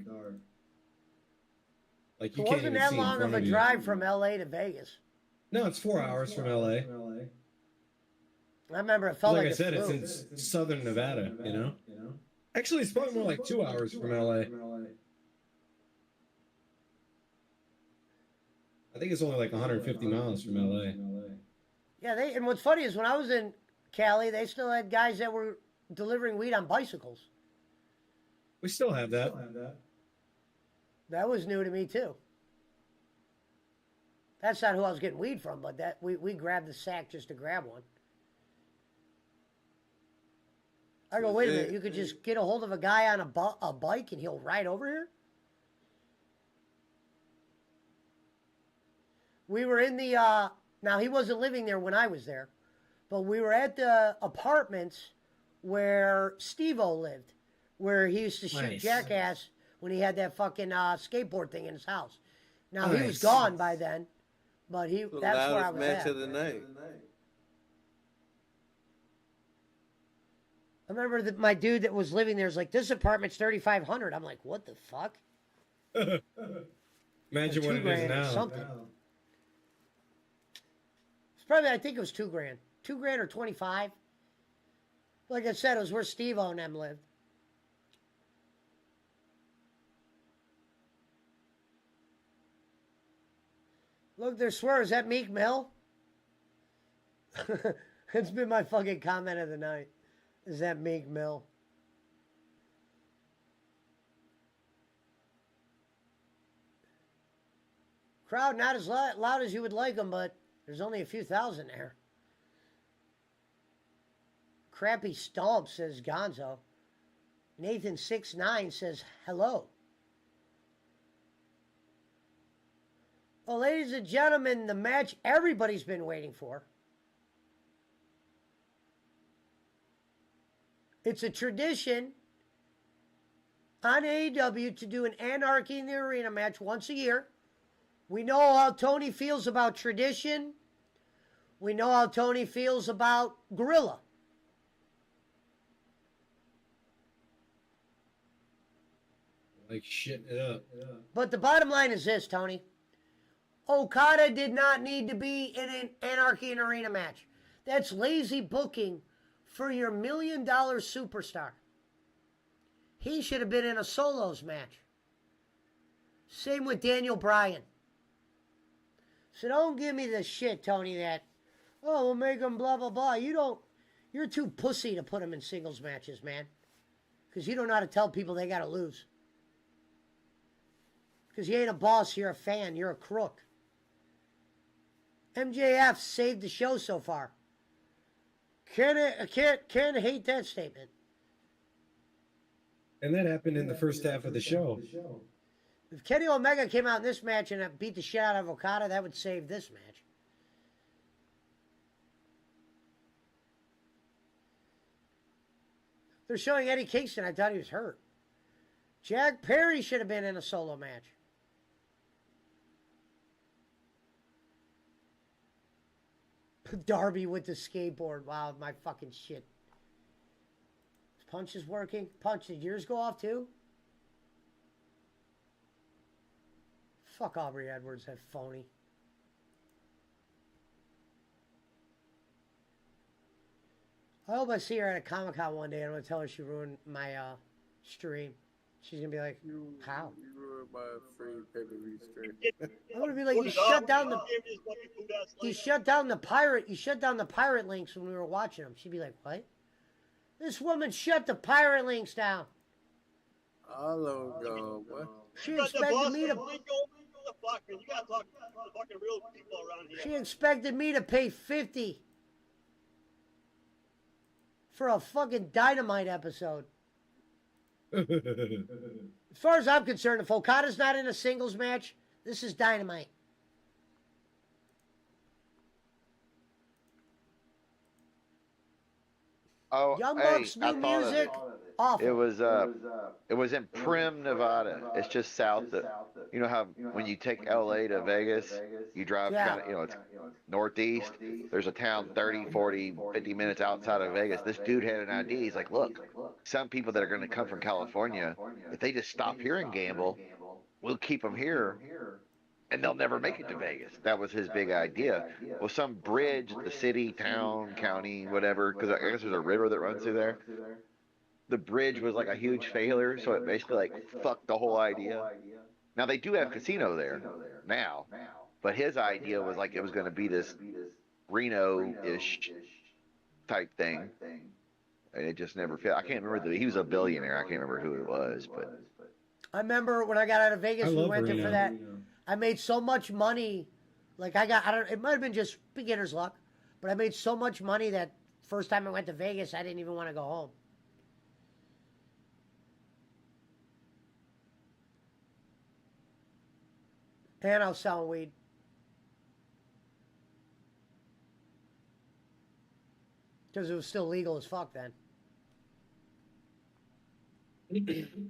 Like
It
you can't
wasn't
even
that
see in
long of
front
a
of you.
drive from LA to Vegas.
No, it's 4 hours from LA.
I remember it felt
Like
like
I said,
it
it's
flew.
in southern Nevada. You know. Actually, it's probably more like 2 hours from LA. I think it's only like 150 miles from LA.
Yeah, and what's funny is when I was in Cali, they still had guys that were delivering weed on bicycles.
We still have that.
That was new to me too. That's not who I was getting weed from, but that we grabbed the sack just to grab one. I go, wait a minute, you could just get a hold of a guy on a bike and he'll ride over here? We were in the, now he wasn't living there when I was there, but we were at the apartments where Steve-O lived, where he used to shoot
Nice.
Jackass when he had that fucking skateboard thing in his house. Now, he was
Nice.
gone by then, but that's where I
Loudest
was
match
at.
of the night.
I remember that my dude that was living there was like, this apartment's $3,500. I'm like, what the fuck?
Imagine
Like
what it
$2,000
is
or
now.
something. It's probably, I think it was $2,000. $2,000 or 25. Like I said, it was where Steve-O and them lived. Look, there's swear, is that Meek Mill? It's been my fucking comment of the night. Is that Meek Mill? Crowd not as loud as you would like them, but there's only a few thousand there. Crappy Stomp, says Gonzo. Nathan69 says hello. Well, ladies and gentlemen, the match everybody's been waiting for. It's a tradition on AEW to do an Anarchy in the Arena match once a year. We know how Tony feels about tradition. We know how Tony feels about Gorilla.
Like shitting it up.
But the bottom line is this, Tony. Okada did not need to be in an Anarchy in Arena match. That's lazy booking for your $1 million superstar. He should have been in a solos match. Same with Daniel Bryan. So don't give me the shit, Tony, that, oh, we'll make him blah, blah, blah. You're too pussy to put him in singles matches, man. Because you don't know how to tell people they got to lose. Because you ain't a boss, you're a fan, you're a crook. MJF saved the show so far. Can't hate that statement.
And that happened in the first half of the show.
If Kenny Omega came out in this match and beat the shit out of Okada, that would save this match. They're showing Eddie Kingston. I thought he was hurt. Jack Perry should have been in a solo match. Darby with the skateboard. Wow, my fucking shit. Punch is working. Punch, did yours go off too? Fuck Aubrey Edwards, that phony. I hope I see her at a Comic-Con one day and I'm going to tell her she ruined my stream. She's going to be like, how?
You ruined my free pay-per-view stream.
I'm going to be like, you shut down the pirate links when we were watching them. She'd be like, what? This woman shut the pirate links down.
All of them gone, boy.
She expected me to...
You gotta talk to the fucking real people around here.
She expected me to pay $50 for a fucking Dynamite episode. As far as I'm concerned, if Okada's not in a singles match, this is Dynamite.
Oh,
Young
hey,
Bucks
I
new
thought of
music.
it.
Awful.
It was in Primm, Nevada. It's just south of, you know how when you take LA to Vegas, you drive kind of, it's northeast. There's a town 30, 40, 50 minutes outside of Vegas. This dude had an idea. He's like, look, some people that are going to come from California, if they just stop here and gamble, we'll keep them here and they'll never make it to Vegas. That was his big idea. Well, some bridge, the city, town, county, whatever, because I guess there's a river that runs through there. The bridge was like a huge failure, so it basically like fucked the whole idea. Now they do have casino there now, but his idea was like it was going to be this Reno-ish type thing, and it just never fit. I can't remember he was a billionaire. I can't remember who it was, but
I remember when I got out of Vegas, we went there for that.
Reno.
I made so much money, like it might have been just beginner's luck, but I made so much money that first time I went to Vegas, I didn't even want to go home. And I was selling weed. Because it was still legal as fuck then.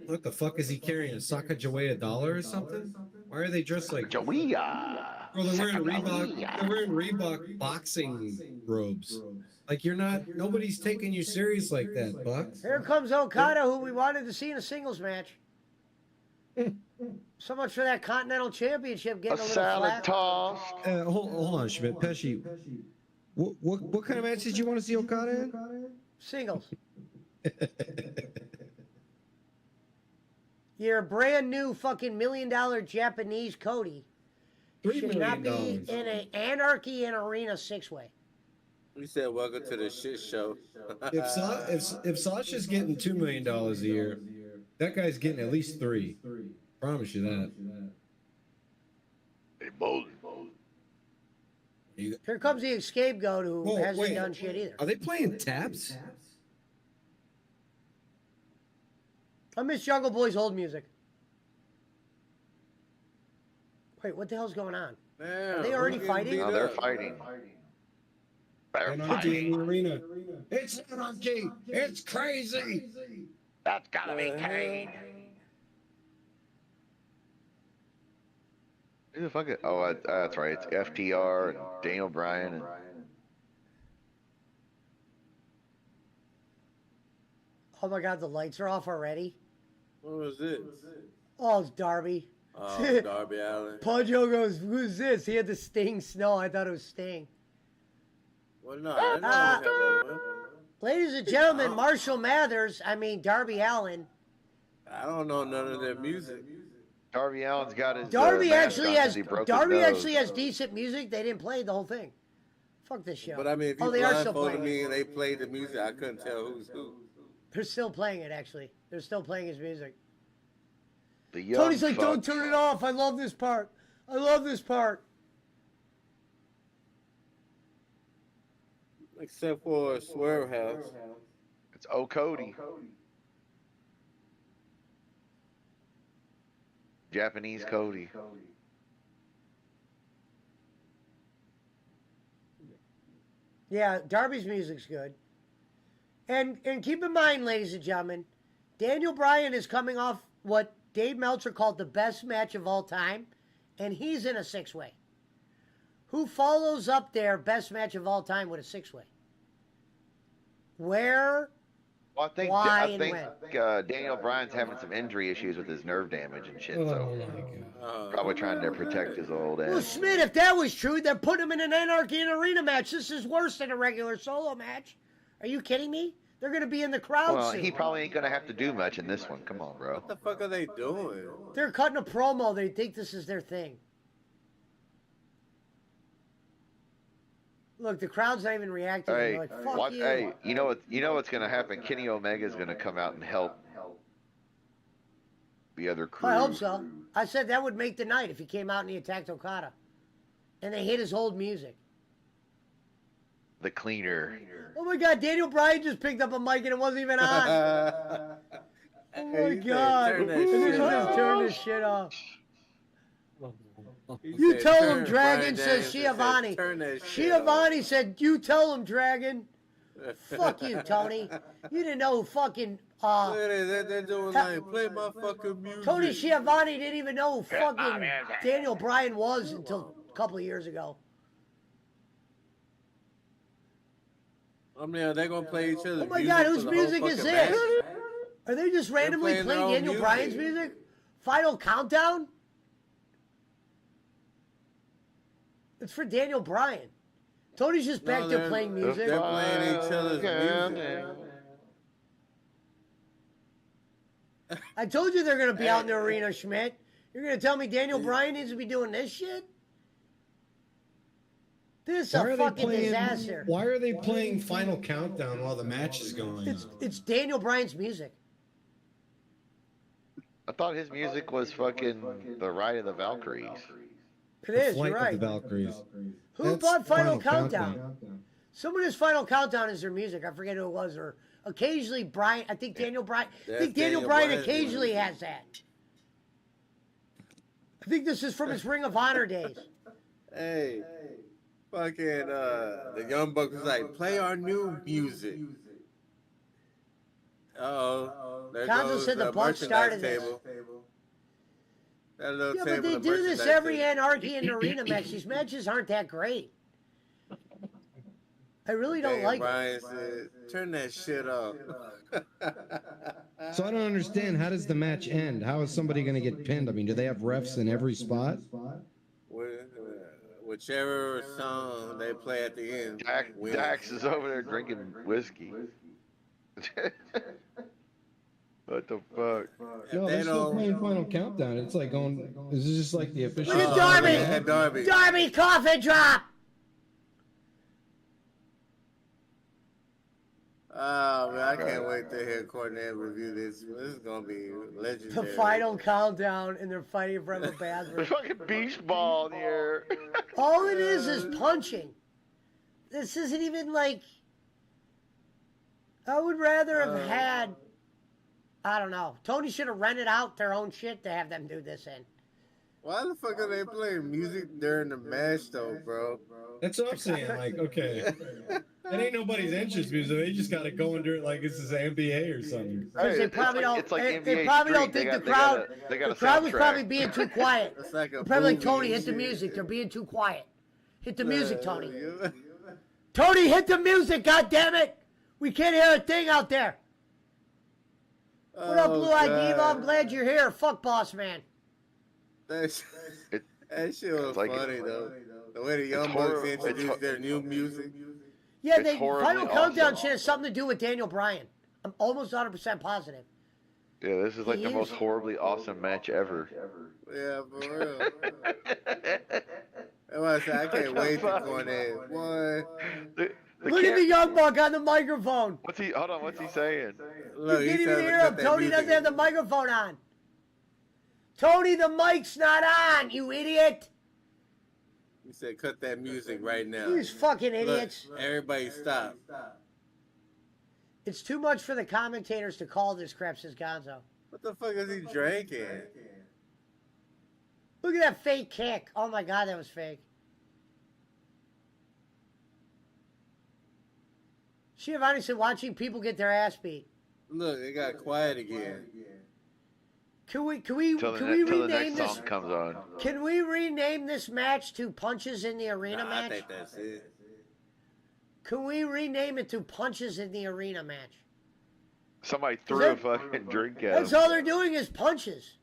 What the fuck is he carrying? A Sacagawea dollar or something? Why are they dressed like
Jawea?
Bro, they're wearing Reebok. They're wearing Reebok boxing robes. Like nobody's taking you serious like that, Bucks.
Here comes Okada, who we wanted to see in a singles match. So much for that Continental Championship getting a little flat.
Toss.
Hold on, Schmidt. Pesci, what kind of match did you want to see Okada in?
Singles. You're a brand new fucking $1 million Japanese Cody.
$3
Should not be
million.
in an Anarchy in Arena 6-way.
You said welcome to the shit show.
If Sasha's getting $2 million a year, that guy's getting at least $3. Promise you that.
Hey, boy.
Here comes the scapegoat who
Whoa,
hasn't
wait.
done shit either.
Are they playing taps?
I miss Jungle Boy's old music. Wait, what the hell's going on?
Damn,
Are they already fighting?
No, they're fighting. They're
Anarchy in
fighting.
the arena. It's anarchy. It's crazy.
That's gotta be Kane. Who the fuck? Oh, that's right. It's FTR and Daniel Bryan and.
Oh my god, the lights are off already.
What was this?
Oh, it's Darby.
Oh, Darby Allin.
Pojo goes, who's this? He had the Sting Snow. I thought it was Sting.
Well, no, I didn't know we had that one.
Ladies and gentlemen, Marshall Mathers, Darby Allin.
I don't know none of their music.
Darby Allin's got his.
Darby
mask
actually
on 'cause
has
he broke his
Darby
nose.
actually has decent music. They didn't play the whole thing. Fuck this show.
But I mean, if you
they are still
blindfolded
playing
me
it.
and they played the music, I couldn't tell who's who.
They're still playing it, actually. They're still playing his music.
The young
Tony's like, don't
fucks.
turn it off. I love this part. I love this part.
Except for Swerve House.
It's O Cody. Japanese Cody.
Yeah, Darby's music's good. And keep in mind, ladies and gentlemen, Daniel Bryan is coming off what Dave Meltzer called the best match of all time, and he's in a six-way. Who follows up their best match of all time with a six-way? Where,
Well, I think
why,
I
and
think
when?
Daniel Bryan's having some injury issues with his nerve damage and shit, so
Oh my god.
probably trying to protect his old
Well,
ass.
Schmidt, if that was true, they're putting him in an Anarchy in Arena match. This is worse than a regular solo match. Are you kidding me? They're going to be in the crowd
Well,
soon.
he probably ain't gonna have to do much in this one. Come on, bro.
What the fuck are they doing?
They're cutting a promo. They think this is their thing. Look, the crowd's not even reacting.
Hey,
They're like, fuck
what?
you.
Hey, you know what's gonna happen? Kenny Omega's gonna come out and help the other crew.
I hope so. I said that would make the night if he came out and he attacked Okada. And they hit his old music.
The cleaner.
Oh my god, Daniel Bryan just picked up a mic and it wasn't even on. Oh my
He said,
god.
"Turn that
And
shit
he just
off."
turned this shit off.
He
You
said,
tell him,
"Turn,"
Dragon,
Bryan
says
Danielson said,
Schiavone.
"Turn that shit off."
Schiavone said, you tell him, Dragon. Fuck you, Tony. You didn't know who fucking...
Look at it, they're doing like, play my fucking music.
Tony Schiavone didn't even know who fucking Daniel Bryan was until a couple of years ago.
I mean, they're gonna play each other's
Oh my
music
god,
for
whose
the whole
music is
fucking
this?
match?
Are they just randomly
playing their
playing
own
Daniel
music.
Bryan's music? Final Countdown? It's for Daniel Bryan. Tony's just back
No,
there
they're-
playing music.
They're playing each other's music.
I told you they're going to be out in the arena, Schmidt. You're going to tell me Daniel Bryan needs to be doing this shit? This is
Why
a
are they
fucking
playing?
disaster.
Why are they playing Final Countdown while the match is going on?
It's Daniel Bryan's music.
I thought his music was fucking the Ride of the Valkyries.
It is,
Flight
you're
of
right.
the Valkyries.
Who
That's
bought Final Countdown? Someone whose Final Countdown is their music. I forget who it was. Or occasionally Bryan. I think Daniel Bryan. I
That's
think Daniel
Daniel
Bryan
Bryan's
occasionally has that. I think this is from his Ring of Honor days.
Hey, fucking, the Young Bucks was like, play our new music. Uh-oh. There
Gonzo
goes
said the
the
Bucks
merchandise
started this.
table. That little
Yeah,
table
but they
of
do this
merchandise
every
table.
Anarchy in the Arena match. These matches aren't that great. I really don't
Daniel
like it.
Bryan said, turn that shit off.
So I don't understand. How does the match end? How is somebody going to get pinned? I mean, do they have refs in every spot?
Whichever song they play at the end. wins.
Dax is over there drinking whiskey. What the fuck?
No,
they
they're still
don't-
playing Final Countdown. It's like going. This is just like the official.
Look at Darby!
yeah, Darby.
Darby coffin drop!
Oh Oh man, I can't wait to hear Cornette review this. This is gonna be
The
legendary.
final countdown, and they're fighting from a bathroom.
Fucking beach ball in the air.
All it is punching. This isn't even like. I would rather have had. I don't know. Tony should have rented out their own shit to have them do this in.
Why the fuck are they playing music during the match though, bro?
That's what I'm saying. Like, okay, that ain't nobody's entrance music. They just got to go and do it like this is NBA or something.
Because they probably don't. They probably don't think the crowd. The crowd was probably being too quiet.
It's like a
Probably like,
movie
Tony,
and
hit the
shit.
music. They're being too quiet. Hit the music, Tony.
You-
Tony, hit the music, goddammit! We can't hear a thing out there. What up,
Oh,
Blue Eyed
God.
Diva? I'm glad you're here. Fuck Boss Man.
That shit was
like
funny though. The way the Young
horrible.
Bucks introduced their new music.
Yeah,
It's
the
horribly
final countdown
awesome.
shit has something to do with Daniel Bryan. I'm almost 100% positive.
Yeah, this is like the
He
most
is-
horribly awesome match ever.
Yeah, for real. That's why I said I can't wait to Cornette. Boy,
The
Look at the young buck on the microphone.
What's he? Hold on. What's he saying?
look,
You
he
can't even
tells
hear
to
him.
cut that
Tony
music.
doesn't have the microphone on. Tony, the mic's not on, you idiot.
He said, "Cut that music right now."
These fucking
Look,
idiots.
everybody stop.
It's too much for the commentators to call this crap, says Gonzo.
What the fuck is he drinking?
Look at that fake kick. Oh my god, that was fake. Giovanni said watching people get their ass beat.
Look, it got quiet again.
Can we
Till the
rename
next
this?
song comes on.
Can we rename this match to Punches in the Arena
Nah, I
match?
think that's it.
Can we rename it to Punches in the Arena match?
Somebody threw
that-
a fucking drink at
That's
him.
all they're doing is punches.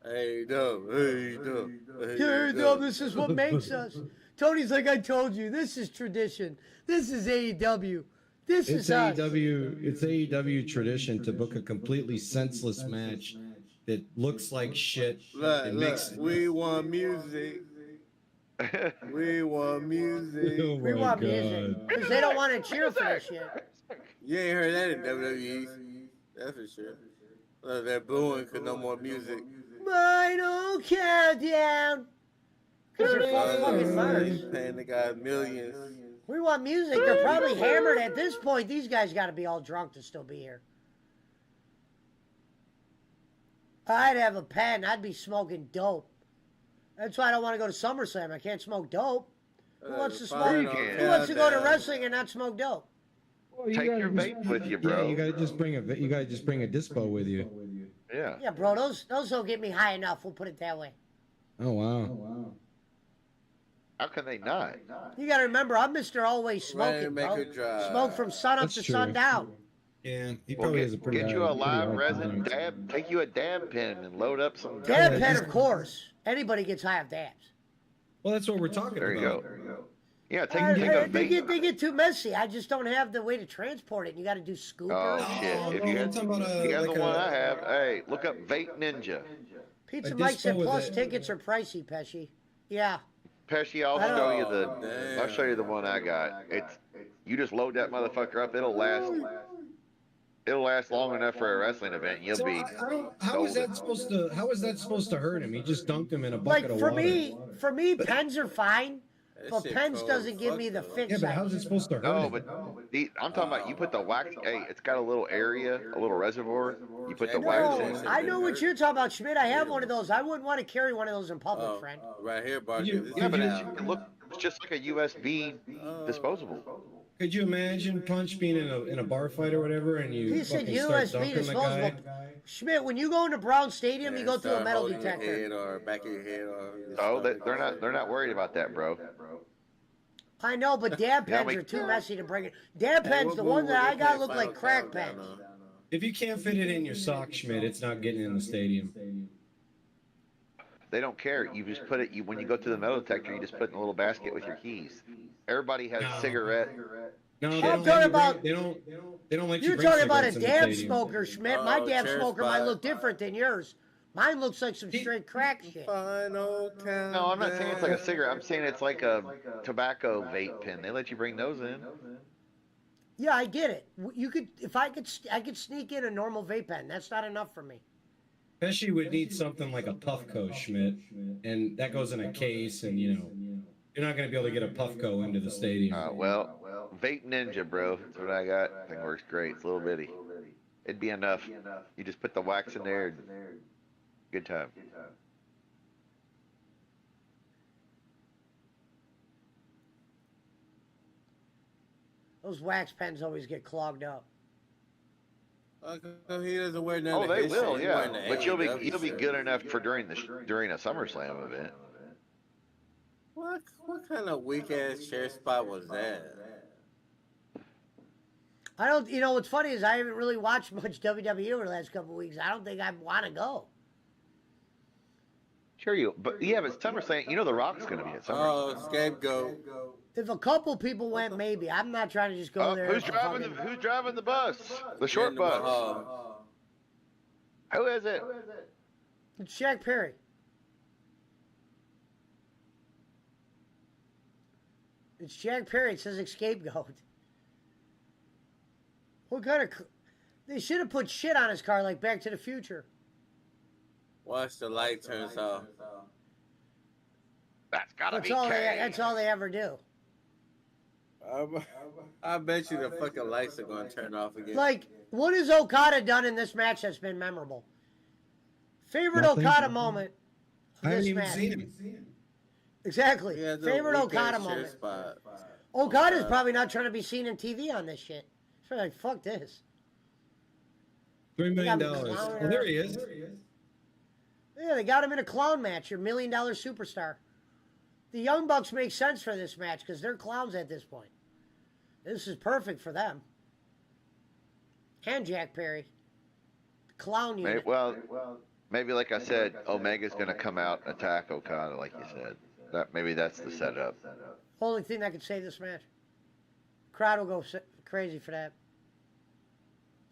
Hey, dub. Hey, dub. Hey,
Here,
dub.
this is what makes us. Tony's like, I told you, this is tradition. This is AEW. This
It's
is us.
AEW. It's AEW tradition to book a completely senseless match that looks like shit.
Look,
It
look,
makes
we want music. We want music.
Oh
We
my
want
God.
music. Because they don't want to cheer for this shit.
You ain't heard that in WWE. That's for sure. Look, they're booing because no more music.
Final countdown. Because they're fucking birds.
Paying the guy millions.
We want music. They're probably hammered at this point. These guys got to be all drunk to still be here. I'd have a pen. I'd be smoking dope. That's why I don't want to go to SummerSlam. I can't smoke dope. Who wants to smoke?
final
Who wants to go to
countdown.
wrestling and not smoke dope?
Well, you
Take
gotta
your
just-
vape with you,
Yeah,
bro.
you gotta just bring a dispo with you.
Yeah.
Yeah, bro. Those don't get me high enough. We'll put it that way.
Oh wow.
How can they not?
You got to remember, I'm Mr. Always
Ready to
Smoking,
make
bro.
a drive.
Smoke from sun up
That's
to
true.
sundown.
Yeah, he
Well,
probably has a pretty
get
high-
you a
pretty
live
high
resin
tolerance.
dab. Take you a dab pen and load up some.
Dab
Yeah,
pen,
just-
of course. Anybody gets high off dabs.
Well, that's what we're talking
There you
about.
go. Yeah, take a
They
vape.
get too messy. I just don't have the way to transport it. You got to do scoopers.
Oh shit!
Oh,
If
no,
you
I'm
had,
talking about
you got
like
the one I have, hey, look up Vape Ninja.
Pizza
a
Mike said
dispo with
plus
it.
tickets are pricey, Pesci. Yeah.
Pesci, I'll
I don't-
show you
Damn.
I'll show you the one I got. It's you just load that motherfucker up. It'll last. It'll last long enough for a wrestling event. You'll
So
be.
how is that supposed to? How is that supposed to hurt him? He just dunked him in a bucket
Like
of
for
water.
me, pens are fine,
That
but
shit
pens
cold
doesn't
as
give
fuck,
me the
though.
fix.
Yeah, but
I
how's it
need.
supposed to hurt
No,
him?
but I'm talking about you put the wax. Hey, it's got a little area, a little reservoir. You put the wax
No,
in.
I know what you're talking about, Schmidt. I have one of those. I wouldn't want to carry one of those in public,
Oh,
friend.
right here, Barker.
You-
This
Yeah,
is
but
now.
it's just like a USB disposable.
Could you imagine Punch being in a bar fight or whatever, and you
He said
fucking start
USB
dunking the guy?
disposable. Schmidt, when you go into Brown Stadium, you go through a
Start
metal
holding your
detector.
head or back of your head or
Oh, they're not worried about that, bro.
I know, but dab
Yeah,
pens
we-
are too messy to bring it. Dab
Hey,
pens,
what
the
move
ones
would
that
they
I got
play
look
Final
like crack
Countdown
pens.
on?
If you can't fit it in your sock, Schmidt, it's not getting in the stadium.
They don't care. You just put it. When you go to the metal detector, you just put it in a little basket with your keys. Everybody has
No.
cigarette.
No, they
I'm
don't.
talking
let you
about-
bring, they don't let you.
You're
bring
talking about a
cigarettes in the
dab
stadium.
smoker, Schmidt. My
Oh,
dab
chair
smoker might
spot.
look different than yours. Mine looks like some straight crack shit.
Final countdown.
No, I'm not saying it's like a cigarette. I'm saying it's like a tobacco vape pen. They let you bring those in.
Yeah, I get it. You could, if I could sneak in a normal vape pen. That's not enough for me.
Pesci would need something like a Puffco, Schmidt, and that goes in a case, and you're not going to be able to get a Puffco into the stadium.
Well, Vape Ninja, bro. That's what I got. Thing works great. It's a little bitty. It'd be enough. You just put the wax in there. Good time.
Those wax pens always get clogged up.
He doesn't wear none
Oh,
of
they
his
will,
shit.
yeah.
Wearing the
But you'll be
AEW
good
shit.
enough for during a SummerSlam event.
What kind of weak ass chair spot was that?
I don't. You know what's funny is I haven't really watched much WWE over the last couple of weeks. I don't think I want to go.
Sure you, but yeah, but SummerSlam, The Rock's going to be at SummerSlam.
Oh, scapegoat.
If a couple people went, maybe. I'm not trying to just go there.
Who's driving the bus? The short bus. Who is it?
It's Jack Perry. It's Jack Perry. It says scapegoat. What kind of? They should have put shit on his car like Back to the Future.
Watch the light turns off.
That's gotta
That's all. That's all they ever do.
I bet you the fucking lights are going to turn off again.
Like, what has Okada done in this match that's been memorable? Favorite
Nothing.
Okada moment.
I haven't
this
even
match.
seen him.
Exactly.
Yeah, the
Favorite
weak
Okada
ass chair
moment.
spot.
Okada's probably not trying to be seen on TV on this shit. He's probably like, fuck this.
$3 million.
They got me clowning
Oh, there
around.
he is.
Yeah, they got him in a clown match. Your $1 million superstar. The Young Bucks make sense for this match because they're clowns at this point. This is perfect for them. And Jack Perry. Clown unit.
Maybe like I said, Omega's going to come out and attack Okada, like you said. Maybe that's the setup.
Only thing that could save this match. Crowd will go crazy for that.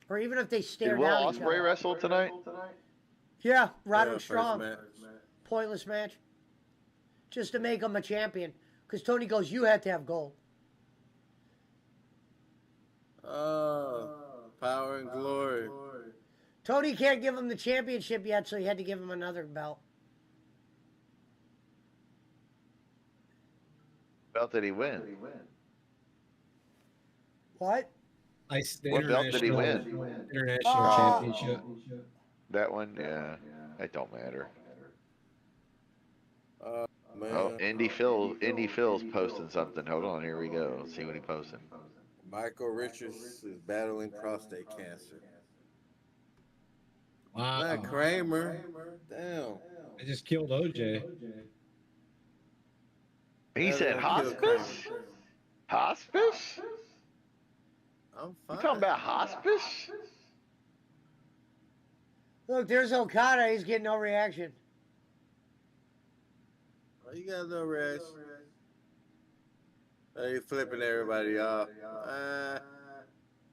Or even if they stare
Did Will
down each
Ospreay
other.
wrestle tonight?
Yeah, Roderick
first
Strong.
match.
Pointless match. Just to make him a champion. Because Tony goes, you have to have gold.
Oh, power and glory.
Tony can't give him the championship yet, so he had to give him another belt.
Belt did he win?
What?
What belt did he win?
International Championship.
That one? Yeah. That don't matter.
Man.
Oh, Indy Phil's posting something. Hold on, here we go. Let's see what he posted.
Michael Richards is battling prostate cancer.
Wow.
Not Kramer. Damn.
I just killed OJ.
He said hospice? Hospice?
I'm
You
fine.
talking about hospice?
Look, there's Okada. He's getting no reaction.
Oh, you got no rest. Oh, you flipping everybody off.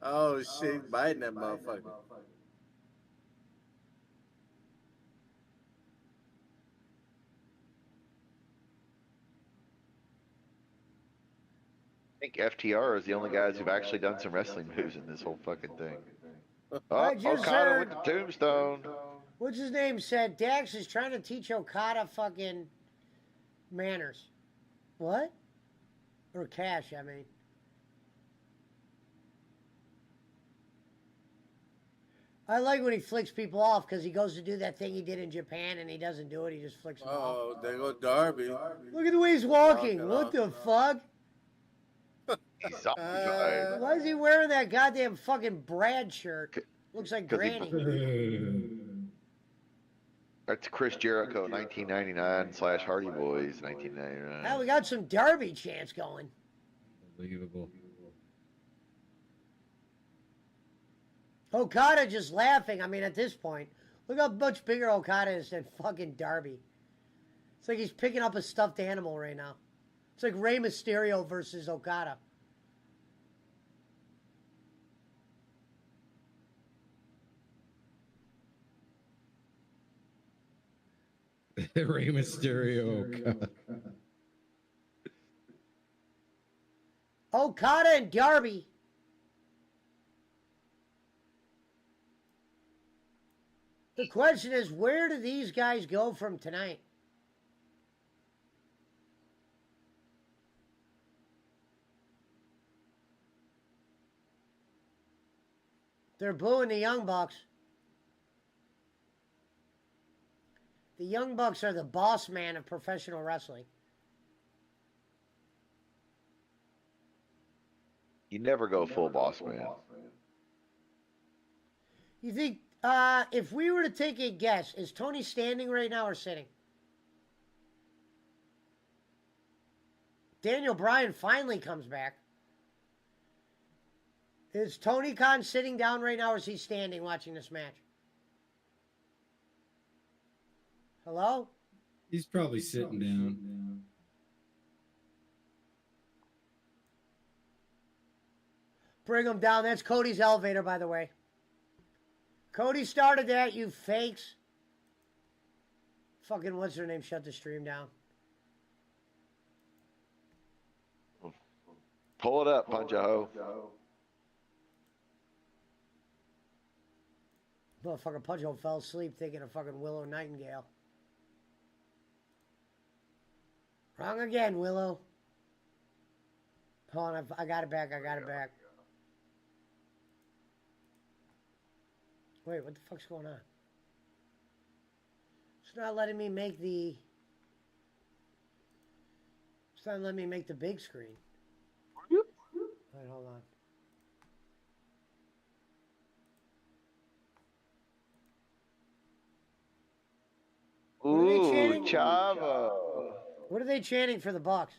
Oh shit, he's biting that motherfucker.
I think FTR is the only guys who've actually done some wrestling moves in this whole fucking thing. Oh,
I just
Okada
heard-
with the tombstone.
What's his name said? Dax is trying to teach Okada fucking manners. What? Or Cash, I mean. I like when he flicks people off because he goes to do that thing he did in Japan and he doesn't do it. He just flicks them off.
Oh, there go Darby.
Look at the way he's walking. What the fuck?
He's zombified.
Why is he wearing that goddamn fucking Brad shirt? Looks like
'Cause he-
Granny.
That's Chris Jericho, 1999 / Hardy Boys, 1999.
Hell, we got some Darby chants going.
Unbelievable.
Okada just laughing. I mean, at this point, look how much bigger Okada is than fucking Darby. It's like he's picking up a stuffed animal right now. It's like Rey Mysterio versus Okada.
Rey Mysterio. God.
Okada and Darby. The question is, where do these guys go from tonight? They're booing the Young Bucks. The Young Bucks are the boss man of professional wrestling.
You never go full boss man.
You think, if we were to take a guess, is Tony standing right now or sitting? Daniel Bryan finally comes back. Is Tony Khan sitting down right now or is he standing watching this match? Hello?
He's probably sitting down.
Bring him down. That's Cody's elevator, by the way. Cody started that, you fakes. Fucking what's her name? Shut the stream down.
Pull it up, Punch a Hoe.
Motherfucker Punch-O fell asleep thinking of fucking Willow Nightingale. Wrong again, Willow. Hold on, I got it back, Wait, what the fuck's going on? It's not letting me make the... It's not letting me make the big screen. Wait, hold on.
Ooh, Chavo.
What are they chanting for the Bucks?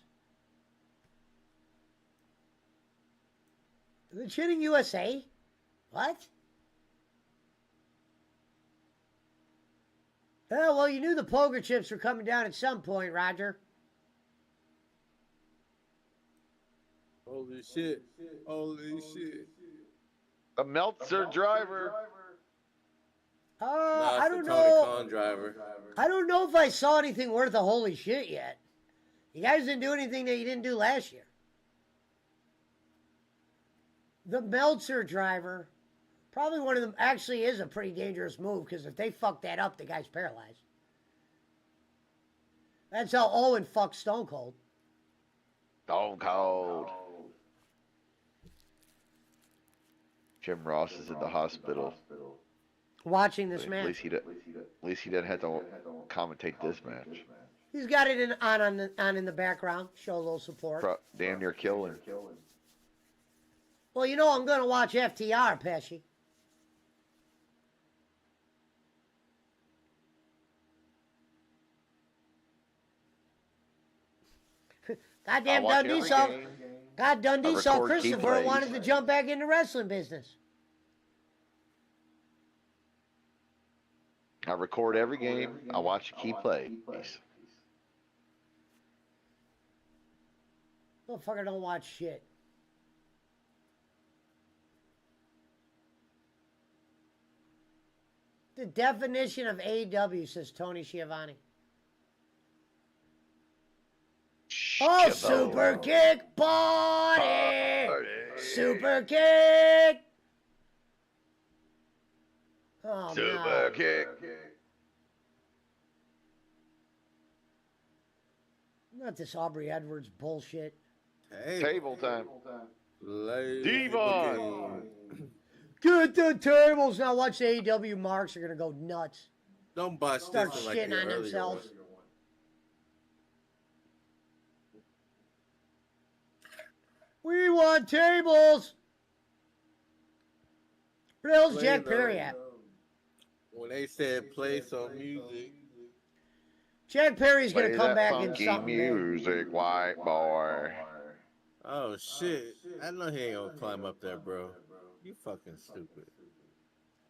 Are they chanting USA? What? Oh, well, you knew the poker chips were coming down at some point, Roger.
Holy shit. Holy shit.
A Meltzer driver.
Nah,
I
it's
don't
the Tony
know.
Khan driver.
I don't know if I saw anything worth a holy shit yet. You guys didn't do anything that you didn't do last year. The Meltzer driver, probably one of them, actually is a pretty dangerous move because if they fuck that up, the guy's paralyzed. That's how Owen fucked Stone Cold.
Stone Cold. Jim Ross is in the hospital.
Watching this
At
match.
least he doesn't have to commentate this match.
He's got it on in the background. Show a little support.
Damn near killing.
Well, you know I'm going to watch FTR, Pesci. Goddamn
watch
Dundee
every
saw.
game.
God Dundee
I
saw
record key
Christopher and
plays.
wanted to jump back into wrestling business.
I record every game. I watch the key plays.
Motherfucker don't watch shit. The definition of AEW, says Tony Schiavone. Oh, super kick body! Super kick! Oh,
Super
no.
kick.
Not this Aubrey Edwards bullshit.
Table time.
Devon.
Get the tables! Now watch the AEW marks are gonna go nuts.
Don't bust
Start
this like
shitting
your
on
earlier
themselves.
one.
We want tables! Where the hell's
Play
Jack
the-
Perry at?
When they said play some music.
Jack Perry's gonna
Play
come
that
back in
funky
something big.
music, white boy.
Oh shit. I know he ain't gonna climb up there, bro. You fucking stupid.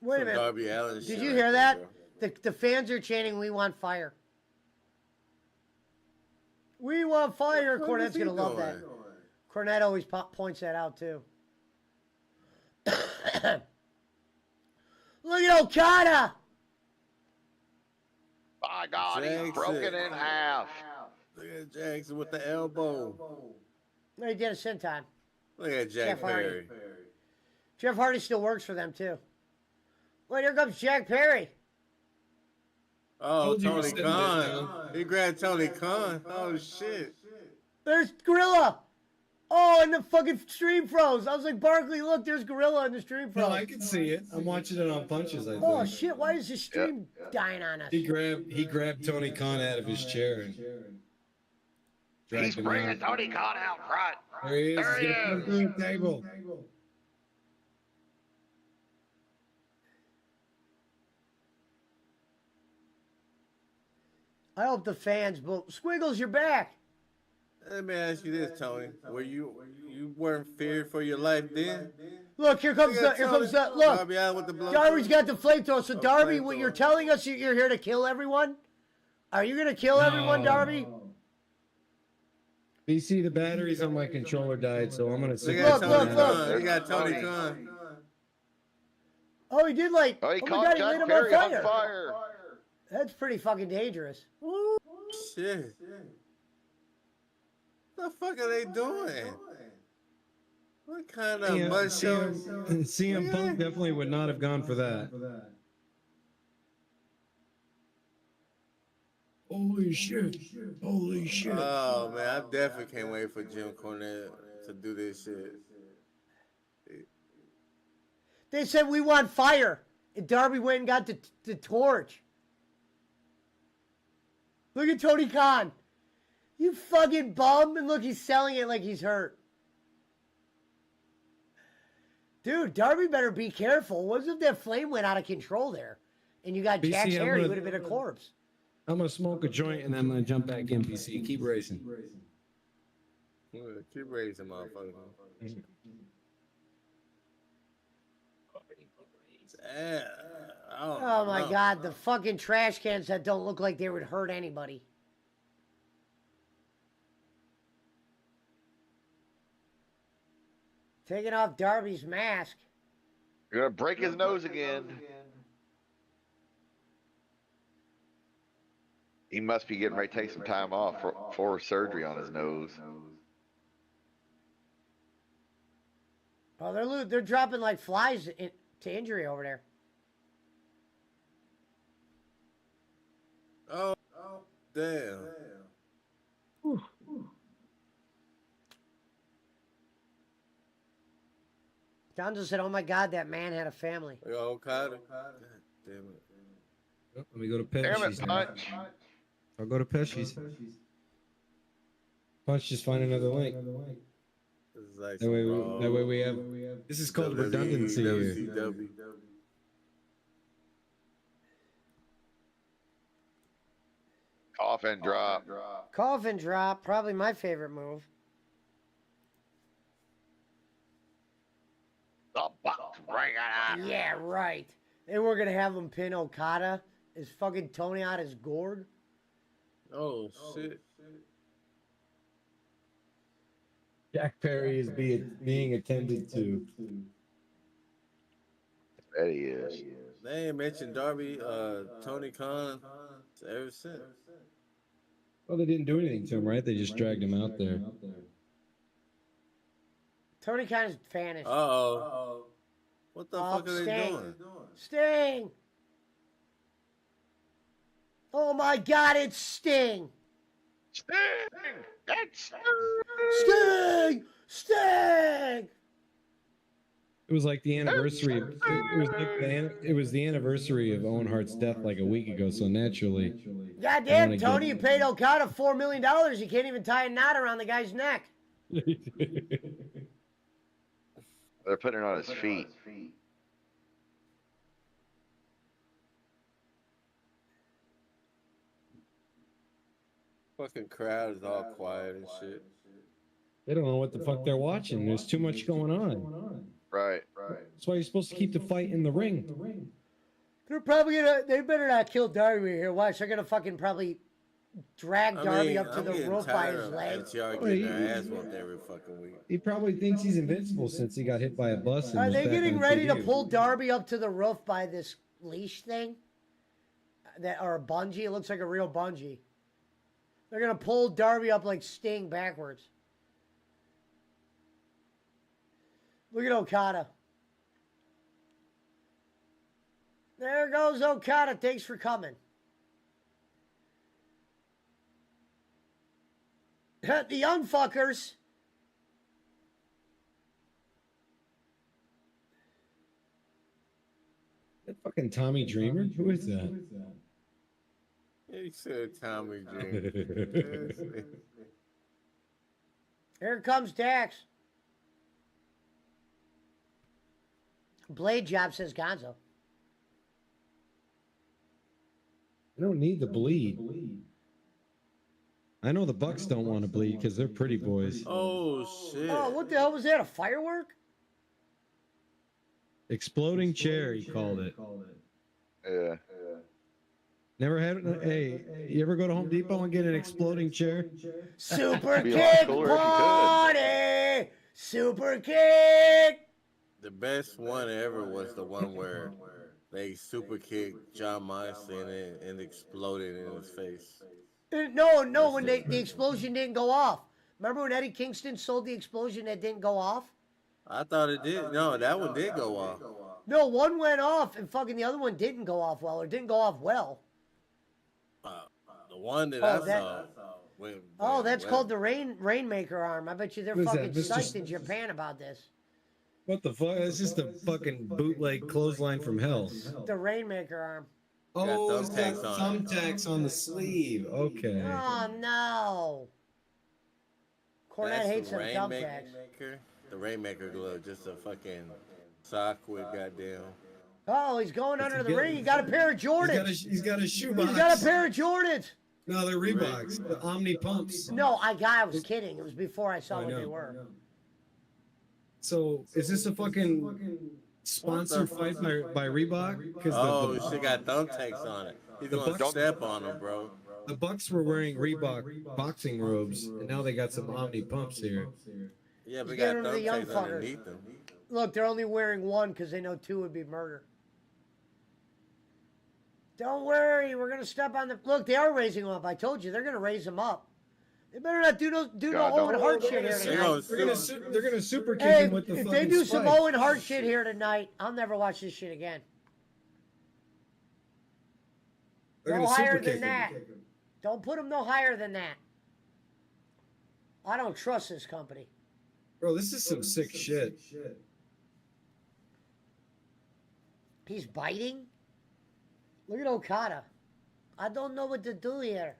Wait a
Some
minute.
Darby Allin
Did
shit
you
right
hear
there,
that?
bro.
The fans are chanting, "We want fire." We want fire.
What the fuck
Cornette's
is he
gonna love that.
doing?
Cornette always points that out too. Look at Okada.
By God, he's
Jackson.
broken in half.
Look at Jackson with the elbow.
No, he did a senton.
Look at Jack
Jeff Hardy.
Perry.
Jeff Hardy still works for them too. Wait, here comes Jack Perry.
Oh,
Told you
Tony
to send it,
Khan. He grabbed Tony Khan. Oh shit.
There's Gorilla. Oh, and the fucking stream froze. I was like, Barkley, look, there's Gorilla in the stream froze.
No, I can see it. I'm watching it on Punches, I think.
Oh shit! Why is the stream dying on us?
He grabbed Tony Khan out of his chair and dragged
He's
him
bringing
out.
Tony Khan out front.
There he is.
There he
He's gonna
is.
put him through the table.
I hope the fans, but Squiggles, you're back.
Let me ask you this, Tony. Were you weren't feared for your life then?
Look, here comes the look.
Darby out with the blow.
Darby's got the flamethrower. So
Oh,
Darby, what
flamethrower.
you're telling us, you're here to kill everyone? Are you gonna kill everyone, Darby?
BC, the batteries on my controller died, so I'm gonna
Look
sit
at
Look,
Tony
look,
Khan.
look.
He got Tony Khan.
Oh, he did like.
Oh, he
Oh my
caught
God, he
Jack
lit him
Perry
on
on
fire.
fire.
That's pretty fucking dangerous.
Shit. What the fuck are they doing? What kind of mud show?
CM Punk definitely would not have gone for that. Holy shit. Holy shit.
Oh man, I definitely can't wait for Jim Cornette to do this shit.
They said we want fire, and Darby went and got the torch. Look at Tony Khan. You fucking bum, and look, he's selling it like he's hurt. Dude, Darby better be careful. What if that flame went out of control there? And you got
BC,
Jack's
I'm
hair, he
gonna-
would have been a corpse.
I'm gonna smoke a joint and then I'm gonna jump back in, PC. Keep racing.
Keep raising, motherfucker. Yeah.
Oh my
no.
God, the fucking trash cans that don't look like they would hurt anybody. Taking off Darby's mask.
You're gonna break his nose again. He must be getting ready to take some time off for surgery on his nose.
Oh, they're dropping like flies to injury over there.
Oh, damn.
Don just said, "Oh my God, that man had a family."
Yo, Okada. God damn it.
Oh, let me go to
Damn
Pesci's.
it,
now.
Punch.
I'll go to Pesci's. Punch, just find another link.
This is like
That way,
some
that way we have. This is called redundancy here.
WCW.
Cough and drop.
Coffin drop, probably my favorite move.
The box bring it on.
Yeah, right. And we're gonna have him pin Okada. Is fucking Tony out his gourd?
Oh, shit.
Jack Perry is being attended to.
There he is.
They ain't mentioned Darby, Tony Khan ever since.
Well, they didn't do anything to him, right? They just dragged him out there.
Tony Khan is vanished.
Uh-oh. What the
Oh,
fuck are they
Sting.
doing?
Sting! Oh my God, it's Sting!
Sting! That's
Sting! Sting!
It was like the anniversary. It was the anniversary of Owen Hart's death like a week ago. So naturally,
Goddamn,
wanna
Tony,
get-
you paid Okada $4 million. You can't even tie a knot around the guy's neck.
They're putting it on his feet.
Fucking crowd is all quiet and shit.
they don't know what the fuck they're watching. There's too much going on.
Right.
That's why you're supposed to keep the fight in the ring.
They're probably gonna. They better not kill Darby here. Watch, they're gonna fucking probably drag Darby up to
I'm
the
getting
roof by
tired
his
of
leg.
FTR getting their ass whooped every fucking week.
He probably thinks he's invincible since he got hit by a bus. and
Are
was
they
back
getting
on
ready to
TV.
pull Darby up to the roof by this leash thing? That or a bungee? It looks like a real bungee. They're gonna pull Darby up like Sting backwards. Look at Okada. There goes Okada. Thanks for coming. The young fuckers.
That fucking Tommy Dreamer? Who is that?
He said Tommy Dreamer.
Here comes Dax. Blade job, says Gonzo.
I don't need to bleed. I know the Bucks don't want to bleed because they're pretty boys.
Oh shit!
Oh, what the hell was that? A firework?
Exploding chair, he called it.
Yeah.
Never had. Hey, you ever go to Home Depot and get an exploding chair?
Super
Be a lot
kick
cooler if you could.
party! Super kick!
The best one ever was the one where they super kicked John Moxley and exploded in his face.
No, when the explosion didn't go off. Remember when Eddie Kingston sold the explosion that didn't go off?
I thought it did. No, that one did go off.
No, one went off and fucking the other one didn't go off well, or didn't go off well.
The one that
Oh,
I
that-
saw.
That's called the Rainmaker arm. I bet you they're
What is
fucking
that, Mr.
psyched in Japan about this.
What the fuck? It's just a fucking bootleg clothesline from hell.
The Rainmaker arm.
Oh, it's got
thumbtacks on it.
thumbtacks on the sleeve. Okay.
Oh no. Cornette
That's
hates
the
them thumbtacks.
Rainmaker. The Rainmaker glove, just a fucking sock with goddamn.
Oh, he's going
What's
under
he
the ring.
getting?
He got a pair of Jordans.
He's got a shoebox.
He's got a pair of Jordans.
No, they're Reeboks. The Omni pumps.
No, I was kidding. It was before I saw
I
what they
know.
were.
So is this a fucking sponsored fight by Reebok? Because
Oh, she got thumbtacks on it. He's
The
gonna
Bucks-
step on him, bro.
the Bucks were wearing Reebok boxing robes, and now they got some Omni pumps here.
Yeah, but
He's
got
getting rid of the young
thumbtacks
fuckers.
underneath them.
Look, they're only wearing one because they know two would be murder. Don't worry, we're gonna step on the. Look, they are raising them up. I told you, they're gonna raise them up. They better not do no
God,
Owen
don't.
Hart shit here
They're
tonight.
gonna
They're gonna super kick
Hey,
him with the
if
fucking
they do some
spikes.
Owen Hart shit here tonight, I'll never watch this shit again.
They're
No
gonna super
higher
kick
than
him.
that. Don't put them no higher than that. I don't trust this company.
Bro, this is some sick shit.
He's biting? Look at Okada. I don't know what to do here.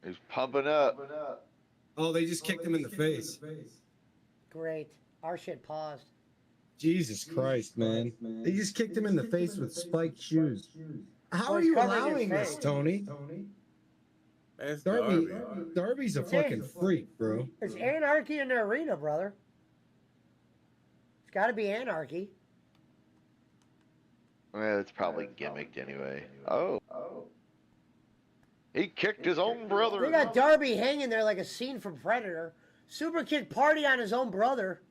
He's pumping up.
Oh, they just kicked him in the face.
Great. Our shit paused.
Jesus Christ, man. They just kicked him in the face with spiked shoes. How
Oh,
are
he's
you
covering his
allowing this,
face.
Tony?
That's
Darby,
Darby.
Darby's a
It's him.
fucking freak, bro.
It's anarchy in the arena, brother. It's got to be anarchy.
Well, it's probably gimmicked anyway. Oh. He kicked his own brother.
They got Darby hanging there like a scene from Predator. Super Kid party on his own brother.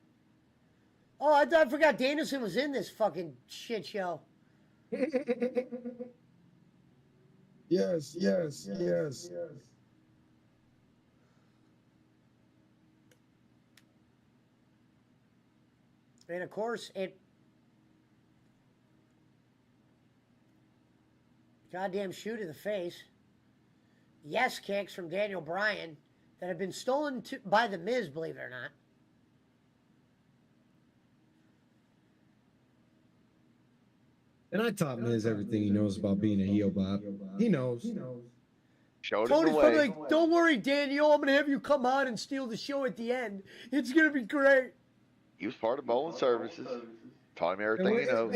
Oh, I forgot Danielson was in this fucking shit show.
Yes, yes, yes.
And of course, it. Goddamn shoe to the face. Yes kicks from Daniel Bryan that have been stolen by The Miz, believe it or not.
And I taught Miz everything he knows about being a heel, Bob. He knows.
Showed him
Tony's
the
probably
way.
like, don't worry, Daniel, I'm going to have you come on and steal the show at the end. It's going to be great.
He was part of Bowling Services. Taught him everything he knows.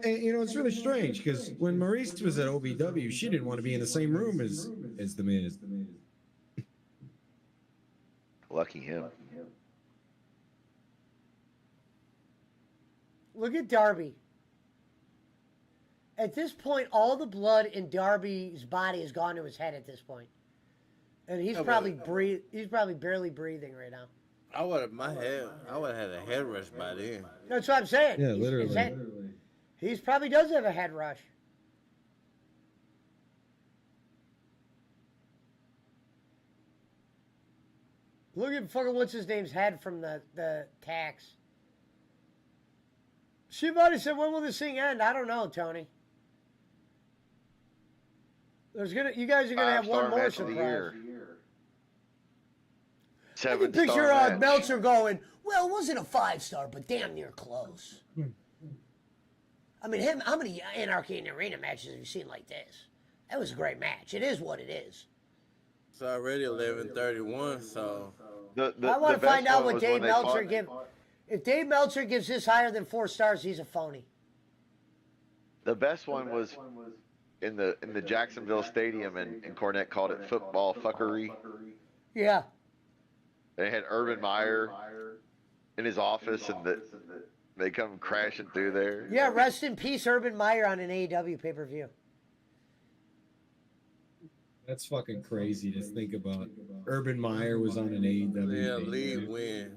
And, you know, it's really strange because when Maurice was at OVW, she didn't want to be in the same room as The Miz.
Lucky him.
Look at Darby. At this point, all the blood in Darby's body has gone to his head at this point. And he's probably he's probably barely breathing right now.
I would have had a head rush by then.
That's what I'm saying.
Yeah,
His
literally.
head- he's probably does have a head rush. Look at fucking what's his name's head from the tax. Shivani said, when will this thing end? I don't know, Tony. You guys are gonna have one
Five-star
more
match of the
surprise.
year.
I can
7-star
picture
match.
Meltzer going, well, it wasn't a 5-star, but damn near close. I mean, how many Anarchy in the Arena matches have you seen like this? That was a great match. It is what it is.
It's already 11:31, so
I want to find out what Dave Meltzer give. If Dave Meltzer gives this higher than 4 stars, he's a phony.
The best one was in the Jacksonville Stadium, and Cornette called it football fuckery.
Yeah.
They had Urban Meyer in his office, and they come crashing through there.
Yeah, rest in peace, Urban Meyer on an AEW pay-per-view.
That's fucking crazy to think about. Urban Meyer was on an AEW.
yeah, lead win.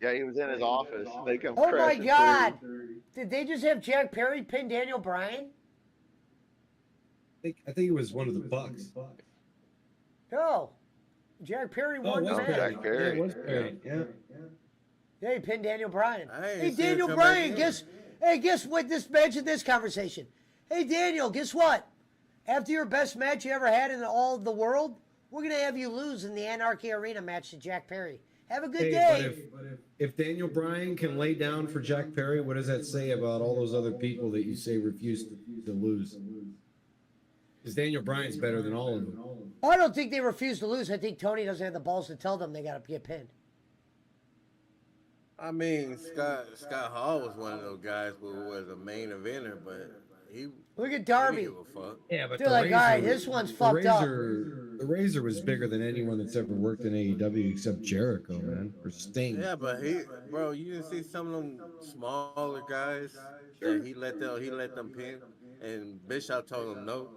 Yeah, he was in his office. They come
Oh my
crashing
God!
through.
Did they just have Jack Perry pin Daniel Bryan?
I think it was one of the Bucks.
No. Jack Perry won the
was
match.
Perry. Yeah, it was Perry. Yeah.
Yeah, he pinned Daniel Bryan.
I ain't
Hey,
seen him
Daniel
come
Bryan,
back in.
guess what? This mentioned this conversation. Hey, Daniel, guess what? After your best match you ever had in all of the world, we're gonna have you lose in the Anarchy Arena match to Jack Perry. Have a good day.
But if Daniel Bryan can lay down for Jack Perry, what does that say about all those other people that you say refuse to lose? Because Daniel Bryan's better than all of them.
I don't think they refuse to lose. I think Tony doesn't have the balls to tell them they gotta get pinned.
I mean, Scott Hall was one of those guys who was a main eventer, but he
Look at
he
Darby.
didn't give a fuck.
Yeah, but
They're like, all right, this one's fucked up.
The Razor was bigger than anyone that's ever worked in AEW except Jericho, man, or Sting.
Yeah, but bro, you didn't see some of them smaller guys that he let them pin, and Bischoff told him no.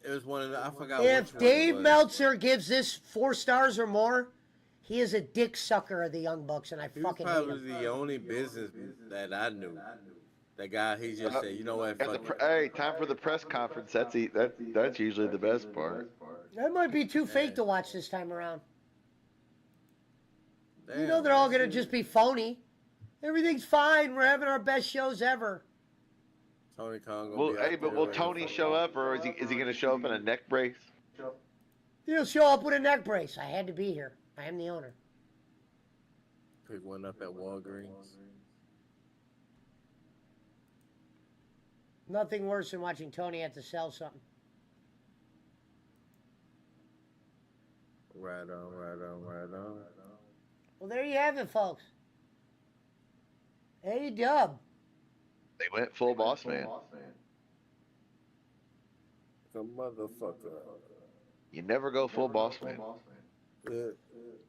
It was one of the, I forgot.
If
which one
Dave
it was.
Meltzer gives this 4 stars or more, he is a dick sucker of the Young Bucks, and I
He was
fucking hate
probably
him.
the only business that I knew. That guy, he just said, you know what?
At the
Fuck it.
hey, time for the press conference. That's usually the best part.
That might be too fake to watch this time around. You
Damn,
know they're all
man.
gonna just be phony. Everything's fine. We're having our best shows ever.
Tony Khan gonna
Well,
be
hey,
out
but
there
will
ready
Tony
to
show
fuck
up, or is he going to show up in a neck brace?
He'll show up with a neck brace. I had to be here. I am the owner.
pick one up at Walgreens?
Nothing worse than watching Tony have to sell something.
Right on, right on, right on.
Well, there you have it, folks. A-Dub.
They went full boss man.
The motherfucker.
You never go full boss man.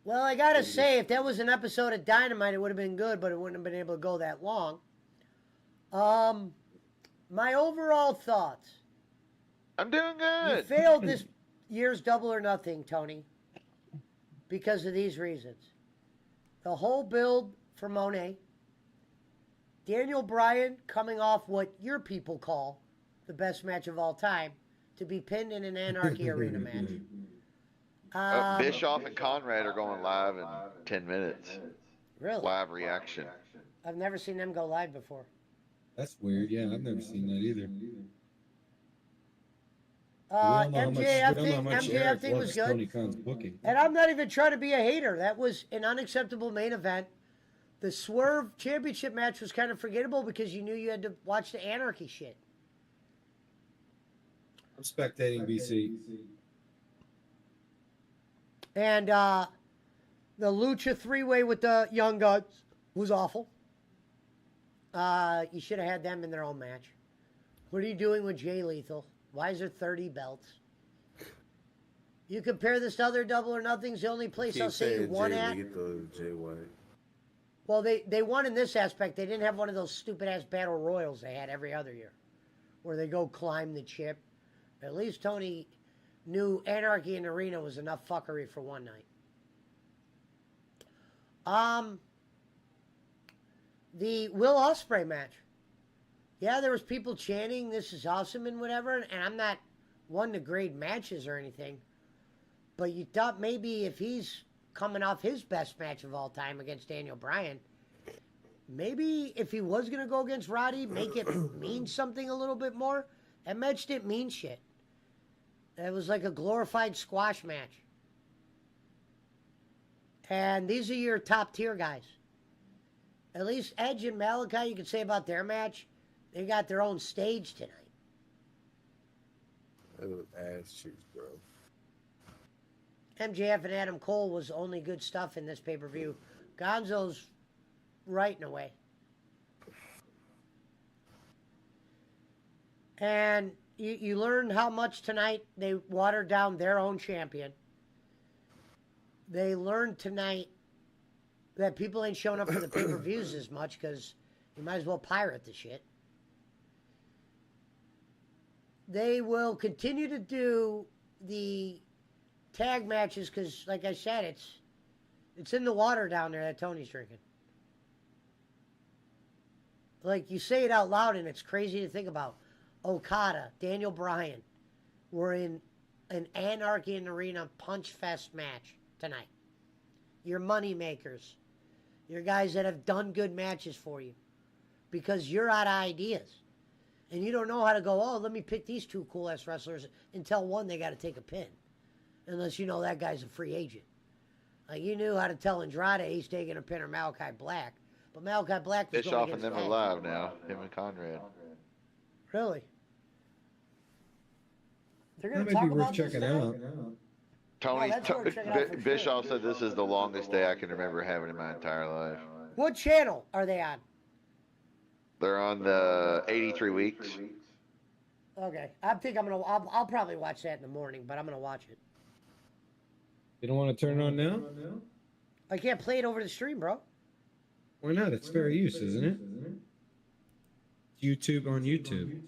Well, I gotta say, if that was an episode of Dynamite, it would have been good, but it wouldn't have been able to go that long. My overall thoughts.
I'm doing
You
good.
failed this year's Double or Nothing, Tony, because of these reasons. The whole build for Monet. Daniel Bryan coming off what your people call the best match of all time to be pinned in an Anarchy Arena match.
Bischoff and Conrad are going live in 10 minutes.
Really?
Live reaction.
I've never seen them go live before.
That's weird. Yeah, I've never seen that either. We don't know how much-
MJF
we don't know how much Eric
thing was
loves
good.
Tony Khan's booking.
And I'm not even trying to be a hater. That was an unacceptable main event. The Swerve Championship match was kind of forgettable because you knew you had to watch the Anarchy shit.
I'm spectating BC.
And the Lucha 3-way with the Young Guns was awful. You should have had them in their own match. What are you doing with Jay Lethal? Why is there 30 belts? You compare this to other Double or Nothing's, the only place I'll say you won at.
Jay White.
Well, they won in this aspect. They didn't have one of those stupid-ass battle royals they had every other year, where they go climb the chip. At least Tony knew Anarchy in the Arena was enough fuckery for one night. The Will Ospreay match. Yeah, there was people chanting, "This is awesome" and whatever, and I'm not one to grade matches or anything, but you thought maybe if he's coming off his best match of all time against Daniel Bryan, maybe if he was going to go against Roddy, make it mean something a little bit more. That match didn't mean shit. It was like a glorified squash match. And these are your top tier guys. At least Edge and Malachi, you could say about their match, they got their own stage tonight.
It was ass cheeks, bro.
MJF and Adam Cole was only good stuff in this pay-per-view. Gonzo's right in a way. And you learned how much tonight they watered down their own champion. They learned tonight that people ain't showing up for the pay-per-views as much because you might as well pirate the shit. They will continue to do the tag matches because, like I said, it's in the water down there that Tony's drinking. Like, you say it out loud and it's crazy to think about. Okada, Daniel Bryan were in an Anarchy in the Arena punch fest match tonight. Your money makers. Your guys that have done good matches for you. Because you're out of ideas. And you don't know how to go, oh, let me pick these two cool-ass wrestlers and tell one they got to take a pin. Unless you know that guy's a free agent. Like, you knew how to tell Andrade he's taking a pin or Malachi Black. But Malachi Black was
Bischoff
going
and them
against
are live now. Him and Conrad.
Really? They're
That
going to
might
talk
be worth
about this
checking
tonight?
out.
Tony,
that's worth checking out for sure.
Bischoff said this is the longest day I can remember having in my entire life.
What channel are they on?
They're on the 83 weeks.
Okay, I'll probably watch that in the morning, but I'm gonna watch it.
You don't want to turn it on now?
I can't play it over the stream, bro.
Why not? It's fair use, isn't it? It's YouTube on YouTube.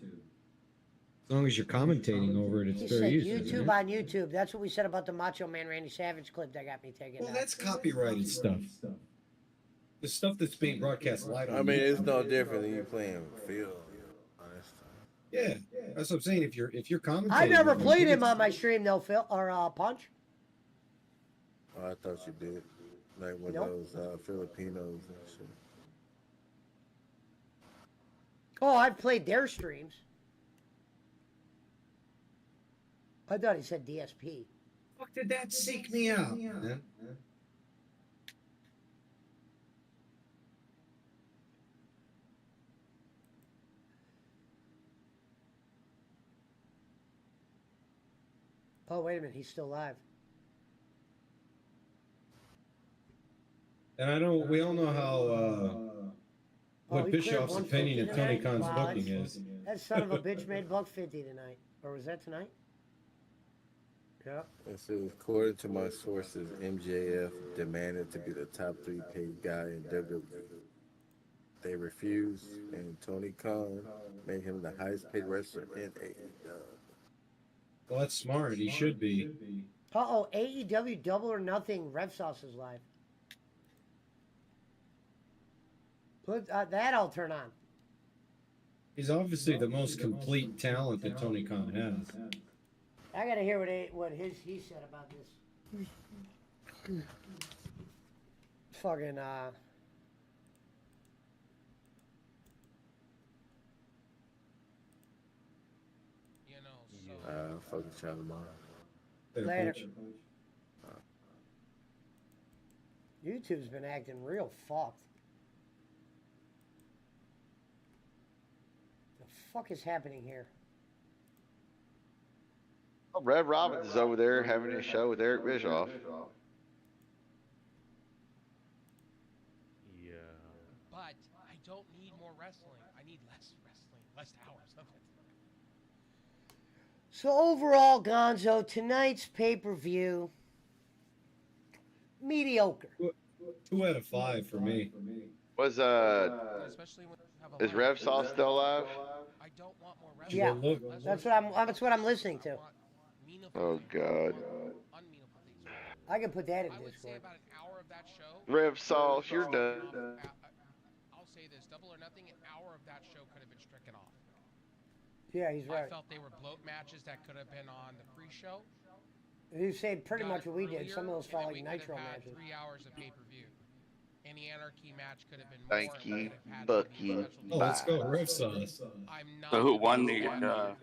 As long as you're commentating over it, it's
He
fair
said
use. isn't
YouTube
it?
on YouTube. That's what we said about the Macho Man Randy Savage clip that got me taken
Well,
down.
that's copyrighted stuff. The stuff that's being broadcast live on
I mean,
YouTube.
it's no different than you playing field. Honestly.
Yeah, that's what I'm saying. If you're commentating,
I never
on
played
it,
him on my stream though, Phil or Punch.
Oh, I thought you did. Like with
Nope.
those Filipinos and shit.
Oh, I've played their streams. I thought he said DSP.
Fuck, did that seek me out? Yeah.
Oh, wait a minute, he's still live.
And I know we all know how what
he cleared
Bischoff's
150
opinion of Tony
tonight?
Khan's
Wow,
booking is.
That son of a bitch made $150 tonight. Or was that tonight? Yeah.
It says, according to my sources, MJF demanded to be the top 3 paid guy in WWE. They refused, and Tony Khan made him the highest paid wrestler in AEW.
Well, that's smart. He should be.
Uh-oh, AEW Double or Nothing Rev Sauce is live. Put that I'll turn on.
He's obviously the most complete talent that Tony Khan has.
I gotta hear what he said about this. Fucking
Fucking child tomorrow.
Later. YouTube's been acting real fucked. The fuck is happening here?
Oh, Red Robbins is over there having his show with Eric Bischoff.
Yeah. But I don't need more wrestling. I need less wrestling, less hours of it.
So overall, Gonzo, tonight's pay-per-view, mediocre.
2 out of 5 for me.
Was is Rev Sauce still alive?
I don't want more wrestling.
Yeah, that's what I'm listening to.
Oh God.
I can put that in
I would say
Discord.
about an hour of that show.
Rev Sauce, you're done.
I'll say this: Double or Nothing. An hour of that show could have been stricken off.
Yeah, he's right.
I felt they were bloat matches that could have been on the pre-show.
You said pretty much what we did.
earlier,
Some of those
and
felt
then
like
we could
Nitro
have had
matches.
3 hours of pay-per-view. And the Anarchy match could have been more.
Thank you.
It had
Fuck
to be a
you.
special
Oh, let's
Bye.
go. Rev Sauce.
I'm not.
So who won
these
the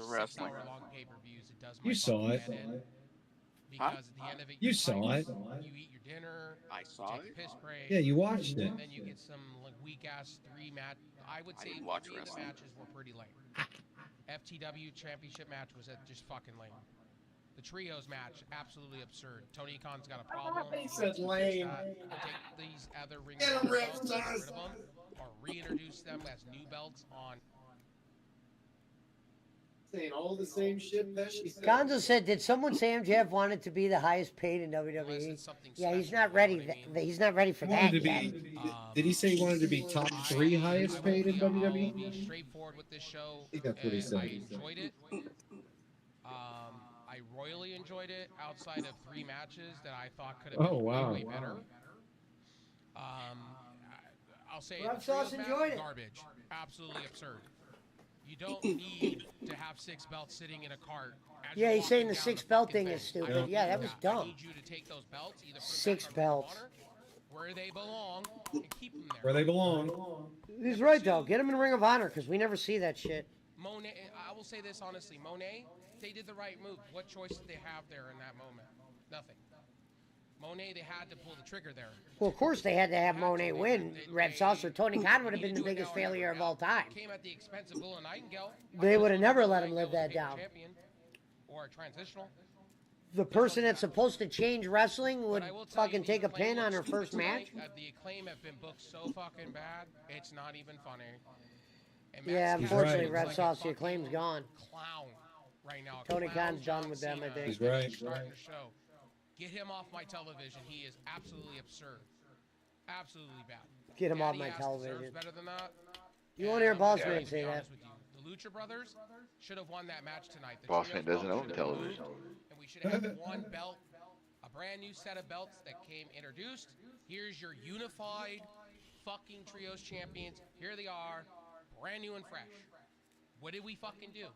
wrestling?
6-hour-long pay-per-views. It does my
You saw it.
fucking head in. Because at the end of it,
You saw
drinks,
it.
You eat your dinner.
I saw
take
it.
a piss break.
Yeah, you watched it.
And then you get some like weak ass 3 match. I would say
didn't watch
3 of the
wrestling.
matches were pretty lame. FTW championship match was just fucking lame. The trios match, absolutely absurd. Tony Khan's got a problem.
He said lame.
Take these other ring
Get 'em, Rev
belts, get rid
Sauce.
of them, or reintroduce them as new belts on.
Saying all the same shit Pesci said.
Gonzo said, "Did someone say MJF wanted to be the highest paid in WWE?" Yeah, he's not ready. He's not ready for
He
that
wanted to
yet.
be. Did he say he wanted to be top 3 highest paid in WWE?
Be straightforward with this show.
I think that's what he said.
I enjoyed it. I royally enjoyed it. Outside of 3 matches that I thought could have been way better. I'll say
Rev
the
Sauce
trios match,
enjoyed it.
garbage. Absolutely absurd. You don't need to have 6 belts sitting in a cart. as
Yeah,
you're
he's saying
walking
the
down
6
the
belt
fucking
thing is
thing. I
stupid.
don't
Yeah,
need
that was
I
dumb.
need you to take those belts, either put them
6
back on Ring of
belts.
Honor, where they belong, and keep them there.
Where they belong.
He's right though. Get him in Ring of Honor because we never see that shit.
Monet, I will say this honestly, Monet, they did the right move. What choice did they have there in that moment? Nothing. Monet, they had to pull the trigger there.
Well, of course they had to have Monet win. Rev Sauce or Tony Khan would have been the biggest failure of all time.
Came at the expense of Bull and Nightingale.
They would have never let him live that down.
Champion or a transitional.
The person that's supposed to change wrestling would
But I will tell you,
fucking
the
take a
Acclaim
pin on her
looks
first
stupid
match.
tonight. The Acclaim have been booked so fucking bad, it's not even funny. And
Yeah,
Matt
unfortunately,
Styles
Rev
looks like
Sauce, the Acclaim's gone.
clown right now.
Tony
Clown
Khan's done
John
with them, I
Cena
think.
He's right.
Starting the show. Get him off my television. He is absolutely absurd. Absolutely bad.
Get him off
Daddy
my
Ass
television.
deserves better than that.
You won't hear Boss
I'm
Man
gonna
say
be
that.
honest with you. The Lucha Brothers should have won that match tonight. The
Boss
trios
Man doesn't
belt
own
should have
television.
moved, and we should have had one belt, a brand new set of belts that came introduced. Here's your unified fucking trios champions. Here they are, brand new and fresh. What did we fucking do?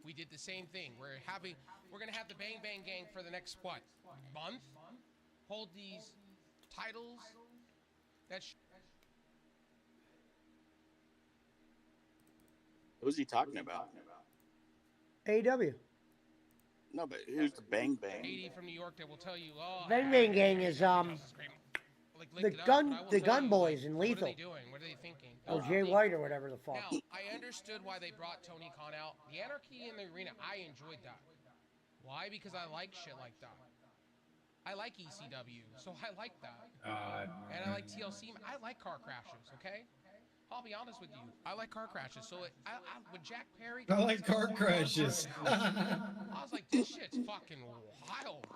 We did the same thing. We're gonna have the Bang Bang Gang for the next month. Hold these titles.
Who's he talking about?
AEW.
No, but who's the Bang Bang?
80 from New York that will tell you, oh,
Bang Bang Gang is
like,
the
licked it up,
gun
but I will
the
tell
gun
you,
boys
like,
in
What are
Lethal.
they doing? What are they thinking?
Oh, Jay White or whatever the fuck.
Now, I understood why they brought Tony Khan out. The Anarchy in the arena, I enjoyed that. Why? Because I like shit like that. I like ECW, so I like that. And I like TLC. I like car crashes, okay? I'll be honest with you. I like car crashes. So with Jack Perry...
I like car crashes.
I was like, this shit's fucking wild.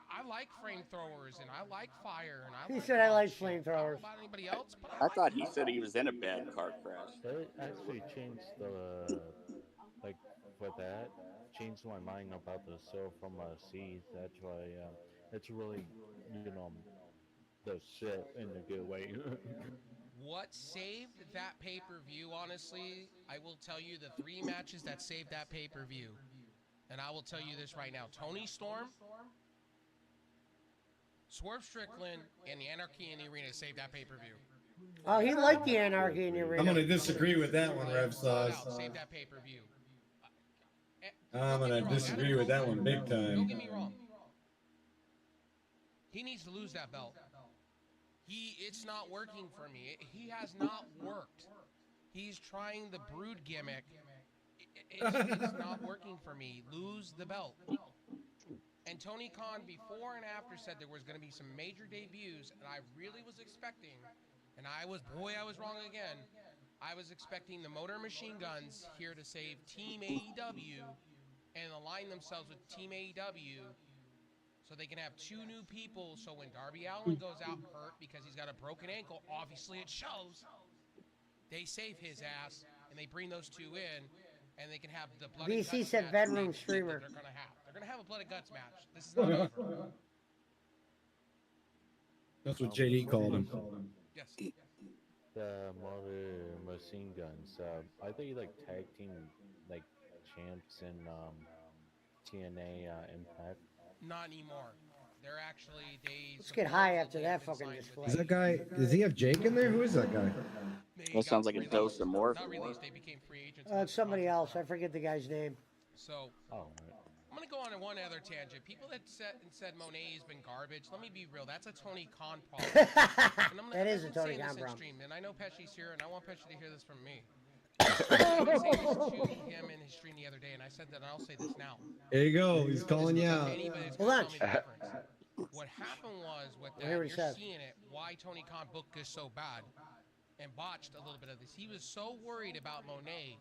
I like flamethrowers, and I like fire, and I
He
like
said I
wild
like
shit. I don't know
flamethrowers.
about anybody else, but
I thought he said he was in a bad car crash.
They actually changed the, like, for that, changed my mind about the Soul from Seas. That's why, it's really, the shit in a good way.
what saved that pay-per-view, honestly, I will tell you the 3 matches that saved that pay-per-view. And I will tell you this right now. Tony Storm, Swerve Strickland, and the Anarchy in the Arena saved that pay-per-view.
Oh, he liked the Anarchy in the arena.
I'm gonna disagree with that one, Rev Sauce.
Saved that pay-per-view.
I'm gonna disagree with that one big
Don't get me
time.
wrong. He needs to lose that belt. It's not working for me. He has not worked. He's trying the Brood gimmick. It's not working for me. Lose the belt. And Tony Khan, before and after, said there was going to be some major debuts, and I really was expecting, and I was wrong again. I was expecting the Motor Machine Guns here to save Team AEW and align themselves with Team AEW so they can have 2 new people. So when Darby Allin goes out hurt because he's got a broken ankle, obviously it shows, they save his ass and they bring those 2 in, and they can have the blood and
BC
guts
said
match
bedroom
that
streamer.
They're going to have. They're going to have a blood and guts match. This is not over.
That's what JD called him.
Yes.
The Motor Machine Guns, I think like tag team, like, champs in, TNA, Impact.
Not anymore. They're actually they.
Let's get high after that fucking display.
Is that guy? Does he have Jake in there? Who is that guy?
That sounds like a dose of more.
Not released. They became free agents.
It's somebody else. I forget the guy's name.
So. I'm gonna go on one other tangent. People that said Monet has been garbage. Let me be real. That's a Tony Khan problem.
That is a Tony Khan problem.
Stream, and I know Pesci's here, and I want Pesci to hear this from me. I was saying this to him in his stream the other day, and I said that, and I'll say this now.
There you go. He's calling you out.
Hold on.
What happened was with that,
You're
seeing it, why Tony Khan booked this so bad and botched a little bit of this. He was so worried about Monet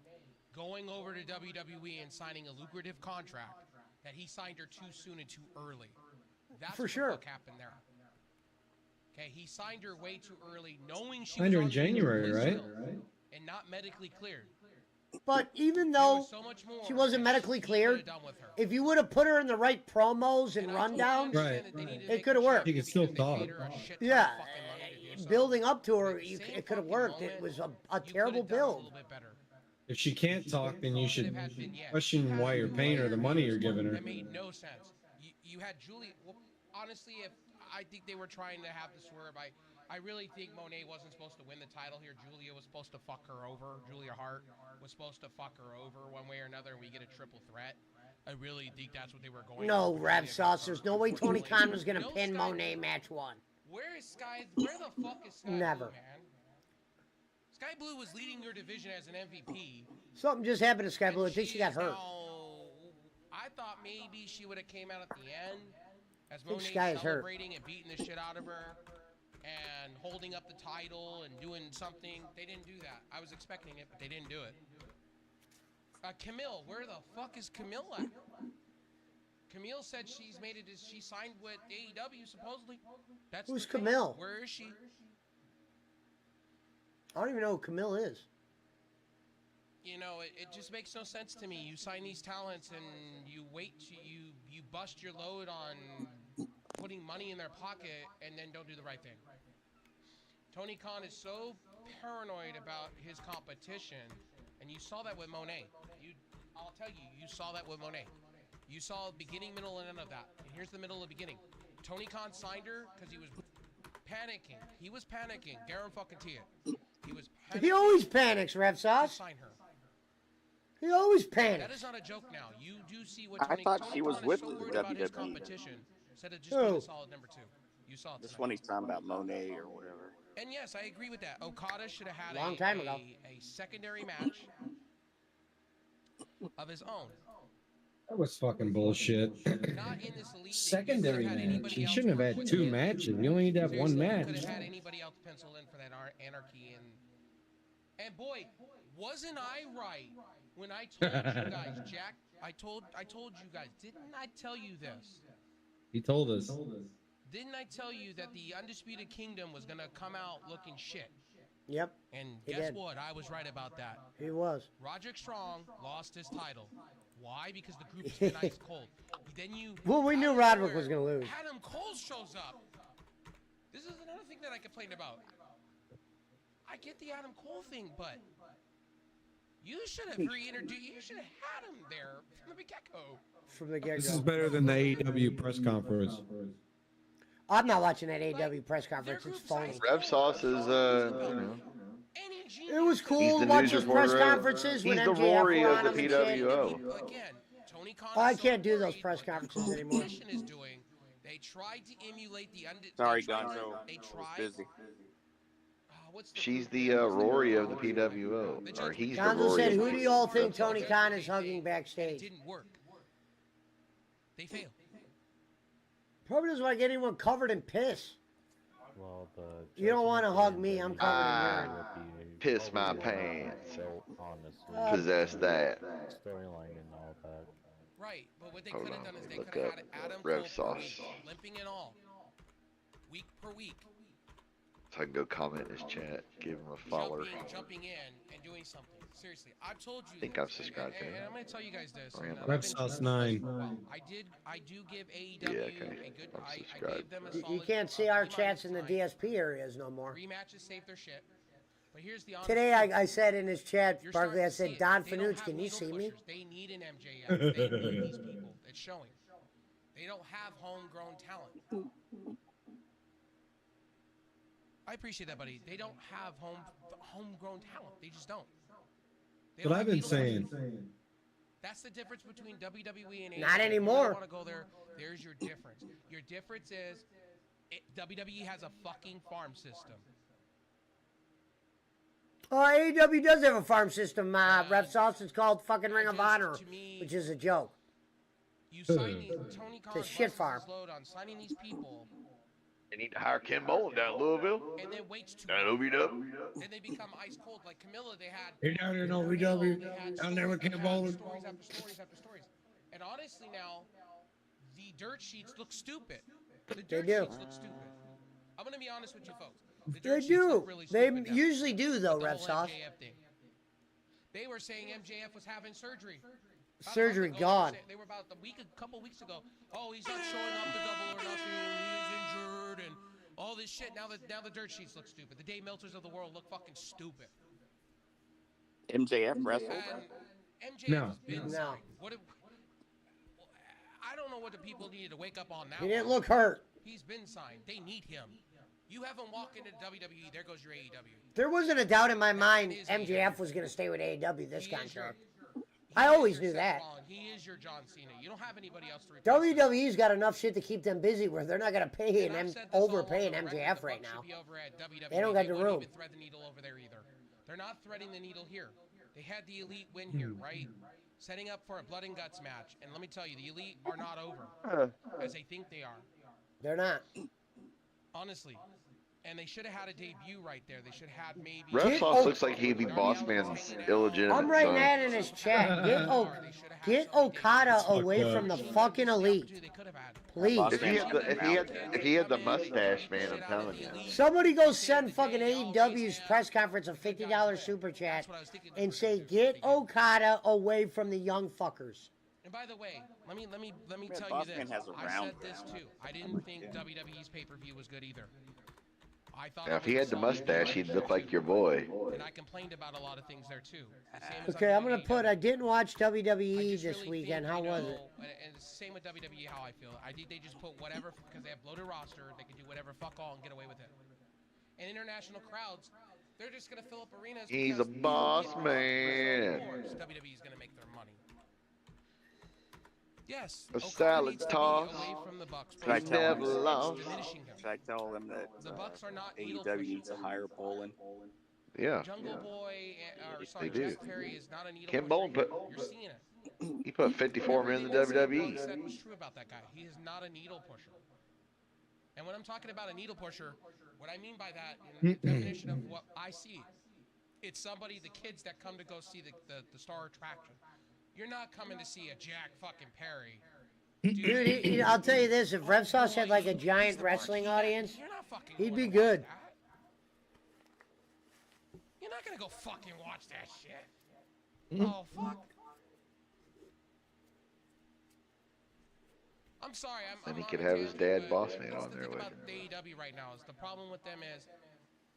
going over to WWE and signing a lucrative contract that he signed her too soon and too early. That's
For
what
sure.
the fuck happened there. Okay, he signed her way too early, knowing she
Signed
was
her
on
in January, right?
and not medically cleared.
But even though
So much more
she wasn't medically
he
cleared,
could've done with her.
if you would have put her in the right promos and rundowns,
Right.
it could have worked.
He could still talk.
Yeah, building up to her, it could have worked. It was a terrible build.
If she can't talk, then you should question why you're paying her the money you're giving her.
That made no sense. You had Julia. Well, honestly, if I think they were trying to have the swerve, I really think Monet wasn't supposed to win the title here. Julia was supposed to fuck her over. Julia Hart was supposed to fuck her over one way or another, and we get a triple threat. I really think that's what they were going.
No,
for.
Rev Sauce. There's no way Tony Khan was going to pin Monet match one.
Where is Sky? Where the fuck is Sky
Never.
Blue, man? Sky Blue was leading your division as an MVP.
Something just happened to Sky Blue. I think she got hurt.
I thought maybe she would have came out at the end as
I think
Monet
Sky is hurt.
celebrating and beating the shit out of her and holding up the title and doing something. They didn't do that. I was expecting it, but they didn't do it. Camille, where the fuck is Camille at? Camille said she's made it. She signed with AEW supposedly. That's
Who's
the thing.
Camille?
Where is she?
I don't even know who Camille is.
You know, it just makes no sense to me. You sign these talents and you wait, you bust your load on putting money in their pocket and then don't do the right thing. Tony Khan is so paranoid about his competition, and you saw that with Monet. I'll tell you, you saw that with Monet. You saw beginning, middle, and end of that. And here's the middle and beginning. Tony Khan signed her because he was panicking. He was panicking. Garen fucking Tia. He was panicking.
He always panics, Rev
to
Sauce.
sign her.
He always panics.
That is not a joke now. You do see what
I
Tony,
thought
Tony
she was
Khan
with
is so
the
worried about his
WWE.
competition. Instead of just
Who?
being a solid number 2. You saw it
This
tonight.
one he's talking about Monet or whatever.
And yes, I agree with that. Okada should have had
Long time ago.
a secondary match of his own.
That was fucking bullshit.
Not in this elite
Secondary
thing. You could've had
match.
anybody
You
else
shouldn't have had
penciled
two
in.
matches. You only need to have one
Seriously,
match.
You could have had anybody else penciled in for that anarchy. And boy, wasn't I right when I told you guys, Jack? I told you guys. Didn't I tell you this?
He told us.
Didn't I tell you that the Undisputed Kingdom was gonna come out looking shit?
Yep.
And
He
guess
did.
what? I was right about that.
He was.
Roderick Strong lost his title. Why? Because the group's been ice cold. Then you.
Well, we knew
out of
Roderick
nowhere,
was gonna lose.
Adam Cole shows up. This is another thing that I complained about. I get the Adam Cole thing, but you should have reintroduced. You should have had him there from the get-go.
From the get-go.
This is better than the AEW press conference.
I'm not watching that AEW press conference. It's phony.
Rev Sauce is,
It was
he's
cool
the
to watch
news
his press
reporter.
conferences
He's
when
the
MJF
Rory
were
of
on
the
him and shit.
PWO.
Again, Tony Khan.
I can't do those press conferences anymore.
Competition is doing. They tried to emulate the
Sorry,
they tried-
Gonzo.
They
I was
tried.
busy.
What's the
She's the Rory of the PWO. Or he's the
Gonzo
Rory
said,
of
who
the
do you all think
PWO.
Tony Khan is hugging
It
backstage?
didn't work. They failed.
Probably doesn't want to get anyone covered in piss.
Well, the
You don't want to hug me. I'm covered in
Ah,
urine.
piss my pants.
honestly,
Possess that.
storyline and all that.
Right, but what they
Hold
could have
on,
done is they
look
could have
up
had Adam
Rev
Cole per
Sauce.
week, limping and all, week per week,
So I can go comment in his chat, give him a follower.
jumping in and doing something. Seriously, I've told you.
I think
this,
I've subscribed to
and
him.
I'm going to tell you guys this.
Or am
and
I?
I've
Rev
been
Sauce
doing this for a
9.
while. I do give AEW
Yeah, okay.
a good.
I'm
I
subscribed.
gave them a
You
solid.
can't see our
B-
chats in the
tonight.
DSP areas no more.
3 matches saved their shit. But here's the honest
Today I said in his chat,
You're
Barkley, I
starting to see
said,
it.
Don
They don't
Fanucci,
have
can you
needle
see me?
pushers. They need an MJF. They need these people. It's showing. They don't have homegrown talent. I appreciate that, buddy. They don't have homegrown talent. They just don't. They
But
don't
I've
have
been
needle pushers.
saying.
That's the difference between WWE and AEW.
Not
If you
anymore.
really want to go there, there's your difference. Your difference is WWE has a fucking farm system.
Oh, AEW does have a farm system, Ref Sauce. It's called fucking Ring of Honor, which is a joke.
You sign these, Tony
It's a
Khan
shit
busts
farm.
his load on signing these people,
They need to hire Ken Bowling down in Louisville.
and then waits too
Down
long.
OVW.
Then they become ice cold. Like Camilla, they had.
You're down in
They
OVW.
had
Down there with
stories
Ken
after
Bowling.
Stories after stories after stories. And honestly, now the dirt sheets look stupid. The dirt
do.
sheets look stupid. I'm gonna be honest with you folks. The
They
dirt sheets
do.
look really
They
stupid now.
usually do, though,
The
Ref
whole
Sauce.
MJF thing. They were saying MJF was having surgery. About a
Surgery
month ago,
gone.
They were about a couple weeks ago. Oh, he's not showing up the double or nothing. He's injured and all this shit. Now the dirt sheets look stupid. The Dave Meltzers of the world look fucking stupid.
MJF wrestled.
And MJF
No.
has been
No.
signed. I don't know what the people needed to wake up on now.
He didn't look hurt.
He's been signed. They need him. You have him walk into WWE. There goes your AEW.
There wasn't a doubt in my mind
is
MJF was going to stay with AEW this
He is
contract.
your-
I
he
always
is your
knew
Seth
that.
Rollins. He is your John Cena. You don't have anybody else to replace him.
WWE's got enough shit to keep them busy where they're not going to pay
And I've
and
said this all
overpaying
on the record,
MJF
the
right
Bucks
now.
should be over at WWE.
They don't got the
wouldn't
room.
even thread the needle over there either. They're not threading the needle here. They had the Elite win here, right? Setting up for a blood and guts match. And let me tell you, the Elite are not over as they think they are.
They're not.
Honestly. And they should have had a debut right there. They should have had maybe.
Rev Sauce looks like he'd be Boss Man's illegitimate
I'm writing
son.
that in his chat. Get Okada away from the fucking Elite. Please.
If he had the mustache, man, I'm telling you.
Somebody go send fucking AEW's press conference a $50 super chat and say, get Okada away from the young fuckers.
And by the way, let me tell you
Bossman
this.
has a
I
round
said this too. I didn't think WWE's pay-per-view was good either. I thought
Now, if he had the mustache, he'd look like your boy.
and I complained about a lot of things there too. Same as
Okay, I'm going
WWE.
to put, I didn't watch
I
WWE
just
this
really
weekend.
think,
How
you
was
know,
it?
And it's the same with WWE how I feel. I think they just put whatever because they have bloated roster. They can do whatever fuck all and get away with it. And international crowds, they're just gonna fill up arenas.
He's
because
a boss
of
man.
course, WWE's gonna make their money. Yes.
A
Okada
salad
needs to be
toss.
away from the Bucks.
Should I
But
tell
Never
him?
lost.
diminishing him.
Should I tell them that
The Bucks are not needle
AEW
pushers.
needs to hire Bolin?
Yeah.
Jungle Boy, or sorry,
They do.
Jeff Perry is not a needle
Ken
pusher.
Bowling put
You're seeing it.
he put 54 men in the
Everything
WWE.
said was true about that guy. He is not a needle pusher. And when I'm talking about a needle pusher, what I mean by that, in the definition of what I see, it's somebody, the kids that come to go see the star attraction. You're not coming to see a Jack fucking Perry.
Dude, I'll tell you this, if Rev Sauce had like a giant wrestling audience,
You're not fucking
he'd
going
be
to
good.
watch that. You're not gonna go fucking watch that shit. Oh fuck. I'm sorry.
Then he
I'm
could
on a
have his
tangent,
dad,
but
Boss Man,
that's
on
the
there
thing
with
about AEW right now is the problem with them is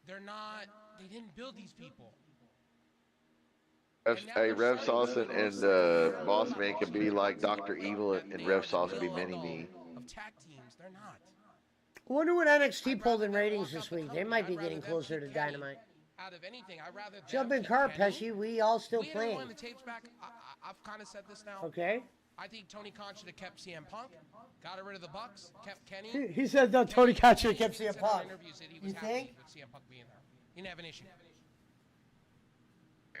they're not. They didn't build these people.
Hey, Rev Sauce and Boss Man could be like Dr. Evil, and Rev Sauce could be Mini-Me.
Of tag teams, they're not.
I wonder what NXT pulled in ratings this week. They might be getting closer to Dynamite.
Out of anything, I'd rather
Jump
them
in
keep
car,
Kenny.
Pesci. We all still
We didn't
playing.
want the tapes back. I've kind of said this now.
Okay.
I think Tony Khan should have kept CM Punk, got rid of the Bucks, kept Kenny.
He said no, Tony Khan should have kept
Kenny
CM
said on
Punk.
interviews that he
You
was happy
think?
with CM Punk being there. He didn't have an issue.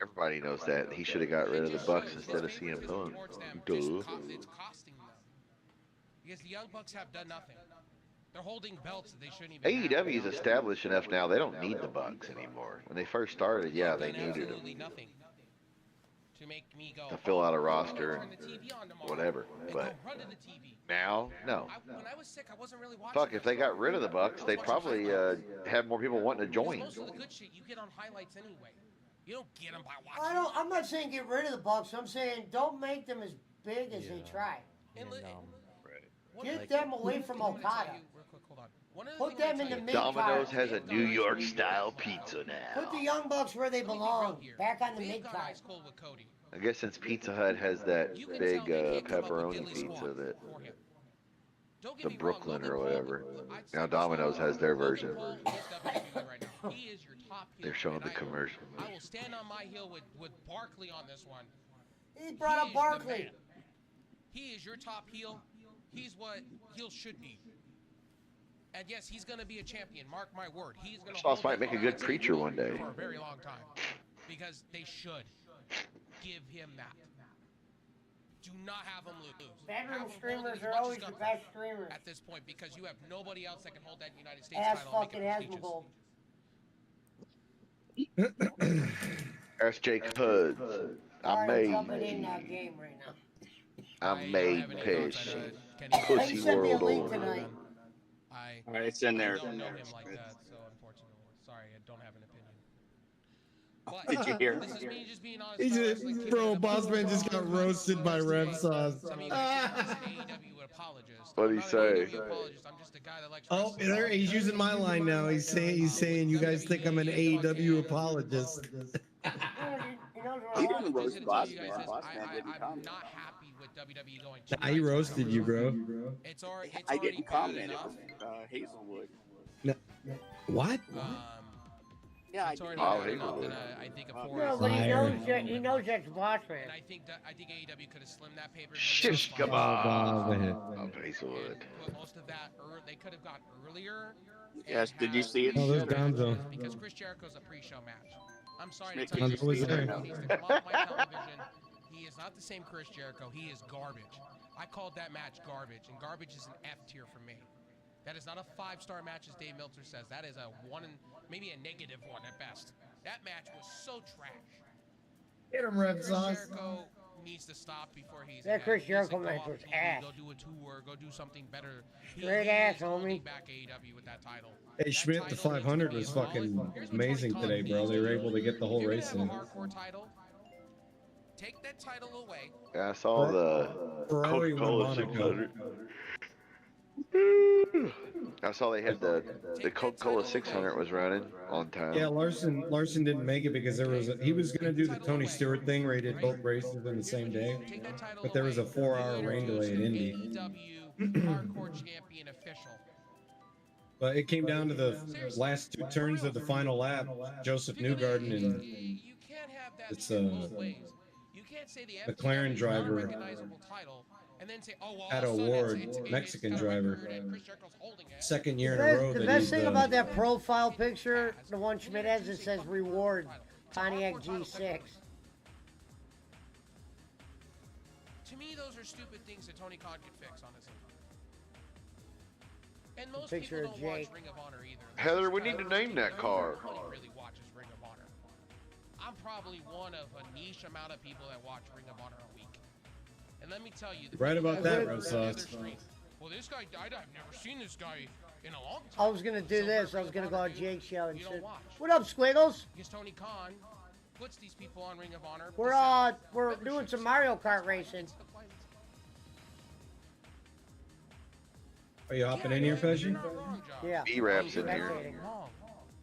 Everybody knows that. He should have got rid of the Bucks instead of CM Punk. Duh.
It's costing them. Because the Young Bucks have done nothing. They're holding belts that they shouldn't even have.
AEW is established enough now. They don't need the Bucks anymore. When they first started, yeah, they
Done
needed
absolutely
them
nothing to make me go,
to fill out a
"Oh,
roster
turn
and
the TV on tomorrow,"
whatever.
and
But
go run to the TV.
now, no.
When I was sick, I wasn't really watching.
Fuck, if they got rid of the Bucks, they'd probably have more people wanting to join.
Most of the good shit you get on highlights anyway. You don't get them by watching.
I'm not saying get rid of the Bucks. I'm saying don't make them as big as they try. Get them away from Okada. Put them in the mid
Domino's
card.
has a New York style pizza now.
Put the Young Bucks where they belong. Back on the mid card.
I guess since Pizza Hut has that big pepperoni pizza that
Don't get
the
me wrong,
Brooklyn
Logan
or
Paul,
whatever.
I'd say
Now
this
Domino's has their version.
Logan Paul is WWE right now. He is your top heel.
They're showing
and
the commercial.
I will stand on my heel with Barkley on this one.
He brought up
is the
Barkley.
man. He is your top heel. He's what heels should be. And yes, he's going to be a champion. Mark my word. He's going to
Sauce might make a good preacher one day.
for a very long time, because they should give him that. Do not have him lose.
Bedroom
Have him hold it
streamers
as
are
much
always
as
the
guns
best streamers.
at this point, because you have nobody else that can hold that United States
Ass
title and make
fucking
it prestigious.
Asmogul.
Ask Jake Hood.
Alright, jumping in that game right now.
I made Pish.
He
Pussy
sent me a
World
link
Order.
tonight.
All right, it's in there.
I don't know him like that, so unfortunately, sorry, I don't have an opinion. But
Did you hear?
this is me just being honest.
He
about
just,
wrestling.
bro, Bossman just got roasted by Rev Sauce.
I mean, I'm an AEW apologist.
What'd
I'm
he
not
say?
an AEW apologist. I'm just a guy that likes
Oh,
wrestling.
there, he's using my line now. He's saying you guys think I'm an AEW apologist.
He didn't roast
Just gonna tell you
Bossman.
guys this,
Bossman didn't
I'm
comment.
not happy with WWE going.
I roasted you, bro.
It's already
I didn't
bad
comment. It
enough.
was Hazelwood.
No. What?
Yeah, I
It's already
did.
Oh,
bad enough
Hazelwood.
that I think a
No,
4
but
Liar.
he knows that's boss man.
And I think AEW could have slimmed that paper.
Shish
Oh,
kebab. Of Hazelwood.
Put most of that they could have got earlier.
Yes, did you see it?
Oh, there's Gonzo.
Because Chris Jericho's a pre-show match. I'm sorry to
Nick,
tell you,
Gonzo was
Chris
there.
Jericho needs to come off my television. He is not the same Chris Jericho. He is garbage. I called that match garbage, and garbage is an F tier for me. That is not a 5-star match, as Dave Meltzer says. That is a 1 and maybe a negative 1 at best. That match was so trash.
Hit him, Rev
Chris
Sauce.
Jericho needs to stop before he's
That
ahead.
Chris
He needs to
Jericho
go
match
off
was
TV,
ass.
Go do a tour. Go do something better.
Straight ass,
is holding
homie.
back AEW with that title.
Hey,
That
Schmidt, the
title needs to
500
be
was
abolished.
fucking
Here's what
amazing
Tony Khan
today, bro.
needs
They
to
were
do.
able to get the whole
If you're
race
gonna
in.
have a hardcore title, take that title away.
Yeah, I saw the
Ferrari won
Coca-Cola
Monaco.
600. I saw they had the Coca-Cola 600 was running on time.
Yeah, Larson didn't make it because he was gonna do the Tony Stewart thing where he did both races in the same day,
Take that title
but there was a
away.
4-hour
You
rain delay in Indy.
AEW hardcore champion official.
But it came down to the last 2 turns of the final lap. Joseph Newgarden and
You can't have that
it's
both ways. You can't say the
McLaren
FTW
driver
unrecognizable title and then say, oh, well,
had
all
a
of a sudden
award,
it's
Mexican
got a
driver.
record and Chris Jericho's holding it.
Second year in a row
The
that
best
he's
thing about that profile picture, the one Schmidt has, it says reward Pontiac G6.
To me, those are stupid things that Tony Khan could fix, honestly. And most
Picture
people
of
don't watch
Jake.
Ring of Honor either.
Heather, we need to name that car.
Nobody really watches Ring of Honor. I'm probably one of a niche amount of people that watch Ring of Honor a week. And let me tell you, the
Right
people
about
that
that,
go
Rev
to the other
Sauce.
stream, well, this guy died. I've never seen this guy in a long time.
I was gonna do this. I was gonna go on Jake's show and
You
say,
don't watch.
"What up, Squiggles?
Because Tony Khan puts these people on Ring of Honor.
We're doing some Mario Kart racing."
Are you hopping in here, Pesci?
Yeah.
B-Rap's in here.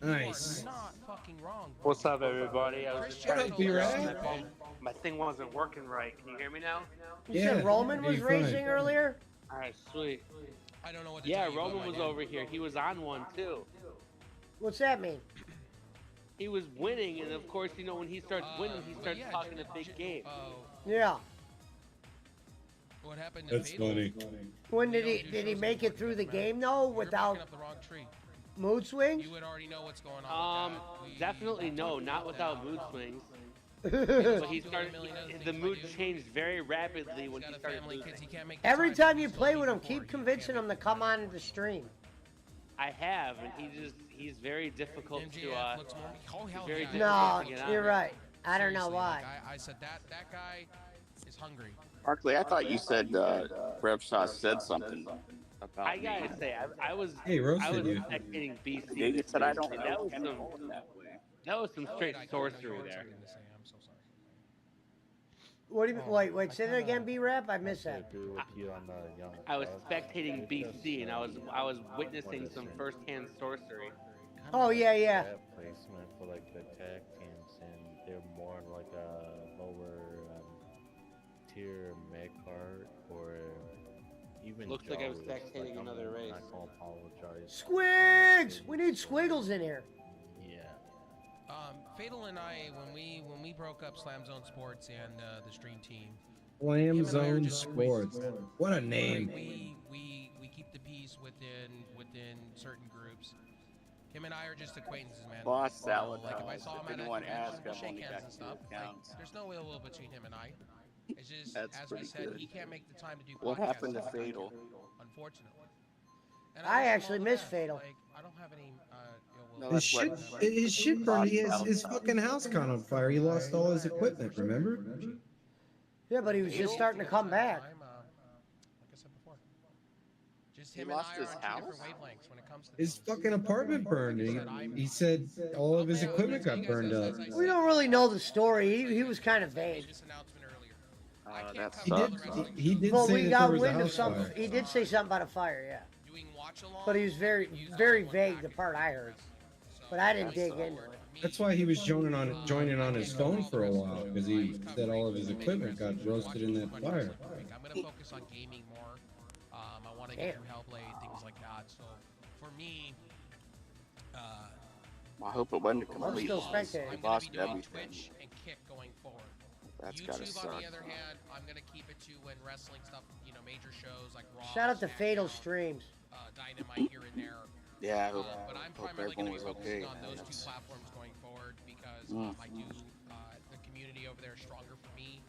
Nice.
Not fucking wrong.
What's up, everybody? I was just
What
trying
up,
to figure
B-Rap?
out my thing wasn't working right. Can you hear me now?
You said Roman was racing earlier?
All right, sweet.
I don't know what to
Yeah,
tell you,
Roman
but
was
my dad-
over here. He was on one too.
What's that mean?
He was winning, and of course, you know, when he starts winning, he starts talking a big game.
Yeah.
What happened?
That's funny.
When did he make it through the game though without
Up the wrong tree.
mood swings?
You would already know what's going on.
Definitely no, not without mood swings. But he started. The mood changed very rapidly when he started losing.
Every time you play with him, keep convincing him to come on the stream.
I have, and he's very difficult to. Very difficult
No,
to get on.
you're right. I don't know
Seriously,
why.
like, I said that guy is hungry.
Barkley, I thought you said Rev Sauce said something about
I gotta say, I was
Hey, roasted
I was
you.
expecting BC.
Yeah, you said I don't
That was some
that way.
straight sorcery there.
What do you wait? Say that again, B-Rap? I missed that.
I was spectating BC, and I was witnessing some first-hand sorcery.
Oh yeah.
Placement for like the tag teams, and they're more like a lower tier mid card or even
Looks like I was
Joe is
spectating
I'm
another race.
not gonna apologize.
Squigs! We need Squiggles in here.
Yeah.
Fatal and I, when we broke up Slam Zone Sports and the stream team,
Slam
him and I are
Zone
just
Sports. What a name.
we keep the peace within certain groups. Him and I are just acquaintances, man.
Boss
You know,
sabotage.
like if I saw him
If
at
anyone
a
asks,
we'll
I've
shake
only
hands
got
and
2
stuff. Like,
accounts.
there's no ill will between him and I. It's just
That's
as we
pretty
said,
good.
he can't make the time to do
What
podcasts
happened to
like I do,
Fatal?
unfortunately. And
I
wish him
actually
all the
miss
best.
Fatal.
Like, I don't have any ill will.
No,
His
that's what-
shit burned. His fucking house caught on fire. He lost all his equipment, remember?
Yeah, but he was just starting to come back.
Like I said before, just
He
him and
lost
I are
his
on two different
house?
wavelengths when it comes to
His
things.
fucking apartment burned. He said all of his equipment got burned up.
We don't really know the story. He was kind of vague.
This announcement earlier.
That
He did.
sucks.
He did
Well,
say
we
that
got
there was a
wind of
house
something.
fire.
He did say something about a fire, yeah.
Doing watch along.
But he was very vague, the part I heard. But I didn't dig into it.
That's why he was joining on his phone for a while, because he said all of his equipment got roasted in that fire.
I'm gonna focus on gaming more. I want to get through Hellblade, things like that. So for me,
I hope it wasn't a
I'm
complete
still
loss.
spectating.
We
I'm gonna
lost
be doing
everything.
Twitch and Kick going forward.
That's gotta
YouTube,
suck.
on the other hand, I'm gonna keep it to when wrestling stuff, major shows like Raw.
Shout out to
SmackDown,
Fatal Streams.
Dynamite here and there.
Yeah, I hope,
But I'm
hope
primarily going to
everyone
be
was
focusing
okay.
on
man.
those two
That's-
platforms going forward because I do the community over there is stronger for me,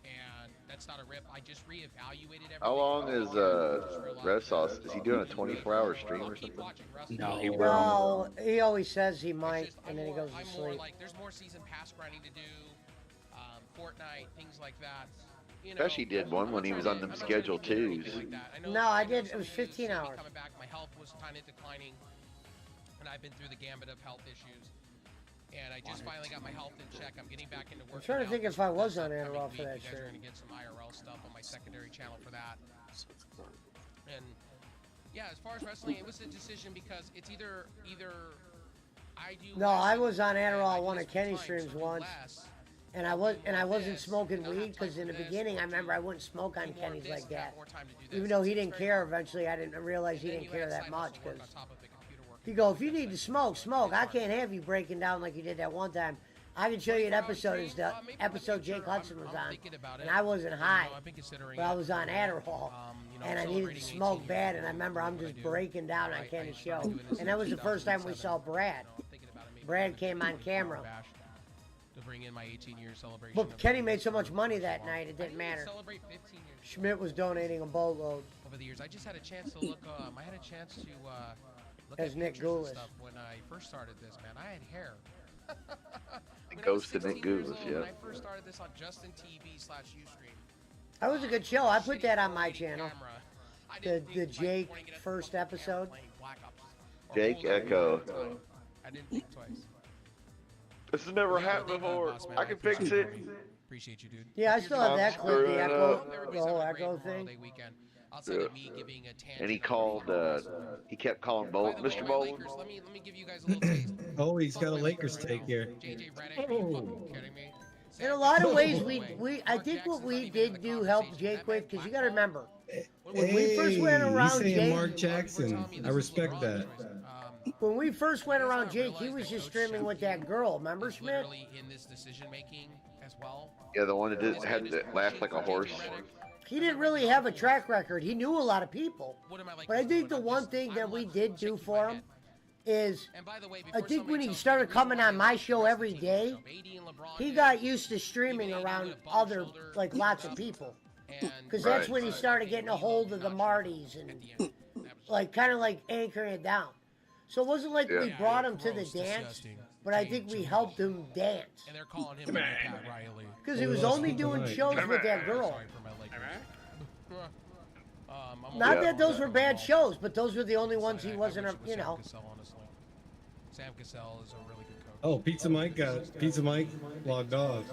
and that's not a rip. I just reevaluated everything.
How long is
Just realized
Red
that
Sauce? Is he doing a 24-hour stream
I'll
or
keep
something?
watching wrestling.
No, he
Well, he always says he might,
It's just,
and then he goes to
I'm more
sleep.
like, there's more season pass grinding to do, Fortnite, things like that.
Especially did one when he was on them Schedule 2s.
No, I did. It was 15 hours.
Coming back, my health was kind of declining, and I've been through the gambit of health issues. And I just finally got my health in check. I'm getting back into work.
I'm trying to think if I was on Adderall for that
You guys are
shirt.
gonna get some IRL stuff on my secondary channel for that. And yeah, as far as wrestling, it was a decision because it's either I do.
No,
less
I was on
and
Adderall
I
on
do
one
this
of Kenny's
full-time, so
streams
do
once,
less.
and I wasn't smoking weed because in the beginning I remember I wouldn't smoke on Kenny's like that. Even though he didn't care, eventually I didn't realize he didn't care that much because he go, if you need to smoke, smoke. I can't have you breaking down like you did that one time. I can show you an episode. It's the episode Jake Hudson was on, and I wasn't high, but I was on Adderall, and I needed to smoke bad. And I remember I'm just breaking down on Kenny's show, and that was the first time we saw Brad. Brad came on camera,
To bring in my 18-year celebration.
but Kenny made so much money that night it didn't matter.
Celebrate 15 years
Schmidt was donating a boatload.
over the years. I just had a chance to look. I had a chance to look
As
at
Nick
pictures and
Goulish.
stuff when I first started this. Man, I had hair.
The
When I was
ghost of Nick
16 years
Goulish,
old,
yeah.
When I first started this on Justin TV/Ustream.
That was a good show. I put that on my channel.
Camera. I
The
didn't think
Jake
pointing at a
first
camera
episode.
playing Black Ops or
Jake
Bullseye
Echo.
at the time. I didn't think twice.
This has never happened before. I can fix it.
Appreciate you, dude.
Yeah, I still have that clip, the echo,
Screwed
the whole echo thing.
Outside of me giving a tangent.
And he called, he kept calling Bolt, Mr. Bolt.
Let me give you guys a little taste.
Oh, he's got a Lakers take here.
JJ Redick, are you fucking kidding me?
In a lot of ways, I think what we did do helped Jake with, because you got to remember, when we first went
Hey,
around
he's saying
Jake,
Mark Jackson. I respect that.
when we first went around Jake, he was just streaming with that girl. Remember, Schmidt?
Literally in this decision making as well.
Yeah, the one that had that laughed like a horse.
He didn't really have a track record. He knew a lot of people. But I think the one thing that we did do for him is, I think when he started coming on my show every day, he got used to streaming around other, like lots of people. Because that's when he started getting a hold of the Martys and like kind of like anchoring it down. So it wasn't like we brought him to the dance, but I think we helped him dance.
And they're calling him Pat Riley.
Because he was only doing shows with that girl.
Sorry for my Lakers.
Not that those were bad shows, but those were the only ones he wasn't, you know.
Sam Cassell is a really good coach.
Oh, Pizza Mike logged off.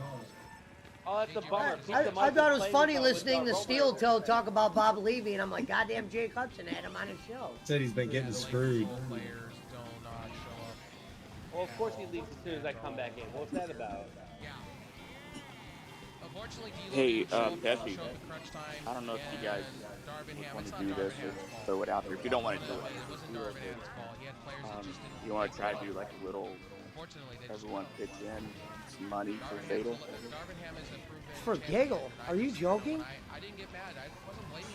Oh, that's a bummer.
I thought it was funny listening to Steel Toe talk about Bob Levy, and I'm like, goddamn, Jake Hudson had him on his show.
Said he's been getting screwed.
Players do not show up.
Well, of course he leaves as soon as I come back in. What's that about?
Yeah. Of
Hey, Bessie, I don't know if you guys want to do this or throw it out there. If you don't want to do it, you want to try to do like a little, everyone pitch in some money for Fatal?
For giggle? Are you joking?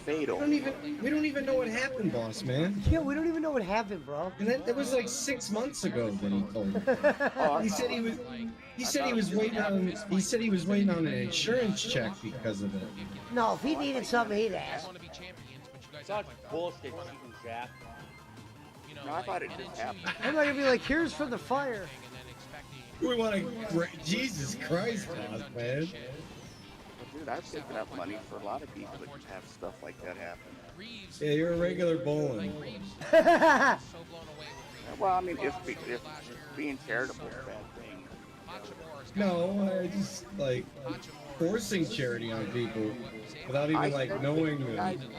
Fatal.
We don't even know what happened, boss man.
Yeah, we don't even know what happened, bro.
And that was like 6 months ago that he told me. He said he was. He said he was waiting on. He said he was waiting on an insurance check because of it.
No, if he needed something, he'd ask.
Such bullshit, Chief and Jack.
No, I thought it just happened.
I'm not gonna be like, here's for the fire.
We want to. Jesus Christ, boss man.
Dude, I've taken up money for a lot of people that have stuff like that happen.
Yeah, you're a regular bowling.
Well, I mean, if being charitable is a bad thing.
No, I just like forcing charity on people without even like knowing them.
I think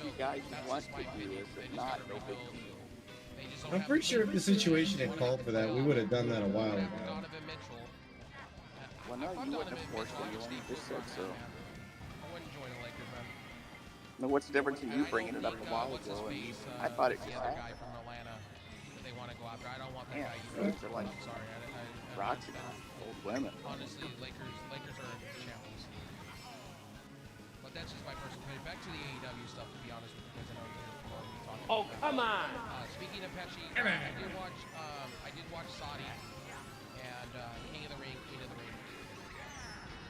you guys want to do this, if not, no big deal.
I'm pretty sure if the situation had called for that, we would have done that a while ago.
Well, no, you wouldn't have forced anyone. You just said so. Now, what's the difference in you bringing it up a while ago? And I thought it just happened. Man, these are like rocks and old women.
Honestly, Lakers are in shambles. But that's just my personal opinion. Back to the AEW stuff, to be honest with you, because I know we're talking.
Oh, come on!
Speaking of Pesci, I did watch Saudi and King of the Ring, Queen of the Ring.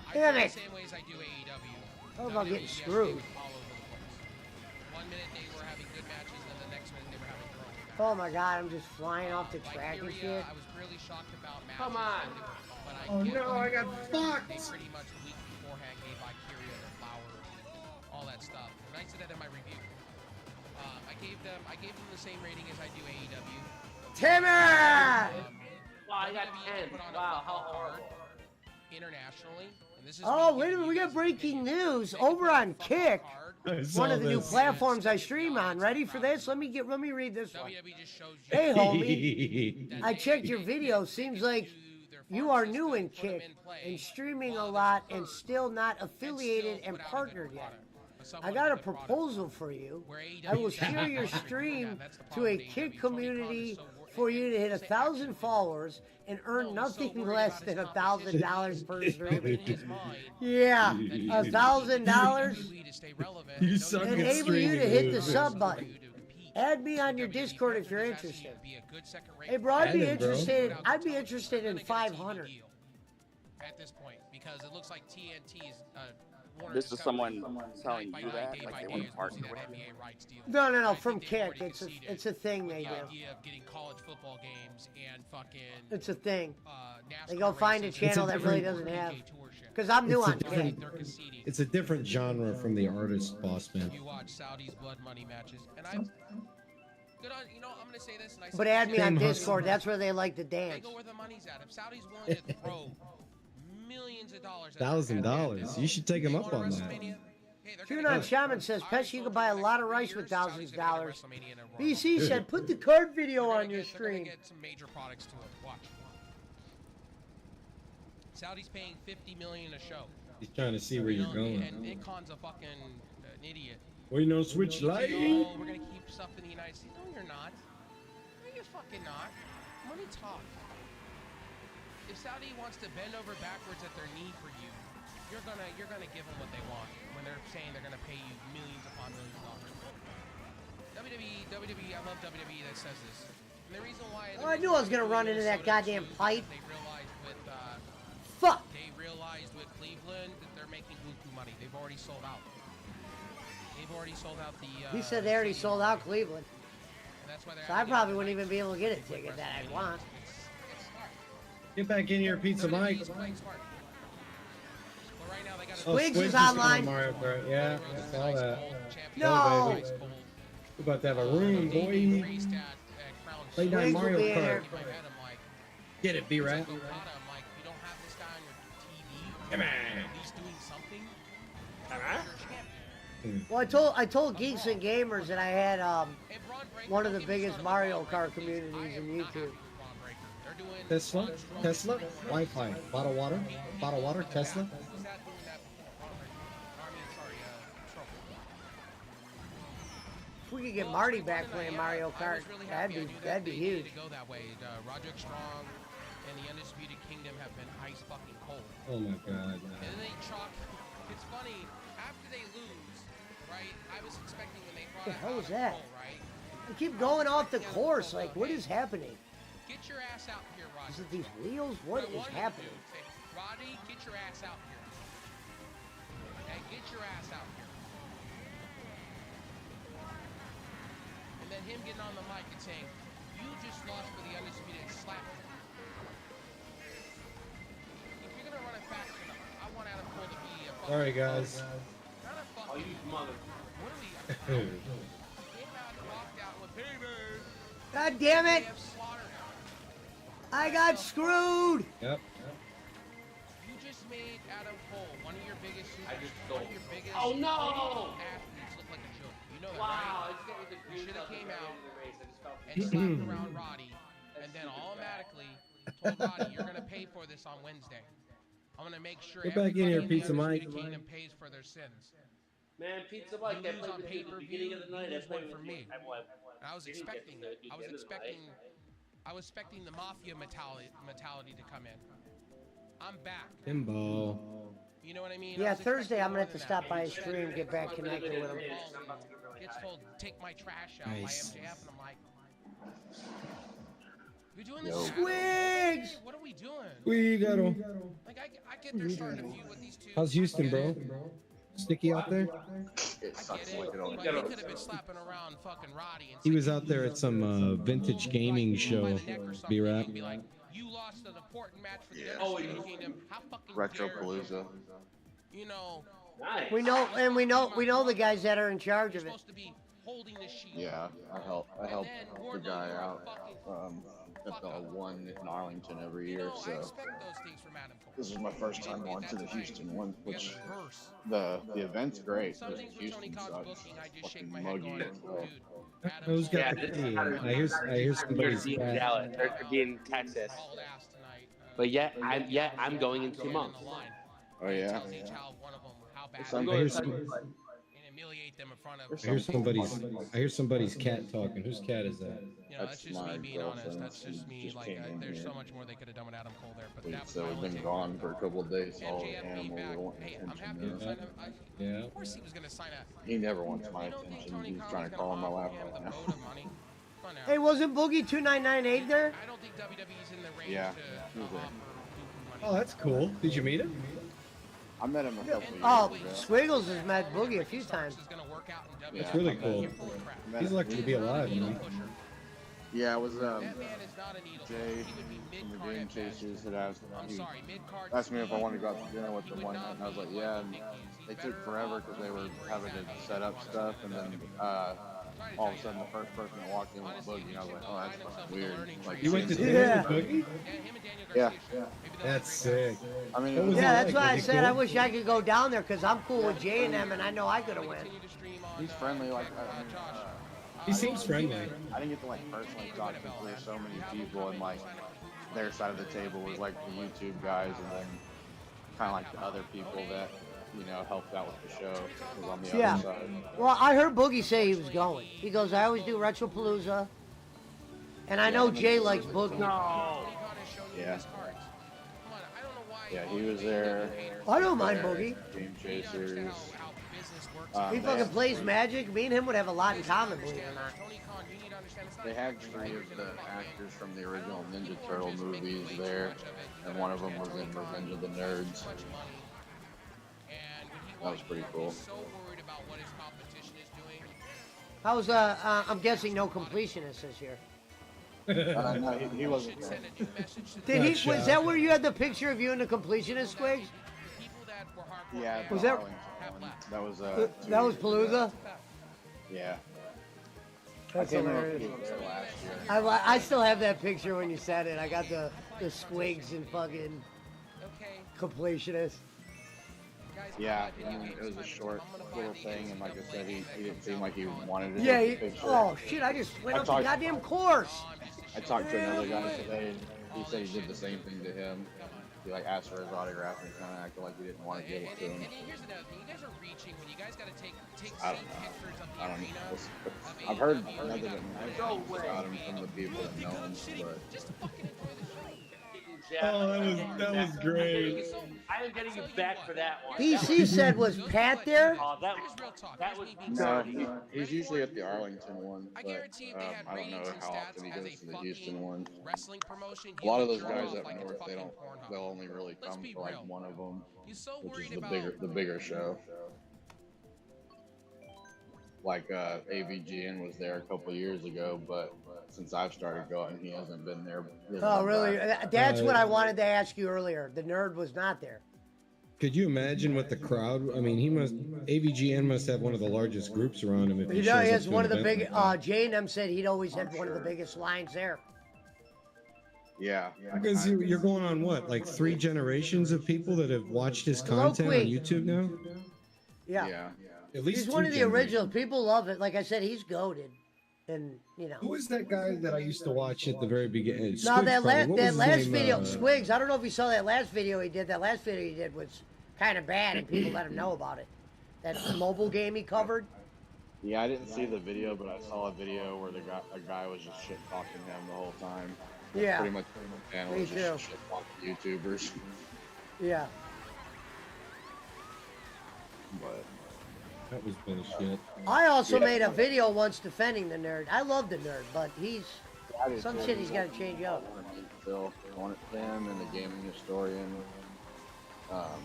I feel the same way as I do AEW.
How about getting screwed?
All over the place. 1 minute they were having good matches, and the next minute they were having throwing matches.
Oh my god, I'm just flying off the track and shit.
I was really shocked about matches.
Come on!
Oh no, I got fucked!
They pretty much the week beforehand gave Valkyria their flowers, all that stuff. And I said that in my review. I gave them the same rating as I do AEW.
Timmer!
Wow, I got 10. Wow, how hard.
Internationally. And this is
Oh, wait a minute, we got breaking news over on Kick. One of the new platforms I stream on. Ready for this? Let me read this one. Hey, homie. I checked your video. Seems like you are new in Kick and streaming a lot and still not affiliated and partnered yet. I got a proposal for you. I will share your stream to a Kick community for you to hit 1,000 followers and earn nothing less than $1,000 per stream. Yeah, $1,000.
You suck at
Enable you to
streaming,
hit
dude.
the sub button. Add me on your Discord if you're interested. Hey, bro, I'd be interested. I'd be interested in 500.
At this point, because it looks like TNT's.
This is someone telling you that, like they want to partner with you.
No, from Kick. It's a thing they do.
Idea of getting college football games and fucking.
It's a thing. They
NASCAR
go find a
races.
channel that really doesn't have. Because I'm new on Kick.
It's a different genre from the artist, boss man.
You watch Saudi's blood money matches, and I'm good on. You know, I'm gonna say this, and I.
But add me on Discord. That's where they like to dance.
They go where the money's at. If Saudi's willing to throw millions of dollars.
$1,000. You should take him up on that.
Tune on Shaman says, Pesci, you can buy a lot of rice with thousands of dollars. BC said, put the card video on your stream.
Get some major products to it. Watch. Saudi's paying $50 million a show.
He's trying to see where you're going.
And Icon's a fucking an idiot.
Well, you know, switch light.
Oh, we're gonna keep stuff in the United States. No, you're not. No, you're fucking not. Money talk. If Saudi wants to bend over backwards at their need for you, you're gonna give them what they want when they're saying they're gonna pay you millions upon millions of dollars. WWE, I love WWE that says this. And the reason why.
Oh, I knew I was gonna run into that goddamn pipe.
They realized with.
Fuck.
They realized with Cleveland that they're making buku money. They've already sold out. They've already sold out the.
He said they already sold out Cleveland.
And that's why
So I probably wouldn't even be able to get a ticket that I'd want.
Get back in here, Pizza Mike.
Squigs is online.
Mario Kart. Yeah, I saw that.
No.
Baby. We're about to have a room, boy. Play down Mario Kart. Get it, B-Rat. Come on.
Well, I told Geeks and Gamers that I had one of the biggest Mario Kart communities in YouTube.
Tesla, Wi-Fi, bottle water, Tesla.
If we could get Marty back playing Mario Kart, that'd be huge.
To go that way. Roderick Strong and the Undisputed Kingdom have been ice fucking cold.
Oh my god.
And then they chalk. It's funny. After they lose, right? I was expecting when they brought
What the hell
out
was that?
Cole, right?
I keep going off the course. Like, what is happening?
Get your ass out here, Roddy.
Is it these wheels? What is happening?
Say, Roddy, get your ass out here. Okay, get your ass out here. And then him getting on the mic and saying, "You just lost for the Undisputed slap." If you're gonna run it fast enough, I want Adam Cole to be a fucking.
Sorry, guys.
Not a fucking.
Oh, you mother.
What are we? Came out and walked out with baby.
God damn it!
They have slaughtered him.
I got screwed.
Yep.
You just made Adam Cole one of your biggest athletes
Oh, no!
look like a joke. You know that,
Wow,
right?
it's getting the green
You should have
stuff
came
at the
out
end of the race. I just felt
and slapped around Roddy, and then automatically told Roddy, "You're gonna pay for this on Wednesday. I'm gonna make sure
Get back in here,
everybody
Pizza
the
Mike.
Undisputed Kingdom pays for their sins."
Man, Pizza Mike,
You
I
lose
played
on
with you at the beginning of the night. I played
for
with
me.
you. I won.
And I was
You didn't get
expecting,
to the
I was
end of the
expecting,
night.
I was expecting the mafia mentality to come in. I'm back.
Pinball.
You know what I mean?
Yeah,
I was
Thursday I'm gonna have to
expecting
stop by his stream, get back connected with him.
Gets told, "Take my trash out"
Nice.
by MJF, and I'm like, "You're doing this?"
Yo.
Saturday?
Squigs!
What are we doing?
We got him.
Like I get they're starting to feud with these two.
How's Houston, bro? Sticky out there?
It
I
sucks
get
like
it,
it
but
only
he
goes.
could have been slapping around fucking Roddy and
He was out there at some vintage gaming show. B-Rap.
be like, "You lost an important match for the
Yeah.
Undisputed Kingdom. How fucking
Retro
dare you?"
Palooza.
You know,
Nice.
We know the guys that are in charge of it.
supposed to be holding the shield.
Yeah, I help the guy out at the one in Arlington every year.
I
So
expect those things from Adam Cole.
this is my first time going to the Houston one,
We have
which
a verse.
the event's great,
Some
but
things with Tony
Houston
Khan's
sucks.
booking, I just shake
Fucking
my head
muggy
going,
as hell.
"Dude,
Who's got the
this is
key?
how they're
I hear somebody's
being
cat.
Dallas. They're being Texas.
hauled ass tonight."
But I'm going in 2 months.
Oh yeah.
Tells each how one of them how bad
Some-
they
I
are
hear some-
and humiliate them in front of.
I hear somebody's cat talking. Whose cat is that?
You know, that's just me
my
being honest.
girlfriend.
That's just
She
me.
just
Like,
came in
there's
here.
so much more they could have done with Adam Cole there, but that was my
So we've
only
been
take.
gone for a couple of days. All
MJF being
animals
back.
are wanting
Hey, I'm
attention.
happy
man.
to sign up.
Yeah.
Of course he was gonna sign up.
He never wants my
You don't think
attention.
Tony
He's
Khan
trying
was
to
gonna
call on my
offer
lap
him the
right now.
boat of money? Come on now.
Hey, wasn't Boogie 2998 there?
I don't think WWE's in the range
Yeah,
to
he was there.
offer buku money.
Oh, that's cool. Did you meet him?
I met him a couple of years
Oh,
ago.
Swiggles has met Boogie a few times.
Is gonna work out in
Yeah,
That's really
I
cool.
met him.
He's lucky to be alive,
Needle
man.
pusher.
Yeah, it was
That man is not a needle
Jay
pusher. He would be
from the
mid-card
Game
at best.
Chasers had asked
I'm
he
sorry, mid-card.
asked me if I
speed.
wanted to go out to dinner with
He
them
would
one
not
night, and I was
be
like,
what
yeah.
you
And
think he is. He's
they
better
took forever
off
because they were
where he's
having
at.
to set up stuff, and then all of a sudden the first person that walked in was Boogie, and I was like, oh, that's fucking weird. Like,
You went to dinner
Yeah.
with Boogie?
Yeah.
That's sick.
I mean,
What was
Yeah,
he
that's
like?
why I
Was he
said I
cool?
wish I could go down there because I'm cool with Jay and them, and I know I could have went.
he's friendly. Like,
He seems friendly.
I didn't get to like personally talk to him. There's so many people, and like their side of the table was like the YouTube guys, and then kind of like the other people that helped out with the show was on the
Yeah.
other side.
Well, I heard Boogie say he was going. He goes, I always do Retro Palooza. And I know Jay likes Boogie.
Yeah. Yeah, he was there.
I don't mind Boogie.
Game Chasers.
He fucking plays Magic. Me and him would have a lot in common, believe it or not.
They had 3 of the actors from the original Ninja Turtle movies there, and one of them was in Revenge of the Nerds. That was pretty cool.
How's I'm guessing no completionist this year.
No, he wasn't there.
Did he? Was that where you had the picture of you and the completionist, Squigs?
Yeah,
Was
the
that-
Arlington one. That was
That was Palooza.
Yeah.
That's
I can't remember if
hilarious.
he was there last year.
I still have that picture when you said it. I got the Squigs and fucking completionist.
Yeah, I mean, it was a short little thing, and like I said, he didn't seem like he wanted to
Yeah.
take the picture.
Oh shit! I just went
I
up the
talked-
goddamn course.
I talked to another guy today, and he said he did the same thing to him. He like asked for his autograph and kind of acted like he didn't want to give it to him.
And here's another thing: you guys are reaching when you guys got to take
I
scene
don't know.
pictures of the
I don't
arena.
know. I've heard nothing but nice things about him from the people that know him, but
Just to fucking enjoy the show.
Oh, that was great.
I am getting you back for that one.
PC said, was Pat there?
Oh, that was
no, he's usually at the Arlington one, but I don't know how often he goes to the Houston one.
Wrestling promotion.
A lot of those guys up north, they'll only really come for like one of them, which is the bigger show. Like AVGN was there a couple years ago, but since I've started going, he hasn't been there.
Oh, really? That's what I wanted to ask you earlier. The nerd was not there.
Could you imagine what the crowd? I mean, AVGN must have one of the largest groups around him. If
He has one of the big. J&M said he'd always had one of the biggest lines there.
Yeah.
Because you're going on what, like 3 generations of people that have watched his content on YouTube now?
Yeah.
At least
he's one
2
of the originals. People love it. Like I said, he's goated. And, you know.
Who was that guy that I used to watch at the very beginning?
No, that last video,
name?
Squigs, I don't know if you saw that last video he did. That last video he did was kind of bad, and people let him know about it. That mobile game he covered.
Yeah, I didn't see the video, but I saw a video where a guy was just shit talking him the whole time. That's
Yeah.
pretty much the channel
Me
was just
too.
shit talking YouTubers.
Yeah.
But
that was bullshit.
I also made a video once defending the nerd. I love the nerd, but some shit he's got to change up.
Phil, him and the gaming historian.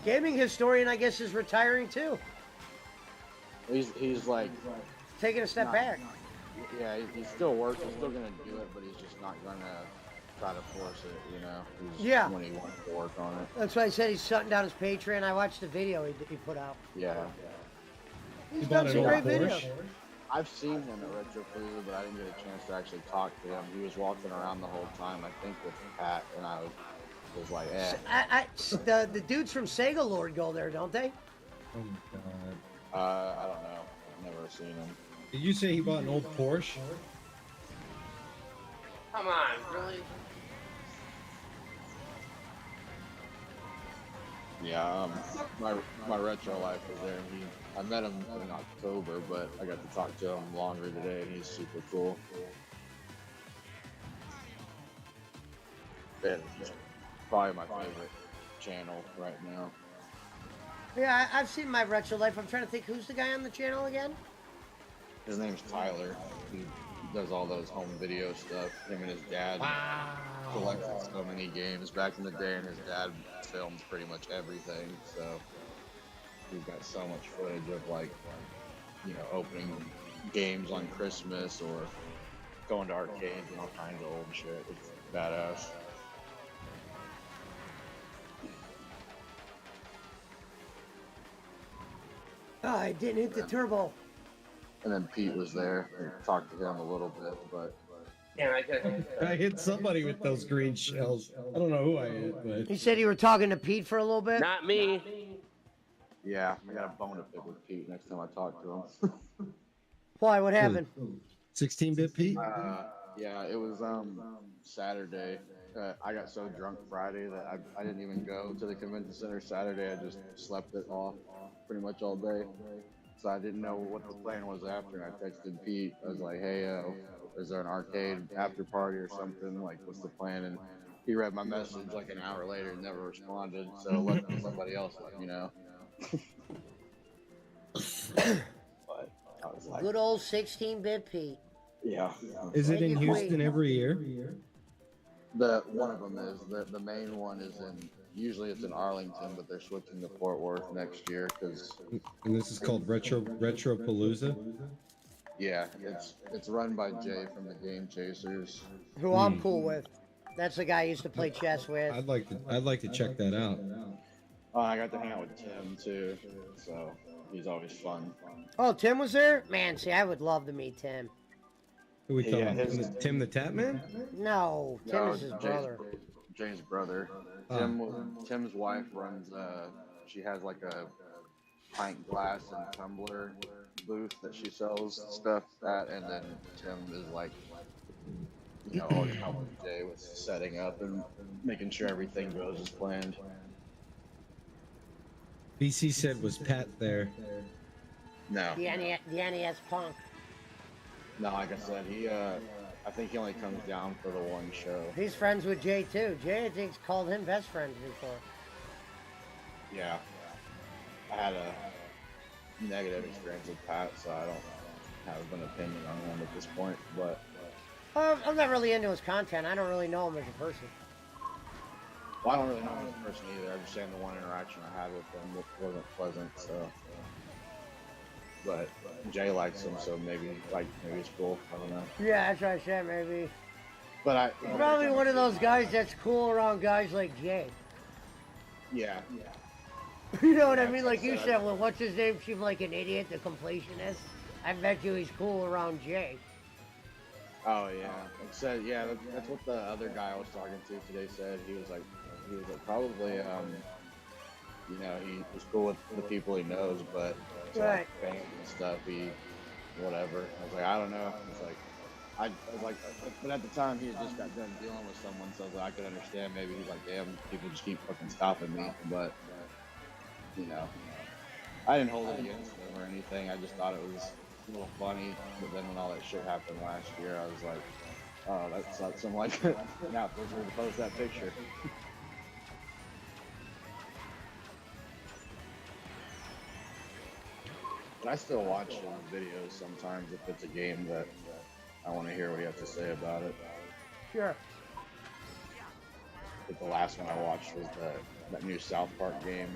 Gaming historian, I guess, is retiring too.
He's like
taking a step back.
Yeah, he still works. He's still gonna do it, but he's just not gonna try to force it. You know.
Yeah.
When he wants to work on it.
That's why I said he's shutting down his Patreon. I watched the video he put out.
Yeah.
He's done some great videos.
I've seen him at Retro Palooza, but I didn't get a chance to actually talk to him. He was walking around the whole time, I think, with Pat, and I was like, eh.
The dudes from Sega Lord go there, don't they?
Oh my god.
I don't know. I've never seen him.
Did you say he bought an old Porsche?
Come on, really?
Yeah, my retro life was there. I met him in October, but I got to talk to him longer today, and he's super cool. And probably my favorite channel right now.
Yeah, I've seen my retro life. I'm trying to think, who's the guy on the channel again?
His name's Tyler. He does all those home video stuff. Him and his dad collected so many games back in the day, and his dad filmed pretty much everything. So we've got so much footage of, like, you know, opening games on Christmas or going to arcades and all kinds of old shit. It's badass.
Oh, I didn't hit the turbo.
And then Pete was there and talked to him a little bit, but
I hit somebody with those green shells. I don't know who I hit, but
He said you were talking to Pete for a little bit?
Not me.
yeah, I got a bone to pick with Pete next time I talk to him.
Why? What happened?
16-bit Pete?
Yeah, it was Saturday. I got so drunk Friday that I didn't even go to the convention center Saturday. I just slept it off pretty much all day. So I didn't know what the plan was after. And I texted Pete. I was like, hey, is there an arcade after party or something? Like, what's the plan? And he read my message like an hour later and never responded. So let somebody else let me know. But I was like,
Good old 16-bit Pete.
yeah.
Is it in Houston every year?
One of them is. The main one is usually it's in Arlington, but they're switching to Fort Worth next year because.
And this is called Retro Palooza?
Yeah, it's run by Jay from the Game Chasers.
Who I'm cool with. That's the guy I used to play chess with.
I'd like to check that out.
I got to hang out with Tim too, so he's always fun.
Oh, Tim was there? Man, see, I would love to meet Tim.
Who we talking? Tim the Tap Man?
No, Tim is his brother.
Jay's brother. Tim's wife runs. She has like a pint glass and tumbler booth that she sells stuff at, and then Tim is like always helping Jay with setting up and making sure everything goes as planned.
BC said, was Pat there?
No.
The NES Punk.
No, like I said, I think he only comes down for the one show.
He's friends with Jay too. Jay, I think's called him best friends before.
Yeah. I had a negative experience with Pat, so I don't have an opinion on him at this point, but...
I'm not really into his content. I don't really know him as a person.
Well, I don't really know him as a person either. I'm just saying the one interaction I had with him wasn't pleasant, so... But Jay likes him, so maybe it's cool. I don't know.
Yeah, that's what I said, maybe.
But
He's probably one of those guys that's cool around guys like Jay.
Yeah.
You know what I mean? Like you said, well, what's his name seemed like an idiot, the completionist. I bet you he's cool around Jay.
Oh yeah, it said that's what the other guy I was talking to today said. He was like probably he was cool with the people he knows, but
right.
Fans and stuff, whatever. I was like, I don't know. It's like I was like, but at the time he had just got done dealing with someone, so I was like, I could understand. Maybe he's like, damn, people just keep fucking stopping me, but I didn't hold it against him or anything. I just thought it was a little funny. But then when all that shit happened last year, I was like, oh, that sucks. I'm like, now feel free to post that picture. But I still watch his videos sometimes if it's a game that I want to hear what he has to say about it.
Sure.
But the last one I watched was that new South Park game.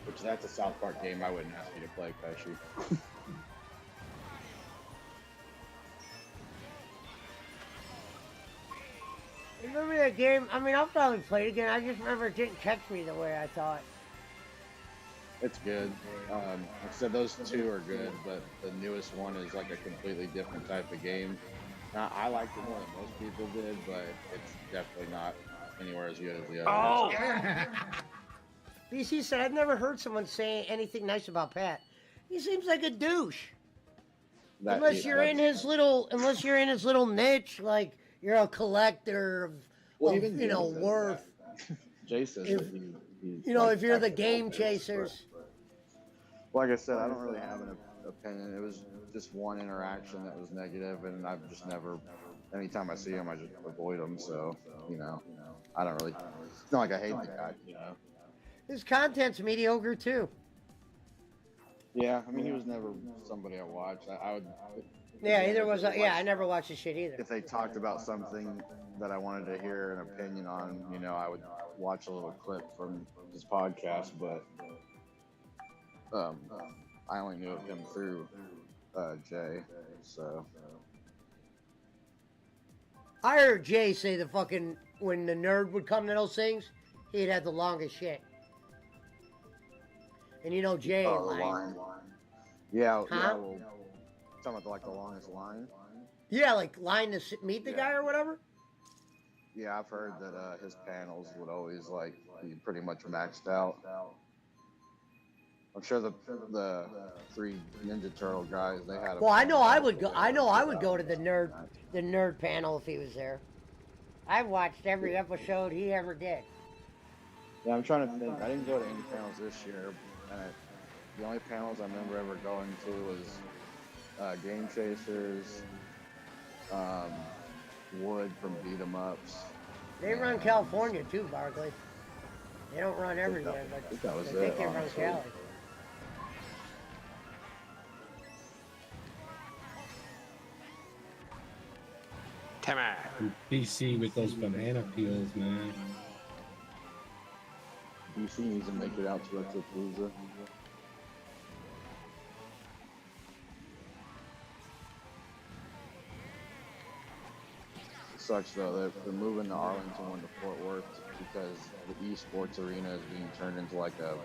Which that's a South Park game I wouldn't ask you to play, Pesci.
Remember that game? I mean, I'll probably play it again. I just remember it didn't catch me the way I thought.
It's good. Like I said, those two are good, but the newest one is like a completely different type of game. Now, I liked it more than most people did, but it's definitely not anywhere as good as the other.
Oh! BC said, I've never heard someone say anything nice about Pat. He seems like a douche. Unless you're in his little niche, like you're a collector of worth.
Jason,
if you're the game chasers.
Like I said, I don't really have an opinion. It was just one interaction that was negative, and I've just never. Anytime I see him, I just avoid him. So I don't really. It's not like I hate the guy.
His content's mediocre too.
Yeah, I mean, he was never somebody I watched. I would.
Yeah, either was. I never watched his shit either.
If they talked about something that I wanted to hear an opinion on, I would watch a little clip from his podcast. But I only knew of him through Jay. So
I heard Jay say when the nerd would come to those things, he'd have the longest shit. And Jay ain't lying.
Yeah,
huh?
Yeah, well, talking about the longest line.
Yeah, like line to meet the guy or whatever.
Yeah, I've heard that his panels would always be pretty much maxed out. I'm sure the three Ninja Turtle guys they had.
Well, I know I would go. I know I would go to the nerd panel if he was there. I watched every episode he ever did.
Yeah, I'm trying to think. I didn't go to any panels this year. The only panels I remember ever going to was Game Chasers, Wood from Beat 'em Ups.
They run California too, Barkley. They don't run everywhere, but
I think that was
I think they run
honestly.
Cali.
BC with those banana peels, man.
DC needs to make it out to Retropalooza. It sucks though, they're moving the Arlington one to Fort Worth because the esports arena is being turned into like a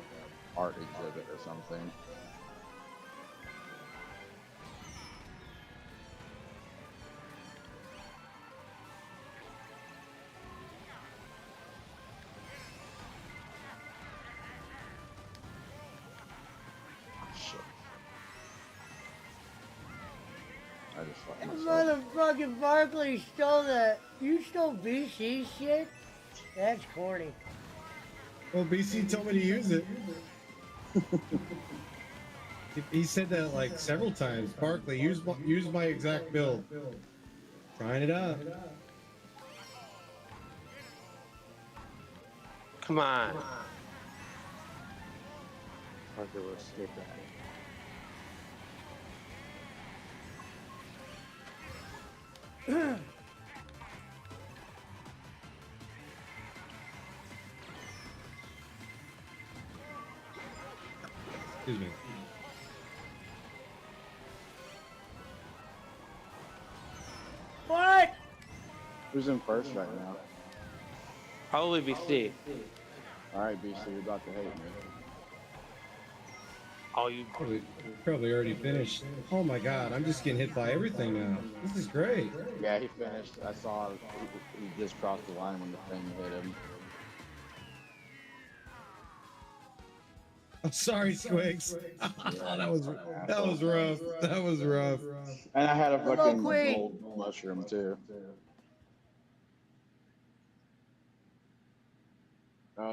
art exhibit or something. I just fucked myself.
Motherfucking Barkley stole that. You stole BC shit? That's corny.
Well, BC told me to use it. He said that like several times. Barkley, use my exact build. Trying it out.
Come on. Parker will skip that.
Excuse me.
What?
Who's in first right now?
Probably BC.
All right, BC, you're about to hate me.
Oh, you
Probably already finished. Oh my god, I'm just getting hit by everything now. This is great.
Yeah, he finished. I saw he just crossed the line when the thing hit him.
I'm sorry, Squigs. that was rough. That was rough.
And I had a fucking
Queen.
gold mushroom too.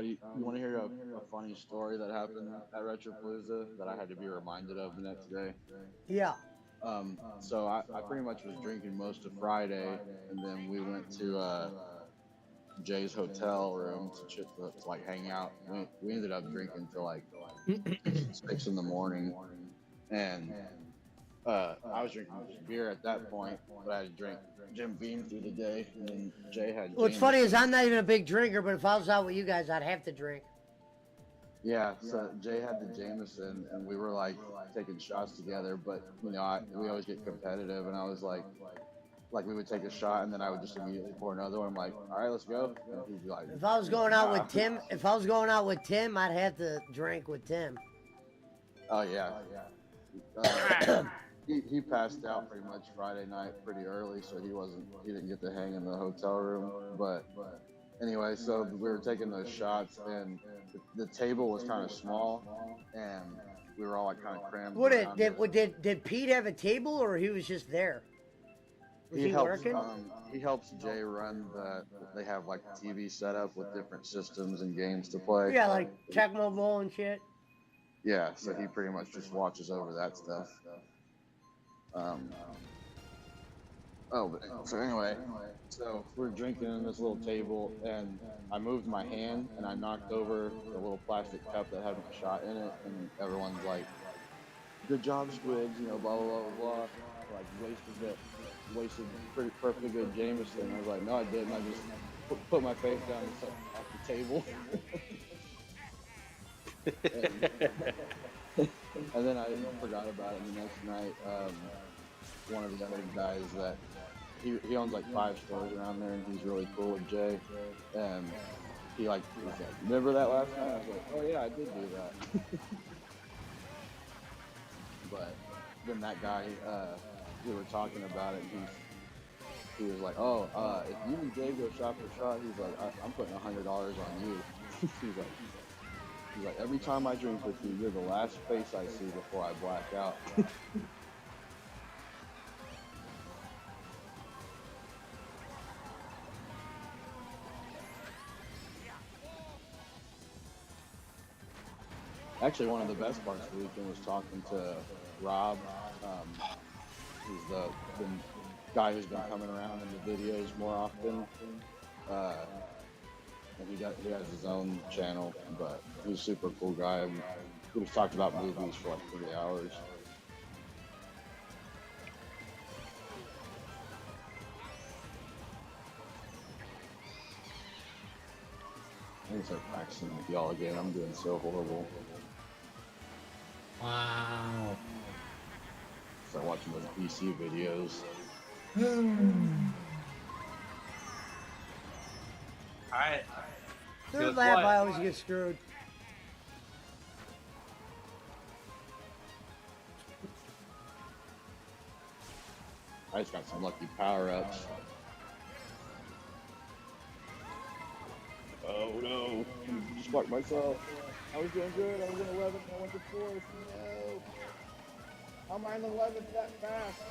You want to hear a funny story that happened at Retropalooza that I had to be reminded of the next day?
Yeah.
So I pretty much was drinking most of Friday, and then we went to Jay's hotel room to like hang out. We ended up drinking till like 6 in the morning, and I was drinking beer at that point, but I had to drink Jim Beam through the day, and then Jay had.
What's funny is I'm not even a big drinker, but if I was out with you guys, I'd have to drink.
Yeah, so Jay had the Jameson, and we were like taking shots together, but you know, we always get competitive, and I was like we would take a shot, and then I would just immediately pour another one. I'm like, all right, let's go. And he'd be like,
If I was going out with Tim, I'd have to drink with Tim.
oh yeah. He passed out pretty much Friday night pretty early, so he didn't get to hang in the hotel room. But anyway, so we were taking those shots, and the table was kind of small, and we were all like kind of crammed.
Did Pete have a table, or he was just there? Was he working?
He helps Jay run they have like a TV setup with different systems and games to play.
Yeah, like Tecmo Bowl and shit.
Yeah, so he pretty much just watches over that stuff. So anyway, so we're drinking in this little table, and I moved my hand, and I knocked over the little plastic cup that had my shot in it, and everyone's like, good job, Squigs, you know, blah, blah, blah, blah, blah. Like, wasted perfectly good Jameson. I was like, no, I didn't. I just put my face down and sat off the table. And then I forgot about it the next night. One of the other guys that he owns like 5 stores around there, and he's really cool with Jay. And he was like, remember that last night? I was like, oh yeah, I did do that. But then that guy, we were talking about it, and he was like, oh, if you and Jay go shot for shot, he's like, I'm putting $100 on you. He's like, every time I drink with you, you're the last face I see before I black out. Actually, one of the best parts of the weekend was talking to Rob. He's the guy who's been coming around in the videos more often. And he has his own channel, but he's a super cool guy. We just talked about movies for like 3 hours. I need to start practicing with y'all again. I'm doing so horrible.
Wow.
Start watching those BC videos.
Alright.
Third lap, I always get screwed.
I just got some lucky power-ups. Oh no, I just fucked myself. I was doing good, I was in 11th, I went to 4th, no. How am I in 11th that fast?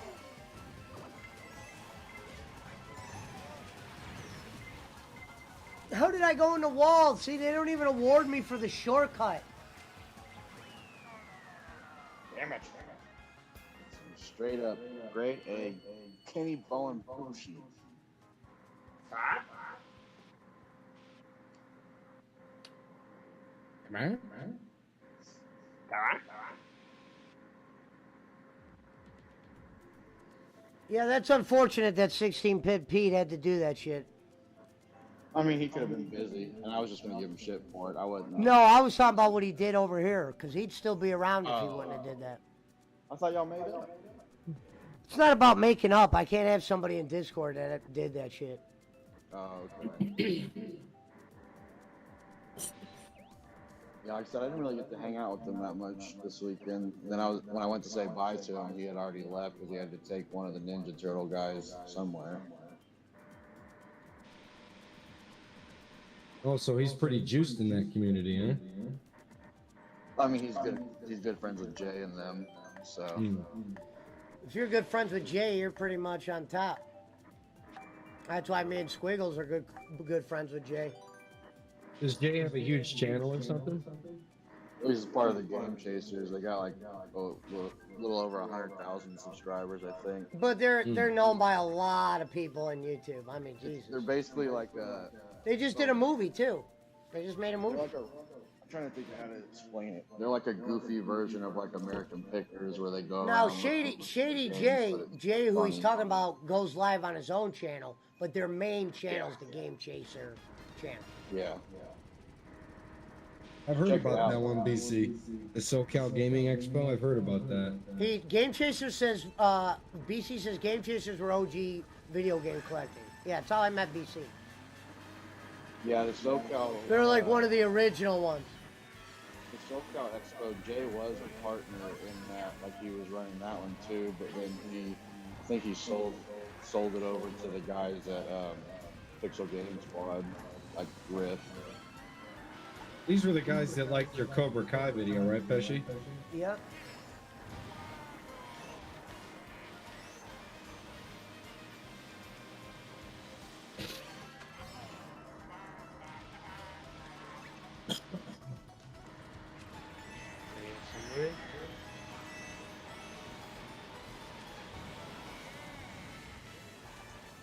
How did I go in the wall? See, they don't even award me for the shortcut.
Damn it. Straight up, great A. Kenny Bowen Bushi.
Come on.
Yeah, that's unfortunate that 16-Pit Pete had to do that shit.
I mean, he could have been busy, and I was just going to give him shit for it. I wasn't.
No, I was talking about what he did over here, because he'd still be around if he
Oh.
wouldn't have did that.
I thought y'all made up.
It's not about making up. I can't have somebody in Discord that did that shit.
Oh, okay. Yeah, like I said, I didn't really get to hang out with him that much this weekend. Then when I went to say bye to him, he had already left because he had to take one of the Ninja Turtle guys somewhere.
Oh, so he's pretty juiced in that community, huh?
I mean, he's good. He's good friends with Jay and them. So.
If you're good friends with Jay, you're pretty much on top. That's why me and Squiggles are good friends with Jay.
Does Jay have a huge channel or something?
He's part of the Game Chasers. They got like a little over 100,000 subscribers, I think.
But they're known by a lot of people on YouTube. I mean, Jesus.
They're basically like
They just did a movie too. They just made a movie.
I'm trying to think of how to explain it. They're like a goofy version of like American Pickers, where they go.
Now,
around
Shady
games,
Jay,
but it's
who he's
funny.
talking about, goes live on his own channel, but their main channel is the Game Chaser channel.
Yeah.
I've heard
Check it
about
out.
that one, BC. The SoCal Gaming Expo. I've heard about that.
Game Chasers says, BC says Game Chasers were OG video game collecting. Yeah, that's how I met BC.
Yeah, the SoCal.
They're like one of the original ones.
The SoCal Expo, Jay was a partner in that. Like he was running that one too, but then I think he sold it over to the guys at Pixel Game Squad, like Riff.
These were the guys that liked your Cobra Kai video, right, Pesci?
Yep.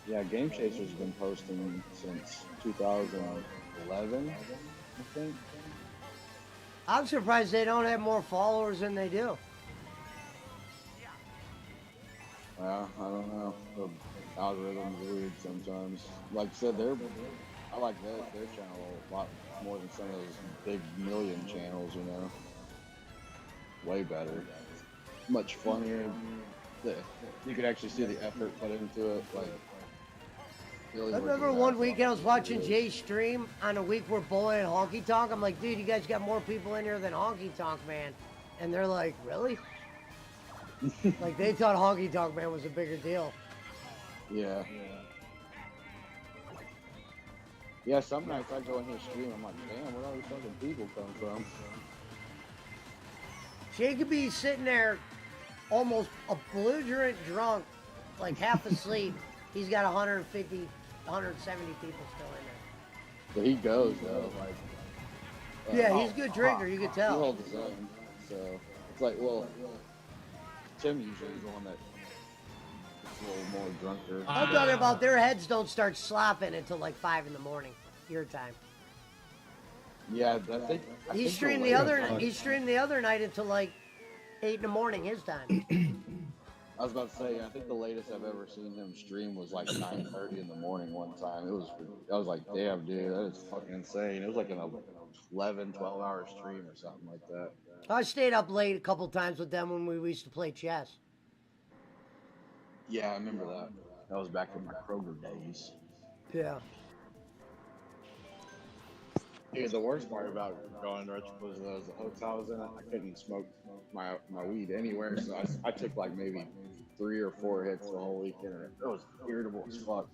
Yeah, Game Chaser's been posting since 2011, I think.
I'm surprised they don't have more followers than they do.
Well, I don't know. The algorithms are weird sometimes. Like I said, I like their channel a lot more than some of those big million channels, you know. Way better. Much funnier. You could actually see the effort put into it. Like, really
I remember one weekend I was watching Jay stream on a week we're bowling at Honky Tonk. I'm like, dude, you guys got more people in here than Honky Tonk Man. And they're like, really? Like, they thought Honky Tonk Man was a bigger deal.
Yeah. Yeah, some nights I go in here stream, I'm like, damn, where all these fucking people come from?
Jay could be sitting there almost a belligerent drunk, like half asleep. He's got 150, 170 people still in there.
But he goes, though, like...
Yeah, he's a good drinker, you could tell.
He holds his own, so... It's like, well... Tim usually is the one that... is a little more drunker.
I'm talking about their heads don't start slopping until like 5 in the morning, your time.
Yeah, I think...
He streamed the other night until like 8 in the morning, his time.
I was about to say, I think the latest I've ever seen him stream was like 9:30 in the morning one time. I was like, damn, dude, that is fucking insane. It was like an 11, 12-hour stream or something like that.
I stayed up late a couple times with them when we used to play chess.
Yeah, I remember that. That was back in my Kroger days.
Yeah.
Dude, the worst part about going to Retro was the hotel I was in, I couldn't smoke my weed anywhere, so I took like maybe 3 or 4 hits the whole weekend, and it was irritable as fuck.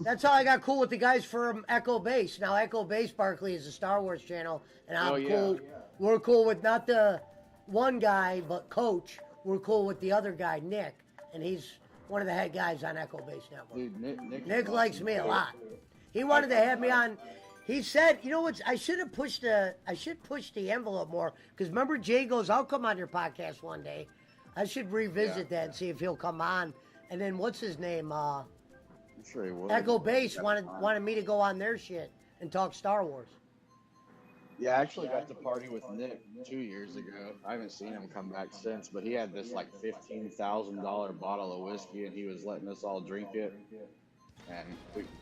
That's how I got cool with the guys from Echo Base. Now Echo Base Barkley is a Star Wars channel, and I'm cool.
Yeah.
We're cool with not the one guy, but Coach. We're cool with the other guy, Nick, and he's one of the head guys on Echo Base Network.
Dude, Nick
Nick likes me a lot. He wanted to have me on. He said, you know what? I should push the envelope more because remember Jay goes, I'll come on your podcast one day. I should revisit that and see if he'll come on. And then what's his name?
I'm sure he would.
Echo Base wanted me to go on their shit and talk Star Wars.
Yeah, I actually got to party with Nick 2 years ago. I haven't seen him come back since, but he had this like $15,000 bottle of whiskey, and he was letting us all drink it. And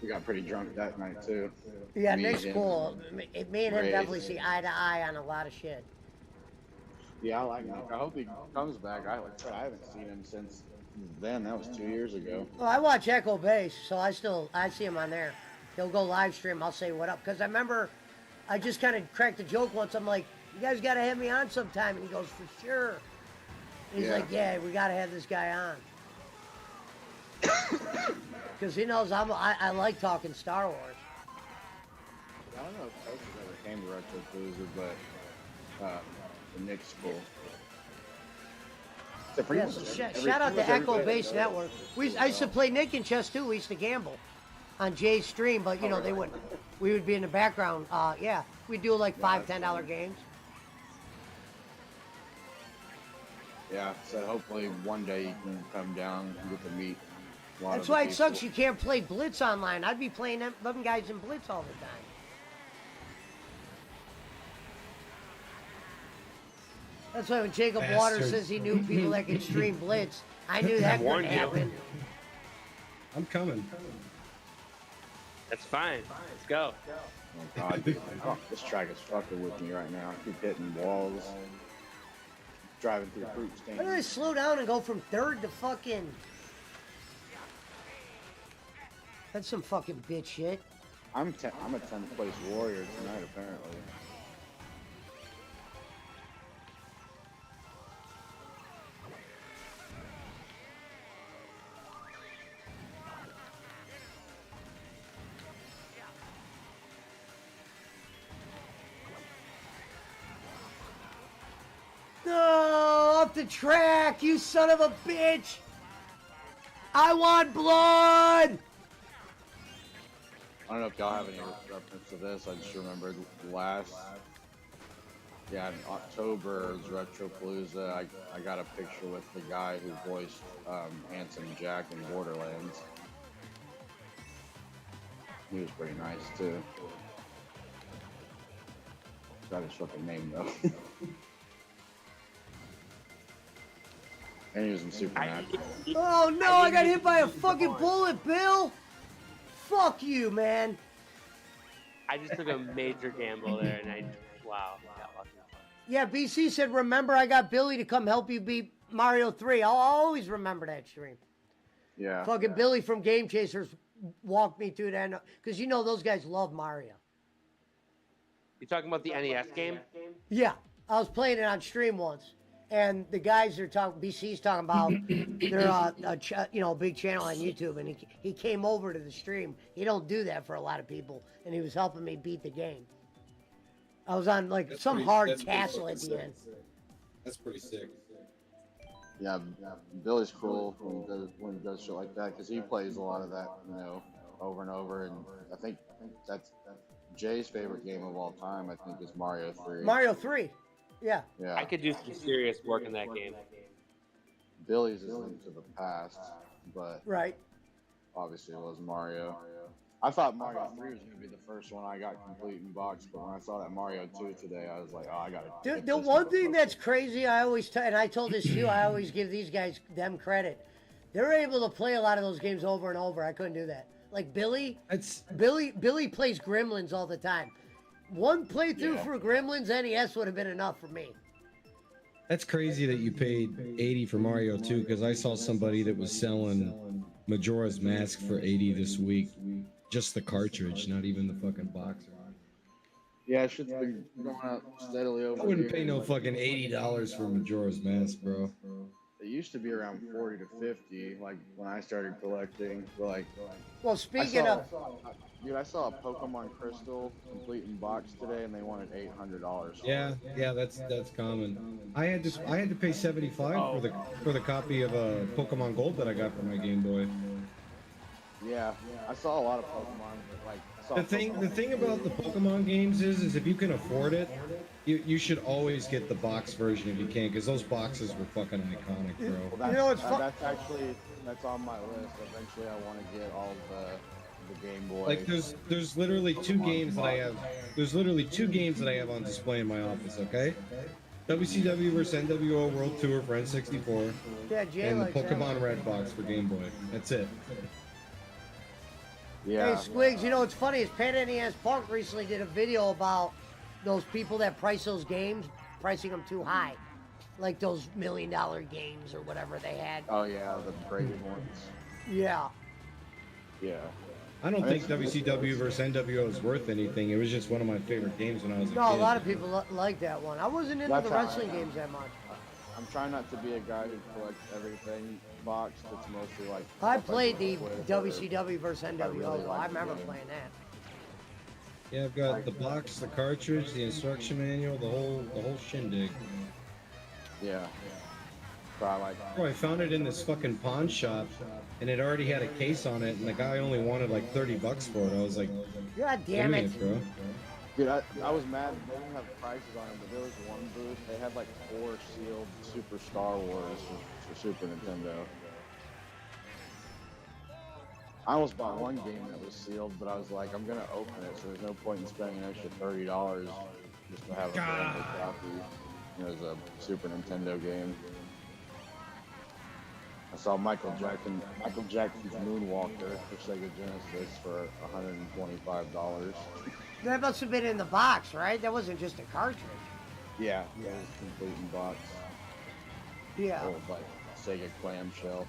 we got pretty drunk that night too.
Yeah,
Me
Nick's
and
cool. Me and him
Ray.
definitely see eye to eye on a lot of shit.
Yeah, I like Nick. I hope he comes back. I haven't seen him since then. That was 2 years ago.
Well, I watch Echo Base, so I see him on there. He'll go live stream. I'll say what up because I remember I just kind of cracked a joke once. I'm like, you guys got to have me on sometime, and he goes, for sure. And he's like, yeah, we got to have this guy on. Because he knows I like talking Star Wars.
I don't know if coaches ever came to Retro Cruiser, but the Nick's cool.
Yeah, so shout out to Echo Base Network. I used to play Nick in chess too. We used to gamble on Jay's stream, but you know they wouldn't. We would be in the background. Yeah, we'd do like $5-10 games.
Yeah, so hopefully one day you can come down and get to meet.
That's why it sucks you can't play Blitz online. I'd be playing them guys in Blitz all the time. That's why when Jacob Waters says he knew people that could stream Blitz, I knew that couldn't happen.
I'm coming.
That's fine. Let's go.
Oh God, dude. Oh, this track is fucking with me right now. I keep hitting walls, driving through fruit stands.
Why do they slow down and go from third to fucking? That's some fucking bitch shit.
I'm a 10th place warrior tonight, apparently.
No, off the track, you son of a bitch! I want blood!
I don't know if y'all have any reference to this. I just remembered in October's Retropalooza, I got a picture with the guy who voiced Handsome Jack in Borderlands. He was pretty nice too. Got his fucking name though. And he was in Supernatural.
Oh no, I got hit by a fucking bullet, Bill! Fuck you, man.
I just took a major gamble there, and wow. Got lucky.
Yeah, BC said, remember I got Billy to come help you beat Mario 3. I'll always remember that stream.
Yeah.
Fucking Billy from Game Chasers walked me through that. Because you know those guys love Mario.
You talking about the NES game?
Yeah. I was playing it on stream once. And the guys are talking, BC's talking about, they're a big channel on YouTube, and he came over to the stream. He don't do that for a lot of people, and he was helping me beat the game. I was on some hard castle at the end.
That's pretty sick.
Yeah, Billy's cool when he does shit like that because he plays a lot of that, over and over. And I think that's Jay's favorite game of all time. I think is Mario 3.
Mario 3. Yeah.
I could do some serious work in that game.
Billy's is Link to the Past, but
right.
Obviously it was Mario. I thought Mario 3 was going to be the first one I got complete in box, but when I saw that Mario 2 today, I was like, oh, I got to.
The one thing that's crazy, I always and I told this to you, I always give these guys credit. They're able to play a lot of those games over and over. I couldn't do that. Like Billy, Billy plays Gremlins all the time. One playthrough for Gremlins NES would have been enough for me.
That's crazy that you paid $80 for Mario 2 because I saw somebody that was selling Majora's Mask for $80 this week. Just the cartridge, not even the fucking box.
Yeah, shit's been going up steadily over.
I wouldn't pay no fucking $80 for Majora's Mask, bro.
It used to be around 40 to 50, like when I started collecting.
Well, speaking of,
dude, I saw a Pokemon Crystal complete in box today, and they wanted $800.
Yeah, that's common. I had to pay $75 for the copy of Pokemon Gold that I got for my Game Boy.
Yeah, I saw a lot of Pokemon, like saw
The thing about the Pokemon games is if you can afford it, you should always get the box version if you can, because those boxes were fucking iconic, bro.
Well, that's on my list. Eventually, I want to get all the Game Boy.
Like there's literally two games that I have. There's literally two games that I have on display in my office. Okay, WCW vs NWO World Tour for N64,
Yeah, Jay
and the
likes that
Pokemon
one.
Red Box for Game Boy. That's it.
Yeah.
Hey, Squigs, you know what's funny is Pan NES Punk recently did a video about those people that price those games, pricing them too high. Like those $1 million games or whatever they had.
Oh yeah, the graded ones.
Yeah.
Yeah.
I don't think WCW vs NWO is worth anything. It was just one of my favorite games when I was a kid.
No, a lot of people like that one. I wasn't into
That's
the
how
wrestling
I am.
games that much.
I'm trying not to be a guy who collects everything boxed. It's mostly like.
I
stuff
played the
grew up with or
WCW vs NWO.
I really
though.
like
I
the
remember
game.
playing that.
Yeah, I've got the box, the cartridge, the instruction manual, the whole shindig.
Yeah. So I like.
Bro, I found it in this fucking pawn shop, and it already had a case on it, and the guy only wanted like $30 for it. I was like,
God
give
damn
me
it.
bro.
Dude, I was mad. They didn't have prices on it, but there was one booth. They had like 4 sealed Super Star Wars for Super Nintendo. I almost bought one game that was sealed, but I was like, I'm gonna open it, so there's no point in spending an extra $30 just to have a brand new copy. It was a Super Nintendo game. I saw Michael Jackson's Moonwalker for Sega Genesis for $125.
That must have been in the box, right? That wasn't just a cartridge.
Yeah, it was complete in box.
Yeah.
Old, like Sega clamshell.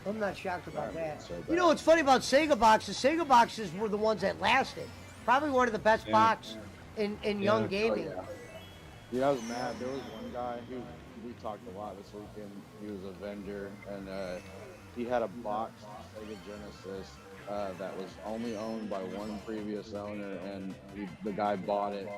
I'm not shocked about
Alright,
that.
so
You know what's funny about Sega boxes? Sega boxes were the ones that lasted. Probably one of the best box in young gaming.
Oh, yeah. Yeah, I was mad. There was one guy we talked a lot this weekend. He was a vendor, and he had a box Sega Genesis that was only owned by one previous owner, and the guy bought it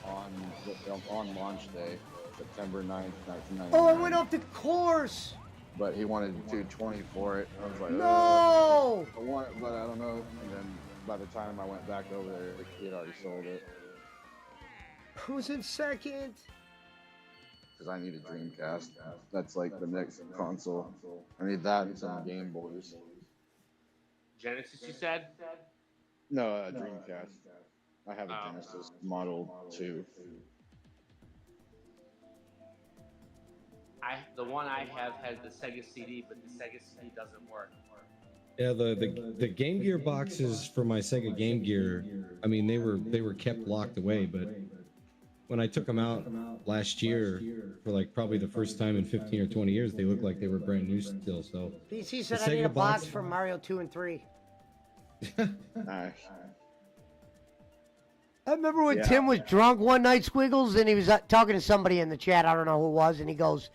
on launch day, September 9th, 1999.
Oh, I went off the course.
But he wanted $220 for it. I was like,
No!
I want it, but I don't know. And then by the time I went back over there, he had already sold it.
Who's in second?
Because I need a Dreamcast. That's like the next console. I need that and some Game Boys.
Genesis, you said?
No, Dreamcast. I have a Genesis Model 2.
The one I have has the Sega CD, but the Sega CD doesn't work.
Yeah, the Game Gear boxes for my Sega Game Gear, I mean, they were kept locked away, but when I took them out last year for like probably the first time in 15 or 20 years, they looked like they were brand new still. So
PC said
the
I need a
Sega
box for Mario 2 and 3.
Nice.
I remember when
Yeah.
Tim was drunk one night, Squiggles, and he was talking to somebody in the chat. I don't know who it was, and he goes,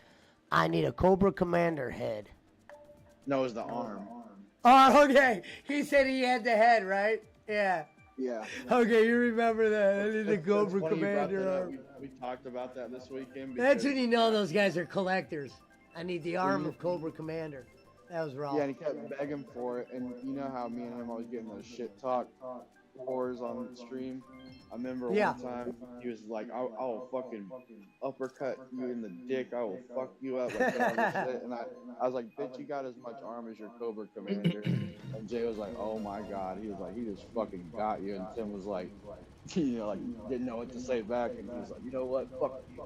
"I need a Cobra Commander head."
No, it was the arm.
Oh, okay. He said he had the head, right? Yeah.
Yeah.
Okay, you remember that. I need the
That's
Cobra
funny you brought
Commander
that up.
arm.
We talked about that this weekend.
That's
because-
when you know those guys are collectors. I need the arm of Cobra Commander. That was wrong.
Yeah, and he kept begging for it, and you know how me and him always getting those shit talk wars on stream. I remember
Yeah.
one time he was like, "I'll fucking uppercut you in the dick. I will fuck you up." Like all this shit. And I was like, "Bitch, you got as much arm as your Cobra Commander." And Jay was like, "Oh my god." He was like, "He just fucking got you." And Tim was like, you know, like didn't know what to say back, and he was like, "You know what? Fuck you."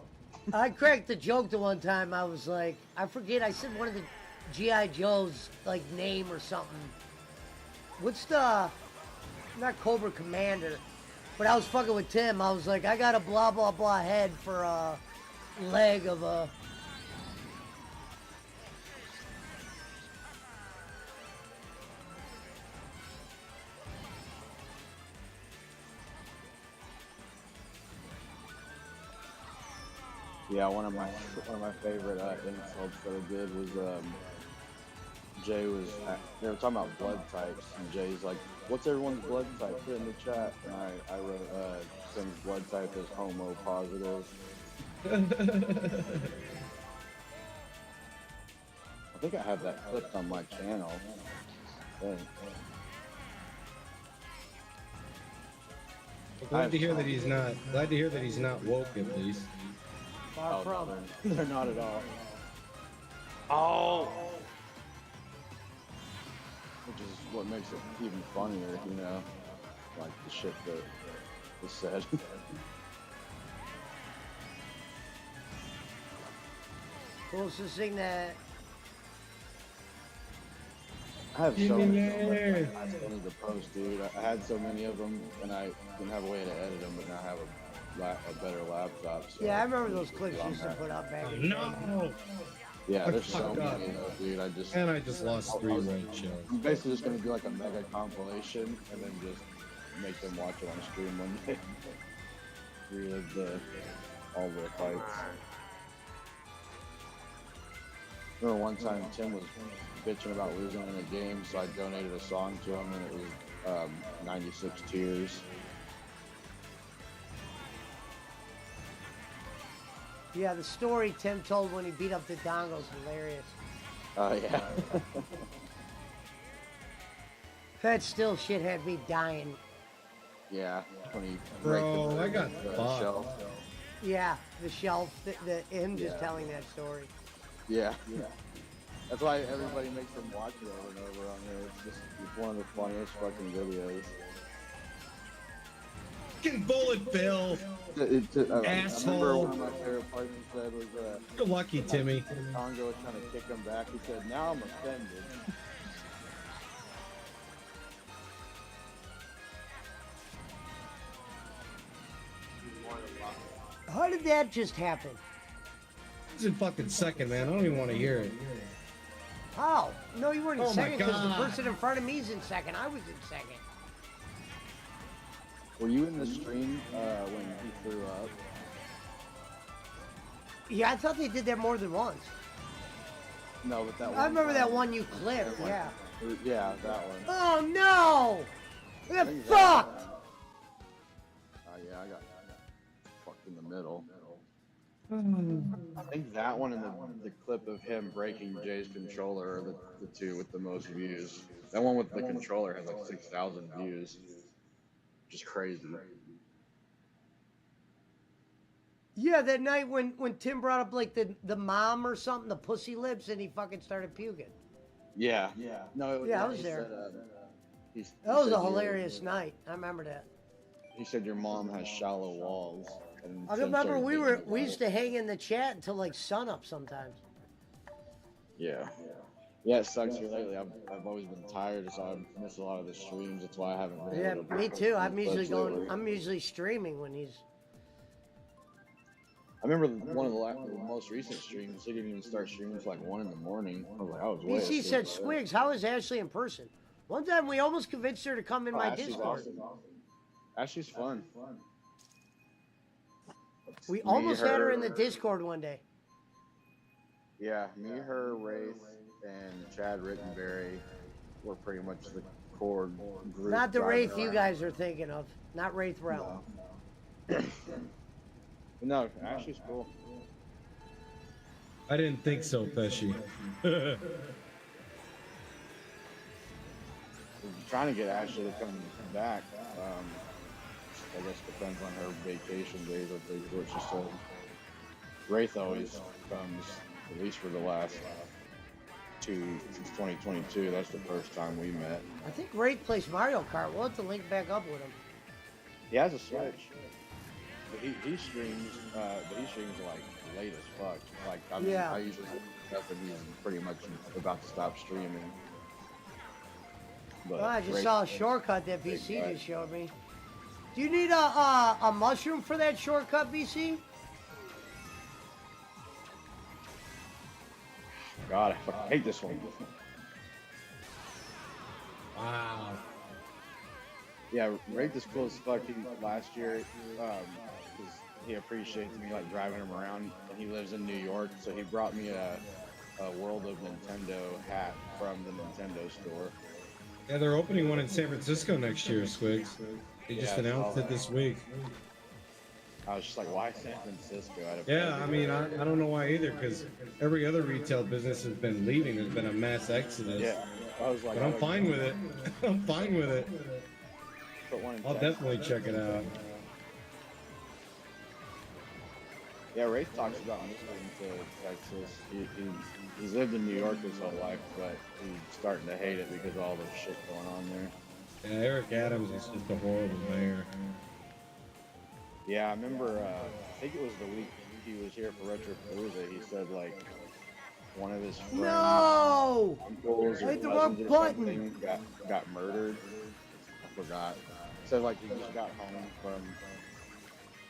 I cracked the joke the one time. I was like, I forget. I said one of the G.I. Joe's like name or something. What's the? Not Cobra Commander, but I was fucking with Tim. I was like, I got a blah blah blah head for a leg of a.
Yeah, one of my favorite insults that I did was Jay was they were talking about blood types, and Jay's like, "What's everyone's blood type? Put it in the chat." And I wrote Tim's blood type is homo positive. I think I have that clipped on my channel.
Glad to hear that he's not. Glad to hear that he's not woke at least.
Far from.
They're not at all.
Oh.
Which is what makes it even funnier, you know, like the shit that was said.
Who's to sing that?
I have so many
Millionaire.
I still need to post, dude. I had so many of them, and I didn't have a way to edit them, but now I have a better laptop. So
Yeah, I remember those clips you used to put up back in the day.
No.
Yeah,
I
there's so
fucked up.
many of those, dude.
And I just lost 3 ranked shows.
I'm basically just gonna do like a mega compilation, and then just make them watch it on stream one day. Relive all the fights. Remember one time Tim was bitching about losing in a game, so I donated a song to him, and it was 96 Tears.
Yeah, the story Tim told when he beat up the Dongos, hilarious.
Oh, yeah.
That still shit had me dying.
Yeah, when he
Bro,
raked
I got
the
fucked.
shelf.
Yeah, the shelf, him just telling that story.
Yeah. That's why everybody makes them watch it over and over on here. It's one of the funniest fucking videos.
Fucking Bullet Bill.
I remember
Asshole.
one of my favorite parts he said was
You're lucky, Timmy.
Congo was trying to kick him back. He said, "Now I'm offended."
How did that just happen?
He's in fucking second, man. I don't even want to hear it.
How? No, you weren't in
Oh my
second because the
God.
person in front of me's in second. I was in second.
Were you in the stream when he threw up?
Yeah, I thought they did that more than once.
No, but that one.
I remember that
time-
one you clipped, yeah.
Yeah, that one.
Oh no! Look at
I think
fuck!
Yeah, I got fucked in the middle. I think that one and the clip of him breaking Jay's controller are the two with the most views. That one with the controller has like 6,000 views. Which is crazy.
Yeah, that night when Tim brought up like the mom or something, the pussy lips, and he fucking started puking.
Yeah. No,
Yeah, I was
he
there.
Said,
That was a hilarious night. I remember that.
He said your mom has shallow walls. And
I
Tim
remember
started
we used to hang in the chat until like sunup sometimes.
Yeah. Yeah, it sucks here lately. I've always been tired, so I miss a lot of the streams. That's why I haven't been
Yeah,
able to
me
post
too.
any clips lately.
I'm usually streaming when he's.
I remember one of the most recent streams, he didn't even start streaming until like 1 in the morning. I was like, I was way
BC
asleep
said,
for that.
"Squigs, how is Ashley in person?" One time we almost convinced her to come in my
Ashley's
Discord.
awesome. Ashley's fun.
We
Me,
almost had her
her-
in the Discord one day.
Yeah, me, her, Wraith, and Chad Rittenberry were pretty much the core group.
Not the
driving
Wraith you
around.
guys are thinking of. Not Wraith Realm.
No, Ashley's cool.
I didn't think so, Pesci.
We're trying to get Ashley to come back. I guess depends on her vacation days, what she said. Wraith always comes, at least for the last since 2022. That's the first time we met.
I think Wraith plays Mario Kart. We'll have to link back up with him.
He has a Switch. But he streams, like late as fuck. Like
Yeah.
I usually get up and he's pretty much about to stop streaming. But
Oh, I just
Wraith-
saw a shortcut that
Big
BC
guy.
just showed me. Do you need a mushroom for that shortcut, BC?
God, I fucking hate this one.
Wow.
Yeah, Wraith is cool as fuck. Last year, 'cause he appreciates me like driving him around, and he lives in New York, so he brought me a World of Nintendo hat from the Nintendo store.
Yeah, they're opening one in San Francisco next year, Squigs. They just
Yeah, I
announced
saw
it this week.
I was just like, why San Francisco?
Yeah, I mean, I don't know why either, because every other retail business has been leaving. There's been a mass exodus.
Yeah, I was like,
But I'm fine with it. I'm fine with it.
put one in
I'll
Texas.
definitely check it out.
Yeah, Rafe talks about moving to Texas. He's lived in New York his whole life, but he's starting to hate it because of all the shit going on there.
Yeah, Eric Adams is just a horrible mayor.
Yeah, I remember, I think it was the week he was here for Retropalooza, he said, like, one of his friends,
No!
uncles
I
or
hit the wrong
cousins or
button.
something got murdered. I forgot. Said, like, he just got home from,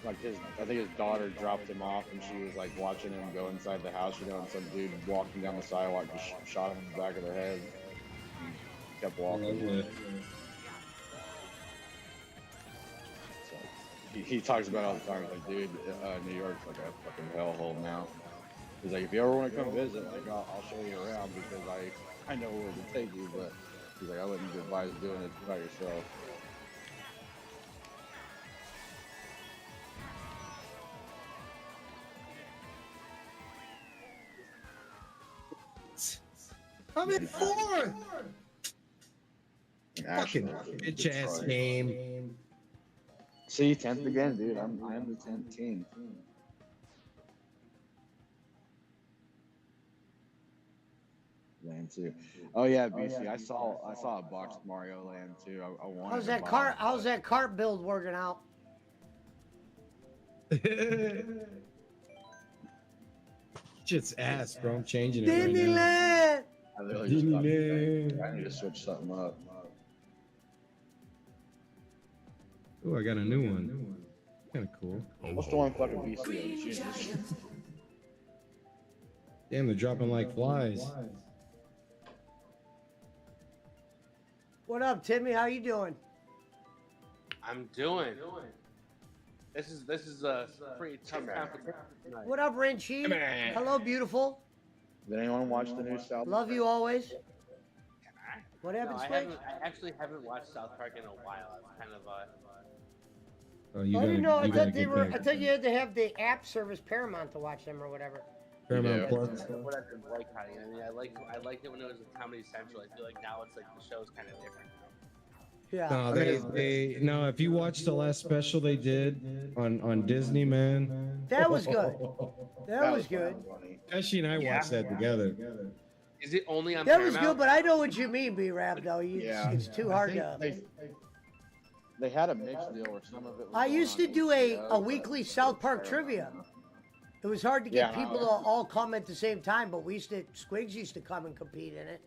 like, I think his daughter dropped him off, and she was, like, watching him go inside the house, you know, and some dude walking down the sidewalk just shot him in the back of the head. And kept walking. He talks about it all the time. He's like, dude, New York's like a fucking hellhole now. He's like, if you ever want to come visit, like, I'll show you around because I know where to take you, but he's like, I wouldn't advise doing it by yourself.
I'm in fourth.
Fucking bitch ass game.
See, 10th again, dude. I am the 10th team. Land too. Oh yeah, BC. I saw a boxed Mario Land too. I wanted.
How's that cart build working out?
Shit's ass, bro. I'm changing it right now.
Disneyland!
I literally just thought, I need to switch something up.
Oh, I got a new one. Kind of cool.
What's the one fucking BC?
Damn, they're dropping like flies.
What up, Timmy? How you doing?
I'm doing. This is a pretty tough competition tonight.
What up, Renchi? Hello, beautiful.
Did anyone watch the new South?
Love you always. What
No,
happened,
I
Spike?
actually haven't watched South Park in a while. I'm kind of
Oh, you
I
gotta,
didn't know. I
you gotta
thought they
get
were.
back.
I thought you had to have the app service Paramount to watch them or whatever.
Paramount Plus.
what I've been boycotting. I mean, I liked it when it was with Comedy Central. I feel like now it's like the show's kind of different.
Yeah.
No, no. If you watch the last special they did on Disney, man,
That was good. That was good.
Ashley and I watched that together.
Is it only on
That
Paramount?
was good, but I know what you mean, B-Rap, though. It's too hard to.
They had a mixed deal where some of it was
I
going
used
on
to do
HBO,
a
but
weekly South Park trivia. It was hard to get
Yeah,
people to all come at the same time, but Squigs used to come and compete in it.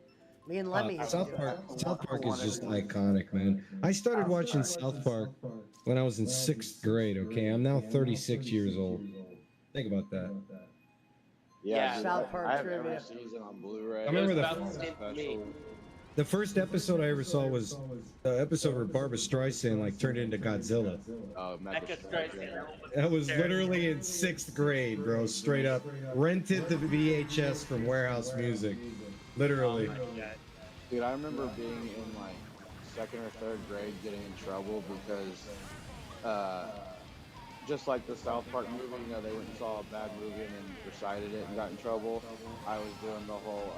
Me and Lemmy. used to
South
do
Park.
it.
South Park is just iconic, man. I started watching South Park when I was in 6th grade. Okay, I'm now 36 years old. Think about that.
Yeah, dude,
South Park
I have
trivia.
every season on Blu-ray.
I remember
Special.
the first episode I ever saw was the episode where Barbra Streisand like turned into Godzilla.
Mecha Streisand.
That was literally in 6th grade, bro. Straight up rented the VHS from Warehouse Music. Literally.
Dude, I remember being in like 2nd or 3rd grade getting in trouble because just like the South Park movie, you know, they went and saw a bad movie and then recited it and got in trouble. I was doing the whole,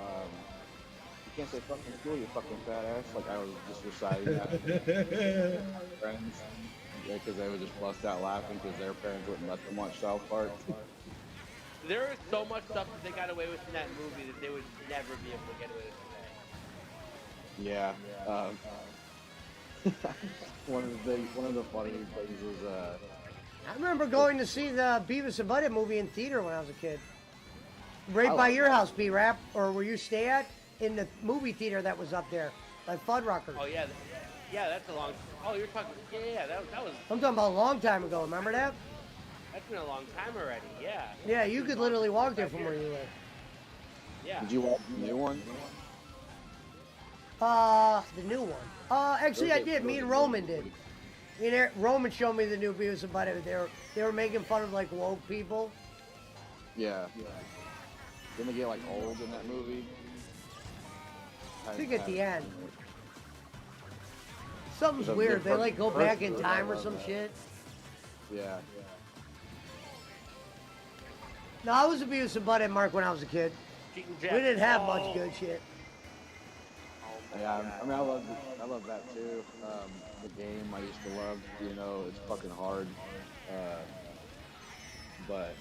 you can't say fucking school, you fucking fat ass. Like, I was just reciting that to my friends. Because they would just bust out laughing because their parents wouldn't let them watch South Park.
There is so much stuff that they got away with in that movie that they would never be able to get away with today.
Yeah. One of the funny things was
I remember going to see the Beavis and Butthead movie in theater when I was a kid. Right
I
by
like
your
that.
house, B-Rap, or where you stay at, in the movie theater that was up there, like Fuddruckers.
Oh yeah, that's a long. Oh, you're talking. Yeah, that was.
I'm talking about a long time ago. Remember that?
That's been a long time already. Yeah.
Yeah, you could literally walk there from where you live.
Yeah.
Did you watch the new one?
The new one. Actually, I did. Me and Roman did. Me and Roman showed me the new Beavis and Butthead. They were making fun of like woke people.
Yeah. Didn't they get like old in that movie?
I think at the end. Something's
The
weird. They
first-
like go
first
back in
movie,
time
I
or
love
some
that.
shit.
Yeah.
No, I was a Beavis and Butthead Mark when I was a kid.
Cheating
We
Jack.
didn't have
Oh.
much good shit.
Oh
Yeah, I mean, I love that too. The game I used to love, you know, it's fucking hard. But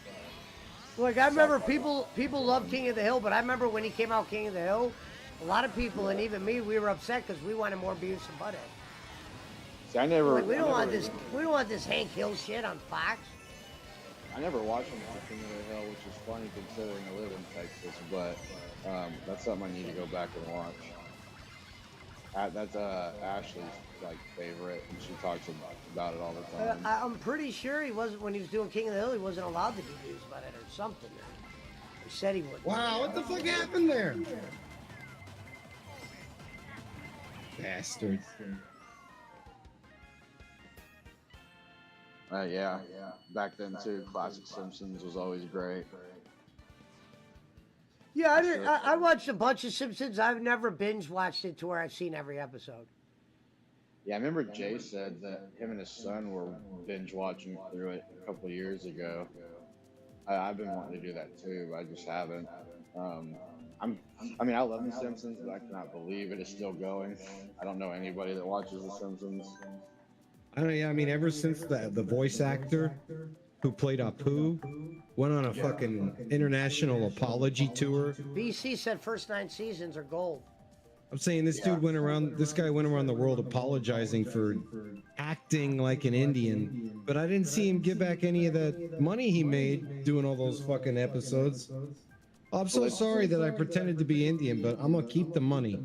Like I remember people love King of the Hill, but I remember when he came out, King of the Hill, a lot of people and even me, we were upset because we wanted more Beavis and Butthead.
see, I never.
Like, we don't want
never-
this. We don't want this Hank Hill shit on Fox.
I never watched him on King of the Hill, which is funny considering I live in Texas. But that's something I need to go back and watch. That's Ashley's like favorite, and she talks about it all the time.
I'm pretty sure he wasn't when he was doing King of the Hill. He wasn't allowed to do Beavis and Butthead or something. He said he would.
Wow, what the fuck happened there? Bastards.
Yeah. Back then too, classic Simpsons was always great.
Yeah, I watched a bunch of Simpsons. I've never binge watched it to where I've seen every episode.
Yeah, I remember Jay said that him and his son were binge watching through it a couple of years ago. I've been wanting to do that too, but I just haven't. I mean, I love The Simpsons, but I cannot believe it is still going. I don't know anybody that watches The Simpsons.
I don't know. Yeah, I mean, ever since the voice actor who played Apu went on a fucking international apology tour.
BC said first 9 seasons are gold.
I'm saying this dude went around. This guy went around the world apologizing for acting like an Indian, but I didn't see him give back any of that money he made doing all those fucking episodes. I'm so sorry that I pretended to be Indian, but I'm gonna keep the money.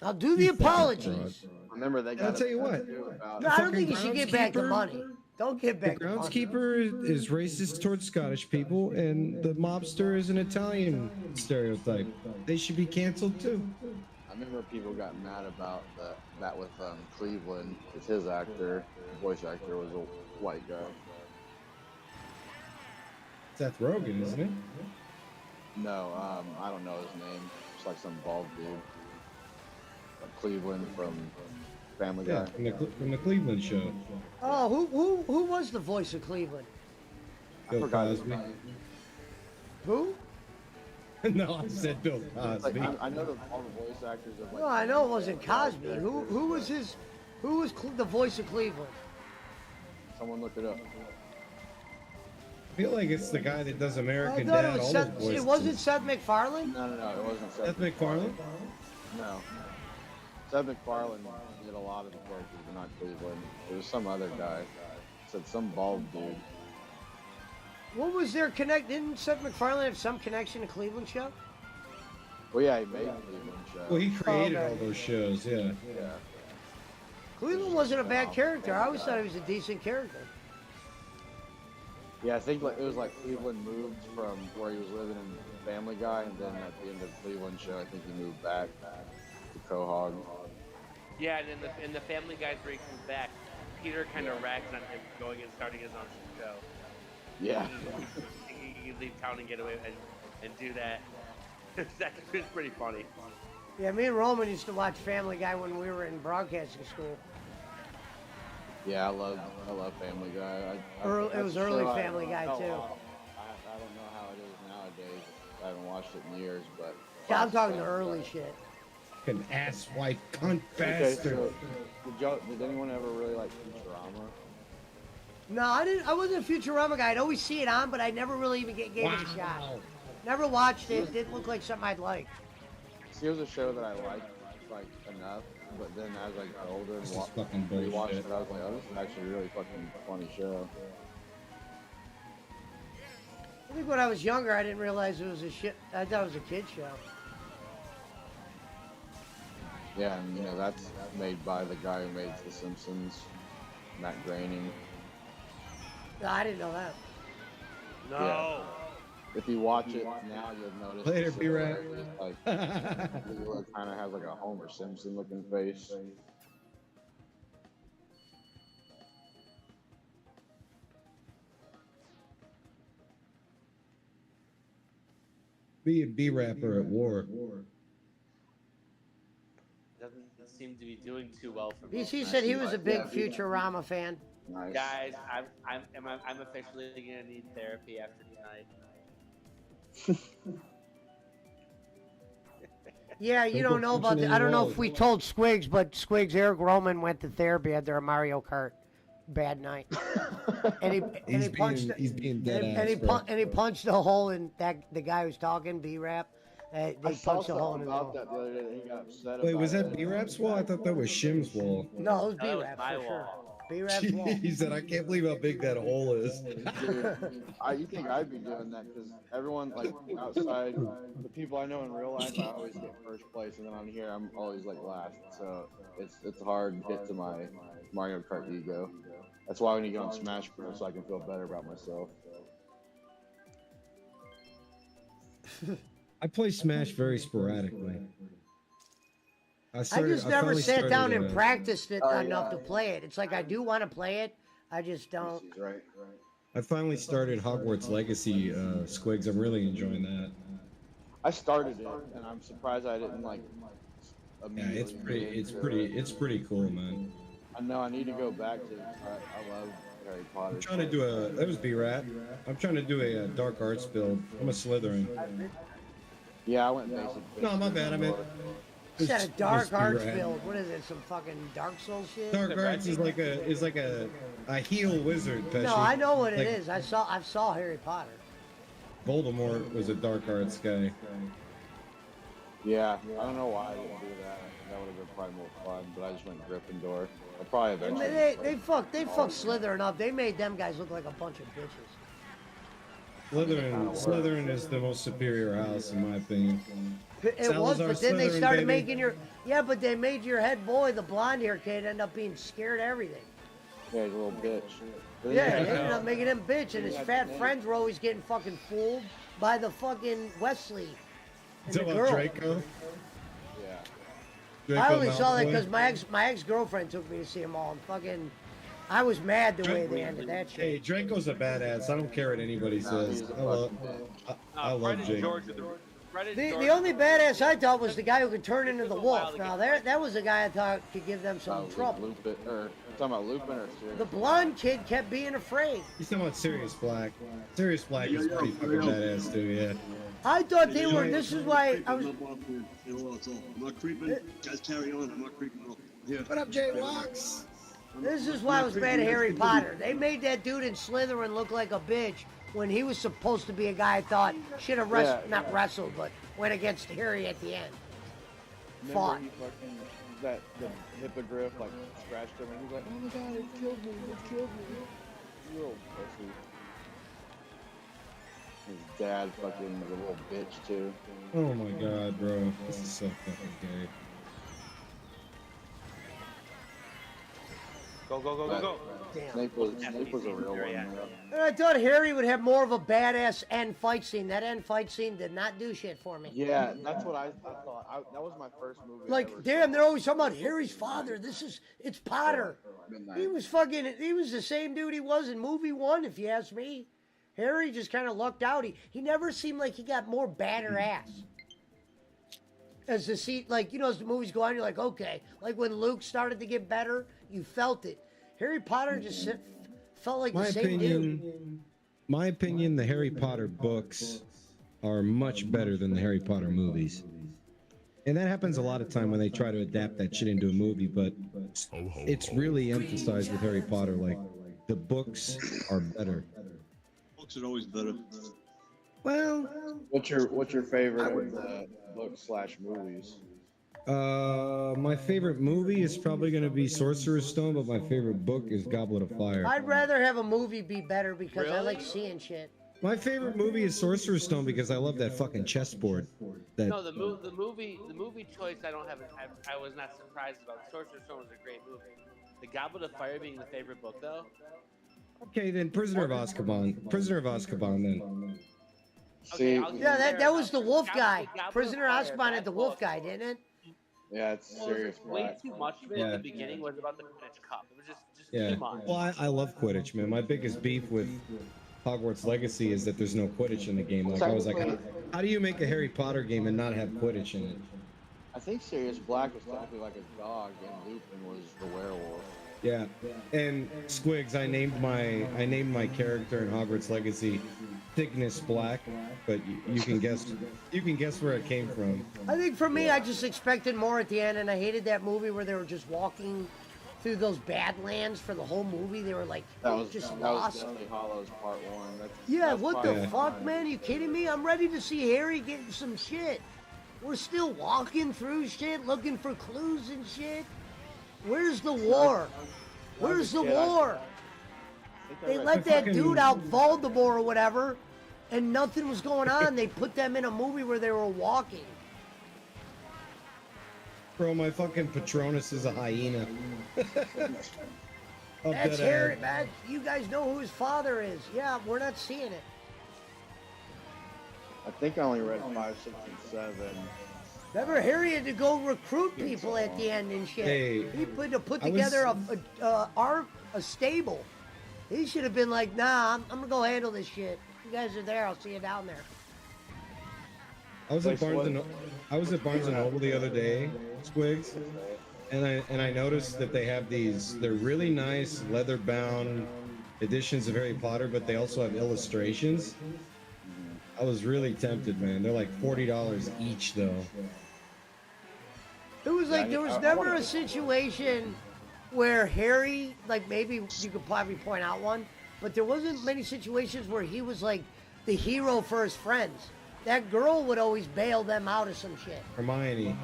I'll do the apologies.
Remember they got.
I'll tell you what.
No, I don't think you should give back the money. Don't give back
The
the money.
groundskeeper is racist towards Scottish people, and the mobster is an Italian stereotype. They should be canceled too.
I remember people got mad about that with Cleveland, because his actor, voice actor, was a white guy.
Seth Rogen, isn't it?
No, I don't know his name. It's like some bald dude. Like Cleveland from Family
Yeah,
Guy.
from the Cleveland show.
Oh, who was the voice of Cleveland?
I forgot his
Cosby.
name.
Who?
No, I said Bill Cosby.
Like, I know all the voice actors of like.
No, I know it wasn't Cosby. Who was his? Who was the voice of Cleveland?
Someone look it up.
I feel like it's the guy that does
I
American
thought
Dad.
it was
All
Seth.
those voices.
It wasn't Seth MacFarlane.
No, it wasn't
Seth MacFarlane?
No. Seth MacFarlane did a lot of the voices, but not Cleveland. There was some other guy. Said some bald dude.
What was their connect? Didn't Seth MacFarlane have some connection to Cleveland show?
Well, yeah, he made the Cleveland show.
Well, he created
okay.
all those shows, yeah.
Yeah.
Cleveland wasn't a bad character. I always thought he was a decent character.
Yeah, I think it was like Cleveland moved from where he was living in Family Guy, and then at the end of the Cleveland show, I think he moved back to Quahog.
Yeah, and in the Family Guy where he comes back, Peter kind of rags on him going and starting his own show.
Yeah.
He can leave town and get away and do that. That's pretty funny.
Yeah, me and Roman used to watch Family Guy when we were in broadcasting school.
Yeah, I love Family Guy.
It was early Family Guy too.
I don't know how it is nowadays. I haven't watched it in years, but.
Yeah, I'm talking the early shit.
Fucking asswipe, cunt
Okay,
bastard.
so did anyone ever really like Futurama?
No, I didn't. I wasn't a Futurama guy. I'd always see it on, but I never really even gave it a shot. Never watched it. It didn't look like something I'd like.
See, it was a show that I liked like enough, but then as I got older and
This is fucking
rewatched
bullshit.
it, I was like, oh, this is actually a really fucking funny show.
I think when I was younger, I didn't realize it was a shit. I thought it was a kid show.
Yeah, and that's made by the guy who made The Simpsons, Matt Groening.
No, I didn't know that.
No.
Yeah. If you watch it now, you'll notice.
Later,
the
B-Rat.
similarities, Like, he kind of has like a Homer Simpson looking face.
B and B rapper at war.
Doesn't seem to be doing too well for me.
BC said he was a big Futurama fan.
Nice.
Guys, I'm officially gonna need therapy after tonight.
Yeah, you don't know about that. I don't know if we told Squigs, but Squigs, Eric Roman went to therapy after a Mario Kart bad night. And he punched.
He's being dead
and,
ass.
and he punched a hole in the guy who's talking, B-Rap. They
I saw
punched a hole
something
in
about
the
that the other day that he got upset
Wait,
about.
was that B-Rap's wall? I thought that was Shim's wall.
No, it was
That was
B-Rap
my
for sure.
wall.
B-Rap's wall.
He said, "I can't believe how big that hole is."
Dude, you think I'd be doing that because everyone, like, outside, the people I know in real life, I always get first place, and then on here, I'm always, like, last. So it's hard to get to my Mario Kart ego. That's why I need to get on Smash Bros. So I can feel better about myself.
I play Smash very sporadically.
I just never
finally
sat down
started,
and practiced it
Oh,
enough
yeah.
to play it. It's like I do want to play it, I just don't.
Right.
I finally started Hogwarts Legacy, Squigs. I'm really enjoying that.
I started it, and I'm surprised I didn't, like,
Yeah,
immediately.
it's pretty cool, man.
I know I need to go back to it. I love Harry Potter.
I'm trying to do that was B-Rat. I'm trying to do a dark arts build. I'm a Slytherin.
Yeah, I went basic.
No, my bad. I meant.
You said a dark arts
B-Rat.
build. What is it? Some fucking Dark Souls shit?
Dark arts is like a heal wizard. Pesci.
No, I know what it
Like,
is. I saw Harry Potter.
Voldemort was a dark arts guy.
Yeah, I don't know why I didn't do that. That would have been probably more fun, but I just went Gryffindor. I'll probably
And
eventually.
they fucked Slytherin up. They made them guys look like a bunch of bitches.
Slytherin is the most superior house in my opinion.
It was,
Salazar
but then they
Slytherin,
started
baby.
making but they made your head boy, the blonde hair kid, end up being scared of everything.
Yeah, he's a little bitch.
Yeah, they ended up making him bitch, and his fat friends were always getting fucking fooled by the fucking Wesley and the
Talking
girl.
about Draco.
Yeah.
I only saw that
Malfoy.
because my ex girlfriend took me to see them all, and fucking, I was mad the way they ended that shit.
Hey, Draco's a badass. I don't care what anybody says. I love
Fred and
Jake.
George
The only badass I thought was the guy who could turn into the wolf. Now that was a guy I thought could give them some trouble.
Lupin, or talking about Lupin or Sirius?
The blonde kid kept being afraid.
He's talking about Sirius Black. Sirius Black is pretty fucking badass too, yeah.
I thought they were. This is why I was.
I'm not creeping. Guys, carry on. I'm not creeping. Yeah.
What up, Jay Walks?
This is why I was mad at Harry Potter. They made that dude in Slytherin look like a bitch when he was supposed to be a guy I thought should have not wrestled, but went against Harry at the end.
Remember
Fought.
he fucking, the hippogriff, like, scratched him, and he's like, oh my god, it killed me, it killed me. You little pussy. His dad fucking was a little bitch, too.
Oh my god, bro. This is so fucking gay.
Go, go, go, go, go.
Snape was a real one, man.
And I thought Harry would have more of a badass end fight scene. That end fight scene did not do shit for me.
Yeah, that's what I thought. That was my first movie.
Like,
ever.
damn, they're always talking about Harry's father. It's Potter. He was the same dude he was in movie one, if you ask me. Harry just kind of lucked out. He never seemed like he got more badder ass. As the as the movies go on, you're like, okay. Like when Luke started to get better, you felt it. Harry Potter just felt like the same dude.
My opinion, the Harry Potter books are much better than the Harry Potter movies. And that happens a lot of time when they try to adapt that shit into a movie, but it's really emphasized with Harry Potter, like, the books are better.
Books are always better.
Well,
what's your favorite book/movies?
My favorite movie is probably going to be Sorcerer's Stone, but my favorite book is Goblet of Fire.
I'd rather have a movie be better because I like seeing shit.
My favorite movie is Sorcerer's Stone because I love that fucking chessboard.
No, the movie choice I don't have. I was not surprised about. Sorcerer's Stone was a great movie. The Goblet of Fire being the favorite book, though.
Okay, then Prisoner of Azkaban. Prisoner of Azkaban, then.
See,
that was the wolf guy. Prisoner Azkaban had the wolf guy, didn't it?
Yeah, it's serious.
Way too much of it
Yeah.
at the beginning was about the Quidditch Cup. It was just
Yeah.
too much.
Well, I love Quidditch, man. My biggest beef with Hogwarts Legacy is that there's no Quidditch in the game. Like, I was like, how do you make a Harry Potter game and not have Quidditch in it?
I think Sirius Black was technically like a dog, and Lupin was the werewolf.
Yeah, and Squigs, I named my character in Hogwarts Legacy Cygnus Black, but you can guess where it came from.
I think for me, I just expected more at the end, and I hated that movie where they were just walking through those Badlands for the whole movie. They were like just lost.
Deathly Hollows Part 1.
Yeah, what the fuck, man? Are you kidding me? I'm ready to see Harry getting some shit. We're still walking through shit, looking for clues and shit. Where's the war? Where's the war? They let that dude out Voldemort or whatever, and nothing was going on. They put them in a movie where they were walking.
Bro, my fucking Patronus is a hyena.
That's Harry, man. You guys know who his father is. Yeah, we're not seeing it.
I think I only read 5, 6, and 7.
Remember, Harry had to go recruit people at the end and shit.
Hey,
he put together a stable. He should have been like, nah, I'm gonna go handle this shit. You guys are there. I'll see you down there.
I was at Barnes and Noble the other day, Squigs, and I noticed that they have they're really nice leather-bound editions of Harry Potter, but they also have illustrations. I was really tempted, man. They're like $40 each, though.
It was like there was never a situation where Harry, like maybe you could probably point out one, but there wasn't many situations where he was like the hero for his friends. That girl would always bail them out of some shit.
Hermione.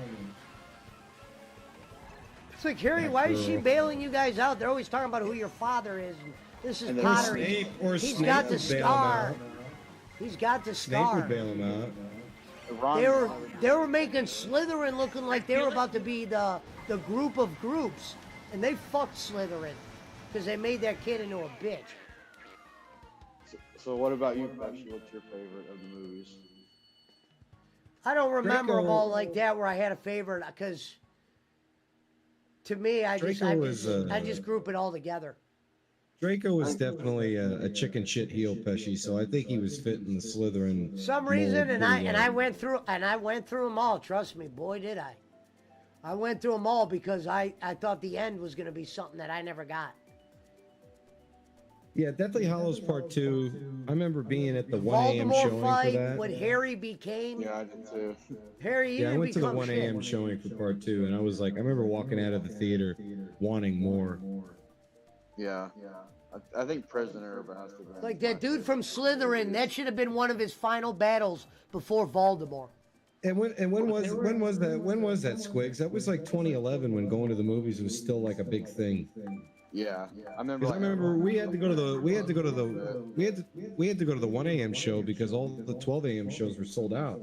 It's like, Harry, why is she bailing you guys out? They're always talking about who your father is. And this is pottery. He's got the scar. He's got the scar.
Snape would bail him
out. They were making Slytherin looking like they were about to be the group of groups, and they fucked Slytherin because they made that kid into a bitch.
So what about you, Pesci? What's your favorite of the movies?
I don't remember them all like that where I had a favorite because to me, I just group it all together.
Draco was definitely a chicken shit heel, Pesci, so I think he was fitting the Slytherin.
Some reason, and I went through them all. Trust me, boy, did I. I went through them all because I thought the end was going to be something that I never got.
Yeah, Deathly Hallows Part 2. I remember being at the 1 a.m. showing
fight,
for that.
When Harry became.
Yeah, I did too.
Harry,
I went to the 1 a.m. showing for Part 2, and I was like, I remember walking out of the theater wanting more.
Yeah. I think Prisoner has to be.
Like that dude from Slytherin, that should have been one of his final battles before Voldemort.
And when was that, Squigs? That was like 2011 when going to the movies was still like a big thing.
Yeah, I
remember we had to go to the 1 a.m. show because all the 12 a.m. shows were sold out.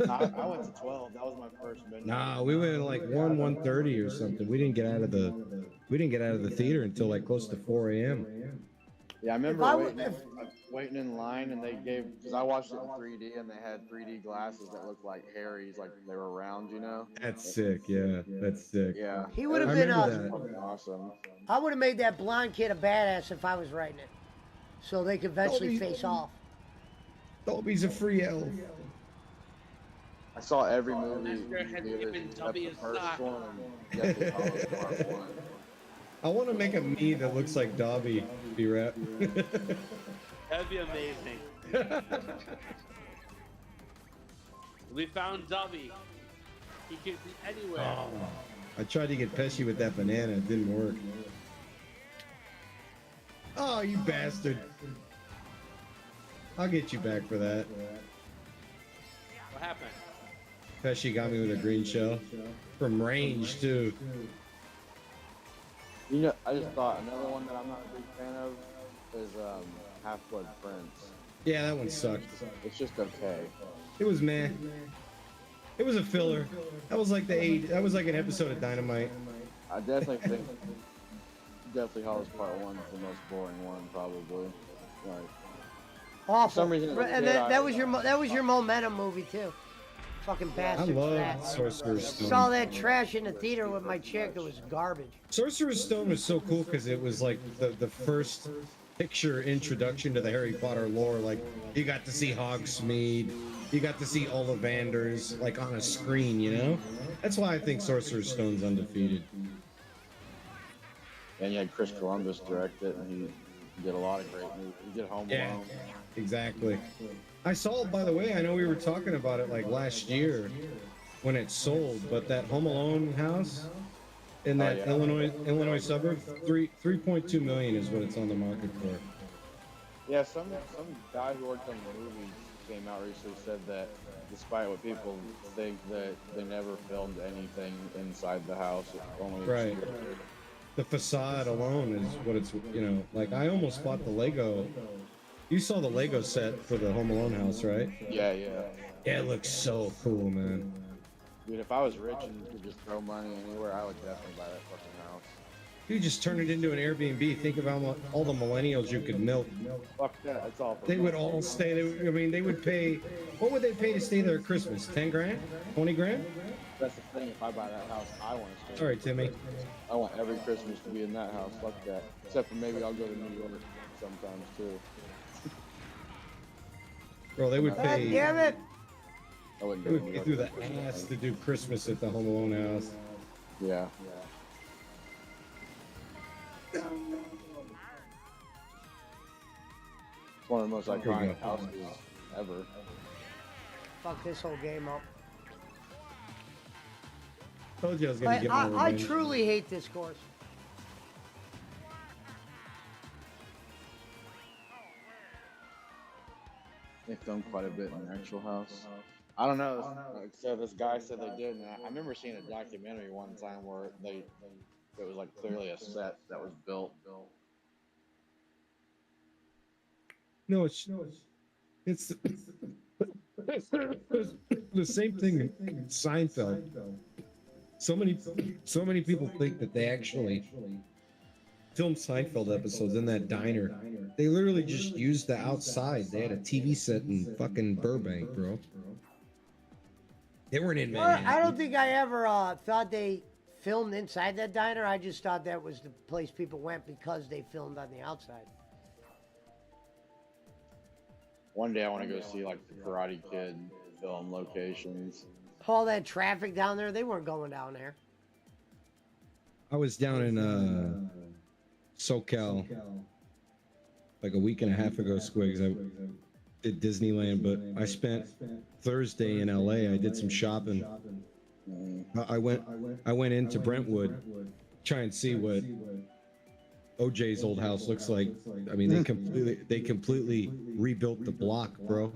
I went to 12. That was my first minute.
Nah, we went like 1:30 or something. We didn't get out of the theater until like close to 4 a.m.
Yeah, I remember waiting in line, and they gave, because I watched it in 3D, and they had 3D glasses that looked like Harry's, like they were round, you know.
That's sick. Yeah, that's sick.
Yeah,
he would have been
awesome.
I would have made that blonde kid a badass if I was writing it, so they could eventually face off.
Dobby's a free elf.
I saw every movie except the first one and Deathly Hallows Part 1.
I want to make a me that looks like Dobby, B-Rap.
That'd be amazing. We found Dobby. He could be anywhere.
Oh, I tried to get Pesci with that banana. It didn't work. Oh, you bastard. I'll get you back for that.
What happened?
Pesci got me with a green shell. From range, too.
You know, I just thought another one that I'm not a big fan of is Half-Blood Prince.
Yeah, that one sucked.
It's just okay.
It was meh. It was a filler. That was like that was like an episode of Dynamite.
I definitely think Deathly Hallows Part 1 is the most boring one, probably. Like,
awful.
For some reason,
And that was your momentum movie too. Fucking bastard.
I love Sorcerer's Stone.
Saw that trash in the theater with my chick. It was garbage.
Sorcerer's Stone was so cool because it was like the first picture introduction to the Harry Potter lore. Like, you got to see Hogsmeade, you got to see Ollivanders, like, on a screen, you know? That's why I think Sorcerer's Stone's undefeated.
And you had Chris Columbus direct it, and he did a lot of great movies. He did Home Alone.
Exactly. I saw, by the way, I know we were talking about it like last year when it sold, but that Home Alone house in that Illinois suburb, 3.2 million is what it's on the market for.
Yeah, some guy who worked on the movie came out recently, said that despite what people think, that they never filmed anything inside the house. Only
Right. The facade alone is what it's, you know, like I almost bought the Lego. You saw the Lego set for the Home Alone house, right?
Yeah, yeah.
Yeah, it looks so cool, man.
Dude, if I was rich and could just throw money anywhere, I would definitely buy that fucking house.
You just turn it into an Airbnb. Think of all the millennials you could milk.
Fuck that, that's all.
They would all stay. I mean, they would pay. What would they pay to stay there at Christmas? 10 grand? 20 grand?
That's the thing. If I buy that house, I want to stay.
All right, Timmy.
I want every Christmas to be in that house. Fuck that. Except for maybe I'll go to New York sometimes too.
Bro, they would pay.
God damn it!
I wouldn't
They
go
would
to New
pay
York.
through the ass to do Christmas at the Home Alone house.
Yeah. It's one of the most
Here we
iconic
go.
houses ever.
Fuck this whole game up.
Told you I was gonna get more
I
revenge.
truly hate this course.
They filmed quite a bit in the actual house. I don't know. So this guy said they did, and I remember seeing a documentary one time where it was like clearly a set that was built.
No, it's the same thing in Seinfeld. So many people think that they actually filmed Seinfeld episodes in that diner. They literally just used the outside. They had a TV set in fucking Burbank, bro. They weren't in Manhattan.
I don't think I ever thought they filmed inside that diner. I just thought that was the place people went because they filmed on the outside.
One day I want to go see like the Karate Kid film locations.
All that traffic down there, they weren't going down there.
I was down in SoCal like a week and a half ago, Squigs. I did Disneyland, but I spent Thursday in LA. I did some shopping. I went into Brentwood, try and see what OJ's old house looks like. I mean, they completely rebuilt the block, bro.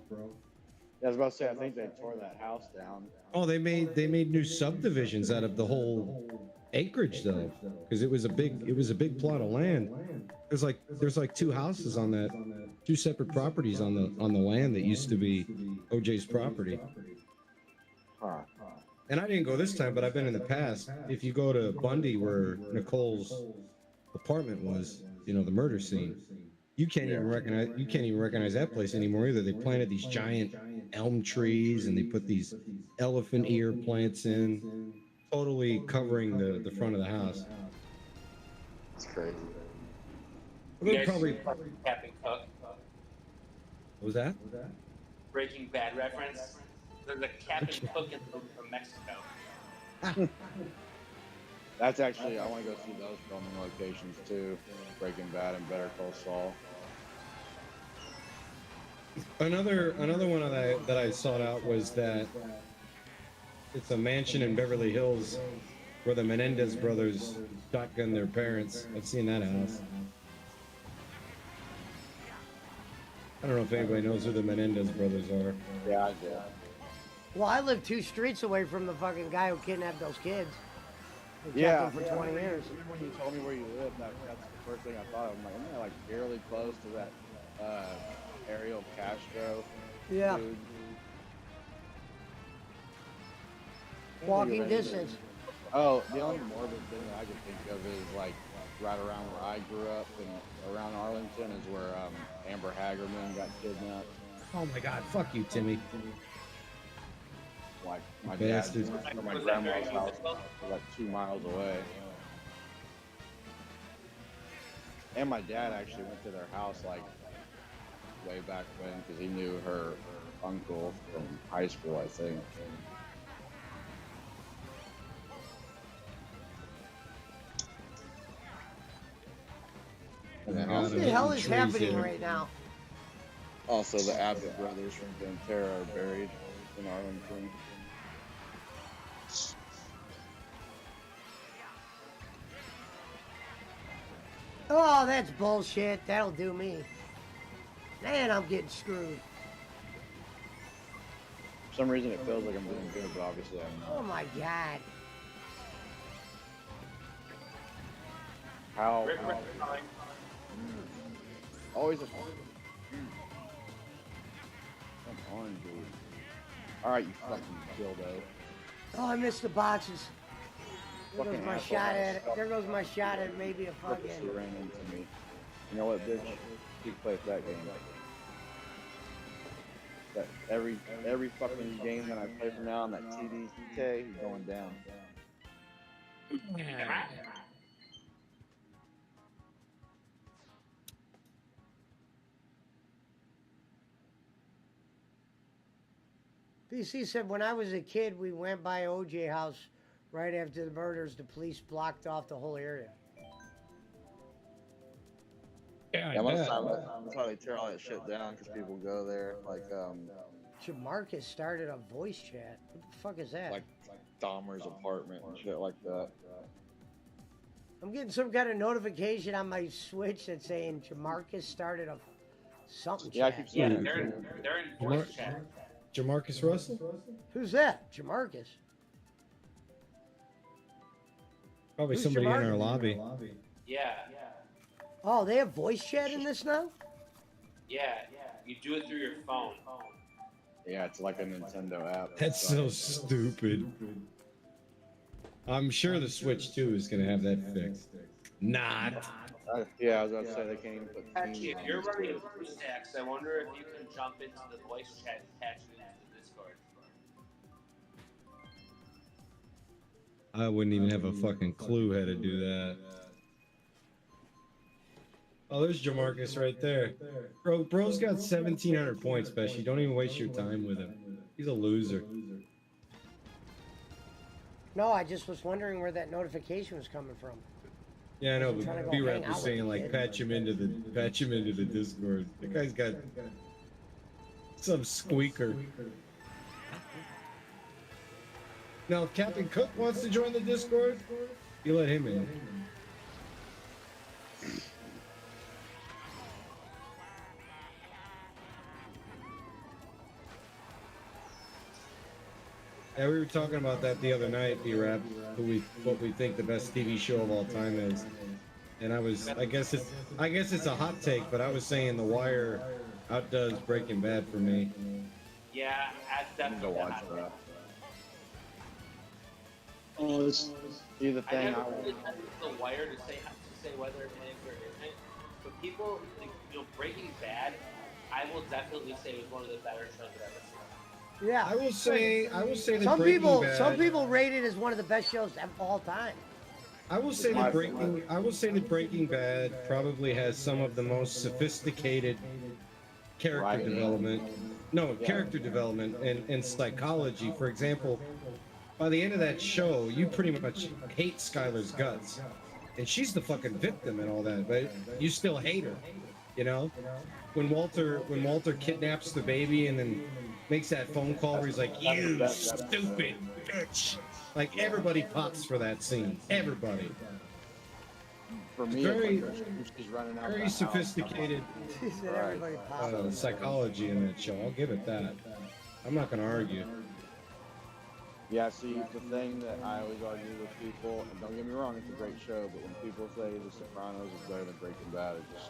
Yeah, I was about to say, I think they tore that house down.
Oh, they made new subdivisions out of the whole acreage though, because it was a big plot of land. There's like two houses on that, two separate properties on the land that used to be OJ's property. And I didn't go this time, but I've been in the past. If you go to Bundy, where Nicole's apartment was, you know, the murder scene, you can't even recognize that place anymore either. They planted these giant elm trees and they put these elephant ear plants in, totally covering the front of the house.
It's crazy.
They'll
You guys
probably.
see Captain Cook?
What was that?
Breaking Bad reference. There's a Captain Cook in the movie from Mexico.
That's actually, I want to go see those filming locations too. Breaking Bad and Better Call Saul.
Another one that I sought out was that it's a mansion in Beverly Hills where the Menendez brothers shotgun their parents. I've seen that house. I don't know if anybody knows who the Menendez brothers are.
Yeah, I do.
Well, I live 2 streets away from the fucking guy who kidnapped those kids. And kept
Yeah.
them for 20 years.
When you told me where you live, that's the first thing I thought of. I'm like, isn't that like fairly close to that Ariel Castro?
Yeah.
Dude?
Walking distance.
Oh, the only morbid thing that I can think of is like right around where I grew up and around Arlington is where Amber Hagerman got kidnapped.
Oh my God! Fuck you, Timmy.
Like my dad's
Bastard.
or my grandma's house was like 2 miles away. And my dad actually went to their house like way back when because he knew her uncle from high school, I think. And then
What
also,
the hell is happening right now?
Also, the Abbott brothers from Ventura are buried in Arlington.
Oh, that's bullshit. That'll do me. Man, I'm getting screwed.
For some reason, it feels like I'm doing good, but obviously I'm not.
Oh my god.
How? Always a fun. Come on, dude. Alright, you fucking dildo.
Oh, I missed the boxes. There goes
Fucking
my
asshole.
shot at it. There goes my shot at maybe a
Purposely
fucking.
ran into me. You know what, bitch? You play that game. That every fucking game that I play from now on, that TDK, he's going down.
BC said, when I was a kid, we went by OJ house right after the murders. The police blocked off the whole area.
Yeah, most of the time, that's why they tear all that shit down, because people go there, like,
Jamarcus started a voice chat. What the fuck is that?
like Dahmer's apartment and shit like that.
I'm getting some kind of notification on my Switch that's saying Jamarcus started a something
Yeah, I
chat.
keep seeing
they're in voice chat.
Jamarcus Russell?
Who's that? Jamarcus.
Probably
Who's
somebody in our
Jamarcus?
lobby.
Yeah,
Oh, they have voice chat in this now?
yeah. You do it through your phone.
Yeah, it's like a Nintendo app.
That's so stupid. I'm sure the Switch 2 is going to have that fixed. Not.
Yeah, I was about to say they can't even put
Actually,
themes
if
on
you're
this
running
shit.
a stacks, I wonder if you can jump into the voice chat attached to the Discord.
I wouldn't even have a fucking clue how to do that. Oh, there's Jamarcus right there. Bro's got 1,700 points, Pesci. Don't even waste your time with him. He's a loser.
No, I just was wondering where that notification was coming from.
Yeah, I know,
I'm trying to
but
go
B-Rap
hang
was
out with
saying
the
like
kid.
patch him into the Discord. The guy's got some squeaker. Now, if Captain Cook wants to join the Discord, you let him in. Yeah, we were talking about that the other night, B-Rap, what we think the best TV show of all time is. And I guess it's a hot take, but I was saying The Wire outdoes Breaking Bad for me.
Yeah, that's definitely
watch that.
Oh, it's
See, the
I
thing
never
I
really tested the wire to say whether it is or isn't. But people, like, Breaking Bad, I will definitely say is one of the better shows I've ever seen.
Yeah.
I will say that
some
Breaking
people
Bad,
some people rate it as one of the best shows of all time.
I will say that Breaking Bad probably has some of the most sophisticated character
Writing.
development. No, character development and psychology. For example, by the end of that show, you pretty much hate Skylar's guts. And she's the fucking victim and all that, but you still hate her. You know? When Walter kidnaps the baby and then makes that phone call where he's like, "You stupid bitch." Like, everybody pops for that scene. Everybody.
For me,
Very-
it's like she's running out
Very
the house.
sophisticated
She said everybody popped.
psychology in that show. I'll give it that. I'm not gonna argue.
Yeah, see, the thing that I always argue with people, and don't get me wrong, it's a great show, but when people say The Sopranos is better than Breaking Bad, it just...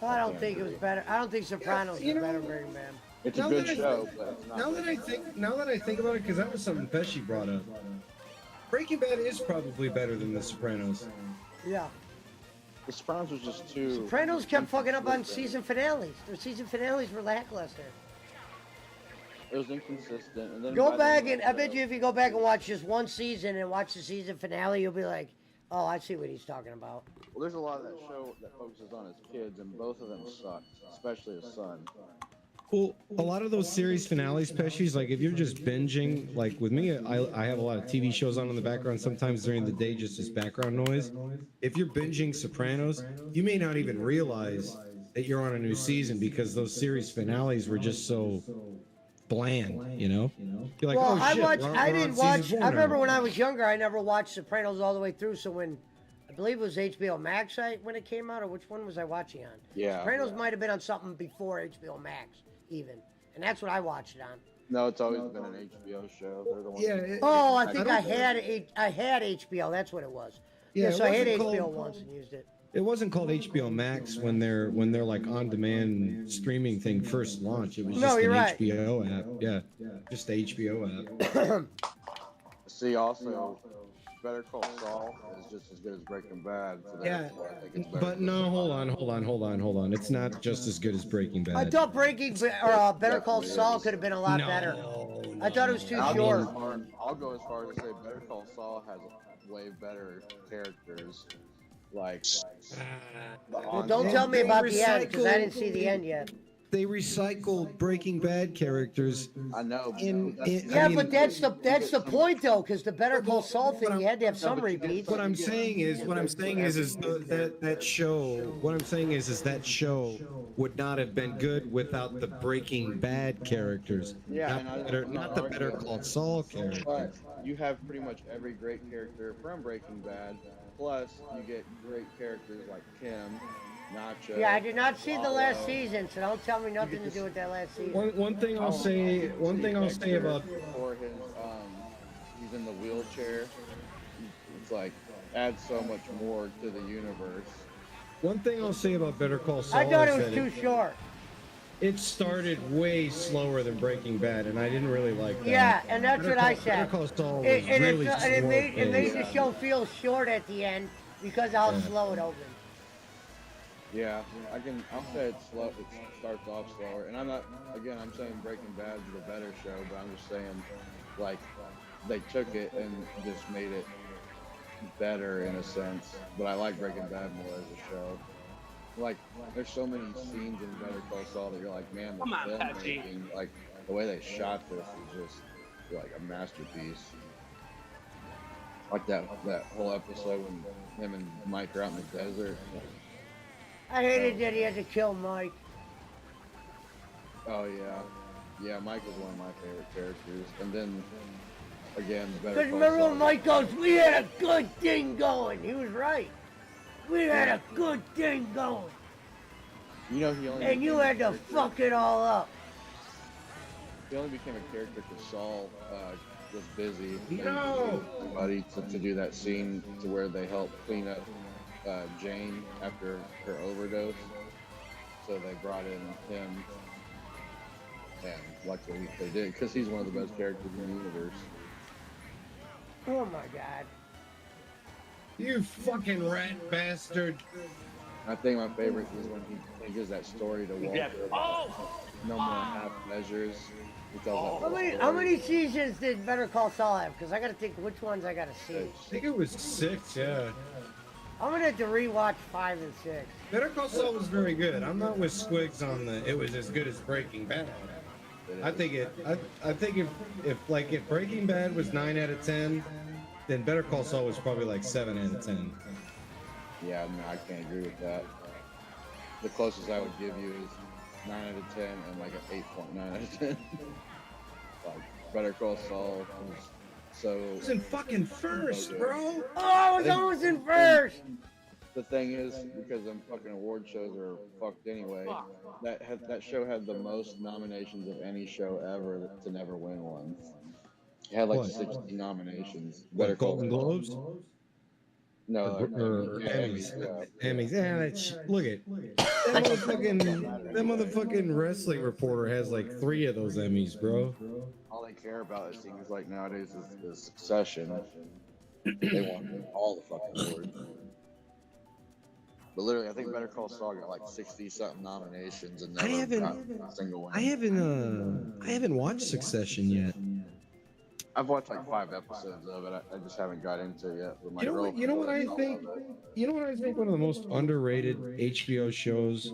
I don't
can't
think it was
agree.
better. I don't think Sopranos
you
is
know-
better than Breaking Bad.
It's a
Now
good
that I
show,
think-
but it's not...
Now that I think about it, because that was something Pesci brought up. Breaking Bad is probably better than The Sopranos.
Yeah.
The Sopranos was just too...
Sopranos kept fucking up on season finales. Their season finales were lackluster.
It was inconsistent, and then...
Go
by
back
the
and I bet you if you go back and watch just one season and watch the season finale, you'll be like, oh, I see what he's talking about.
Well, there's a lot of that show that focuses on his kids, and both of them sucked, especially his son.
Well, a lot of those series finales, Pesci's, like if you're just binging, like with me, I have a lot of TV shows on in the background sometimes during the day just as background noise. If you're binging Sopranos, you may not even realize that you're on a new season because those series finales were just so bland, you know? You're like,
Well,
oh shit,
I
we're on
didn't
season
watch.
4
I remember
now.
when I was younger, I never watched Sopranos all the way through. So when I believe it was HBO Max when it came out, or which one was I watching on?
Yeah.
Sopranos might have been on something before HBO Max, even, and that's what I watched it on.
No, it's always been an HBO show. They're the ones.
Yeah.
Oh, I think I had HBO. That's what it was.
Yeah,
Yeah, so I
it
had
wasn't
HBO
called-
once and used it.
It wasn't called HBO Max when they're like on-demand streaming thing first launched. It was
No,
just an
you're right.
HBO app. Yeah, just the HBO app.
See, also, Better Call Saul is just as good as Breaking Bad. So
Yeah,
therefore I think it's better.
but no, hold on. It's not just as good as Breaking Bad.
I thought Better Call Saul could have been a lot better. I thought it was too short.
I'll go as far as to say Better Call Saul has way better characters. Like,
Well, don't tell me about the end because I didn't see the end yet.
They recycled Breaking Bad characters.
I know.
But that's the point though, because the Better Call Saul thing, you had to have some repeats.
What I'm saying is that show. What I'm saying is that show would not have been good without the Breaking Bad characters.
Yeah,
not the Better Call Saul characters.
But you have pretty much every great character from Breaking Bad. Plus, you get great characters like Kim, Nacho.
Yeah, I did not see the last season, so don't tell me nothing to do with that last season.
One thing I'll say about
or his he's in the wheelchair. It's like adds so much more to the universe.
One thing I'll say about Better Call Saul.
I thought it
is
was
that
too short.
It started way slower than Breaking Bad, and I didn't really like that.
Yeah, and that's what I said.
Better Call Saul was
And
really
it made
slow.
the show feel short at the end because of how slow it opened.
Yeah, I'll say it's slow. It starts off slower, and I'm saying Breaking Bad is the better show, but I'm just saying, like, they took it and just made it better in a sense. But I like Breaking Bad more as a show. Like, there's so many scenes in Better Call Saul that you're like, man, the filmmaking, like the way they shot this is just like a masterpiece. Like that whole episode when him and Mike are out in the desert.
I hated that he had to kill Mike.
Oh yeah, Mike was one of my favorite characters. And then again, Better
Because
Call
remember
Saul.
when Mike goes, "We had a good thing going." He was right. We had a good thing going.
You know, he only
And you
became a
had to
character-
fuck it all up.
He only became a character because Saul was busy.
No!
Somebody to do that scene to where they help clean up Jane after her overdose. So they brought in him, and luckily they did because he's one of the best characters in the universe.
Oh my god.
You fucking rat bastard.
I think my favorite is when he gives that story to Walter.
Yeah.
about No more half measures. He tells that whole
How
story.
many seasons did Better Call Saul have? Because I gotta think which ones I gotta see.
I think it was 6, yeah.
I'm gonna have to rewatch 5 and 6.
Better Call Saul was very good. I'm not with Squigs on it was as good as Breaking Bad. I think if Breaking Bad was 9 out of 10, then Better Call Saul was probably like 7 out of 10.
Yeah, no, I can't agree with that. The closest I would give you is 9 out of 10 and like an 8.9 out of 10. Like, Better Call Saul was so...
It was in fucking first, bro.
Oh, I was almost in first.
The thing is, because them fucking award shows are fucked anyway, that show had the most nominations of any show ever to never win one. It had like
What?
60 nominations.
What,
Call
Golden
Saul.
Globes?
No,
Or Emmys.
yeah.
Emmys. Yeah, look at that motherfucking wrestling reporter has like 3 of those Emmys, bro.
All they care about, it seems like nowadays, is Succession. They want all the fucking awards. But literally, I think Better Call Saul got like 60-something nominations and never got a single one.
I haven't watched Succession yet.
I've watched like 5 episodes of it. I just haven't got into it yet. With my
You know what I think? You know what I think one of the most underrated HBO shows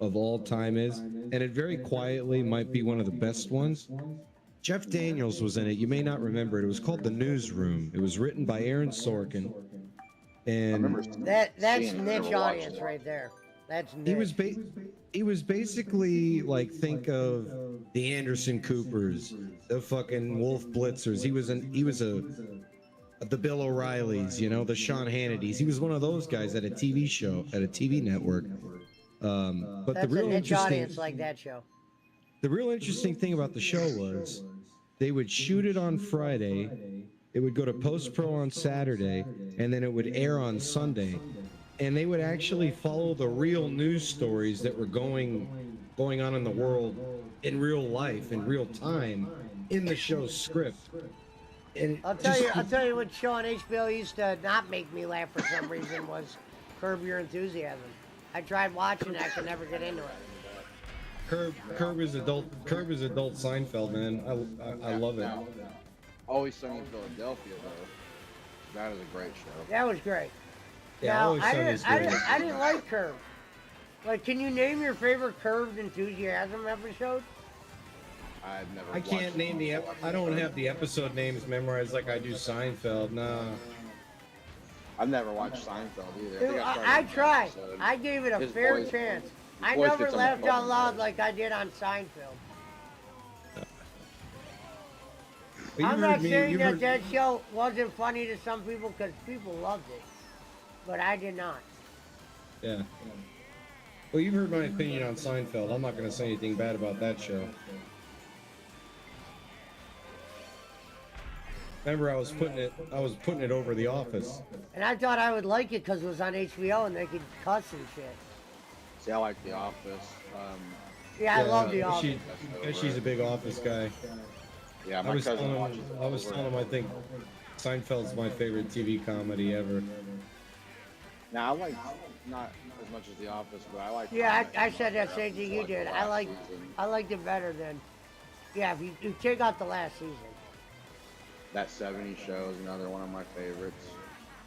of all time is, and it very quietly might be one of the best ones. Jeff Daniels was in it. You may not remember it. It was called The Newsroom. It was written by Aaron Sorkin. And
That's niche audience right there. That's
He
Nick.
was basically like, think of the Anderson Coopers, the fucking Wolf Blitzers. He was the Bill O'Reillys, you know, the Sean Hannitys. He was one of those guys at a TV show, at a TV network. But
That's
the real
a niche
interesting,
audience like that show.
the real interesting thing about the show was they would shoot it on Friday, it would go to post pro on Saturday, and then it would air on Sunday. And they would actually follow the real news stories that were going on in the world in real life, in real time, in the show's script. And
I'll tell you what show on HBO used to not make me laugh for some reason was Curb Your Enthusiasm. I tried watching it, I could never get into it.
Curb is adult Seinfeld, man. I love it.
Always Sunny in Philadelphia, though. That is a great show.
That was great.
Yeah,
now,
Always Sunny is great.
I didn't like Curb. Like, can you name your favorite Curb Enthusiasm episode?
I've never.
I can't name I don't have the episode names memorized like I do Seinfeld. Nah.
I've never watched Seinfeld either.
Dude,
I
tried.
episode.
I gave it a
His
fair
voice-
chance.
his
I
voice
never
gets on my
laughed out
fucking
loud
nerves.
like I did on Seinfeld.
Well,
I'm not saying that show wasn't funny to some people because people loved it, but I did not.
Yeah. Well, you've heard my opinion on Seinfeld. I'm not going to say anything bad about that show. Remember, I was putting it over The Office.
And I thought I would like it because it was on HBO and they could cuss and shit.
See, I like The Office.
Yeah, I love The Office.
She's a big Office guy.
Yeah,
I
my
was
cousin
telling
watches
him,
it
I was
over
telling him, I think Seinfeld's my favorite TV comedy ever.
Now, I like not as much as The Office, but I like.
Yeah, I said that same thing you did. I liked it better than. Yeah, if you take out the last season.
That 70s show is another one of my favorites.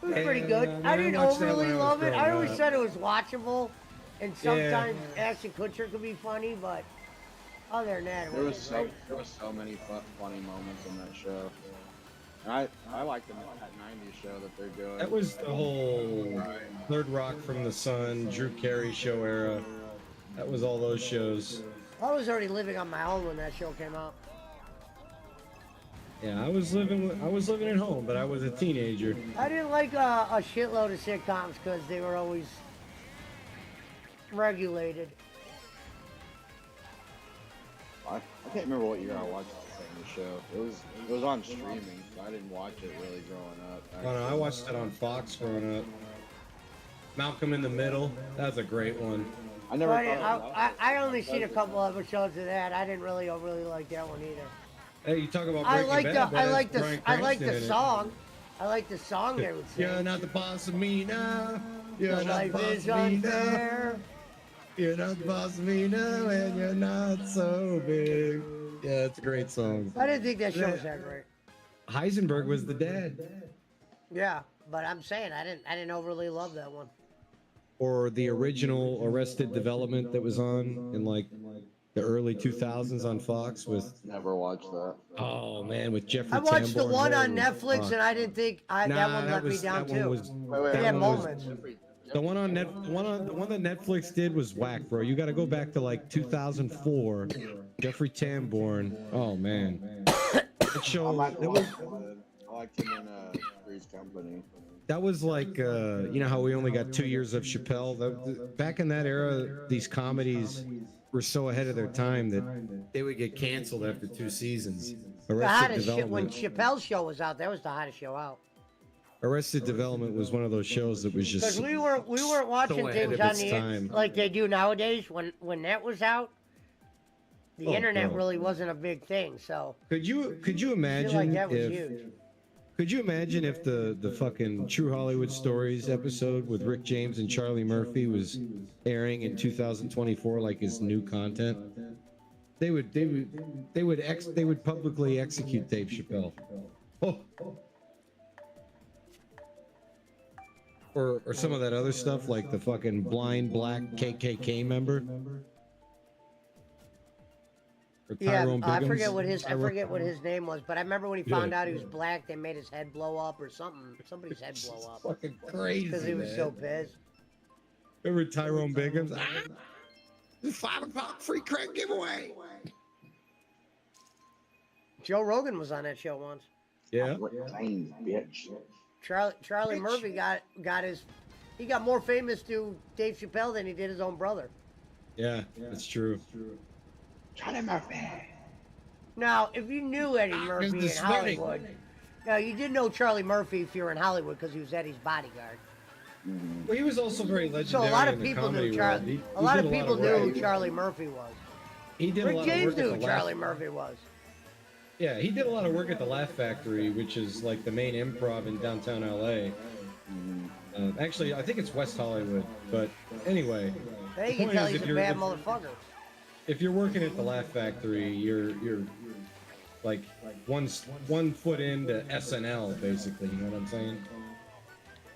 It was pretty good. I didn't overly love it. I always said it was watchable, and sometimes Ashton Kutcher could be funny, but other than that, it
There was
wasn't great.
so many funny moments in that show. And I like that 90s show that they're doing.
That was the whole Third Rock from the Sun, Drew Carey show era. That was all those shows.
I was already living on my own when that show came out.
Yeah, I was living at home, but I was a teenager.
I didn't like a shitload of sitcoms because they were always regulated.
I can't remember what year I watched the show. It was on streaming, so I didn't watch it really growing up.
Oh no, I watched it on Fox growing up. Malcolm in the Middle, that's a great one.
I never.
I only seen a couple episodes of that. I didn't really like that one either.
Hey, you talk about
I
Breaking
like
Bad,
the I like
Bryan
the
Cranston in it.
song. I like the song they would sing.
You're not the boss of me now. You're
Your
not the
life
boss
is
of me now.
unfair.
You're not the boss of me now, and you're not so big. Yeah, it's a great song.
I didn't think that show was that great.
Heisenberg was the dad.
Yeah, but I'm saying I didn't overly love that one.
Or the original Arrested Development that was on in like the early 2000s on Fox with.
Never watched that.
Oh man, with Jeffrey.
I watched the
Tambor.
one on
Holy
Netflix
fuck.
and I didn't think that one let me down
that one
too.
was-
It
that
had
one was-
moments.
The one on the one that Netflix did was whack, bro. You got to go back to like 2004. Jeffrey Tambor. Oh man, that show. That was,
I liked him in Three's Company.
that was like you know how we only got 2 years of Chappelle. Back in that era, these comedies were so ahead of their time that they would get canceled after 2 seasons.
The
Arrested
hottest shit when
Development.
Chappelle's show was out. That was the hottest show out.
Arrested Development was one of those shows that was just
Because we weren't watching
ahead
things
of
on
its
the
time.
like they do nowadays. When that was out, the
Oh,
internet
bro.
really wasn't a big thing. So
Could you
shit
imagine
like that was
if
huge.
Could you imagine if the fucking True Hollywood Stories episode with Rick James and Charlie Murphy was airing in 2024 like his new content? They would publicly execute Dave Chappelle. Oh. Or some of that other stuff like the fucking blind black KKK member. Or
Yeah,
Tyrone
I
Biggums.
forget what his
Tyrone-
his name was, but I remember when he
Yeah.
found out he was black, they made his head blow up or something. Somebody's head blow up.
Fucking crazy.
Because he was
man.
so pissed.
Remember Tyrone Biggums? Ah, it's 5 o'clock free crack giveaway.
Joe Rogan was on that show once.
Yeah.
Bitch.
Charlie Murphy got his. He got more famous through Dave Chappelle than he did his own brother.
Yeah, that's true.
Charlie Murphy.
Now, if you knew Eddie Murphy in
sweating.
Hollywood, now you did know Charlie Murphy if you're in Hollywood because he was Eddie's bodyguard.
Well, he was also very legendary.
So a lot of
in the
people
comedy
knew
world.
Charlie.
He
A lot
did
of people knew
work.
who Charlie Murphy was.
He did a
Rick
lot
James
of work
knew
at
who
the
Charlie
Laugh-
Murphy was.
Yeah, he did a lot of work at the Laugh Factory, which is like the main improv in downtown LA. Actually, I think it's West Hollywood. But anyway,
Now
the
you can
point
tell
is,
he's a bad motherfucker.
if you're working at the Laugh Factory, you're like one foot into SNL, basically. You know what I'm saying?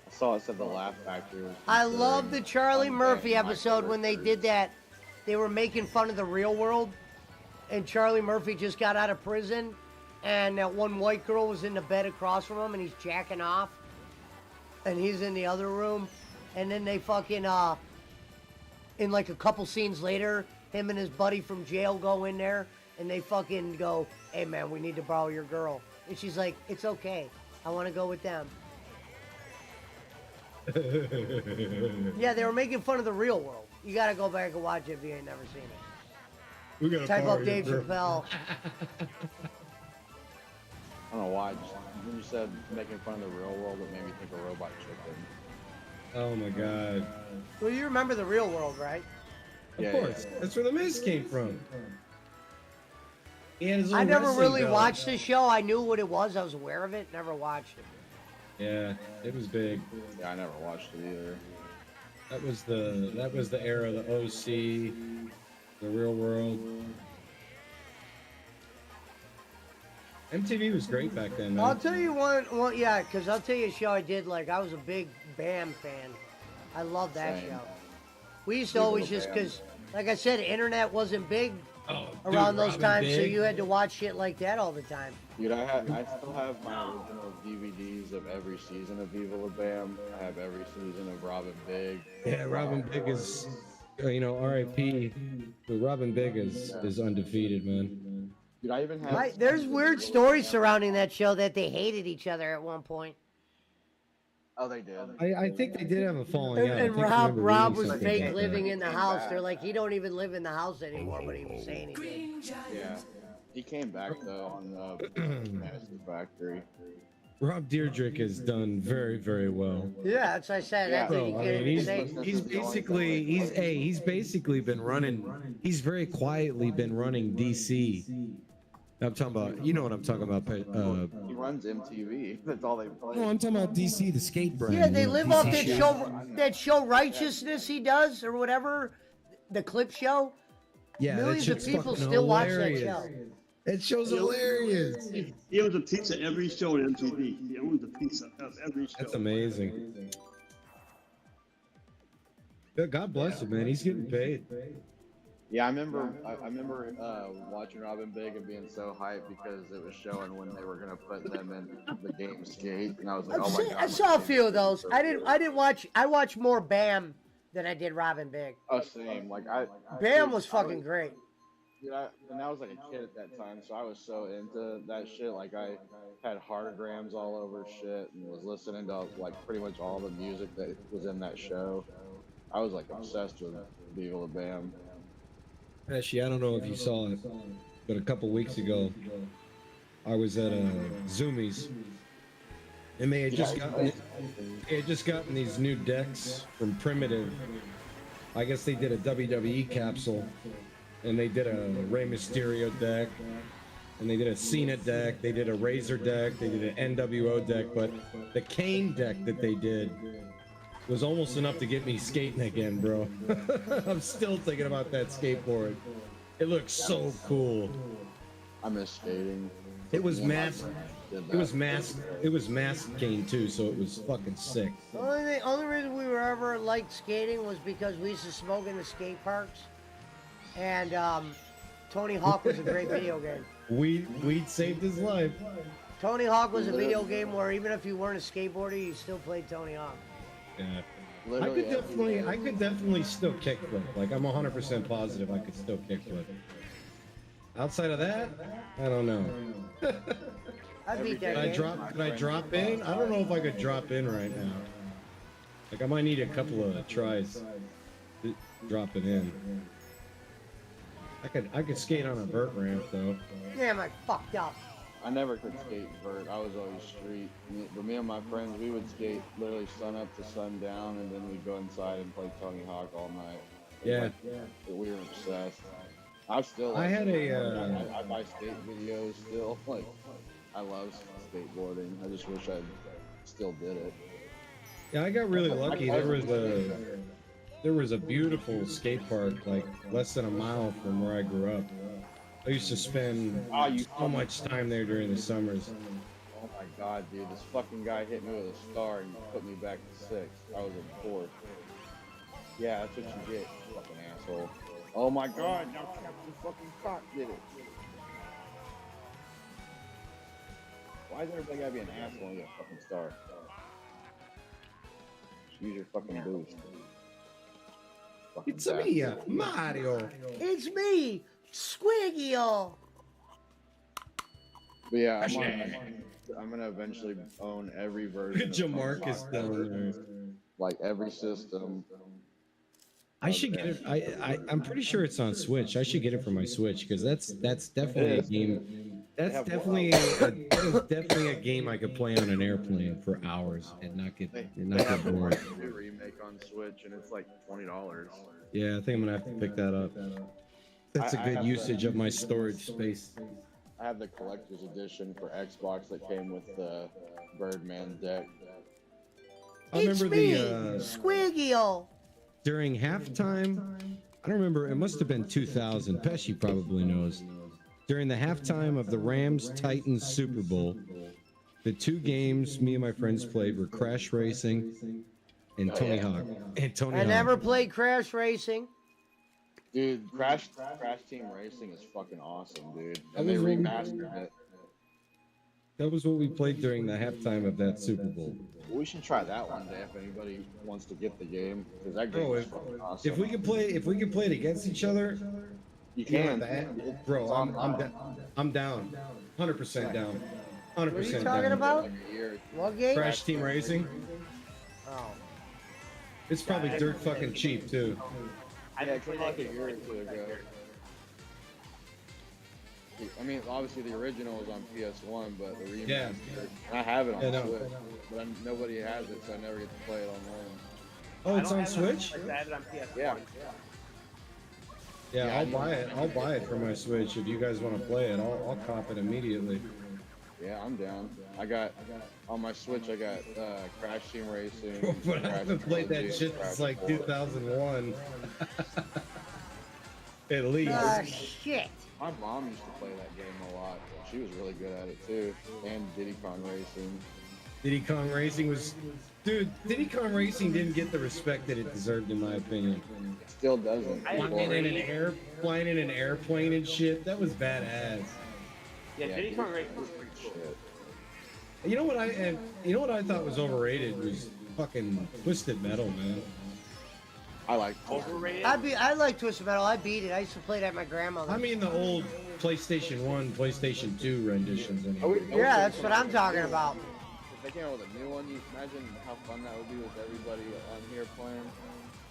I saw it said the Laugh Factory. Was
I love the Charlie Murphy
my
episode when they did that. They were making fun of the real world, and Charlie Murphy just got out of prison, and that one white girl was in the bed across from him, and he's jacking off, and he's in the other room, and then they fucking in like a couple scenes later, him and his buddy from jail go in there, and they fucking go, "Hey man, we need to borrow your girl," and she's like, "It's okay, I want to go with them." Yeah, they were making fun of the real world. You gotta go back and watch it if you ain't never seen it.
We gotta
Type
borrow
up
your
Dave
girl.
Chappelle.
I don't know why. Just, when you said making fun of the real world, it made me think of Robot Chicken.
Oh my god.
Well, you remember the real world, right?
Of
Yeah,
course.
yeah.
That's where the Miz came from. He had his own
I never
wrestling
really
belt.
watched the show. I knew what it was. I was aware of it. Never watched it.
Yeah, it was big.
Yeah, I never watched it either.
That was the era of the OC, the Real World. MTV was great back then, man.
I'll tell you one yeah, because I'll tell you a show I did. Like, I was a big Bam fan. I love that
Same.
show. We used to
Big
always
little
just,
Bam.
because, like I said, internet wasn't big
Oh,
around
dude,
those
Robin
times, so
Big.
you had to watch shit like that all the time.
Dude, I still have my original DVDs of every season of Viva La Bam. I have every season of Robin Big.
Yeah, Robin Big is, R.I.P. But Robin Big is undefeated, man.
Dude, I even have.
Right, there's weird stories surrounding that show that they hated each other at one point.
Oh, they did.
I think they did have a falling out. I
And
think I
Rob
remember reading
was
something
fake
about
living
that.
in the house. They're like, he don't even live in the house anymore, but he was saying he did.
Yeah. He came back though on Fantasy Factory.
Rob Dyrdek has done very, very well.
Yeah, that's what I said.
Yeah.
That's what
Bro,
you
I mean,
can't
he's basically he's basically been running. He's very quietly been running DC. I'm talking about, you know what I'm talking about.
He runs MTV. That's all they play.
No, I'm talking about DC, the skate brand.
Yeah, they
you know,
live
DC
off that
shit.
show Righteousness he does or whatever, the clip show.
Yeah, that
Millions of
shit's
people
fucking
still watch that
hilarious.
show.
That show's hilarious.
He owns a piece of every show on MTV. He owns a piece of every show.
That's amazing. Yeah, God bless him, man. He's getting paid.
Yeah, I remember watching Robin Big and being so hyped because it was showing when they were gonna put them in the game Skate, and I was like, oh my god.
I saw a few of those. I didn't watch. I watched more Bam than I did Robin Big.
Oh, same. Like
Bam was fucking great.
Dude, and I was like a kid at that time, so I was so into that shit. Like I had heartograms all over shit and was listening to like pretty much all the music that was in that show. I was like obsessed with Viva La Bam.
Actually, I don't know if you saw it, but a couple weeks ago, I was at Zoomies, and they had just gotten these new decks from Primitive. I guess they did a WWE capsule, and they did a Rey Mysterio deck, and they did a Cena deck, they did a Razor deck, they did an NWO deck, but the Kane deck that they did was almost enough to get me skating again, bro. I'm still thinking about that skateboard. It looks so cool.
I miss skating.
It was masked. It was masked. It was masked Kane too, so it was fucking sick.
The only reason we were ever liked skating was because we used to smoke in the skate parks, and Tony Hawk was a great video game.
Weed saved his life.
Tony Hawk was a video game where even if you weren't a skateboarder, you still played Tony Hawk.
Yeah. I
Literally
could definitely still kickflip. Like I'm 100% positive I could still kickflip. Outside of that, I don't know.
I beat that
Could
game.
I drop in? I don't know if I could drop in right now. Like I might need a couple of tries dropping in. I could skate on a vert ramp though.
Damn, I fucked up.
I never could skate vert. I was always street. But me and my friends, we would skate literally sun up to sundown, and then we'd go inside and play Tony Hawk all night.
Yeah.
We were obsessed. I'm still.
I had a.
I buy skate videos still. Like, I love skateboarding. I just wish I still did it.
Yeah, I got really lucky. There was a beautiful skate park like less than a mile from where I grew up. I used to spend so much time there during the summers.
Oh my god, dude! This fucking guy hit me with a star and put me back to 6. I was in 4th. Yeah, that's what you get, you fucking asshole. Oh my god! Now Captain fucking Cock did it. Why does everybody gotta be an asshole and get a fucking star? Just use your fucking boost. Fucking
It's me, Mario.
It's me, Squiggy-O.
But yeah, I'm gonna eventually own every version.
Jamarcus down there.
Like every system.
I should get it. I'm pretty sure it's on Switch. I should get it for my Switch because that's definitely a game. That's definitely a game I could play on an airplane for hours and not get bored.
New remake on Switch and it's like $20.
Yeah, I think I'm gonna have to pick that up. That's a good usage of my storage space.
I have the collector's edition for Xbox that came with the Birdman deck.
I remember
me,
the
Squiggy-O.
during halftime. I don't remember. It must have been 2000. Pesci probably knows. During the halftime of the Rams Titans Super Bowl, the two games me and my friends played were Crash Racing and Tony Hawk.
I never played Crash Racing.
Dude, Crash Team Racing is fucking awesome, dude.
That
And they
was when-
remastered it.
That was what we played during the halftime of that Super Bowl.
We should try that one day if anybody wants to get the game, because that game
Bro,
is fucking awesome.
if we could play it against each other,
You can.
bro. I'm down. 100% down. 100%
What are you
down.
talking about? What game?
Crash Team Racing.
Oh.
It's probably dirt fucking cheap too.
Yeah, it came like a year or two ago. I mean, obviously the original was on PS1, but the remaster,
Yeah.
I have it on
Yeah, no.
Switch, but nobody has it, so I never get to play it online.
Oh, it's on Switch?
I have it on PS1.
Yeah.
Yeah, I'll buy it. I'll buy it for my Switch if you guys want to play it. I'll cop it immediately.
Yeah, I'm down. I got on my Switch. I got Crash Team Racing.
But I
Crash
haven't played that
Trilogy,
shit
Crash
since like
4.
2001. At least.
Ah, shit.
My mom used to play that game a lot. She was really good at it too. And Diddy Kong Racing.
Diddy Kong Racing was, dude. Diddy Kong Racing didn't get the respect that it deserved, in my opinion.
It still doesn't.
Flying in an airplane and shit. That was badass.
Yeah, Diddy Kong Racing was pretty cool.
You know what I thought was overrated was fucking Twisted Metal, man.
I like
overrated.
I like Twisted Metal. I beat it. I used to play that at my grandmother's.
I mean the old PlayStation 1, PlayStation 2 renditions. Anyway.
Yeah, that's what I'm talking about.
If they came out with a new one, you imagine how fun that would be with everybody on here playing.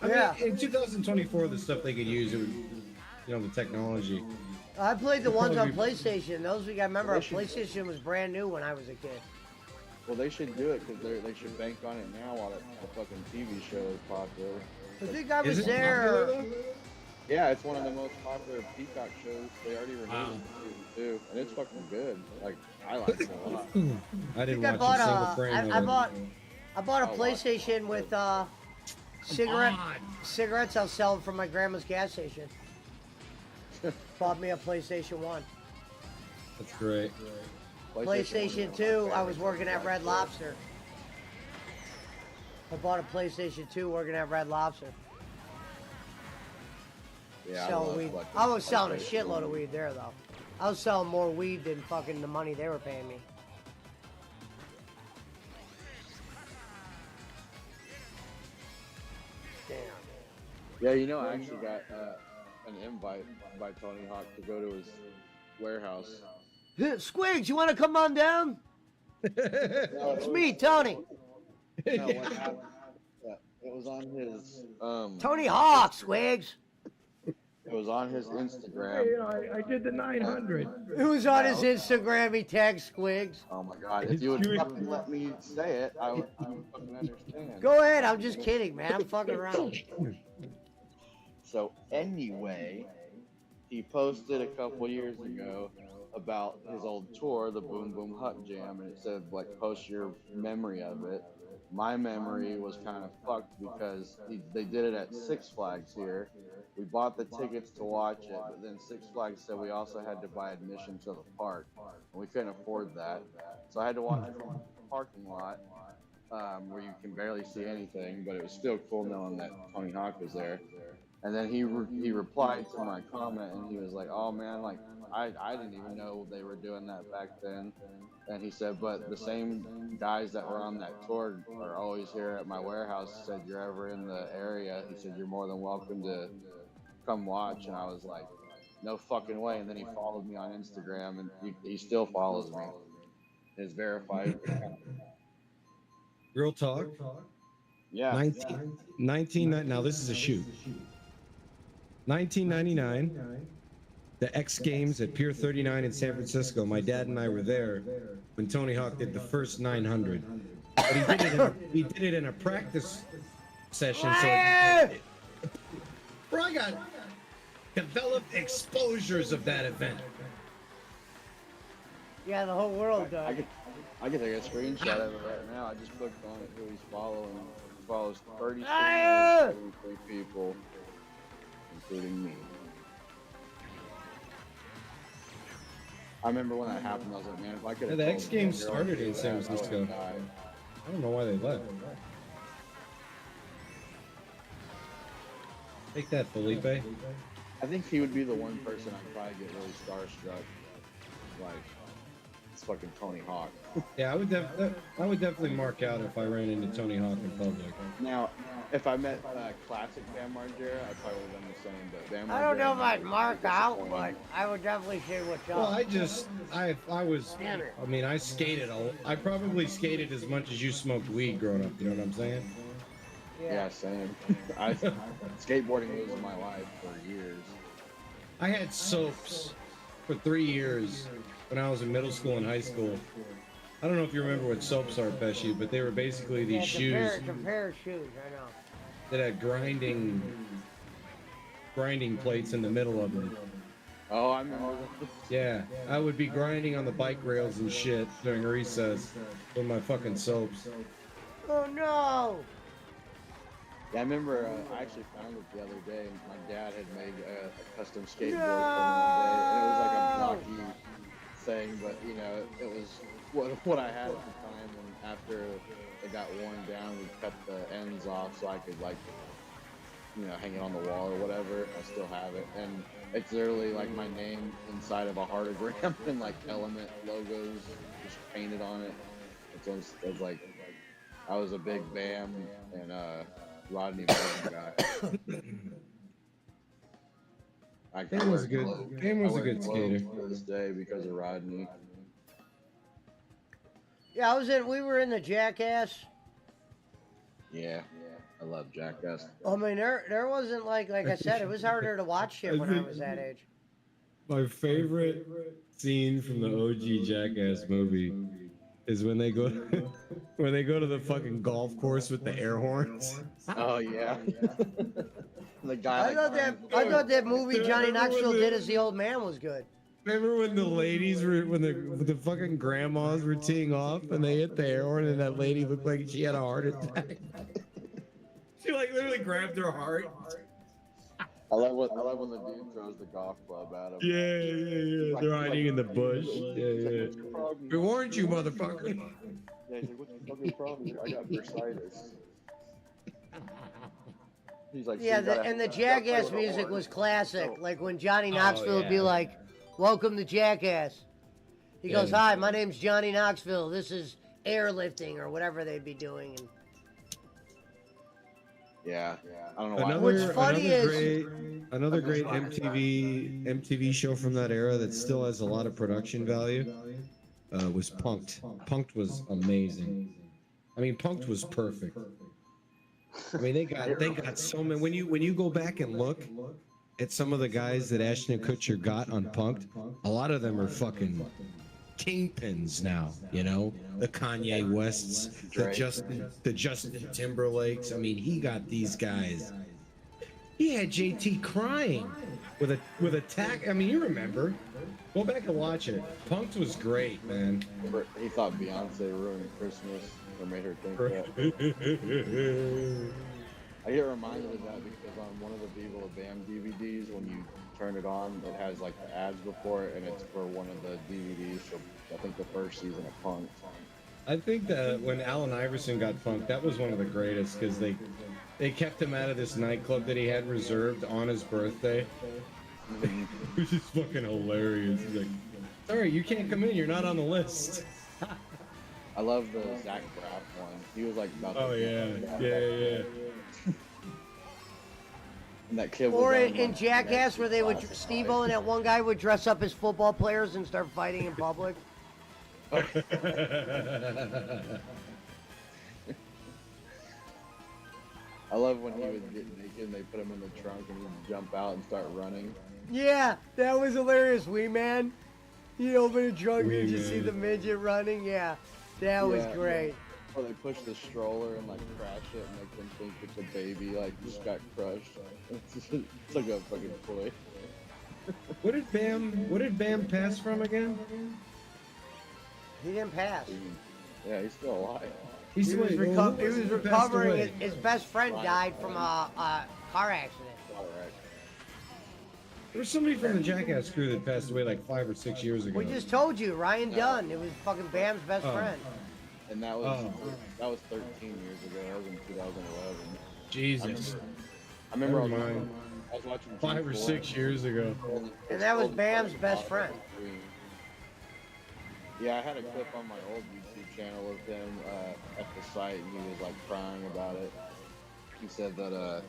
I mean, in 2024, the stuff they could use, it would, the technology.
I played the ones on
Probably-
PlayStation. Those we got. Remember, PlayStation was brand new when I was a kid.
Well, they should do it because they should bank on it now while the fucking TV show is popular.
I think I was there.
Yeah, it's one of the most popular Peacock shows. They already renewed it for season 2, and it's fucking good. Like, I like it a lot.
I didn't
I
watch
bought
a single
a.
frame
I
of
bought.
it.
I bought a PlayStation with cigarettes I was selling from my grandma's gas station. Bought me a PlayStation 1.
That's great.
PlayStation 2, I was working at Red Lobster. I bought a PlayStation 2 working at Red Lobster.
Yeah,
Selling weed. I was selling a shitload of weed there, though. I was selling more weed than fucking the money they were paying me.
Yeah, you know, I actually got an invite by Tony Hawk to go to his warehouse.
Squigs, you want to come on down? It's me, Tony.
No, what happened? It was on his
Tony Hawk, Squigs.
It was on his Instagram.
Hey, I did the 900.
It was on his Instagram. He tagged Squigs.
Oh my God! If you would fucking let me say it, I would fucking understand.
Go ahead. I'm just kidding, man. I'm fucking around.
So anyway, he posted a couple years ago about his old tour, the Boom Boom Hut Jam, and it said like post your memory of it. My memory was kind of fucked because they did it at Six Flags here. We bought the tickets to watch it, but then Six Flags said we also had to buy admission to the park, and we couldn't afford that. So I had to watch it from the parking lot, where you can barely see anything, but it was still cool knowing that Tony Hawk was there. And then he replied to my comment, and he was like, "Oh man, like I didn't even know they were doing that back then." And he said, "But the same guys that were on that tour are always here at my warehouse. He said, you're ever in the area, he said, you're more than welcome to come watch." And I was like, no fucking way. And then he followed me on Instagram, and he still follows me. His verified account.
Real talk.
Yeah.
19 now this is a shoot. 1999, the X Games at Pier 39 in San Francisco. My dad and I were there when Tony Hawk did the first 900. But he did it in a practice session. So bro, I got developed exposures of that event.
Yeah, the whole world does.
I can take a screenshot of it right now. I just clicked on it, who he's following. He follows 33 people, including me. I remember when that happened, I was like, man, if I could have.
The X Games started in San Francisco. I don't know why they left. Take that, Felipe.
I think he would be the one person I'd probably get really starstruck. Like, it's fucking Tony Hawk.
Yeah, I would definitely mark out if I ran into Tony Hawk in public.
Now, if I met classic Bam Margera, I probably would have done the same. But Bam
I don't know
Margera
if I'd mark out, but I would definitely say what's up.
Well, I skated. I probably skated as much as you smoked weed growing up. You know what I'm saying?
Yeah, same. Skateboarding was my life for years.
I had soaps for 3 years when I was in middle school and high school. I don't know if you remember what soaps are, Pesci, but they were basically these shoes.
It's a pair of shoes, I know.
That had grinding plates in the middle of them.
Oh, I remember.
Yeah, I would be grinding on the bike rails and shit during recess with my fucking soaps.
Oh no!
Yeah, I remember I actually found it the other day. My dad had made a custom skateboard for me one day, and it was like a blocky thing, but you know, it was what I had at the time. And after it got worn down, we cut the ends off so I could like, you know, hang it on the wall or whatever. I still have it, and it's literally like my name inside of a heartogram and like element logos just painted on it. It's like I was a big Bam and Rodney Mullen guy.
Bam was a good skater
to this day because of Rodney.
Yeah, we were in the Jackass.
Yeah, I love Jackass.
I mean, there wasn't like I said, it was harder to watch shit when I was that age.
My favorite scene from the OG Jackass movie is when they go to the fucking golf course with the air horns.
Oh yeah. The guy.
I thought that movie Johnny Knoxville did as the old man was good.
Remember when the ladies were when the fucking grandmas were teeing off and they hit the air horn and that lady looked like she had a heart attack. She like literally grabbed her heart.
I love when the dude throws the golf club at him.
Yeah. They're hiding in the bush. Yeah. We warned you, motherfucker.
Yeah, he's like, what's the fucking problem? I got bursitis. He's like,
yeah, and the Jackass music was classic. Like when Johnny Knoxville would be like, "Welcome to Jackass." He goes, "Hi, my name's Johnny Knoxville. This is airlifting," or whatever they'd be doing. And
Yeah, I don't know why.
Another great MTV show from that era that still has a lot of production value was Punk'd. Punk'd was amazing. I mean, Punk'd was perfect. I mean, they got so many. When you go back and look at some of the guys that Ashton Kutcher got on Punk'd, a lot of them are fucking kingpins now. You know, the Kanye Wests, the Justin Timberlakes. I mean, he got these guys. He had JT crying with a tack. I mean, you remember? Go back and watch it. Punk'd was great, man.
He thought Beyonce ruined Christmas or made her think that. I get reminded of that because on one of the Viva La Bam DVDs, when you turn it on, it has like the ads before it, and it's for one of the DVDs from I think the first season of Punk'd.
I think that when Allen Iverson got Punk'd, that was one of the greatest because they kept him out of this nightclub that he had reserved on his birthday. Which is fucking hilarious. He's like, sorry, you can't come in. You're not on the list.
I love the Zach Braff one. He was like about.
Oh yeah.
And that kid.
Or
was
in Jackass, where they would Steve-O and that one guy would dress up as football players and start fighting in public.
I love when he would get naked and they put him in the trunk and he'd jump out and start running.
Yeah, that was hilarious. Wee Man. You open a trunk
Wee
and you see
Man.
the midget running. Yeah, that was great.
Or they push the stroller and like crash it and make them think it's a baby like just got crushed. It's like a fucking toy.
What did Bam pass from again?
He didn't pass.
Yeah, he's still alive.
He was recovering. His best friend died from a car accident.
There was somebody from the Jackass crew that passed away like 5 or 6 years ago.
We just told you, Ryan Dunn. It was fucking Bam's best friend.
And that was 13 years ago. That was in 2011.
Jesus.
I remember I
Never
was
mind.
watching
5 or 6 years ago.
And that was Bam's best friend.
Yeah, I had a clip on my old YouTube channel of him at the site, and he was like crying about it. He said that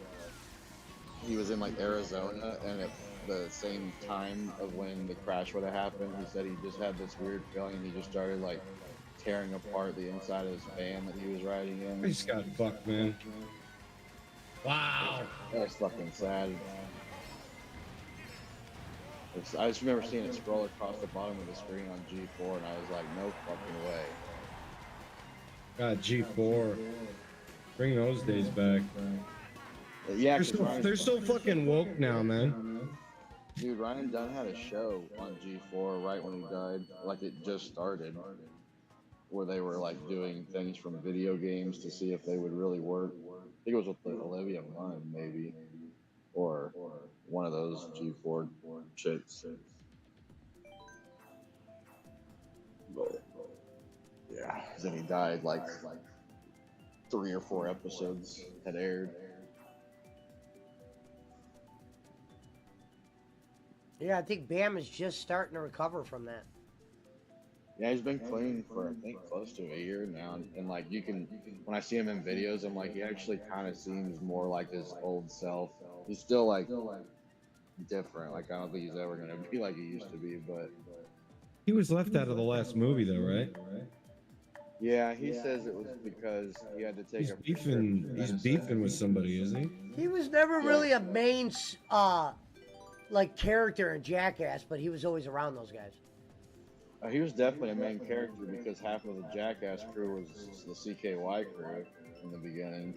he was in like Arizona, and at the same time of when the crash would have happened, he said he just had this weird feeling, and he just started like tearing apart the inside of his van that he was riding in.
I just got fucked, man. Wow.
That's fucking sad. I just remember seeing it scroll across the bottom of the screen on G4, and I was like, no fucking way.
God, G4. Bring those days back.
Yeah,
they're so fucking woke now, man.
Dude, Ryan Dunn had a show on G4 right when he died. Like, it just started. Where they were, like, doing things from video games to see if they would really work. I think it was with Olivia Munn, maybe. Or one of those G4 chicks. But, yeah, then he died like 3 or 4 episodes had aired.
Yeah, I think Bam is just starting to recover from that.
Yeah, he's been clean for I think close to a year now, and like you can, when I see him in videos, I'm like, he actually kind of seems more like his old self. He's still like different. Like I don't think he's ever gonna be like he used to be, but
He was left out of the last movie, though, right?
yeah, he says it was because he had to take a
He's beefing with somebody, isn't he?
He was never really a main, like, character in Jackass, but he was always around those guys.
He was definitely a main character because half of the Jackass crew was the CKY crew in the beginning.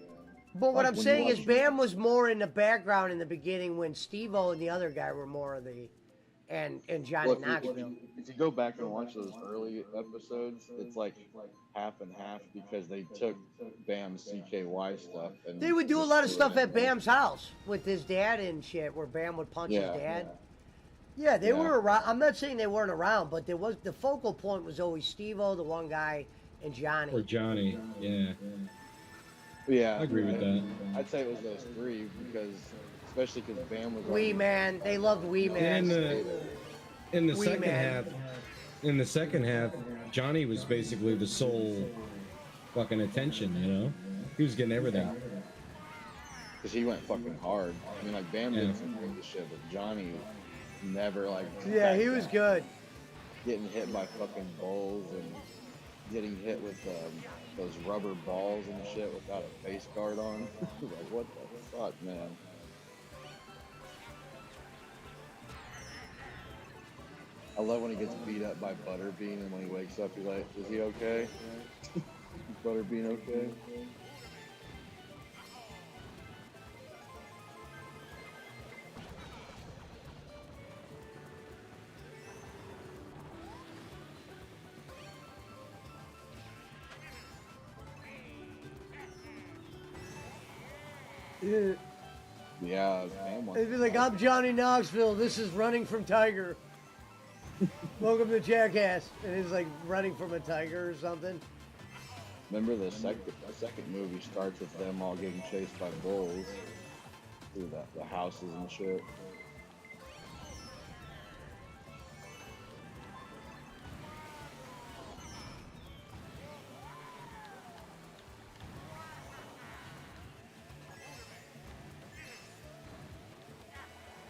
But what
Like,
I'm
when
saying
you
is
watch-
Bam was more in the background in the beginning when Steve-O and the other guy were more of the, and Johnny
Well, if
Knoxville.
if you go back and watch those early episodes, it's like half and half because they took Bam's CKY stuff and
They would do a
just
lot of
threw
stuff
it
at Bam's house with his dad and shit, where Bam would punch
Yeah,
his dad. Yeah, they were around. I'm not saying they weren't around, but there was the focal point was always Steve-O, the one guy, and Johnny.
Or Johnny, yeah.
Yeah,
I agree with that.
I'd say it was those three because, especially because Bam was.
Wee Man, they loved Wee Man.
In the
Wee
second
Man.
half, Johnny was basically the sole fucking attention, you know? He was getting everything.
because he went fucking hard. I mean, like Bam did some crazy shit, but Johnny never like.
Yeah, he was good.
Getting hit by fucking bulls and getting hit with those rubber balls and shit without a face guard on. Like, what the fuck, man? I love when he gets beat up by Butterbean and when he wakes up, he's like, is he okay? Is Butterbean okay? Yeah,
They'd be like, I'm Johnny Knoxville. This is Running from Tiger. Welcome to Jackass. And he's like running from a tiger or something.
Remember the second movie starts with them all getting chased by bulls through the houses and shit.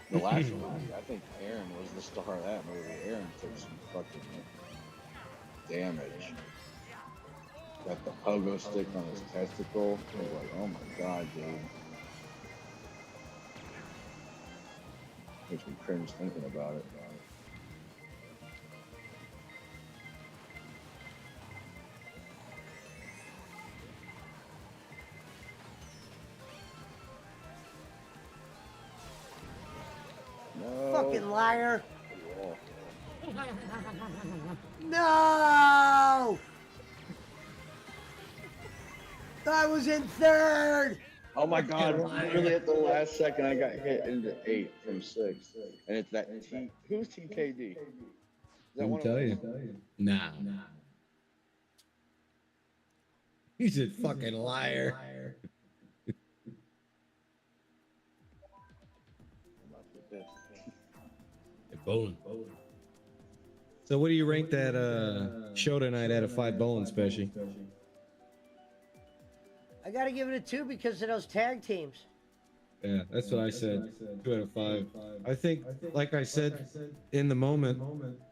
The last movie, I think Aaron was the star of that movie. Aaron took some fucking damage. Got the pogo stick on his testicle. I was like, oh my god, dude. Makes me cringe thinking about it.
No. Fucking liar.
Yeah.
No! I was in third.
Oh my god, really at the last second I got hit into 8 from 6. And it's that who's TKD? Is that
I'll
one of
tell
those?
you. Nah. He's a fucking liar. Bowling. So what do you rank that show tonight out of 5 bowling, Special?
I gotta give it a 2 because of those tag teams.
Yeah, that's what I said. 2 out of 5. I think, like I said, in the moment,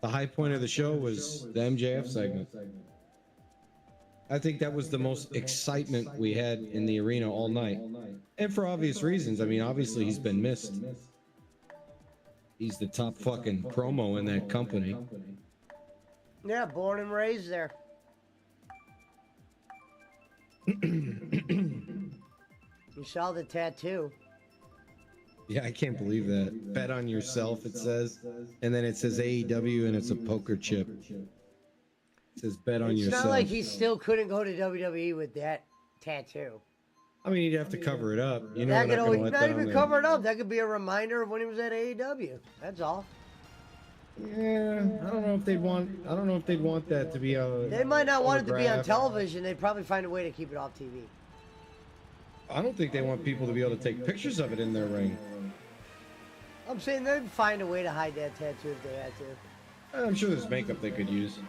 the high point of the show was the MJF segment. I think that was the most excitement we had in the arena all night. And for obvious reasons. I mean, obviously he's been missed. He's the top fucking promo in that company.
Yeah, born and raised there. You saw the tattoo.
Yeah, I can't believe that. Bet on yourself, it says. And then it says AEW and it's a poker chip. It says bet on yourself.
It's not like he still couldn't go to WWE with that tattoo.
I mean, you'd have to cover it up. You know,
That
we're
could
not
always
gonna let
not
that
even
on
cover it up. That could be a reminder of when he was at AEW. That's all.
Yeah, I don't know if they'd want. I don't know if they'd want that to be a.
They might not want it to be on
autograph.
television. They'd probably find a way to keep it off TV.
I don't think they want people to be able to take pictures of it in their ring.
I'm saying they'd find a way to hide that tattoo if they had to.
I'm sure there's makeup they could use.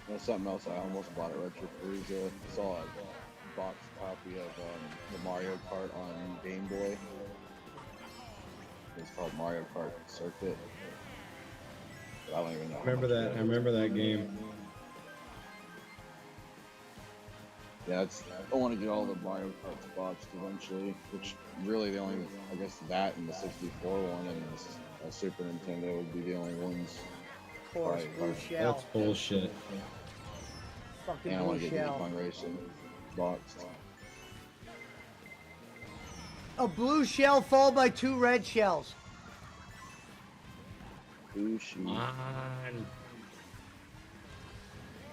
That's something else I almost bought at Retropalooza. I saw a boxed copy of the Mario Kart on Game Boy. It's called Mario Kart Circuit. But I don't even know. how
Remember
much
that?
it
I
is.
remember that game.
Yeah, I want to get all the Mario Karts boxed eventually, which really the only, I guess that and the 64 one and the Super Nintendo would be the only ones.
Of course, Blue Shell.
That's bullshit.
Fucking
And I want
Blue
to get the
Shell.
Fun Racing boxed.
A blue shell followed by 2 red shells.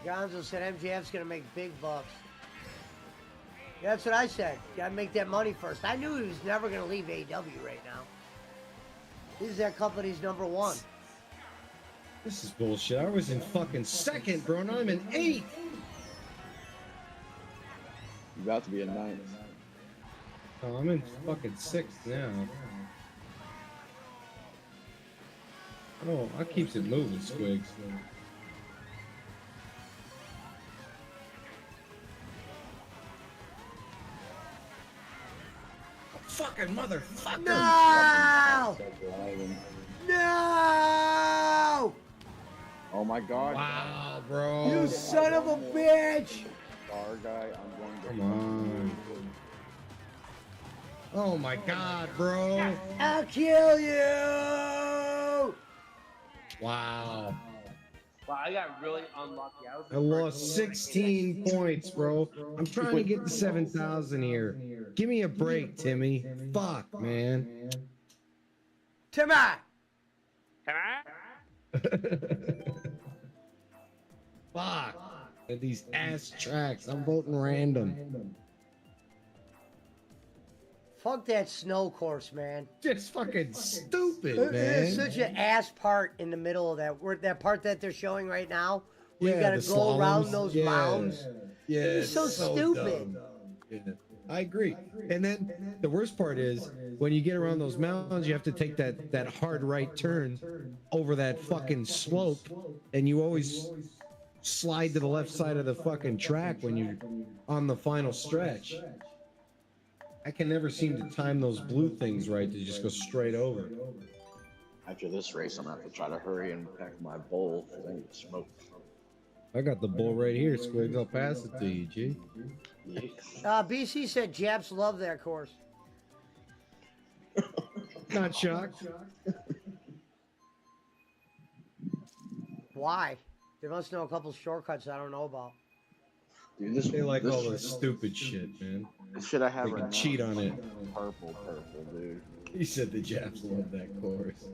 Gonzo said MJF's gonna make big bucks. Yeah, that's what I said. Gotta make that money first. I knew he was never gonna leave AEW right now. He's that company's #1.
This is bullshit. I was in fucking second, bro. Now I'm in 8th.
about to be a ninth.
Oh, I'm in fucking 6th now. Oh, I keeps it moving, Squigs.
Fucking motherfucker!
No!
Driving.
No!
Oh my god.
Wow, bro.
You son of a bitch!
Car guy, I'm going to.
Come on. Oh my god, bro.
I'll kill you!
Wow.
Wow, I got really unlucky.
I lost 16 points, bro. I'm trying to get to 7,000 here. Give me a break, Timmy. Fuck, man.
Timmy!
Fuck. And these ass tracks. I'm voting random.
Fuck that snow course, man.
Just fucking stupid,
There's
man.
such an ass part in the middle of that part that they're showing right now. Where you
Yeah,
gotta
the
go around
slaloms.
those
Yeah.
mounds.
Yeah,
It's so stupid.
dumb. Yeah, I agree. And then the worst part is when you get around those mountains, you have to take that hard right turn over that fucking slope, and you always slide to the left side of the fucking track when you're on the final stretch. I can never seem to time those blue things right to just go straight over.
After this race, I'm gonna have to try to hurry and pack my bowl because I need to smoke.
I got the bull right here, Squigs. I'll pass it to you, G.
BC said Japs love that course.
Not shocked.
Why? They must know a couple shortcuts I don't know about.
Dude, this
They like
this
all this stupid shit, man.
The shit I have
They
right
can
now
cheat
is
on it.
Purple, dude.
He said the Japs love that course.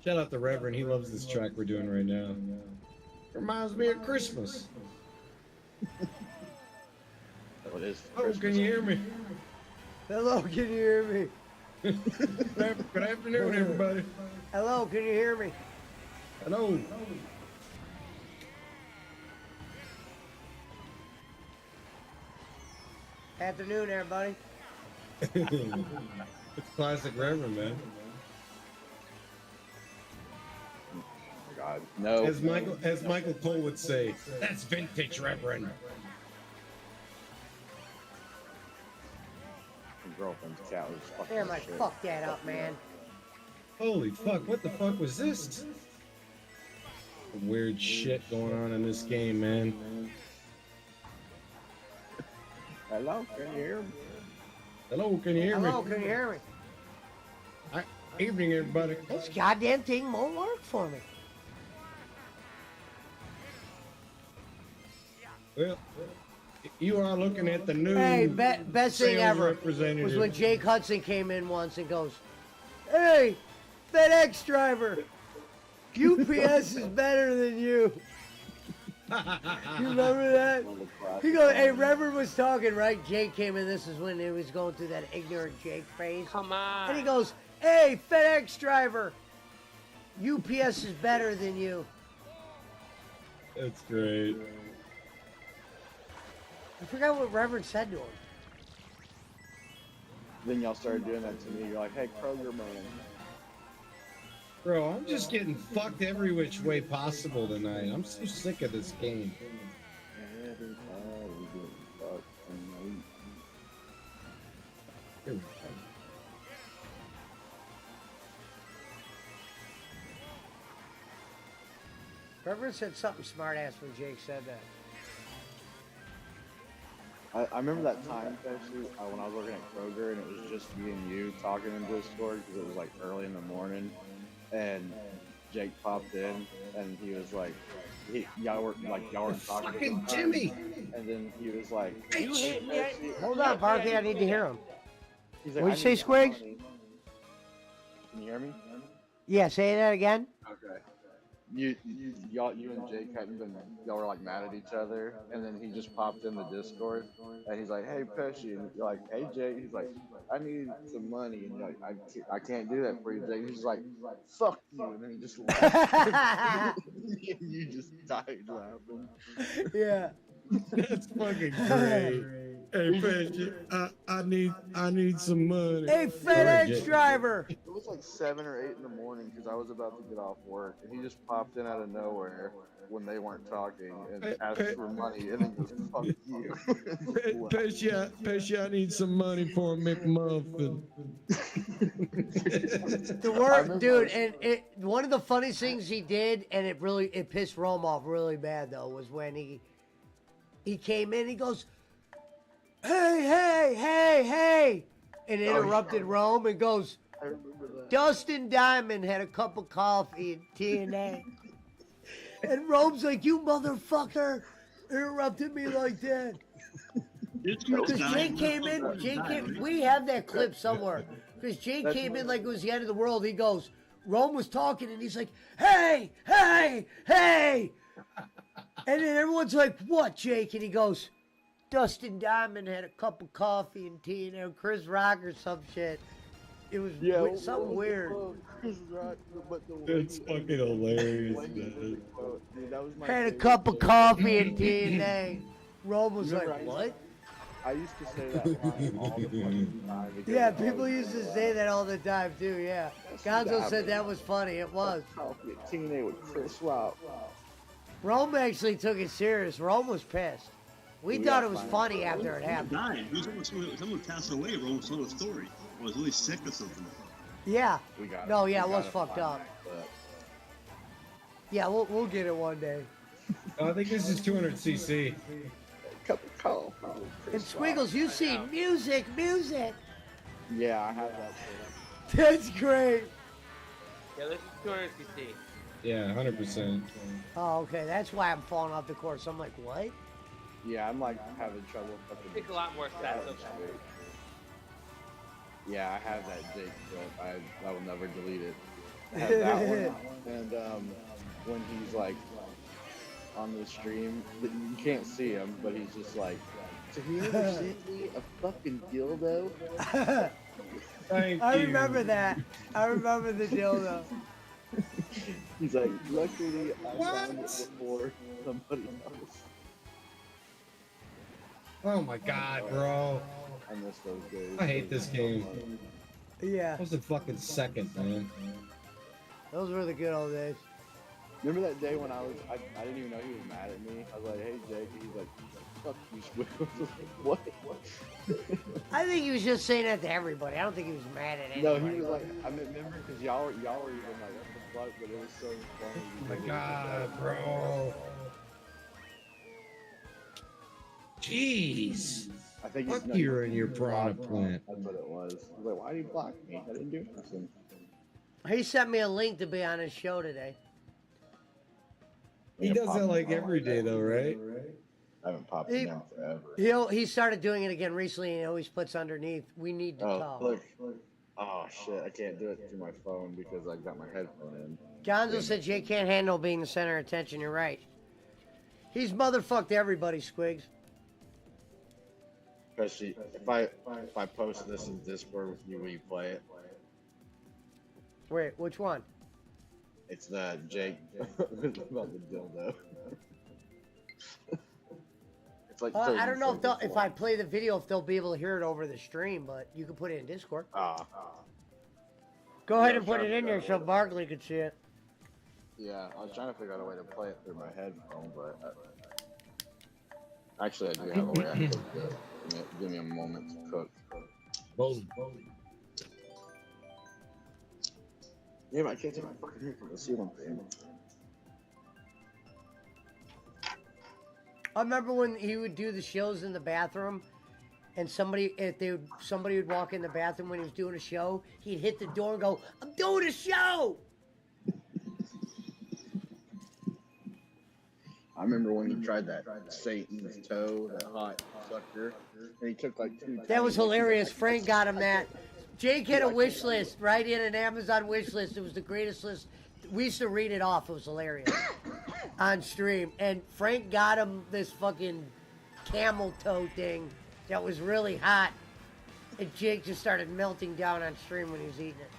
Shout out to Reverend. He loves this track we're doing right now. Reminds me of Christmas.
Oh, it is.
Oh, can you hear me?
Hello, can you hear me?
Good afternoon, everybody.
Hello, can you hear me?
Hello.
Afternoon, everybody.
It's classic Reverend, man.
God, no.
As Michael Cole would say, that's vintage Reverend.
My girlfriend's cat was fucking
Damn, I
shit.
fucked that up, man.
Holy fuck, what the fuck was this? Weird shit going on in this game, man.
Hello, can you hear me?
Hello, can you hear me?
Hello, can you hear me?
Evening, everybody.
This goddamn thing won't work for me.
Well, you are looking at the new
Hey, best thing
sales
ever
representative.
was when Jake Hudson came in once and goes, "Hey, FedEx driver, UPS is better than you." You remember that? He goes, "Hey, Reverend was talking, right?" Jake came in. This is when he was going through that ignorant Jake phase.
Come on.
And he goes, "Hey, FedEx driver, UPS is better than you."
That's great.
I forgot what Reverend said to him.
Then y'all started doing that to me. You're like, hey, Kroger man.
Bro, I'm just getting fucked every which way possible tonight. I'm so sick of this game.
Everybody getting fucked tonight.
Here we go.
Reverend said something smart ass when Jake said that.
I remember that time, especially when I was working at Kroger, and it was just me and you talking in Discord because it was like early in the morning, and Jake popped in, and he was like, y'all were talking.
Fucking Jimmy!
And then he was like,
You hit me. Hold on, Barkley, I need to hear him.
he's like,
What'd you
"I
say,
need
Squigs?
money." Can you hear me?
Yeah, say that again.
Okay. You and Jake hadn't been, y'all were like mad at each other, and then he just popped in the Discord, and he's like, hey Pesci, and you're like, hey Jake, he's like, I need some money, and you're like, I can't do that for you, Jake. He's just like, fuck you, and then he just laughed. You just died laughing.
Yeah.
That's fucking great. Hey, Pesci, I need some money.
Hey, FedEx driver.
It was like 7 or 8 in the morning because I was about to get off work, and he just popped in out of nowhere when they weren't talking and asked for money, and then goes, "Fuck you."
Pesci, I need some money for a McMuffin.
The word, dude, and one of the funniest things he did, and it pissed Rome off really bad though, was when he came in, he goes, hey, and interrupted Rome and goes, Dustin Diamond had a cup of coffee in TNA. And Rome's like, you motherfucker interrupted me like that. Because Jake came in, we have that clip somewhere. Because Jake came in like it was the end of the world. He goes, Rome was talking and he's like, hey. And then everyone's like, what, Jake? And he goes, Dustin Diamond had a cup of coffee and tea and Chris Rock or some shit. It was something weird.
Chris Rock,
It's fucking hilarious, man.
Had a cup of coffee and TNA. Rome was like, what?
I used to say that line all the fucking time.
Yeah, people used to say that all the time too, yeah. Gonzo said that was funny, it was.
TNA with Chris Rock.
Rome actually took it serious. Rome was pissed. We thought it was funny after it happened.
Died. Someone passed away. Rome told a story. I was really sick or something.
Yeah. It was fucked up. Yeah, we'll get it one day.
I think this is 200cc.
Cup of coffee.
And Squiggles, you see music.
Yeah, I have that shit.
That's great.
Yeah, this is 200cc.
Yeah, 100%.
Oh, okay. That's why I'm falling off the course. I'm like, what?
Yeah, I'm like having trouble fucking.
Take a lot more stats of that.
Yeah, I have that Jake clip. I will never delete it. I have that one. And when he's like on the stream, you can't see him, but he's just like, "Did you ever send me a fucking dildo?"
I remember that. I remember the dildo.
He's like, "Luckily, I found it before somebody else."
Oh my god, bro.
I miss those days.
I hate this game.
Yeah.
That was a fucking second, man.
Those were the good old days.
Remember that day when I didn't even know he was mad at me? I was like, "Hey, Jake," and he's like, "Fuck you, Squiggles." I was like, what?
I think he was just saying that to everybody. I don't think he was mad at anybody.
No, he was like, I remember because y'all were even like, what the fuck? But it was so funny.
Oh my god, bro. Jeez.
I think
fuck you and your piranha plant.
That's what it was. I was like, why did you block me? I didn't do anything.
He sent me a link to be on his show today.
He does that like every day though, right?
I haven't popped him down forever.
He started doing it again recently and he always puts underneath, we need to talk.
Look. Oh shit, I can't do it through my phone because I got my headphone in.
Gonzo said Jay can't handle being the center of attention. You're right. He's motherfucked everybody, Squigs.
Especially if I post this in Discord with you, will you play it?
Wait, which one?
It's the Jake about the dildo. It's like
I don't know if I play the video if they'll be able to hear it over the stream, but you can put it in Discord. Go ahead and put it in there so Barkley could see it.
Yeah, I was trying to figure out a way to play it through my headphone, but actually I do have a way I can do it. Give me a moment to cook.
Boom.
Yeah, but I can't take my fucking headphones. Let's see what I'm saying.
I remember when he would do the shows in the bathroom, and somebody would walk in the bathroom when he was doing a show, he'd hit the door and go, "I'm doing a show."
I remember when he tried that Satan's toe, that hot sucker, and he took like 2.
That was hilarious. Frank got him that. Jake had a wish list, right? He had an Amazon wish list. It was the greatest list. We used to read it off. It was hilarious on stream. And Frank got him this fucking camel toe thing that was really hot. And Jake just started melting down on stream when he was eating it.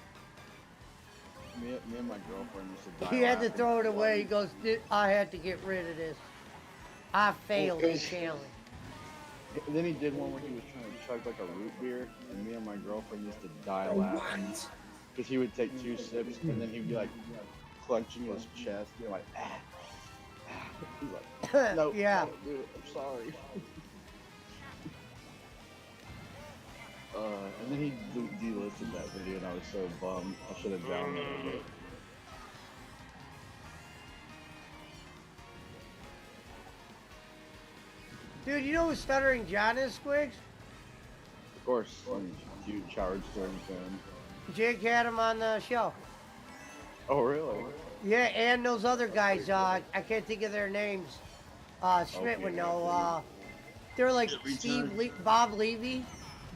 Me and my girlfriend used to die.
He had to throw it away. He goes, I had to get rid of this. I failed the
Okay.
challenge.
And then he did one where he was trying to chug like a root beer, and me and my girlfriend used to die laughing because he would take 2 sips and then he'd be like clenching his chest, you know, like He's like, no,
Yeah.
I don't do it. I'm sorry. And then he delisted that video, and I was so bummed. I should have downloaded it.
Dude, you know who Stuttering John is, Squigs?
Of course, I'm a huge Howard Stern fan.
Jake had him on the show.
Oh, really?
Yeah, and those other guys, I can't think of their names. Schmidt would know. They're like Bob Levy.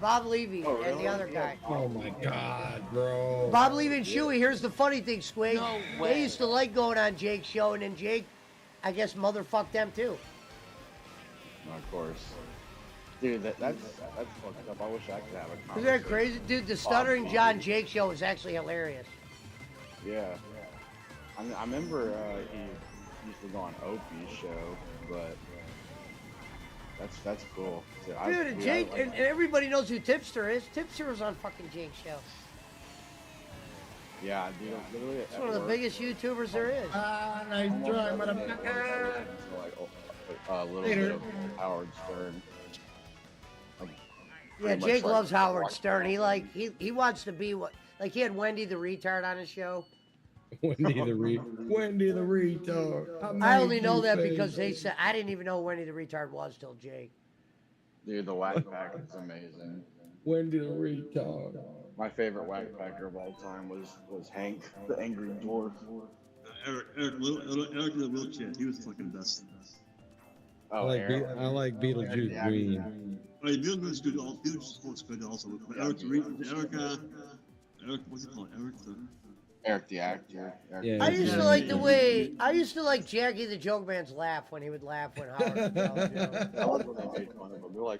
Bob Levy
Oh,
and
really?
the other guy.
Oh my God, bro.
Bob Levy and Shuey, here's the funny thing, Squig.
No way.
They used to like going on Jake's show, and then Jake, I guess, motherfucked them too.
Of course. Dude, that's fucked up. I wish I could have a conversation.
Isn't that crazy? Dude, the Stuttering John Jake show is actually hilarious.
Yeah. I remember he used to go on Opie's show, but that's cool.
Dude, and Jake, and everybody knows who Tipster is. Tipster was on fucking Jake's show.
Yeah, dude, literally.
He's one of the biggest YouTubers there is.
Nice try, motherfucker.
A little
Later.
bit of Howard Stern. Like,
Yeah,
pretty much
Jake
like-
loves Howard Stern. He wants to be what, like he had Wendy the retard on his show.
Wendy the retard.
I only know that because they said I didn't even know who Wendy the retard was till Jake.
Dude, the Whack Pack is amazing.
Wendy the retard.
My favorite Whack Packer of all time was Hank, the Angry Dwarf.
Eric in the wheelchair. He was fucking best.
Oh,
I like Beetlejuice Green.
Oh, yeah, Bill was good. Beetlejuice was good also. But Eric, what's it called?
Eric the actor.
Yeah.
I used to like the way I used to like Jackie the Joke Man's laugh when he would laugh when Howard would tell a joke.
I love when they made fun of him. They're like,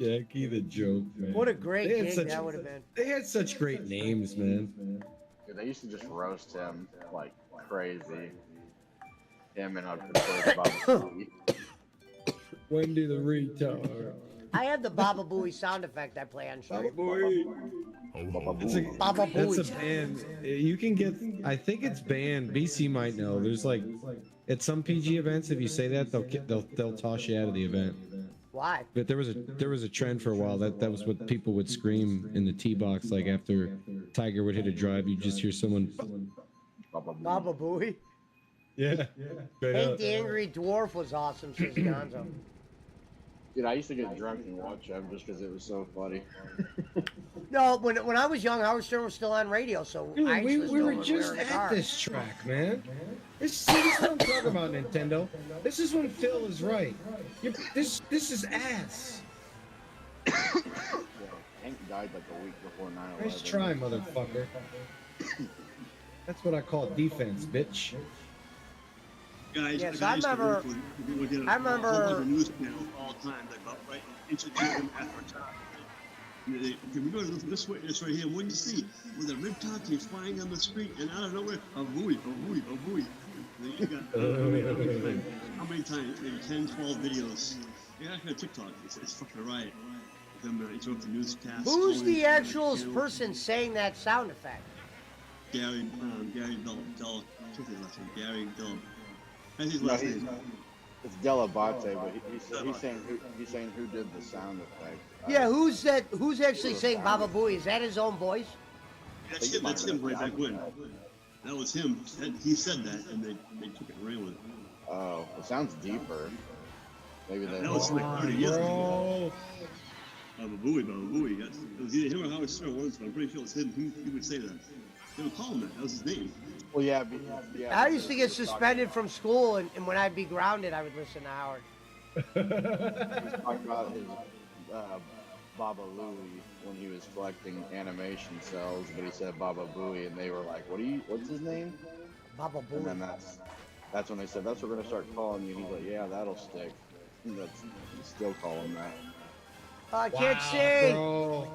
Jackie the Joke Man.
What a great
They had
gig
such-
that would have been.
They had such great names, man.
dude, they used to just roast him like crazy. Him and Bobby.
Wendy the retard.
I have the Baba Booey sound effect I play on show.
That's a,
Baba
that's a
Booey.
band. You can get. I think it's banned. BC might know. There's like at some PG events, if you say that, they'll toss you out of the event.
Why?
But there was a trend for a while that was what people would scream in the tee box, like after Tiger would hit a drive, you just hear someone.
Baba Booey.
Yeah. Straight
Hank
up.
the Angry Dwarf was awesome, says Gonzo.
Dude, I used to get drunk and watch him just because it was so funny.
No, when I was young, Howard Stern was still on radio, so
Dude,
I
we
listened
were
to him when
just
in the
at
car.
this track, man. This is what I'm talking about, Nintendo. This is when Phil is right. This is ass.
Hank died like a week before 9/11.
Nice try, motherfucker. That's what I call defense, bitch.
Guys,
Yes,
guys
I remember-
would get a
I remember-
whole bunch of news channels all the time, like about right introduce them after time. If you go to this way, it's right here. What do you see? With a rib top, he's flying on the street, and out of nowhere, a buoy, a buoy, a buoy. You got how many times? Maybe 10, 12 videos. Yeah, actually, TikTok. It's fucking right. Them interrupt the newscast.
Who's
calling
the
the
actual
channel.
person saying that sound effect?
Gary Bell. What's his last name? Gary Bell. That's his
No,
last
he's,
name.
it's Delabate, but he's saying who did the sound effect.
Yeah, who's that? Who's actually saying Baba Booey? Is that his own voice?
That's him way back when. That was him. He said that, and they took it and ran with it.
Oh, it sounds deeper. Maybe they.
That was like 30 years ago.
Bro.
Baba Booey. It was either him or Howard Stern once, but I'm pretty sure it was him. He would say that. They would call him that. That was his name.
Well, yeah.
I used to get suspended from school, and when I'd be grounded, I would listen to Howard.
He's talking about his Baba Louie when he was collecting animation cells, but he said Baba Booey, and they were like, what's his name?
Baba
And
Booey.
then that's when they said, that's what we're gonna start calling you. And he's like, yeah, that'll stick. And they still call him that.
I can't see.
Bro.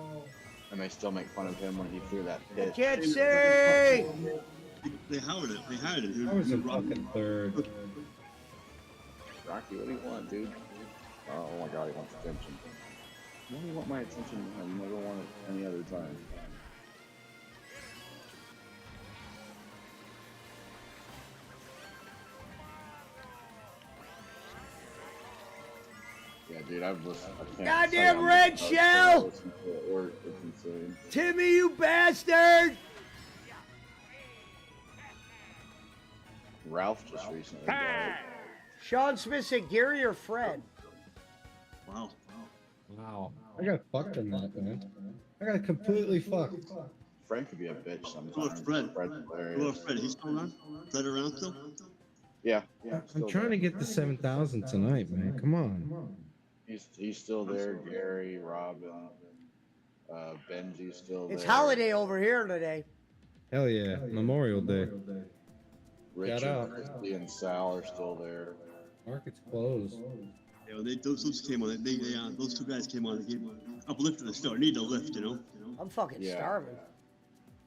And they still make fun of him when he threw that
I
pitch.
can't see.
They hired it. They hired it.
I was in fucking third.
Rocky, what do you want, dude? Oh my god, he wants attention. You only want my attention. I never want it any other time. Yeah, dude, I've listened. I can't
Goddamn
tell you
red
how much
shell!
I listen to it at work. It's insane.
Timmy, you bastard!
Ralph just recently died.
Sean Smith said Gary or Fred?
Wow.
Wow. I got fucked in that, man. I got completely fucked.
Fred could be a bitch sometimes.
Hello, Fred.
Fred's
Hello,
hilarious.
Fred. He's still around? Fred around still?
Yeah.
I'm trying to get the 7,000 tonight, man. Come on.
He's still there. Gary, Robin, Benji's still there.
It's holiday over here today.
Hell yeah. Memorial Day.
Richard,
Shout out.
Christy, and Sal are still there.
Market's closed.
Yeah, well, those came on. Those two guys came on. They gave uplifted the store. Need a lift, you know.
I'm fucking
Yeah.
starving.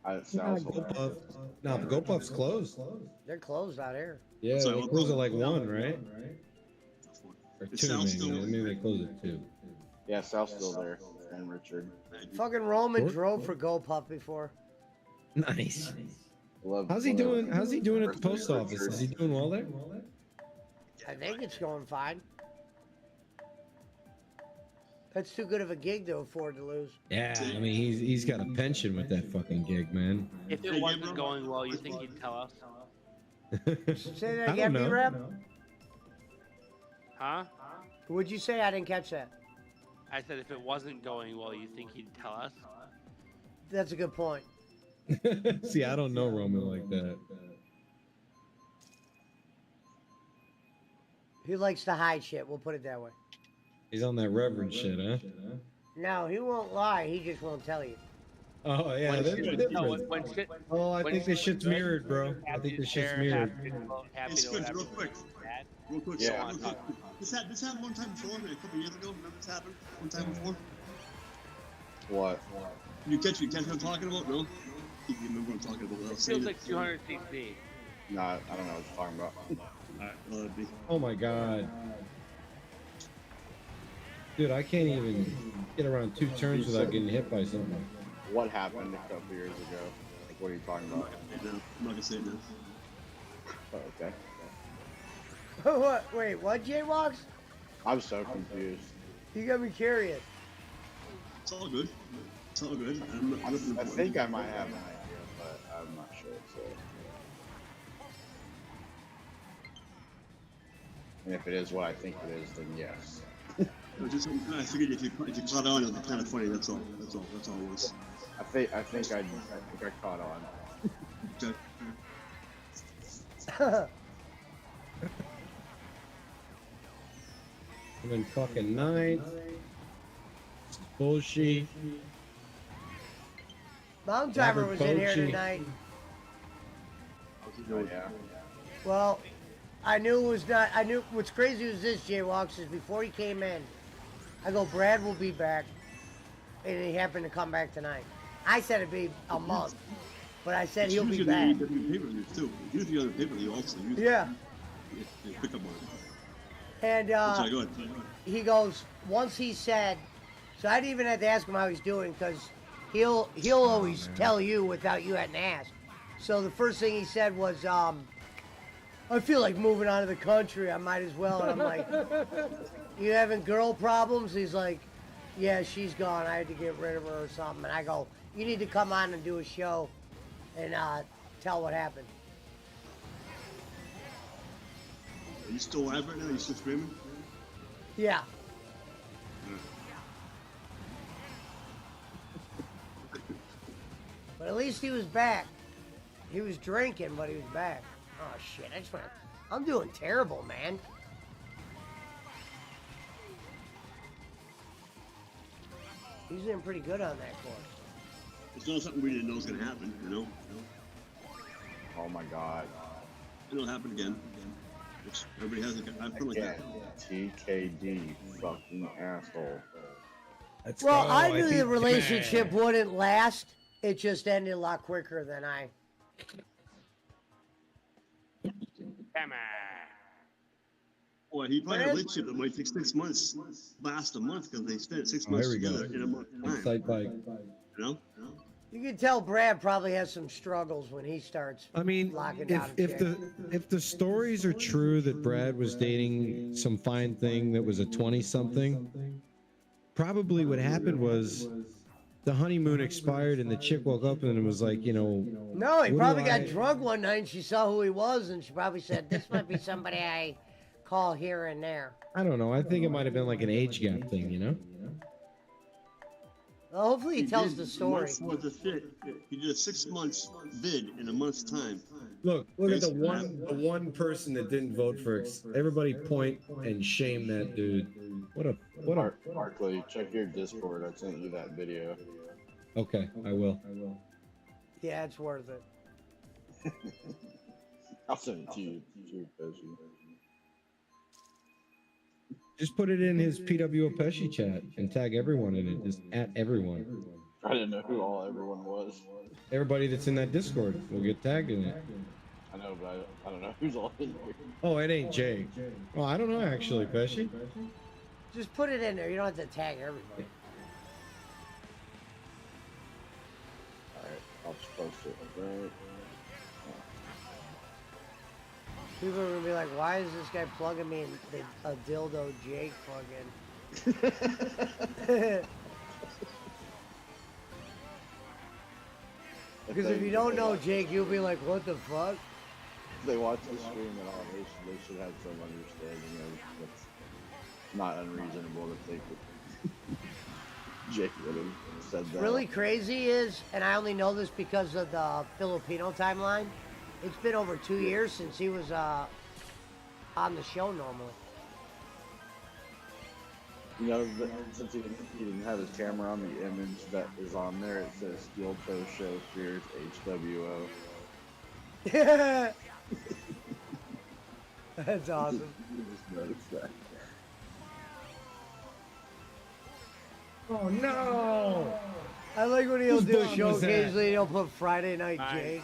No, GoPuff's closed.
They're closed out here.
Yeah,
Sorry,
they
what
close at
Puff?
like 1, right? Or
Is
2,
Sal
maybe.
still-
Maybe they close at 2.
Yeah, Sal's still there. And Richard.
Fucking Roman
Sure.
drove for GoPuff before.
Nice.
Love,
How's he doing? How's he doing at the post office? Is he doing well there?
I think it's going fine. That's too good of a gig to afford to lose.
Yeah, I mean he's got a pension with that fucking gig, man.
If it wasn't going well, you think he'd tell us?
Say that
I
again,
don't know.
B-Rap?
Huh?
What'd you say? I didn't catch that.
I said if it wasn't going well, you think he'd tell us?
That's a good point.
See, I don't know Roman like that.
He likes to hide shit, we'll put it that way.
He's on that reverend shit, huh?
No, he won't lie, he just won't tell you.
Oh yeah, that's different. Oh, I think this shit's mirrored, bro. I think this shit's mirrored.
Hey, Squid, real quick. Real quick.
Yeah.
Real quick. This happened one time before, a couple years ago. Remember this happened one time before?
What?
You catch what I'm talking about? No? You remember what I'm talking about?
It feels like 200 cc.
No, I don't know what you're talking about.
Alright, well, it'd be.
Oh my god. Dude, I can't even get around 2 turns without getting hit by something.
What happened a couple years ago? Like, what are you talking about?
I'm not gonna say it now.
Oh, okay.
What? Wait, what, Jaywalks?
I'm so confused.
You got me curious.
It's all good. It's all good.
I think I might have an idea, but I'm not sure. So. And if it is what I think it is, then yes.
I figured if you caught on, it was kind of funny. That's all. That's all it was.
I think I caught on.
Okay.
I'm in fucking 9th. It's bullshit.
Mountain Timer
Robert
was in here
Bochy.
tonight.
Oh, yeah.
Well, I knew it was not. I knew what's crazy was this, Jaywalks, is before he came in, I go, Brad will be back, and he happened to come back tonight. I said it'd be a month, but I said he'll be back.
Pay-per-views too. Usually on the pay-per-view also.
Yeah.
They pick up on it.
And
Sorry, go ahead.
he goes, once he said, so I didn't even have to ask him how he's doing, because he'll always tell you without you having to ask. So the first thing he said was, I feel like moving out of the country. I might as well. And I'm like, you having girl problems? He's like, yeah, she's gone. I had to get rid of her or something. And I go, you need to come on and do a show and tell what happened.
Are you still live right now? Are you still streaming?
Yeah. But at least he was back. He was drinking, but he was back. Oh shit! I'm doing terrible, man. He's doing pretty good on that course.
It's not something we didn't know was going to happen, you know?
Oh my god.
It'll happen again. Which everybody has I feel like that.
TKD, fucking asshole.
Well, I knew the relationship wouldn't last. It just ended a lot quicker than I
Come on.
Well, he probably had a relationship that might take 6 months, last a month, because they spent 6
Oh,
months
here we go.
together in a month time.
Excite bike.
You know?
You can tell Brad probably has some struggles when he starts.
I mean,
locking down
if the stories are true that Brad was dating some fine thing that was a 20-something, probably what happened was the honeymoon expired and the chick woke up and was like,
No, he
what do
probably got
I-
drunk one night and she saw who he was and she probably said, "This might be somebody I call here and there."
I don't know. I think it might have been like an age gap thing, you know?
Well, hopefully he tells
did
the story.
months worth of shit. He did a 6 months bid in a month's time.
Look at the one person that didn't vote for everybody point and shame that dude. What a
Barkley, check your Discord. I sent you that video.
Okay, I will.
Yeah, it's worth it.
I'll send it to you, Pesci.
Just put it in his PWO Pesci chat and tag everyone in it. Just at everyone.
I didn't know who all everyone was.
Everybody that's in that Discord will get tagged in it.
I know, but I don't know who's all in here.
Oh, it ain't Jake. Oh, I don't know actually, Pesci.
Just put it in there. You don't have to tag everybody.
Alright, I'll just post it right.
People are gonna be like, "Why is this guy plugging me in a dildo Jake plug-in?" Because if you don't know Jake, you'll be like, "What the fuck?"
If they watch the stream at all, they should have some understanding of it's not unreasonable to think that Jake would have said that.
Really crazy is, and I only know this because of the Filipino timeline, it's been over 2 years since he was on the show normally.
You know, since he didn't have his camera on, the image that is on there, it says Steel Toe Show Fears HWO.
That's awesome.
You just noticed that.
Oh no!
I like when he'll
Whose
do a
dog
show
was that?
occasionally, he'll put Friday Night Jake.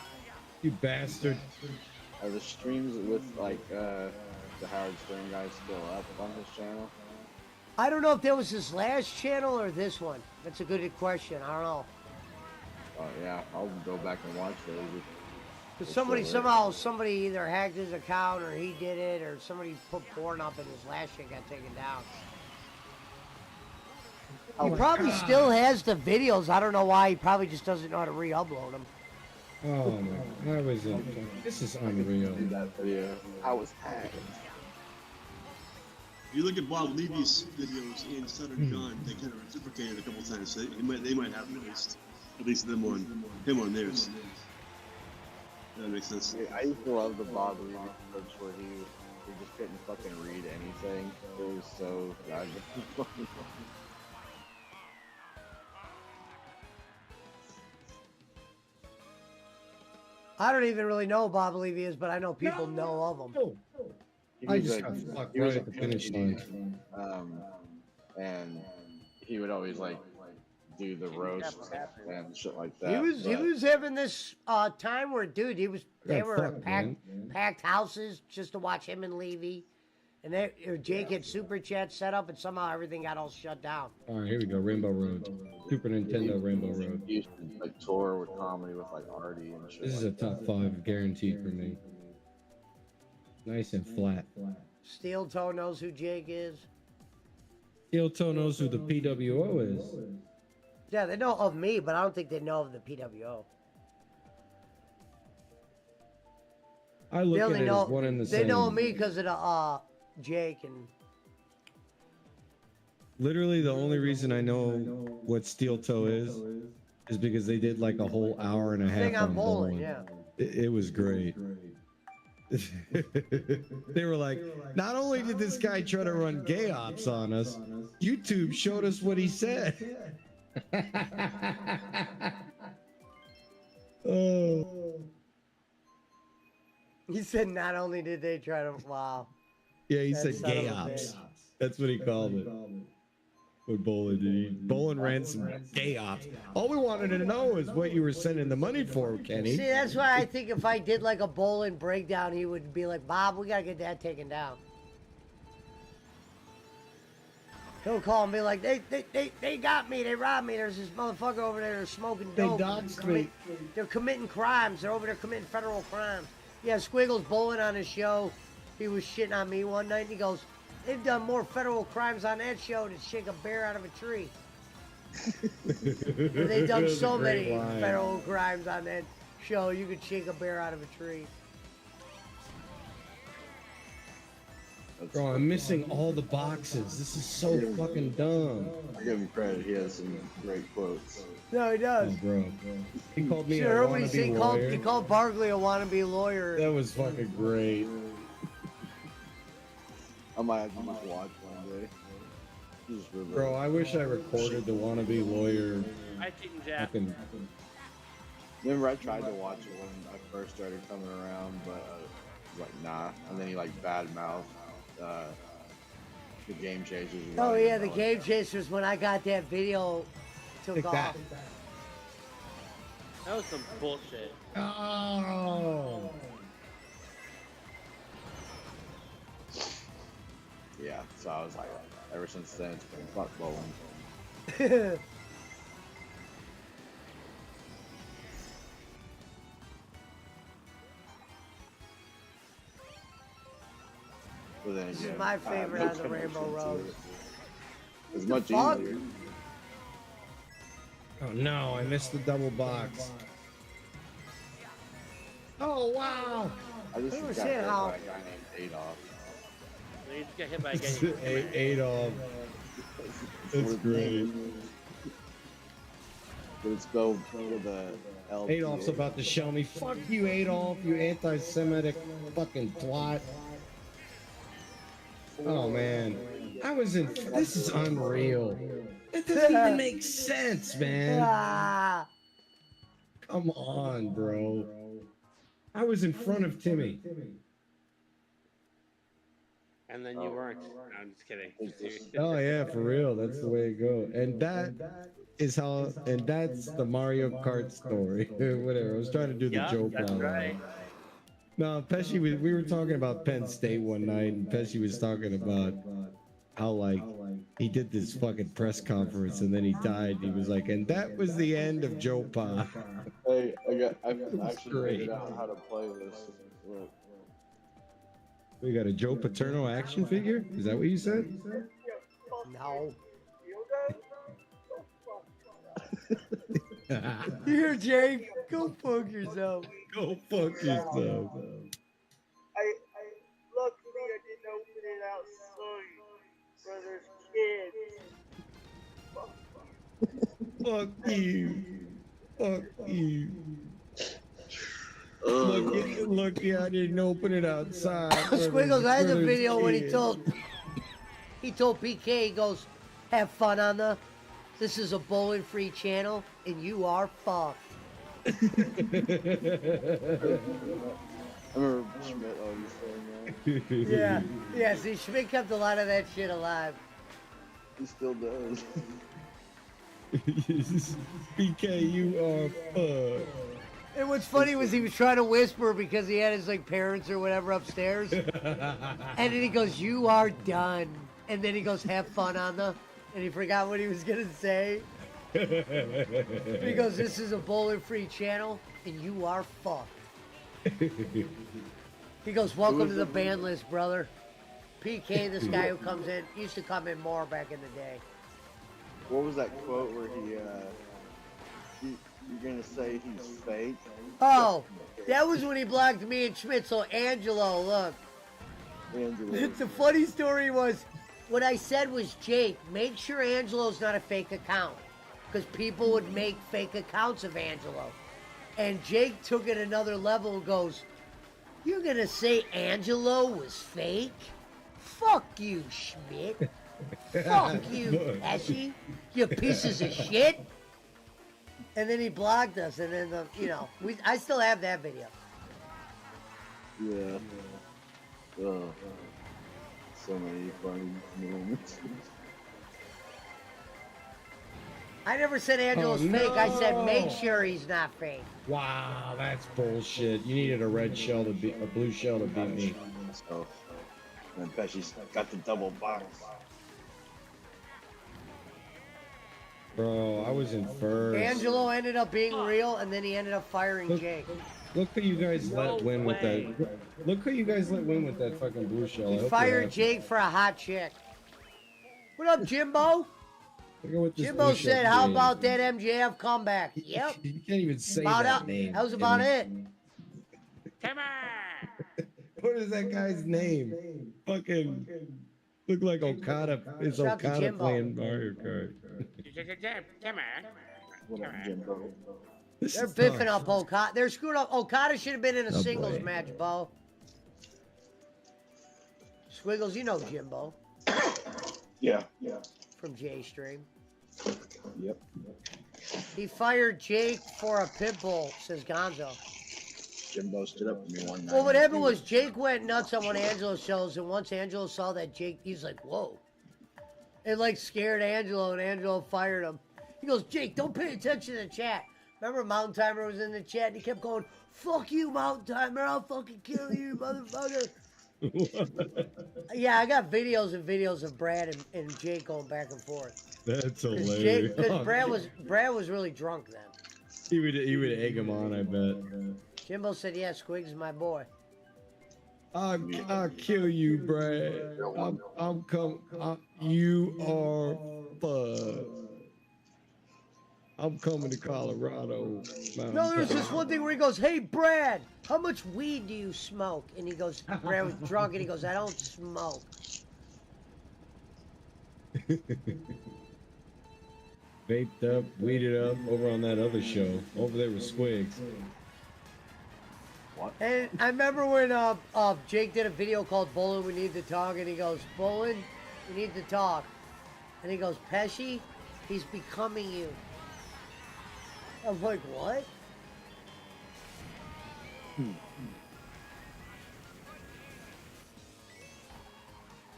You bastard.
Are the streams with like the Howard Stern guys still up on his channel?
I don't know if that was his last channel or this one. That's a good question. I don't know.
Oh yeah, I'll go back and watch those.
Because somebody either hacked his account or he did it, or somebody put porn up and his last shit got taken down. He probably still has the videos. I don't know why. He probably just doesn't know how to re-upload them.
Oh my, that was this is unreal.
That video, I was hacked.
You look at Bob Levy's videos in Southern John, they kind of reciprocated a couple times. So they might have at least them on theirs. That makes sense.
Yeah, I used to love the Bob Levy clips where he just couldn't fucking read anything. It was so goddamn funny.
I don't even really know who Bob Levy is, but I know people know of him.
I just got fucked right at the finish line.
And he would always like do the roast and shit like that.
He was having this time where, dude, they
Yeah,
were
fuck,
packed houses just to watch him and Levy, and Jake had super chat set up, and somehow everything got all shut down.
All right, here we go. Rainbow Road, Super Nintendo Rainbow Road.
He used to like tour with comedy with like Artie and shit.
This is a top 5 guaranteed for me. Nice and flat.
Steel Toe knows who Jake is.
Steel Toe knows who the PWO is.
Yeah, they know of me, but I don't think they know of the PWO.
I look
They
at
only
it
know
as one and the
they
same.
know me because of the Jake and.
Literally, the only reason I know what Steel Toe is because they did like a whole hour and a half
Thing on
on
bowling,
bowling.
yeah.
It was great. They were like, not only did this guy try to run gay ops on us, YouTube showed us what he said. Oh.
He said not only did they try to, wow.
Yeah, he
That
said
son
gay
of a
ops.
bitch.
That's what he called it. With Bolin, Bolin ran some gay ops. All we wanted to know is what you were sending the money for, Kenny.
See, that's why I think if I did like a bowling breakdown, he would be like, Bob, we gotta get that taken down. He'll call and be like, they got me, they robbed me. There's this motherfucker over there smoking dope. They're committing crimes. They're over there committing federal crimes. Yeah, Squiggles Bowling on his show. He was shitting on me one night and he goes, they've done more federal crimes on that show than shake a bear out of a tree. They've done so many federal crimes on that show, you could shake a bear out of a tree.
Bro, I'm missing all the boxes. This is so fucking dumb.
I give him credit. He has some great quotes.
No, he does.
Oh, bro. He called me a
Sure,
wannabe lawyer.
he called Barkley a wannabe lawyer.
That was fucking great.
I might have to just watch one day. Just really
Bro, I wish I recorded the wannabe lawyer.
I think that.
Fucking...
Remember, I tried to watch it when I first started coming around, but I was like, nah. And then he like badmouthed the Game Chasers.
Oh yeah, the Game Chasers. When I got that video, took off.
That was some bullshit.
Oh.
Yeah, so I was like, ever since then, it's been fuck bowling. But then
This
again,
is my favorite on the Rainbow Road.
It's much
Fuck.
easier.
Oh no, I missed the double box. Oh wow!
I just
We were
got
saying
hit
how-
by a guy named Adolf.
He just got hit by a guy.
Adolf. That's great.
But it's spelled with a L.
Adolf's about to show me. Fuck you, Adolf, you anti-Semitic fucking twat. Oh man, I was in. This is unreal. It doesn't even make sense, man.
Ah.
Come on, bro. I was in front of Timmy.
And then you weren't. No, I'm just kidding.
Oh yeah, for real. That's the way it goes. And that is how. And that's the Mario Kart story. Whatever. I was trying to do the joke
that's
on it.
right.
No, Pesci was. We were talking about Penn State one night, and Pesci was talking about how like he did this fucking press conference, and then he died. He was like, and that was the end of Joe Pa.
Hey, I
That's
actually
great.
figured out how to play this. Look.
We got a Joe Paterno action figure. Is that what you said?
No. Here, Jake. Go fuck yourself.
Go fuck yourself.
Luckily I didn't open it outside, brother's kid.
Fuck you. Fuck you. Lucky I didn't open it outside.
Squiggles, I had the
Brother's
video when he
kid.
told PK, he goes, have fun on the, this is a bowling free channel and you are fucked.
I remember Schmidt always saying that.
Yeah, see, Schmidt kept a lot of that shit alive.
He still does.
PK, you are fucked.
And what's funny was he was trying to whisper because he had his like parents or whatever upstairs. And then he goes, you are done. And then he goes, have fun on the, and he forgot what he was gonna say. He goes, this is a bowling free channel and you are fucked. He goes, welcome to the ban list, brother. PK, this guy who comes in, used to come in more back in the day.
What was that quote where you're gonna say he's fake?
Oh, that was when he blocked me and Schmidt. So Angelo, look.
Angelo.
The funny story was, what I said was, Jake, make sure Angelo's not a fake account. Because people would make fake accounts of Angelo. And Jake took it another level and goes, you're gonna say Angelo was fake? Fuck you, Schmidt. Fuck you, Pesci. You pieces of shit. And then he blocked us, and then, I still have that video.
Yeah. Oh. So many funny moments.
I never said Angelo's fake. I said make sure he's not fake.
Wow, that's bullshit. You needed a red shell to beat a blue shell to beat me.
So, and Pesci's got the double box.
Bro, I was in first.
Angelo ended up being real, and then he ended up firing Jake.
Look who you guys let win with that. Look who you guys let win with that fucking blue shell. I
He
hope
fired
you're
Jake for a hot chick. What up, Jimbo?
happy. Look at what this
Jimbo
blue shell
said, "How
did.
about that MJF comeback?" Yep.
You can't even say
About
that
it.
name.
That was about it.
Come on.
What is that guy's name? Fucking look like Okada. Is
Shout out to
Okada
Jimbo.
playing Mario Kart?
Come on.
What up, Jimbo?
This
They're
is
biffing
tough.
up Okada. They're screwed up. Okada should have been in a
Oh,
singles
boy.
match, Bo. Squiggles, you know Jimbo
Yeah.
from J Stream.
Yep.
He fired Jake for a pit bull, says Gonzo.
Jimbo stood up for me one night.
Well, what happened was Jake went nuts on one of Angelo's shows, and once Angelo saw that Jake, he's like, whoa. It like scared Angelo, and Angelo fired him. He goes, Jake, don't pay attention to the chat. Remember Mountain Timer was in the chat, and he kept going, fuck you, Mountain Timer, I'll fucking kill you, motherfucker. Yeah, I got videos and videos of Brad and Jake going back and forth.
That's
Because
hilarious.
Brad was really drunk then.
He would egg him on, I bet.
Jimbo said, yeah, Squigs is my boy.
I'll kill you, Brad. I'm you are fucked. I'm coming to Colorado.
No, there's this one thing where he goes, hey, Brad, how much weed do you smoke? And he goes, Brad was drunk, and he goes, I don't smoke.
Vaped up, weeded up over on that other show. Over there with Squigs.
And I remember when Jake did a video called Bolin, We Need to Talk, and he goes, Bolin, we need to talk. And he goes, Pesci, he's becoming you. I'm like, what?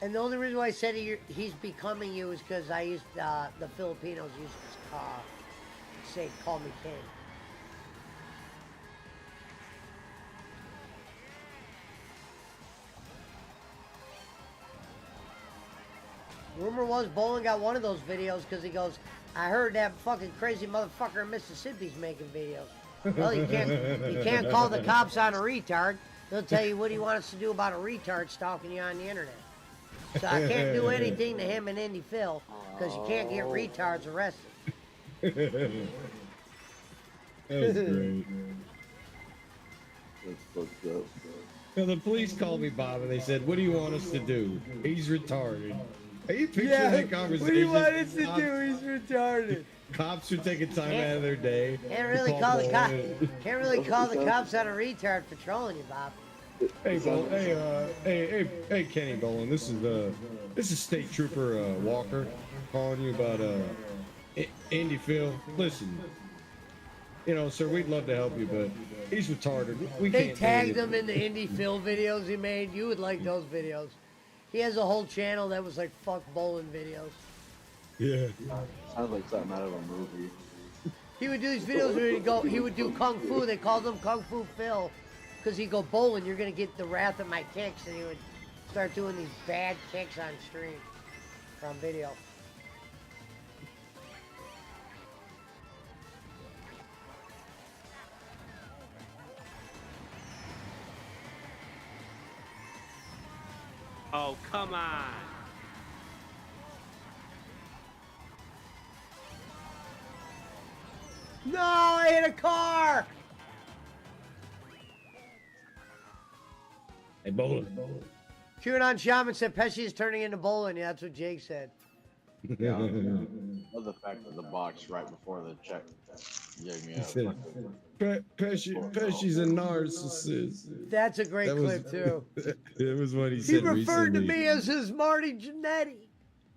And the only reason why I said he's becoming you is because I used, the Filipinos used to say, call me king. Rumor was Bolin got one of those videos because he goes, I heard that fucking crazy motherfucker in Mississippi's making videos. Well, you can't call the cops on a retard. They'll tell you what he wants to do about a retard stalking you on the internet. So I can't do anything to him and Indy Phil because you can't get retards arrested.
That was great.
That's fucked up.
Now, the police called me, Bob, and they said, what do you want us to do? He's retarded. Are you picturing that conversation?
What do you want us to do? He's retarded.
Cops are taking time out of their day.
Can't really call the cops on a retard patrolling you, Bob.
Hey, hey, Kenny Bolin. This is State Trooper Walker calling you about Indy Phil. Listen, you know, sir, we'd love to help you, but he's retarded. We
They
can't.
tagged him in the Indy Phil videos he made. You would like those videos. He has a whole channel that was like fuck bowling videos.
Yeah.
Sounds like something out of a movie.
He would do these videos where he would do kung fu. They called him Kung Fu Phil because he'd go bowling. You're gonna get the wrath of my kicks, and he would start doing these bad kicks on stream or on video.
Oh, come on.
No, I hit a car.
Hey, Bolin.
QAnon Shaman said Pesci is turning into bowling. Yeah, that's what Jake said.
Yeah. Love the fact that the box right before the check gave me
He
a
said, Pesci's a narcissist.
That's a great
That was-
clip too.
It was what he
He
said
referred to
recently.
me as his Marty Jannetty.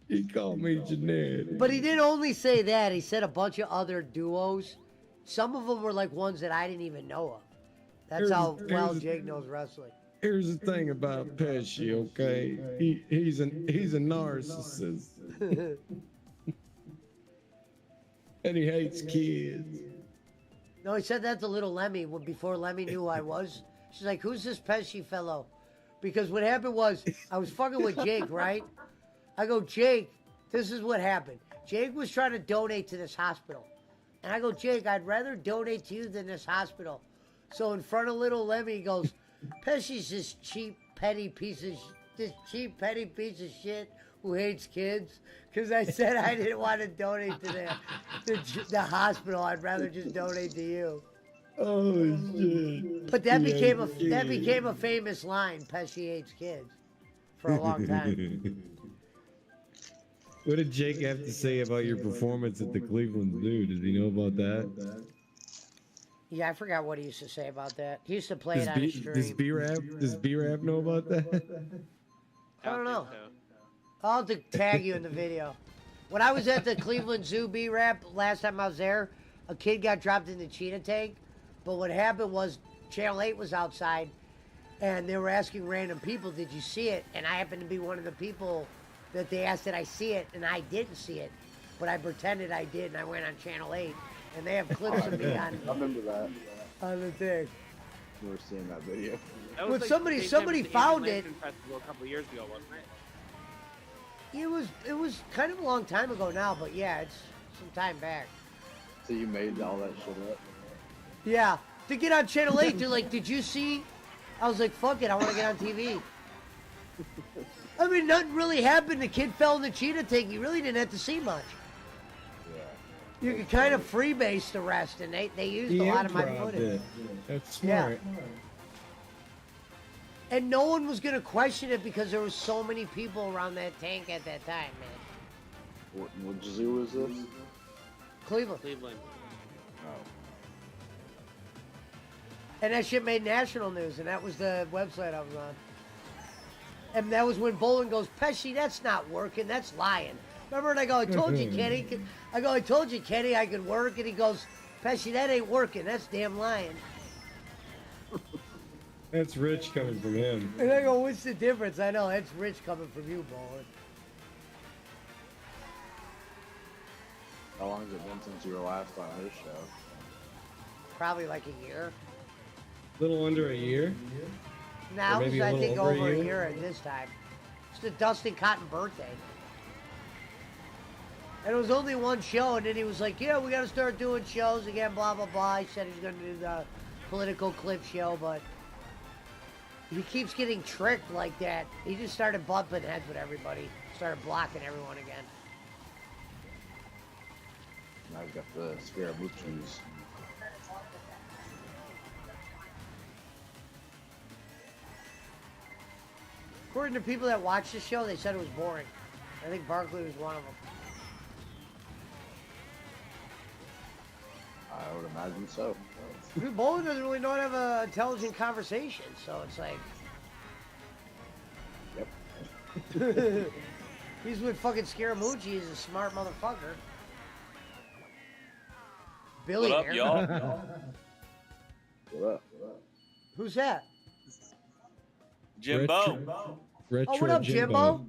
He called me Jeanette.
But he didn't only say that. He said a bunch of other duos. Some of them were like ones that I didn't even know of. That's how well Jake knows wrestling.
Here's the thing about Pesci, okay? He's a narcissist. And he hates kids.
No, he said that to little Lemmy before Lemmy knew who I was. She's like, who's this Pesci fellow? Because what happened was, I was fucking with Jake, right? I go, Jake, this is what happened. Jake was trying to donate to this hospital. And I go, Jake, I'd rather donate to you than this hospital. So in front of little Lemmy, he goes, Pesci's this cheap, petty piece of shit who hates kids. Because I said I didn't want to donate to the hospital. I'd rather just donate to you.
Oh shit!
But that became a famous line. Pesci hates kids for a long time.
What did Jake have to say about your performance at the Cleveland Zoo? Does he know about that?
Yeah, I forgot what he used to say about that. He used to play it on his stream.
Does B-Rap know about that?
I don't know. I'll have to tag you in the video. When I was at the Cleveland Zoo B-Rap, last time I was there, a kid got dropped in the cheetah tank. But what happened was Channel 8 was outside, and they were asking random people, did you see it? And I happened to be one of the people that they asked, did I see it? And I didn't see it. But I pretended I did, and I went on Channel 8. And they have clips of me on,
I remember that.
on the thing.
We were seeing that video.
That was
But
like
somebody found it.
Festival a couple of years ago, wasn't it?
It was kind of a long time ago now, but yeah, it's some time back.
So you made all that shit up?
Yeah, to get on Channel 8, they're like, did you see? I was like, fuck it, I want to get on TV. I mean, nothing really happened. The kid fell in the cheetah tank. You really didn't have to see much.
Yeah.
You could kind of freebase the rest, and they used a lot of my footage.
That's smart.
Yeah. And no one was going to question it because there was so many people around that tank at that time, man.
What zoo was this?
Cleveland.
Cleveland.
Oh.
And that shit made national news, and that was the website I was on. And that was when Bolin goes, Pesci, that's not working, that's lying. Remember, and I go, I told you, Kenny. I told you, Kenny, I could work. And he goes, Pesci, that ain't working, that's damn lying.
That's rich coming from him.
And I go, what's the difference? I know, that's rich coming from you, Bolin.
How long has it been since you were last on his show?
Probably like a year.
Little under a year?
Now,
maybe
I
a
think
little
over a year at this time. It's the Dustin Cotton birthday. And it was only one show, and then he was like, yeah, we got to start doing shows again, blah, blah, blah. He said he's going to do the political clip show, but he keeps getting tricked like that. He just started bumping heads with everybody, started blocking everyone again.
Now I've got the Scaramucci's.
According to people that watched the show, they said it was boring. I think Barkley was one of them.
I would imagine so.
Dude, Bolin doesn't really know how to have an intelligent conversation, so it's like...
Yep.
He's with fucking Scaramucci. He's a smart motherfucker. Billy
What up,
there.
y'all?
What up?
Who's that?
Jimbo.
Retro
Oh, what up, Jimbo?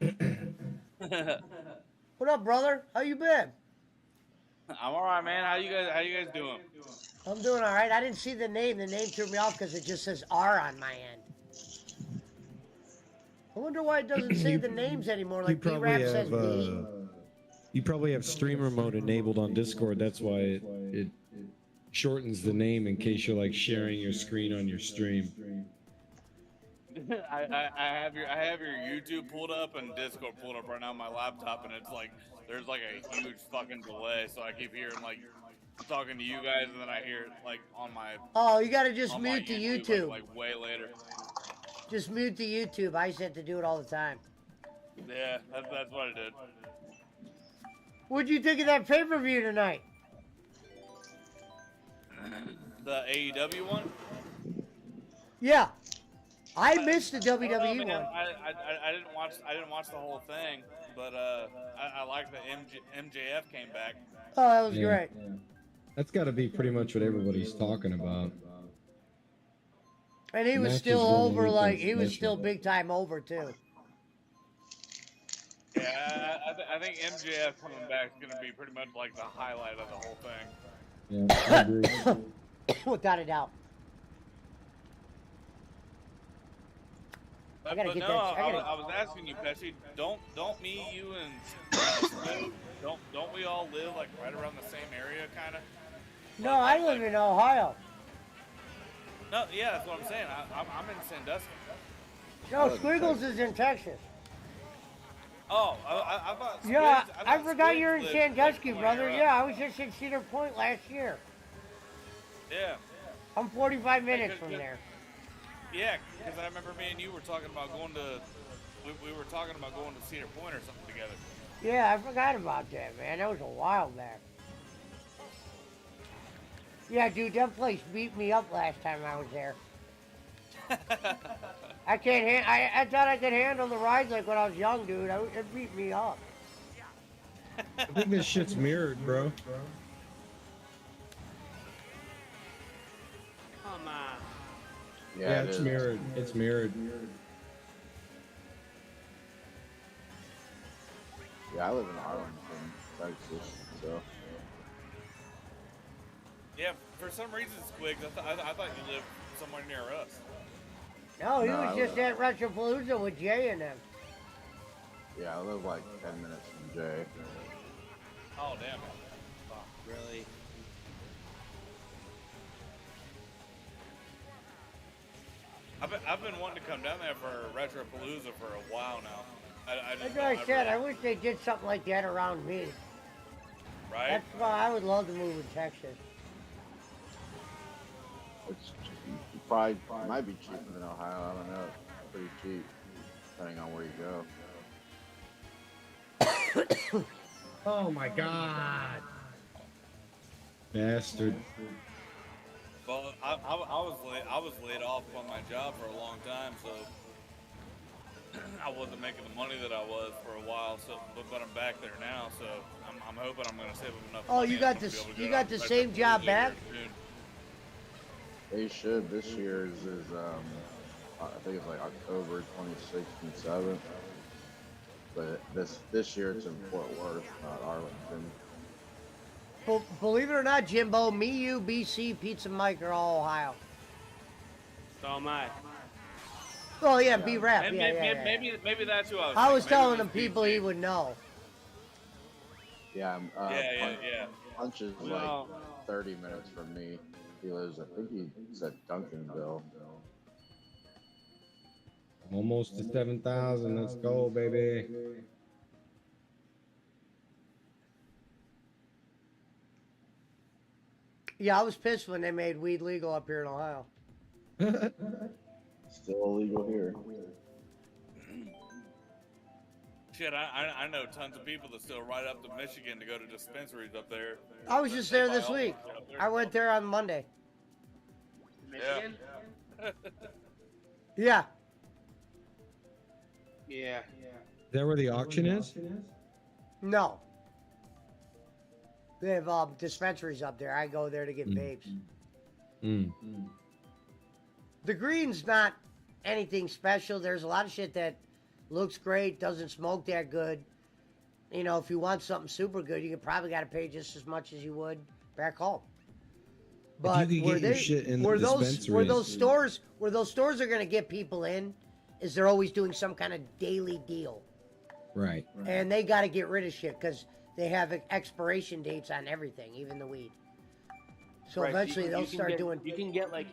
I'm
What up, brother? How you been?
all right, man. How you guys doing?
I'm doing all right. I didn't see the name. The name threw me off because it just says R on my end. I wonder why it doesn't say the names anymore. Like B-Rap says B.
You probably have streamer mode enabled on Discord. That's why it shortens the name in case you're like sharing your screen on your stream.
I have your YouTube pulled up and Discord pulled up right now on my laptop, and it's like there's like a huge fucking delay, so I keep hearing like I'm talking to you guys, and then I hear it like on my.
Oh, you gotta just
on my
mute the YouTube.
Like way later.
Just mute the YouTube. I used to have to do it all the time.
Yeah, that's what I did.
What'd you think of that pay-per-view tonight?
The AEW one.
Yeah, I missed the WWE
I don't know, man.
one.
I didn't watch the whole thing, but I like that MJF came back.
Oh, that was
Yeah.
great.
That's got to be pretty much what everybody's talking about.
And he was
Matches
still
going
over,
weekends,
like, he was
matches.
still big time over, too.
Yeah, I think MJF coming back is gonna be pretty much like the highlight of the whole thing.
Yeah, I agree.
Without a doubt. I gotta
But
get
no,
that.
I was asking you, Pesci. Don't me, you, and don't we all live like right around the same area, kind of?
No, I live in Ohio.
No, yeah, that's what I'm saying. I'm in Sandusky.
No, Squiggles is in Texas.
Oh, I thought.
Yeah,
Squigs-
I
thought
forgot
Squigs
you're in
lived,
Sandusky,
like,
brother.
where
Yeah, I was just in Cedar Point last year.
Yeah.
I'm 45 minutes from there.
Yeah, because I remember me and you were talking about going to. We were talking about going to Cedar Point or something together.
Yeah, I forgot about that, man. That was a while back. Yeah, dude, that place beat me up last time I was there. I can't. I thought I could handle the rides like when I was young, dude. It beat me up.
I think this shit's mirrored, bro.
Come on.
Yeah,
it
it's
is.
mirrored. It's mirrored.
Yeah, I live in Arlington, Texas, so.
Yeah, for some reason, Squigs, I thought you lived somewhere near us.
No, he
No,
was
I
just
live-
at Retropalooza with Jay and them.
Yeah, I live like 10 minutes from Jay.
Oh, damn.
Really?
I've been wanting to come down there for Retropalooza for a while now. I just
That's
don't
what I
ever-
said. I wish they did something like that around me.
Right?
That's why I would love to move in Texas.
It's probably might be cheaper than Ohio. I don't know. It's pretty cheap, depending on where you go.
Oh my god. Bastard.
Well, I was laid off on my job for a long time, so I wasn't making the money that I was for a while. So, but I'm back there now, so I'm hoping I'm gonna save up enough.
Oh,
money
you
I'm
got
gonna
this.
be able to
You
go
got
out
the
and
same
Retropalooza
job
here
back.
soon.
They should. This year's is I think it's like October 26th and 7th. But this year it's in Fort Worth, not Arlington.
Believe it or not, Jimbo, me, you, BC, Pizza Mike are all Ohio.
So am I.
Oh yeah, B-Rap.
And
Yeah.
maybe that's who I was.
I was
thinking.
telling
Maybe
him
it was
people
BC.
he would know.
Yeah,
Yeah.
Punch is
Well-
like 30 minutes from me. He lives, I think he said Duncanville.
I'm almost to 7,000. Let's go, baby.
Yeah, I was pissed when they made weed legal up here in Ohio.
Still illegal here.
Shit, I know tons of people that still ride up to Michigan to go to dispensaries up there.
I was just there
Buy
this
all
week.
that shit up there.
I went there on Monday.
Michigan?
Yeah.
Yeah.
Is that where the auction is?
No. They have dispensaries up there. I go there to get vapes.
Mm.
The green's not anything special. There's a lot of shit that looks great, doesn't smoke that good. You know, if you want something super good, you probably got to pay just as much as you would back home. But
you could get your shit in the
where those
dispensaries.
stores are going to get people in is they're always doing some kind of daily deal.
Right.
And they got to get rid of shit because they have expiration dates on everything, even the weed. So
Right,
eventually
you
they'll
can
start
get-
doing.
You can get like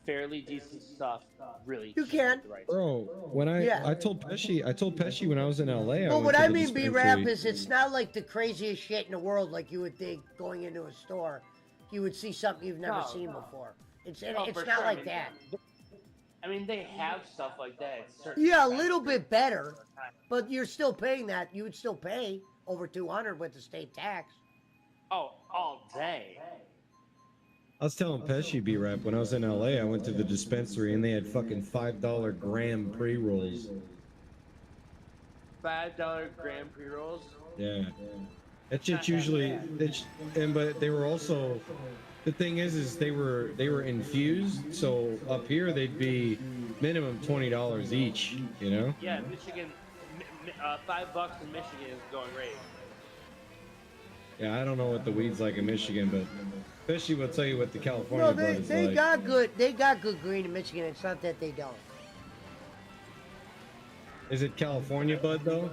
fairly decent stuff, really.
You
cheap
can.
at the right
Bro, when I told Pesci when I was in LA.
Well,
went
what
to
I
the
mean, B-Rap,
dispensary.
is it's not like the craziest shit in the world like you would think going into a store. You would see something you've never
No.
seen before. It's
Oh,
it's
for
not
sure.
like that.
I mean, they have stuff like that. At certain
Yeah, a
times.
little bit better, but you're still paying that. You would still pay over $200 with the state tax.
Oh, all day.
I was telling Pesci B-Rap when I was in LA, I went to the dispensary and they had fucking $5 gram pre-rolls.
$5 gram pre-rolls.
Yeah. That shit's usually, but they were also, the thing is they were infused, so up here they'd be minimum $20 each, you know?
Yeah, Michigan. $5 in Michigan is going rate.
Yeah, I don't know what the weed's like in Michigan, but Fishy will tell you what the California
No,
bud is
they
like.
got good. They got good green in Michigan. It's not that they don't.
Is it California bud though?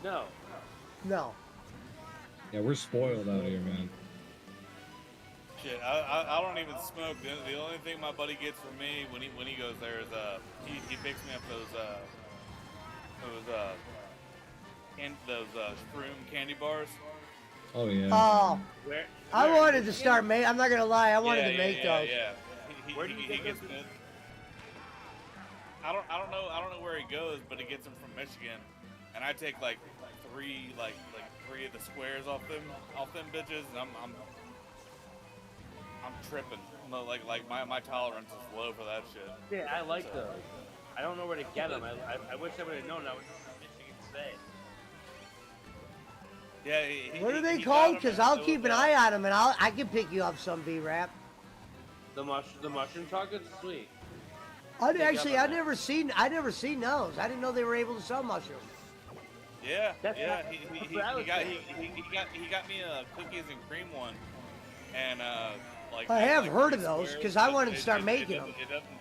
No.
No.
Yeah, we're spoiled out here, man.
Shit, I don't even smoke. The only thing my buddy gets from me when he goes there is he picks me up those Shroom candy bars.
Oh yeah.
Oh.
Where?
I wanted to start make. I'm not gonna lie. I wanted to make those.
Yeah.
Where do you get
gets
those?
them? I don't know where he goes, but he gets them from Michigan, and I take like three of the squares off them bitches, and I'm tripping. Like my tolerance is low for that shit.
Yeah, I like those. I don't know where to get them. I wish I would have known. I was from Michigan State.
Yeah.
What are they called? Because I'll keep an eye on them, and I can pick you up some B-Rap.
The mushroom chocolate's sweet.
I never seen those. I didn't know they were able to sell mushrooms.
Yeah,
That's
yeah.
not-
He
what I was
got
saying.
me a cookies and cream one, and like
I have
like
heard of
three
those,
squares,
'cause I
but
wanted to start making them.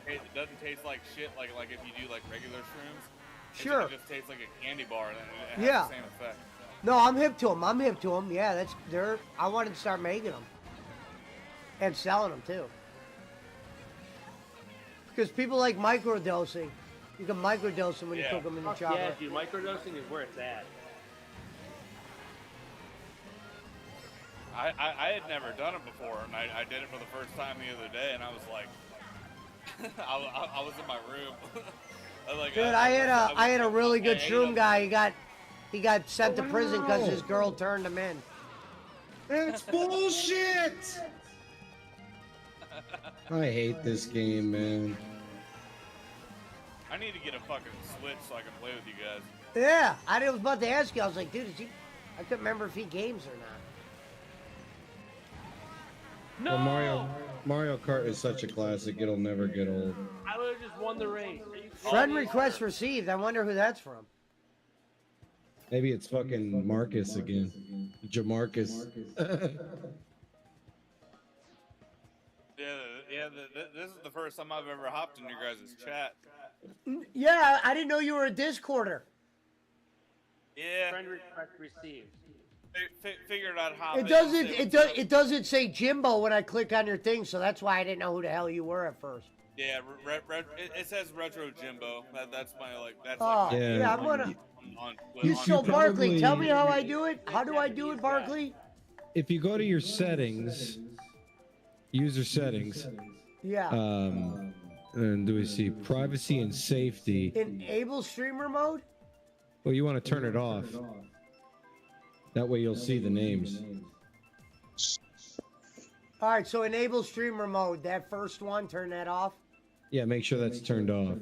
It doesn't taste like shit like if you do like regular shrooms.
Sure.
It just tastes like a candy bar, and it has
Yeah.
the same effect.
No, I'm hip to them. Yeah, I wanted to start making them and selling them too. Because people like microdosing. You can microdose them when you cook them in the
Fuck
chocolate.
yeah, dude. Microdosing is where it's at.
I had never done it before, and I did it for the first time the other day, and I was like, I was in my room.
Dude, I had a really good shroom guy. He got sent to prison because his girl turned him in.
That's bullshit! I hate this game, man.
I need to get a fucking Switch so I can play with you guys.
Yeah, I was about to ask you. I was like, dude, I couldn't remember if he games or not.
Well, Mario Kart is such a classic; it'll never get old.
I would have just won the race.
Friend request received. I wonder who that's from.
Maybe it's fucking Marcus again, Jamarcus.
Yeah. This is the first time I've ever hopped in your guys' chat.
Yeah, I didn't know you were a Discorder.
Yeah.
Friend request received.
Figured out how.
It doesn't say Jimbo when I click on your thing, so that's why I didn't know who the hell you were at first.
Yeah, it says Retro Jimbo. That's my like. That's
Oh,
like.
yeah, I'm gonna.
You
So
should
Barkley,
probably-
tell me how I do it. How do I do it, Barkley?
If you go to your settings, user settings,
Yeah.
and do we see privacy and safety?
Enable streamer mode.
Well, you want to turn it off. That way you'll see the names.
All right, so enable streamer mode. That first one, turn that off.
Yeah, make sure that's turned off.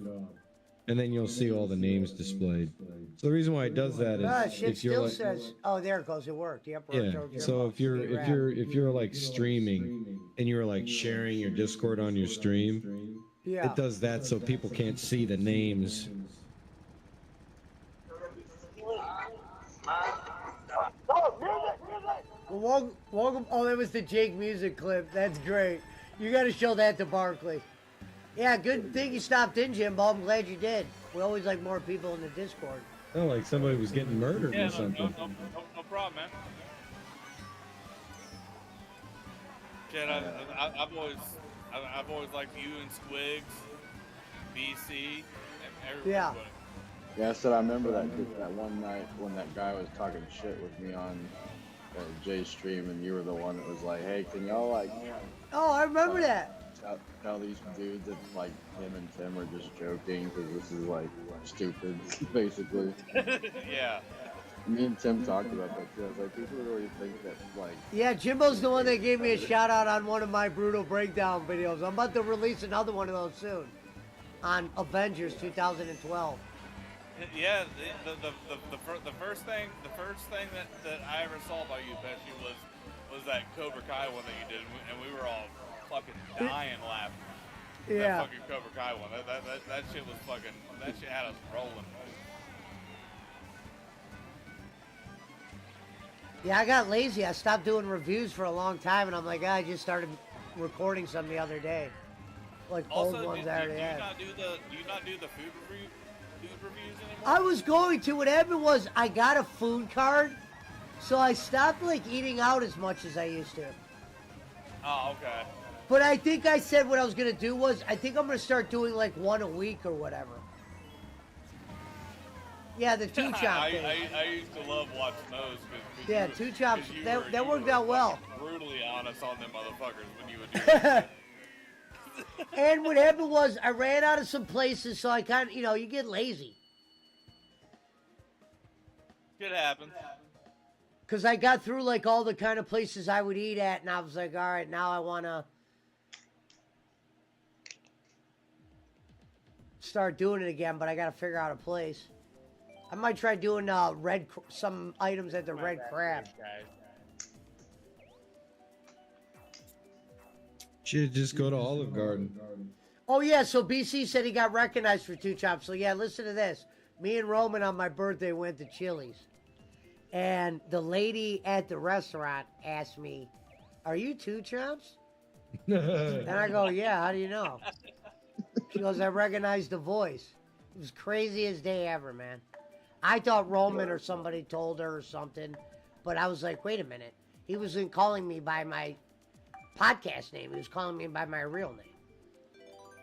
And then you'll see all the names displayed. So the reason why it does that is
Shit
if you're
still
like,
says. Oh, there it goes. It worked. Yep.
yeah.
Retro
So
Jimbo.
if you're like streaming and you're like sharing your Discord on your stream,
Yeah.
it does that so people can't see the names.
Well, welcome. Oh, that was the Jake music clip. That's great. You got to show that to Barkley. Yeah, good thing you stopped in, Jimbo. I'm glad you did. We always like more people in the Discord.
Oh, like somebody was getting murdered
Yeah,
or something.
No problem, man. Shit, I've always liked you and Squigs, BC, and everybody.
Yeah.
Yeah, I said I remember that one night when that guy was talking shit with me on Jay's stream, and you were the one that was like, "Hey, can y'all like?"
Oh, I remember that.
Tell these dudes that like him and Tim are just joking because this is like stupid, basically.
Yeah.
Me and Tim talked about that too. I was like, people really think that like.
Yeah, Jimbo's the one that gave me a shout out on one of my Brutal Breakdown videos. I'm about to release another one of those soon on Avengers 2012.
Yeah, the first thing that I ever saw about you, Pesci, was that Cobra Kai one that you did, and we were all fucking dying laughing.
Yeah.
That fucking Cobra Kai one. That shit was fucking. That shit had us rolling.
Yeah, I got lazy. I stopped doing reviews for a long time, and I'm like, I just started recording some the other day, like
Also,
old ones
do
I already
you
had.
not do the food reviews anymore?
I was going to. What happened was I got a food card, so I stopped like eating out as much as I used to.
Oh, okay.
But I think I said what I was gonna do was I think I'm gonna start doing like one a week or whatever. Yeah, the two chop thing.
I used to love watching those.
Yeah, two chops. That worked out well.
Brutally honest on them motherfuckers when you would do that.
And what happened was I ran out of some places, so I kind of, you get lazy.
Shit happens.
Because I got through like all the kind of places I would eat at, and I was like, all right, now I want to start doing it again, but I got to figure out a place. I might try doing some items at the Red Crab.
Should just go to Olive Garden.
Oh yeah, so BC said he got recognized for two chops. So yeah, listen to this. Me and Roman on my birthday went to Chili's. And the lady at the restaurant asked me, "Are you Two Chops?" And I go, "Yeah, how do you know?" She goes, "I recognized the voice." It was craziest day ever, man. I thought Roman or somebody told her or something, but I was like, wait a minute. He wasn't calling me by my podcast name. He was calling me by my real name.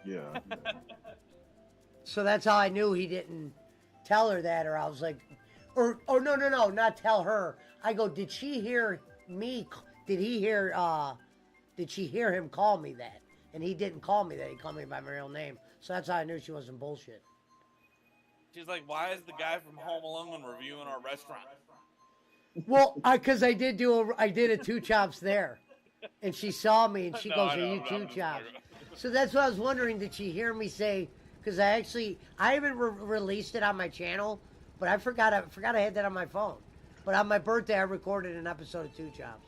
Yeah.
So that's how I knew he didn't tell her that, or I was like, or no, not tell her. I go, did she hear me? Did she hear him call me that? And he didn't call me that. He called me by my real name. So that's how I knew she wasn't bullshit.
She's like, why is the guy from Home Alone reviewing our restaurant?
Well, because I did a two chops there, and she saw me and she goes, "Are you two chops?" So that's what I was wondering. Did she hear me say? Because I haven't released it on my channel, but I forgot I had that on my phone. But on my birthday, I recorded an episode of Two Chops.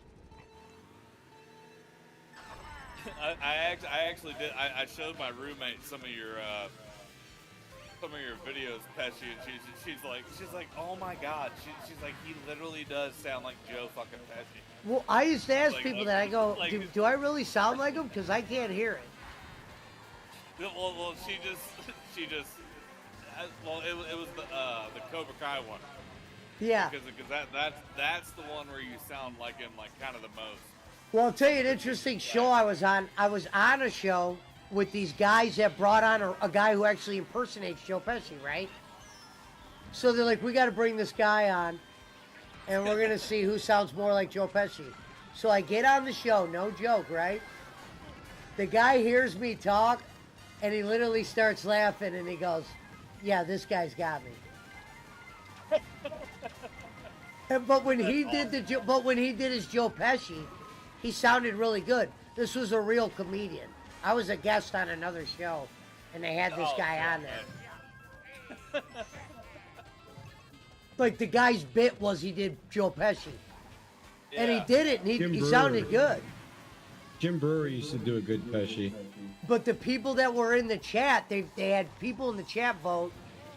I actually did. I showed my roommate some of your videos, Pesci, and she's like, oh my god, she's like, he literally does sound like Joe fucking Pesci.
Well, I used to ask
Like,
people that. I go,
like-
do I really sound like him? Because I can't hear it.
Well, she just, well, it was the Cobra Kai one.
Yeah.
Because that's the one where you sound like him, like kind of the most.
Well, I'll tell you an interesting show I was on. I was on a show with these guys that brought on a guy who actually impersonates Joe Pesci, right? So they're like, we got to bring this guy on, and we're going to see who sounds more like Joe Pesci. So I get on the show, no joke, right? The guy hears me talk, and he literally starts laughing, and he goes, yeah, this guy's got me. But when he did his Joe Pesci, he sounded really good. This was a real comedian. I was a guest on another show, and they had this guy on there. Like, the guy's bit was he did Joe Pesci. And he did it, and he sounded good.
Jim Brewer used to do a good Pesci.
But the people that were in the chat, they had people in the chat vote,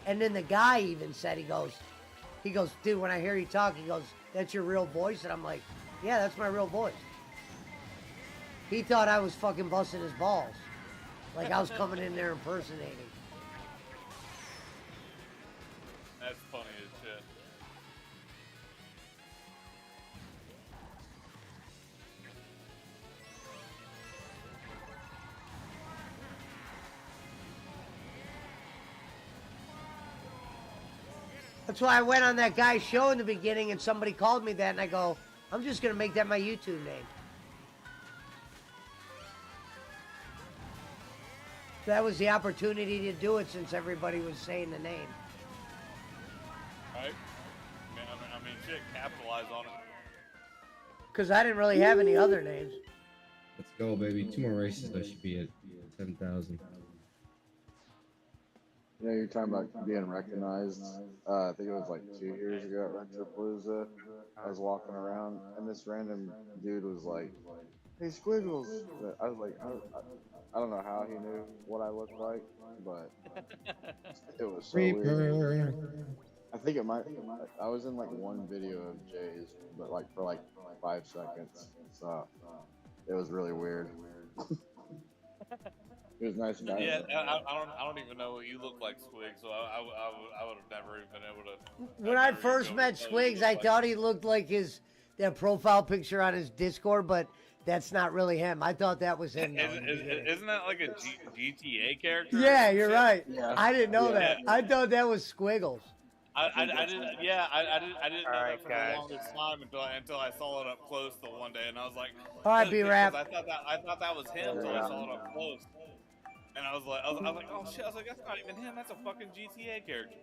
and then the guy even said, he goes, dude, when I hear you talk, he goes, that's your real voice? And I'm like, yeah, that's my real voice. He thought I was fucking busting his balls. Like I was coming in there impersonating.
That's funny as shit.
That's why I went on that guy's show in the beginning and somebody called me that and I go, I'm just going to make that my YouTube name. That was the opportunity to do it since everybody was saying the name.
Right? I mean, shit, capitalize on it.
Because I didn't really have any other names.
Let's go, baby. 2 more races. I should be at 7,000.
You know, you're talking about being recognized. I think it was like 2 years ago at Retropalooza. I was walking around, and this random dude was like, "Hey, Squiggles." I was like, I don't know how he knew what I looked like, but it was so weird. I think it might. I was in like one video of Jay's, but like for like 5 seconds. So it was really weird. He was a nice guy.
Yeah, I don't even know what you look like, Squig. So I would have never even been able to.
When I first met Squigs, I thought he looked like that profile picture on his Discord, but that's not really him. I thought that was him.
Isn't that like a GTA character?
Yeah, you're right.
Yeah.
I didn't know that. I thought that was Squiggles.
I didn't. Yeah, I didn't know
Alright,
that for
guys.
the longest time until I saw it up close the one day, and I was like,
All right,
because
B-Rap.
I thought that was him until I saw it up close, and I was like, oh shit, I was like, that's not even him. That's a fucking GTA character.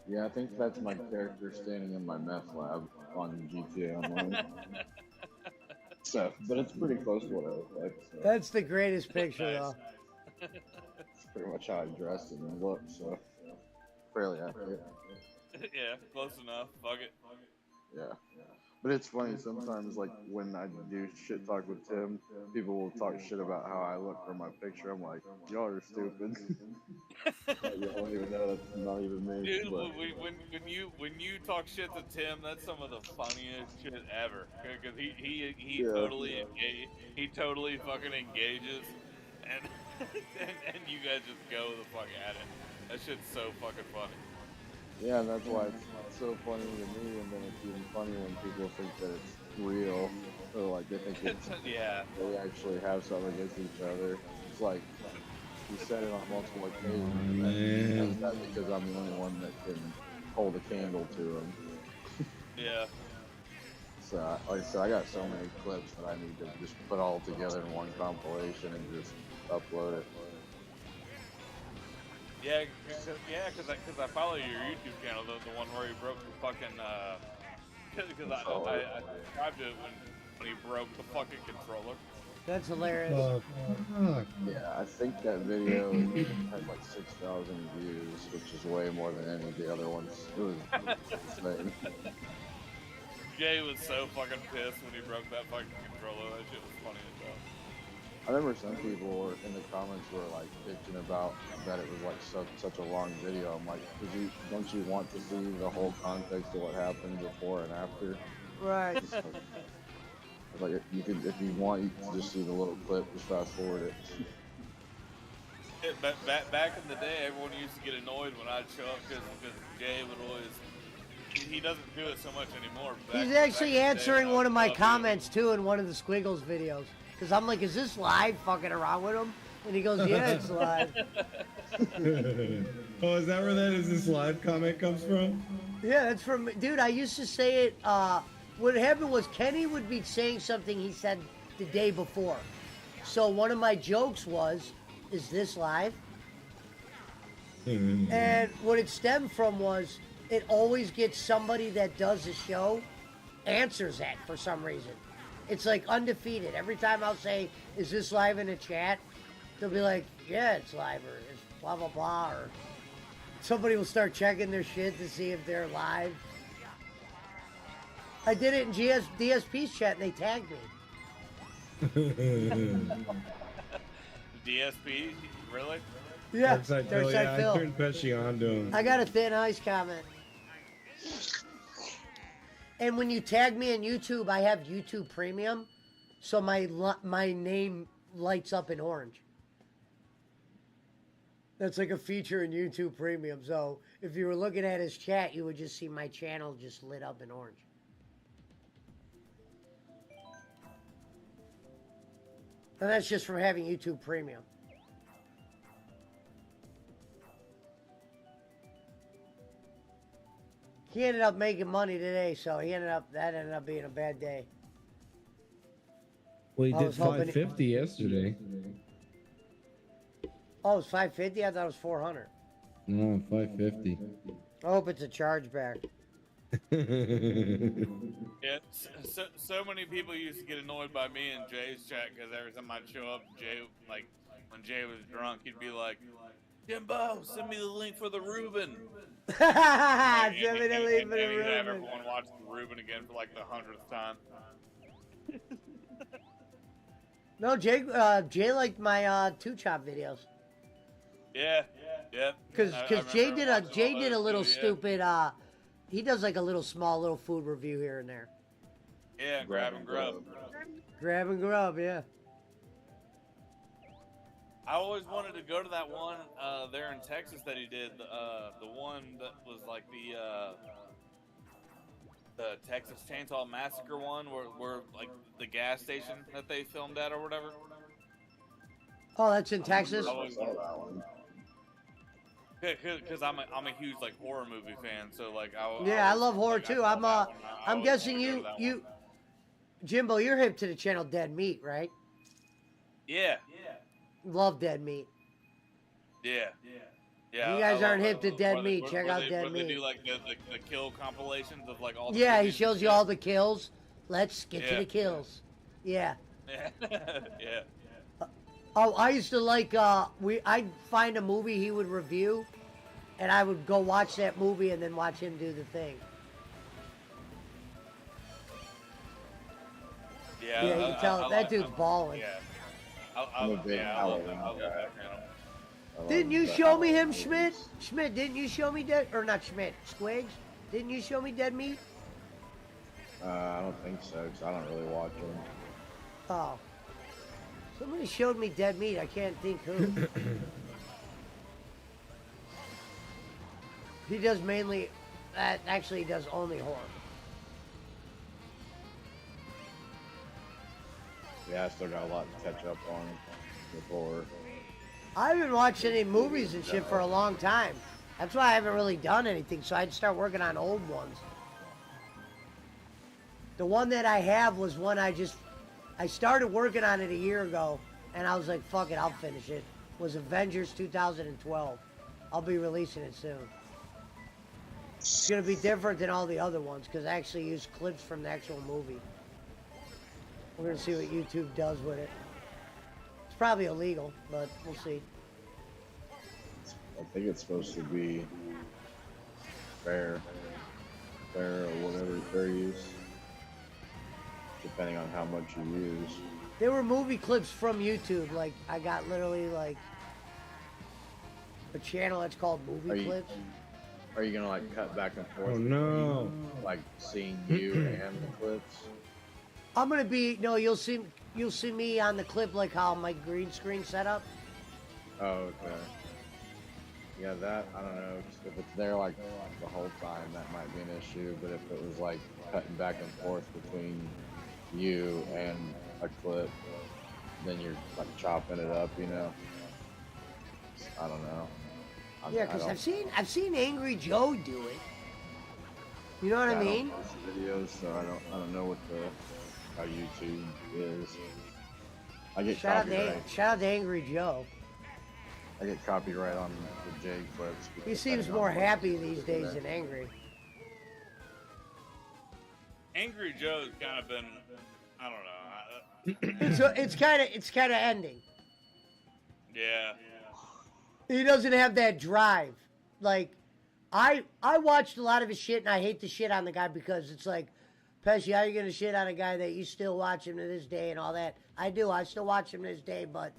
Yeah, I think that's my character standing in my meth lab on GTA Online. So, but it's pretty close to what I look like. So.
That's the greatest picture, though.
It's pretty much how I dressed and look, so fairly accurate.
Yeah, close enough. Fuck it.
Yeah. But it's funny, sometimes like when I do shit talk with Tim, people will talk shit about how I look from my picture. I'm like, y'all are stupid. Like, you don't even know that's not even me.
Dude,
But,
when you talk shit to Tim, that's some of the funniest shit ever. Because he
Yeah.
he totally fucking engages, and and you guys just go the fuck at it. That shit's so fucking funny.
yeah, and that's why it's so funny to me, and then it's even funny when people think that it's real, or like they think it's,
Yeah.
they actually have something against each other. It's like, he said it on multiple occasions, and that's because I'm the only one that can hold a candle to him.
Yeah.
So, like I said, I got so many clips that I need to just put all together in one compilation and just upload it.
Yeah, because I follow your YouTube channel, the one where he broke the fucking, because I subscribed to it when he broke the fucking controller.
That's hilarious.
Yeah, I think that video had like 6,000 views, which is way more than any of the other ones. It was insane.
Jay was so fucking pissed when he broke that fucking controller. That shit was funny as hell.
I remember some people were in the comments were like bitching about that it was like such a long video. I'm like, don't you want to see the whole context of what happened before and after?
Right.
Like you could, if you want, you can just see the little clip. Just fast forward it.
Yeah, back in the day, everyone used to get annoyed when I'd show up because Jay would always. He doesn't do it so much anymore.
He's actually answering one of my comments too in one of the Squiggles videos. Because I'm like, is this live fucking around with him? And he goes, yeah, it's live.
Oh, is that where this live comment comes from?
Yeah, that's from, dude, I used to say it, what happened was Kenny would be saying something he said the day before. So one of my jokes was, is this live? And what it stemmed from was, it always gets somebody that does the show, answers that for some reason. It's like undefeated. Every time I'll say, is this live in the chat? They'll be like, yeah, it's live, or it's blah, blah, blah, or somebody will start checking their shit to see if they're live. I did it in DSP's chat, and they tagged me.
DSP? Really?
Yeah,
Darkside
Darkside
Phil,
Phil.
I turned Pesci on to him.
I got a thin ice comment. And when you tag me on YouTube, I have YouTube Premium, so my name lights up in orange. That's like a feature in YouTube Premium. So if you were looking at his chat, you would just see my channel just lit up in orange. And that's just from having YouTube Premium. He ended up making money today, so that ended up being a bad day.
Well, he
I
did
was hoping
550 yesterday.
Oh, it was 550? I thought it was 400.
No, 550.
I hope it's a chargeback.
Yeah, so many people used to get annoyed by me in Jay's chat because every time I'd show up, Jay, like, when Jay was drunk, he'd be like, Jimbo, send me the link for the Reuben.
Send me the link for the
And he'd have
Reuben.
everyone watch the Reuben again for like the 100th time.
No, Jay liked my two chop videos.
Yeah, Yeah.
Because
I
Jay
remember
did a
watching all those
little
too, yeah.
stupid. He does like a little food review here and there.
Yeah, grab and grub.
Grab and grub, yeah.
I always wanted to go to that one there in Texas that he did. The one that was like the Texas Chainsaw Massacre one, where like the gas station that they filmed at or whatever.
Oh, that's in Texas.
Because I'm a huge like horror movie fan, so like
I love horror too. I'm guessing you, Jimbo, you're hip to the channel Dead Meat, right?
Yeah.
Love Dead Meat.
Yeah.
You guys aren't hip to Dead Meat. Check out Dead
They
Meat.
do like the kill compilations of like all. The
Yeah, he
movies
shows
and
you
shit.
all the kills. Let's get to
Yeah.
the kills. Yeah.
Yeah. Yeah.
Oh, I used to like I'd find a movie he would review, and I would go watch that movie and then watch him do the thing.
Yeah.
Yeah, you can tell that dude's balling.
Yeah.
I'm a big
I love
Halloween
that
guy.
channel.
Didn't you show me him, Schmidt? Schmidt, didn't you show me Dead, or not Schmidt, Squigs? Didn't you show me Dead Meat?
I don't think so, because I don't really watch them.
Oh. Somebody showed me Dead Meat. I can't think who. He does mainly, actually he does only horror.
Yeah, I still got a lot to catch up on before.
I haven't watched any movies and shit for a long time. That's why I haven't really done anything, so I'd start working on old ones. The one that I have was one I started working on it a year ago, and I was like, fuck it, I'll finish it. It was Avengers 2012. I'll be releasing it soon. It's gonna be different than all the other ones, because I actually use clips from the actual movie. We're gonna see what YouTube does with it. It's probably illegal, but we'll see.
I think it's supposed to be fair or whatever, fair use, depending on how much you use.
There were movie clips from YouTube. Like, I got literally like a channel that's called Movie Clips.
Are you gonna like cut back and forth?
Oh, no.
Like seeing you and the clips?
I'm gonna be you'll see me on the clip like how my green screen set up.
Oh, okay. Yeah, that, I don't know, if it's there like the whole time, that might be an issue, but if it was like cutting back and forth between you and a clip, then you're like chopping it up, you know? I don't know.
Yeah, because I've seen Angry Joe do it. You know what I mean?
I don't post the videos, so I don't know what how YouTube is. I get
Shout
copyright.
out to Angry Joe.
I get copyright on the J clips.
He seems more happy these days than angry.
Angry Joe's kind of been, I don't know.
It's kind of ending.
Yeah.
He doesn't have that drive. Like, I watched a lot of his shit, and I hate to shit on the guy because it's like, Pesci, how you gonna shit on a guy that you still watch him to this day and all that? I do. I still watch him to this day, but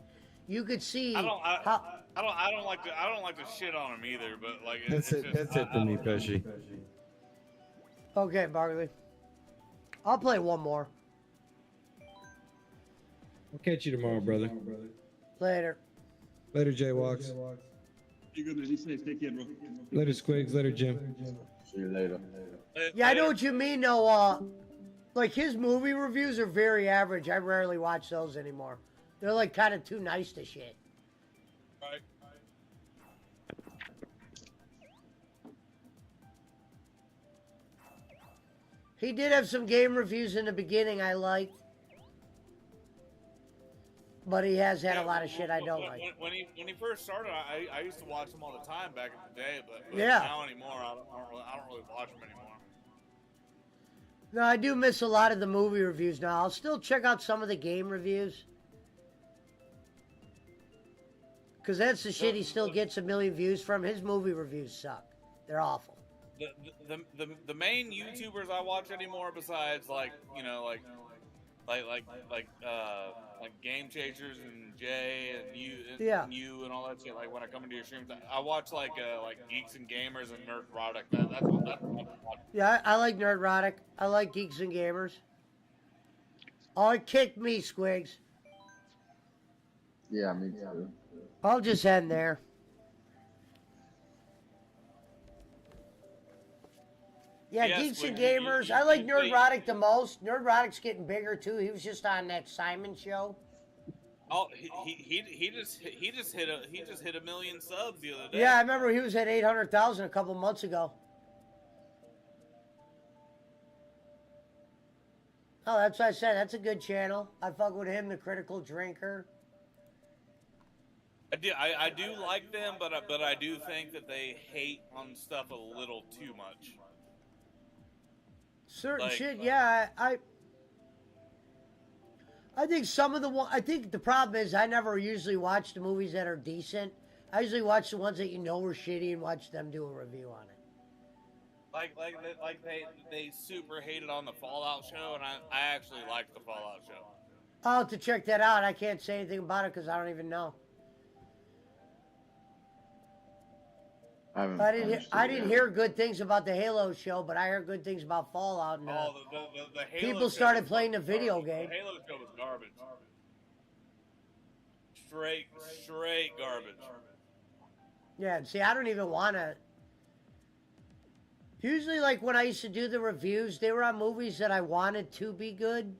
you could see
I don't like to shit on him either, but like
That's it. That's it for me, Pesci.
Okay, Barkley. I'll play one more.
I'll catch you tomorrow, brother.
Later.
Later, Jaywalks.
You good, man? You safe. Take care, bro.
Later, Squigs. Later, Jim.
See you later.
Yeah, I know what you mean, though. Like, his movie reviews are very average. I rarely watch those anymore. They're, like, kind of too nice to shit.
Right.
He did have some game reviews in the beginning I liked. But he has had a lot of shit I don't like.
When he first started, I used to watch him all the time back in the day, but
Yeah.
now anymore, I don't really watch him anymore.
No, I do miss a lot of the movie reviews now. I'll still check out some of the game reviews. Because that's the shit he still gets a million views from. His movie reviews suck. They're awful.
The main YouTubers I watch anymore, besides like like Game Chasers and Jay and you
Yeah.
and you and all that shit. Like when I come into your streams, I watch like Geeks and Gamers and Nerdrotic. That's what I watch.
Yeah, I like Nerdrotic. I like Geeks and Gamers. Oh, it kicked me, Squigs.
Yeah, me too.
I'll just end there. Yeah,
Yeah,
Geeks and
Squid,
Gamers.
you-
I like
you-
Nerdrotic the most. Nerdrotic's getting bigger too. He was just on that Simon show.
Oh, he just hit a million subs the other day.
Yeah, I remember he was at 800,000 a couple months ago. Oh, that's what I said. That's a good channel. I fuck with him, the Critical Drinker.
I do like them, but I do think that they hate on stuff a little too much.
Certain
Like-
shit, yeah. I think some of the I think the problem is I never usually watch the movies that are decent. I usually watch the ones that you know are shitty and watch them do a review on it.
Like they super hated on the Fallout show, and I actually like the Fallout show.
I'll have to check that out. I can't say anything about it because I don't even know. I didn't hear good things about the Halo show, but I heard good things about Fallout. And,
Oh, the Halo
people
show
started
was
playing the video
garbage.
game.
The Halo show was garbage. Straight garbage.
Yeah, see, I don't even want to. Usually, like when I used to do the reviews, they were on movies that I wanted to be good.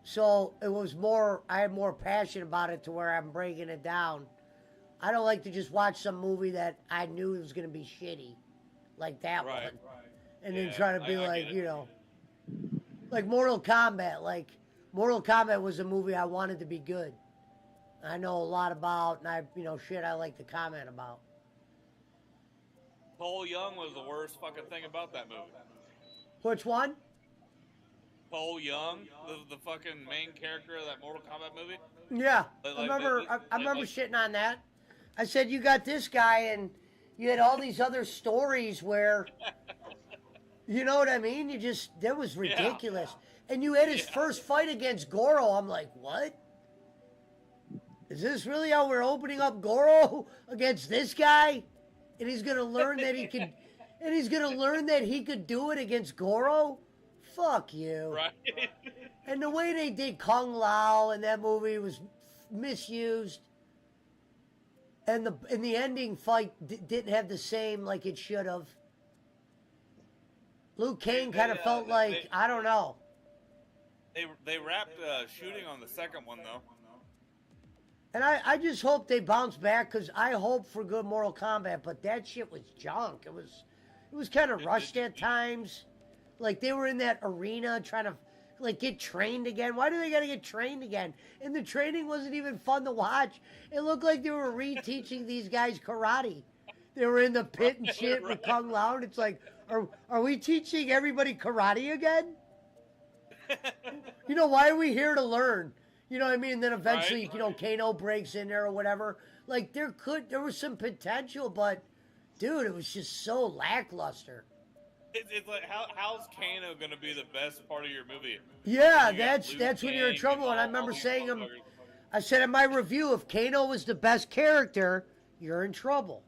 So it was more, I had more passion about it to where I'm breaking it down. I don't like to just watch some movie that I knew was going to be shitty, like that one. And then try to be like, you know, like Mortal Kombat. Like, Mortal Kombat was a movie I wanted to be good. I know a lot about, and shit I like to comment about.
Cole Young was the worst fucking thing about that movie.
Which one?
Cole Young, the fucking main character of that Mortal Kombat movie.
Yeah,
Like,
I remember.
like-
I remember
like-
shitting on that. I said you got this guy, and you had all these other stories where, you know what I mean? That was ridiculous. And you had his first fight against Goro. I'm like, what? Is this really how we're opening up Goro against this guy? And he's gonna learn that he could, and he's gonna learn that he could do it against Goro? Fuck you.
Right.
And the way they did Kung Lao in that movie was misused. And the ending fight didn't have the same like it should have. Liu Kang kind of felt like, I don't know.
They wrapped shooting on the second one though.
And I just hope they bounce back because I hope for good Mortal Kombat, but that shit was junk. It was kind of rushed at times. Like they were in that arena trying to like get trained again. Why do they gotta get trained again? And the training wasn't even fun to watch. It looked like they were reteaching these guys karate. They were in the pit and shit with Kung Lao, and it's like, are we teaching everybody karate again? You know, why are we here to learn? You know what I mean? And then eventually, Kano breaks in there or whatever. Like there was some potential, but dude, it was just so lackluster.
It's like how's Kano gonna be the best part of your movie?
Yeah,
You got Liu
that's when you're in
Kang
trouble. And I
all
remember
these
saying
motherfuckers.
I said in my review, if Kano was the best character, you're in trouble.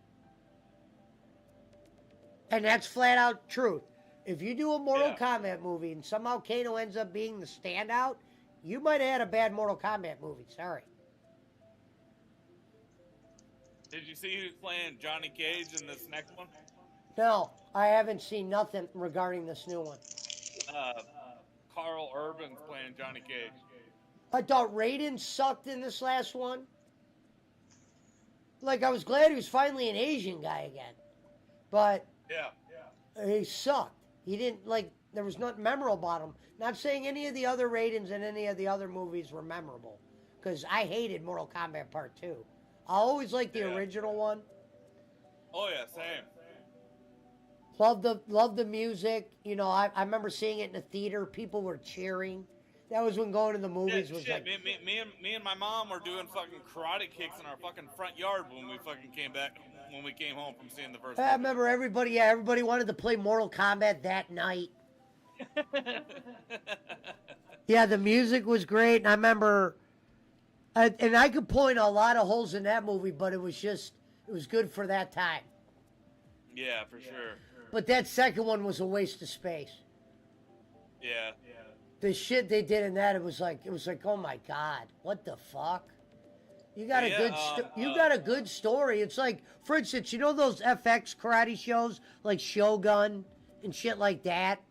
And that's flat out truth. If you do a Mortal Kombat movie and somehow Kano ends up being the standout, you might have had a bad Mortal Kombat movie. Sorry.
Did you see who's playing Johnny Cage in this next one?
No, I haven't seen nothing regarding this new one.
Carl Urban's playing Johnny Cage.
I thought Raiden sucked in this last one. Like, I was glad he was finally an Asian guy again. But he sucked. He didn't, there was nothing memorable about him. Not saying any of the other Raidens in any of the other movies were memorable. Because I hated Mortal Kombat Part 2. I always liked the original one.
Oh yeah, same.
Love the music. You know, I remember seeing it in the theater. People were cheering. That was when going to the movies was like...
Me and my mom were doing fucking karate kicks in our fucking front yard when we fucking came home from seeing the first
I remember everybody wanted to play Mortal Kombat that night. Yeah, the music was great, and I remember, and I could point a lot of holes in that movie, but it was good for that time.
Yeah, for sure.
But that second one was a waste of space.
Yeah.
The shit they did in that, it was like, oh my god, what the fuck? You got you got a good story. It's like, for instance, you know those FX karate shows like Shogun and shit like that.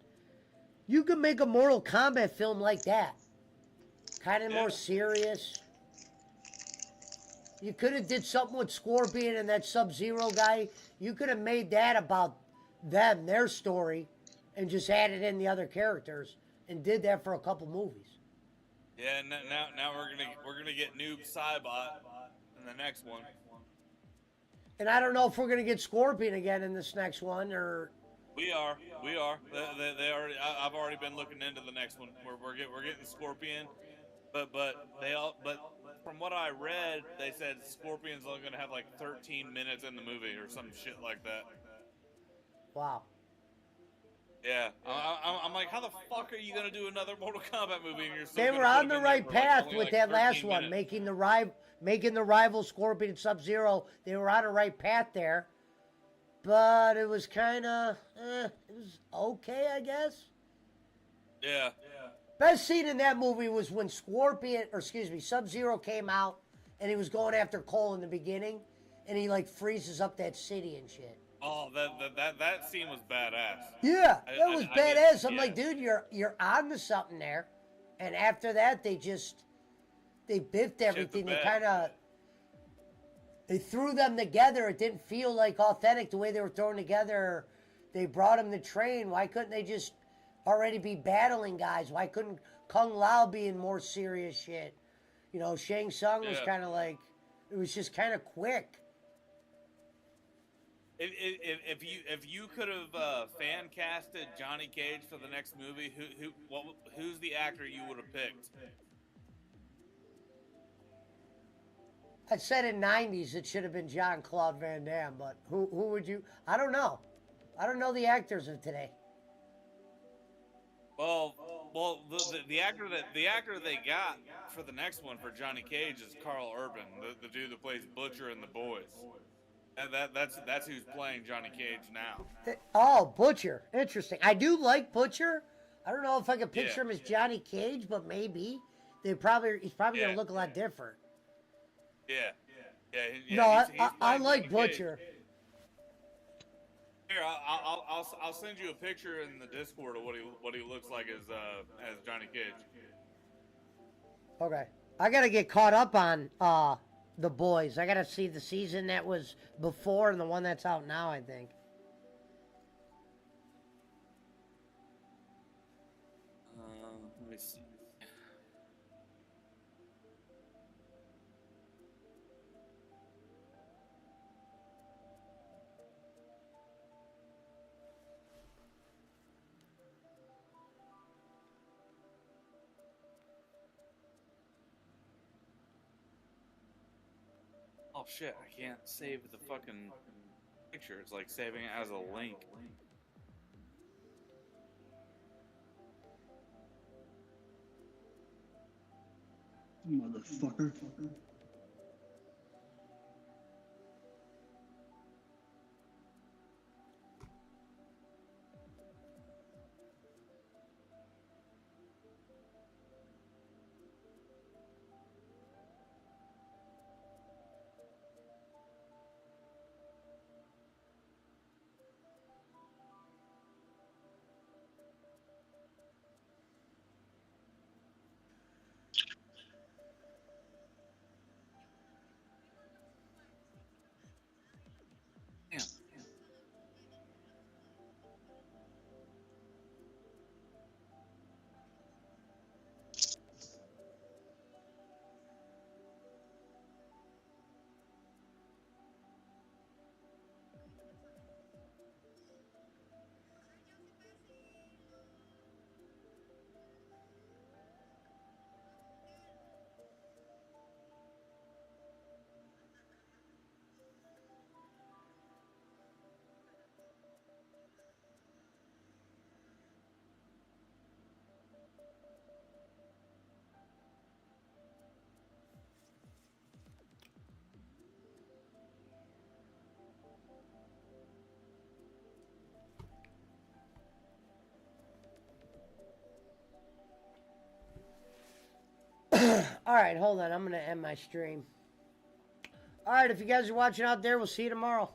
You could make a Mortal Kombat film like that, kind of more serious. You could have did something with Scorpion and that Sub-Zero guy. You could have made that about them, their story, and just added in the other characters and did that for a couple movies.
Yeah, now we're gonna get Noob Saibot in the next one.
And I don't know if we're gonna get Scorpion again in this next one, or
We are. They already. I've already been looking into the next one. We're getting Scorpion, but from what I read, they said Scorpion's only gonna have like 13 minutes in the movie or some shit like that.
wow.
Yeah, I'm like, how the fuck are you gonna do another Mortal Kombat movie? And you're still
They
gonna
were
put
on
him
the
in there
right
for, like,
path
only,
with
like,
that last
13
one,
minutes?
making the rival Scorpion and Sub-Zero. They were on the right path there, but it was kind of, it was okay, I guess.
Yeah.
Best scene in that movie was when Sub-Zero came out and he was going after Cole in the beginning, and he like freezes up that city and shit.
Oh, that scene was badass.
Yeah, that was badass. I'm
yeah.
like, dude, you're on to something there. And after that, they biffed everything. They threw them together. It didn't feel like authentic the way they were thrown together. They brought them to train. Why couldn't they just already be battling guys? Why couldn't Kung Lao be in more serious shit? You know, Shang Tsung was kind of like, it was just kind of quick.
If you could have fan casted Johnny Cage for the next movie, who's the actor you would have picked?
I said in '90s it should have been Jean-Claude Van Damme, but who would you? I don't know. I don't know the actors of today.
Well, the actor they got for the next one for Johnny Cage is Carl Urban, the dude that plays Butcher in The Boys. And that's who's playing Johnny Cage now.
Oh, Butcher. Interesting. I do like Butcher. I don't know if I could picture him as Johnny Cage, but maybe. He's probably going to look a lot different.
Yeah.
I like Butcher.
Here, I'll send you a picture in the Discord of what he looks like as Johnny Cage.
Okay. I got to get caught up on The Boys. I got to see the season that was before and the one that's out now, I think.
Let me see. Oh shit, I can't save the fucking picture. It's like saving it as a link.
Motherfucker.
All right, hold on. I'm going to end my stream. All right, if you guys are watching out there, we'll see you tomorrow.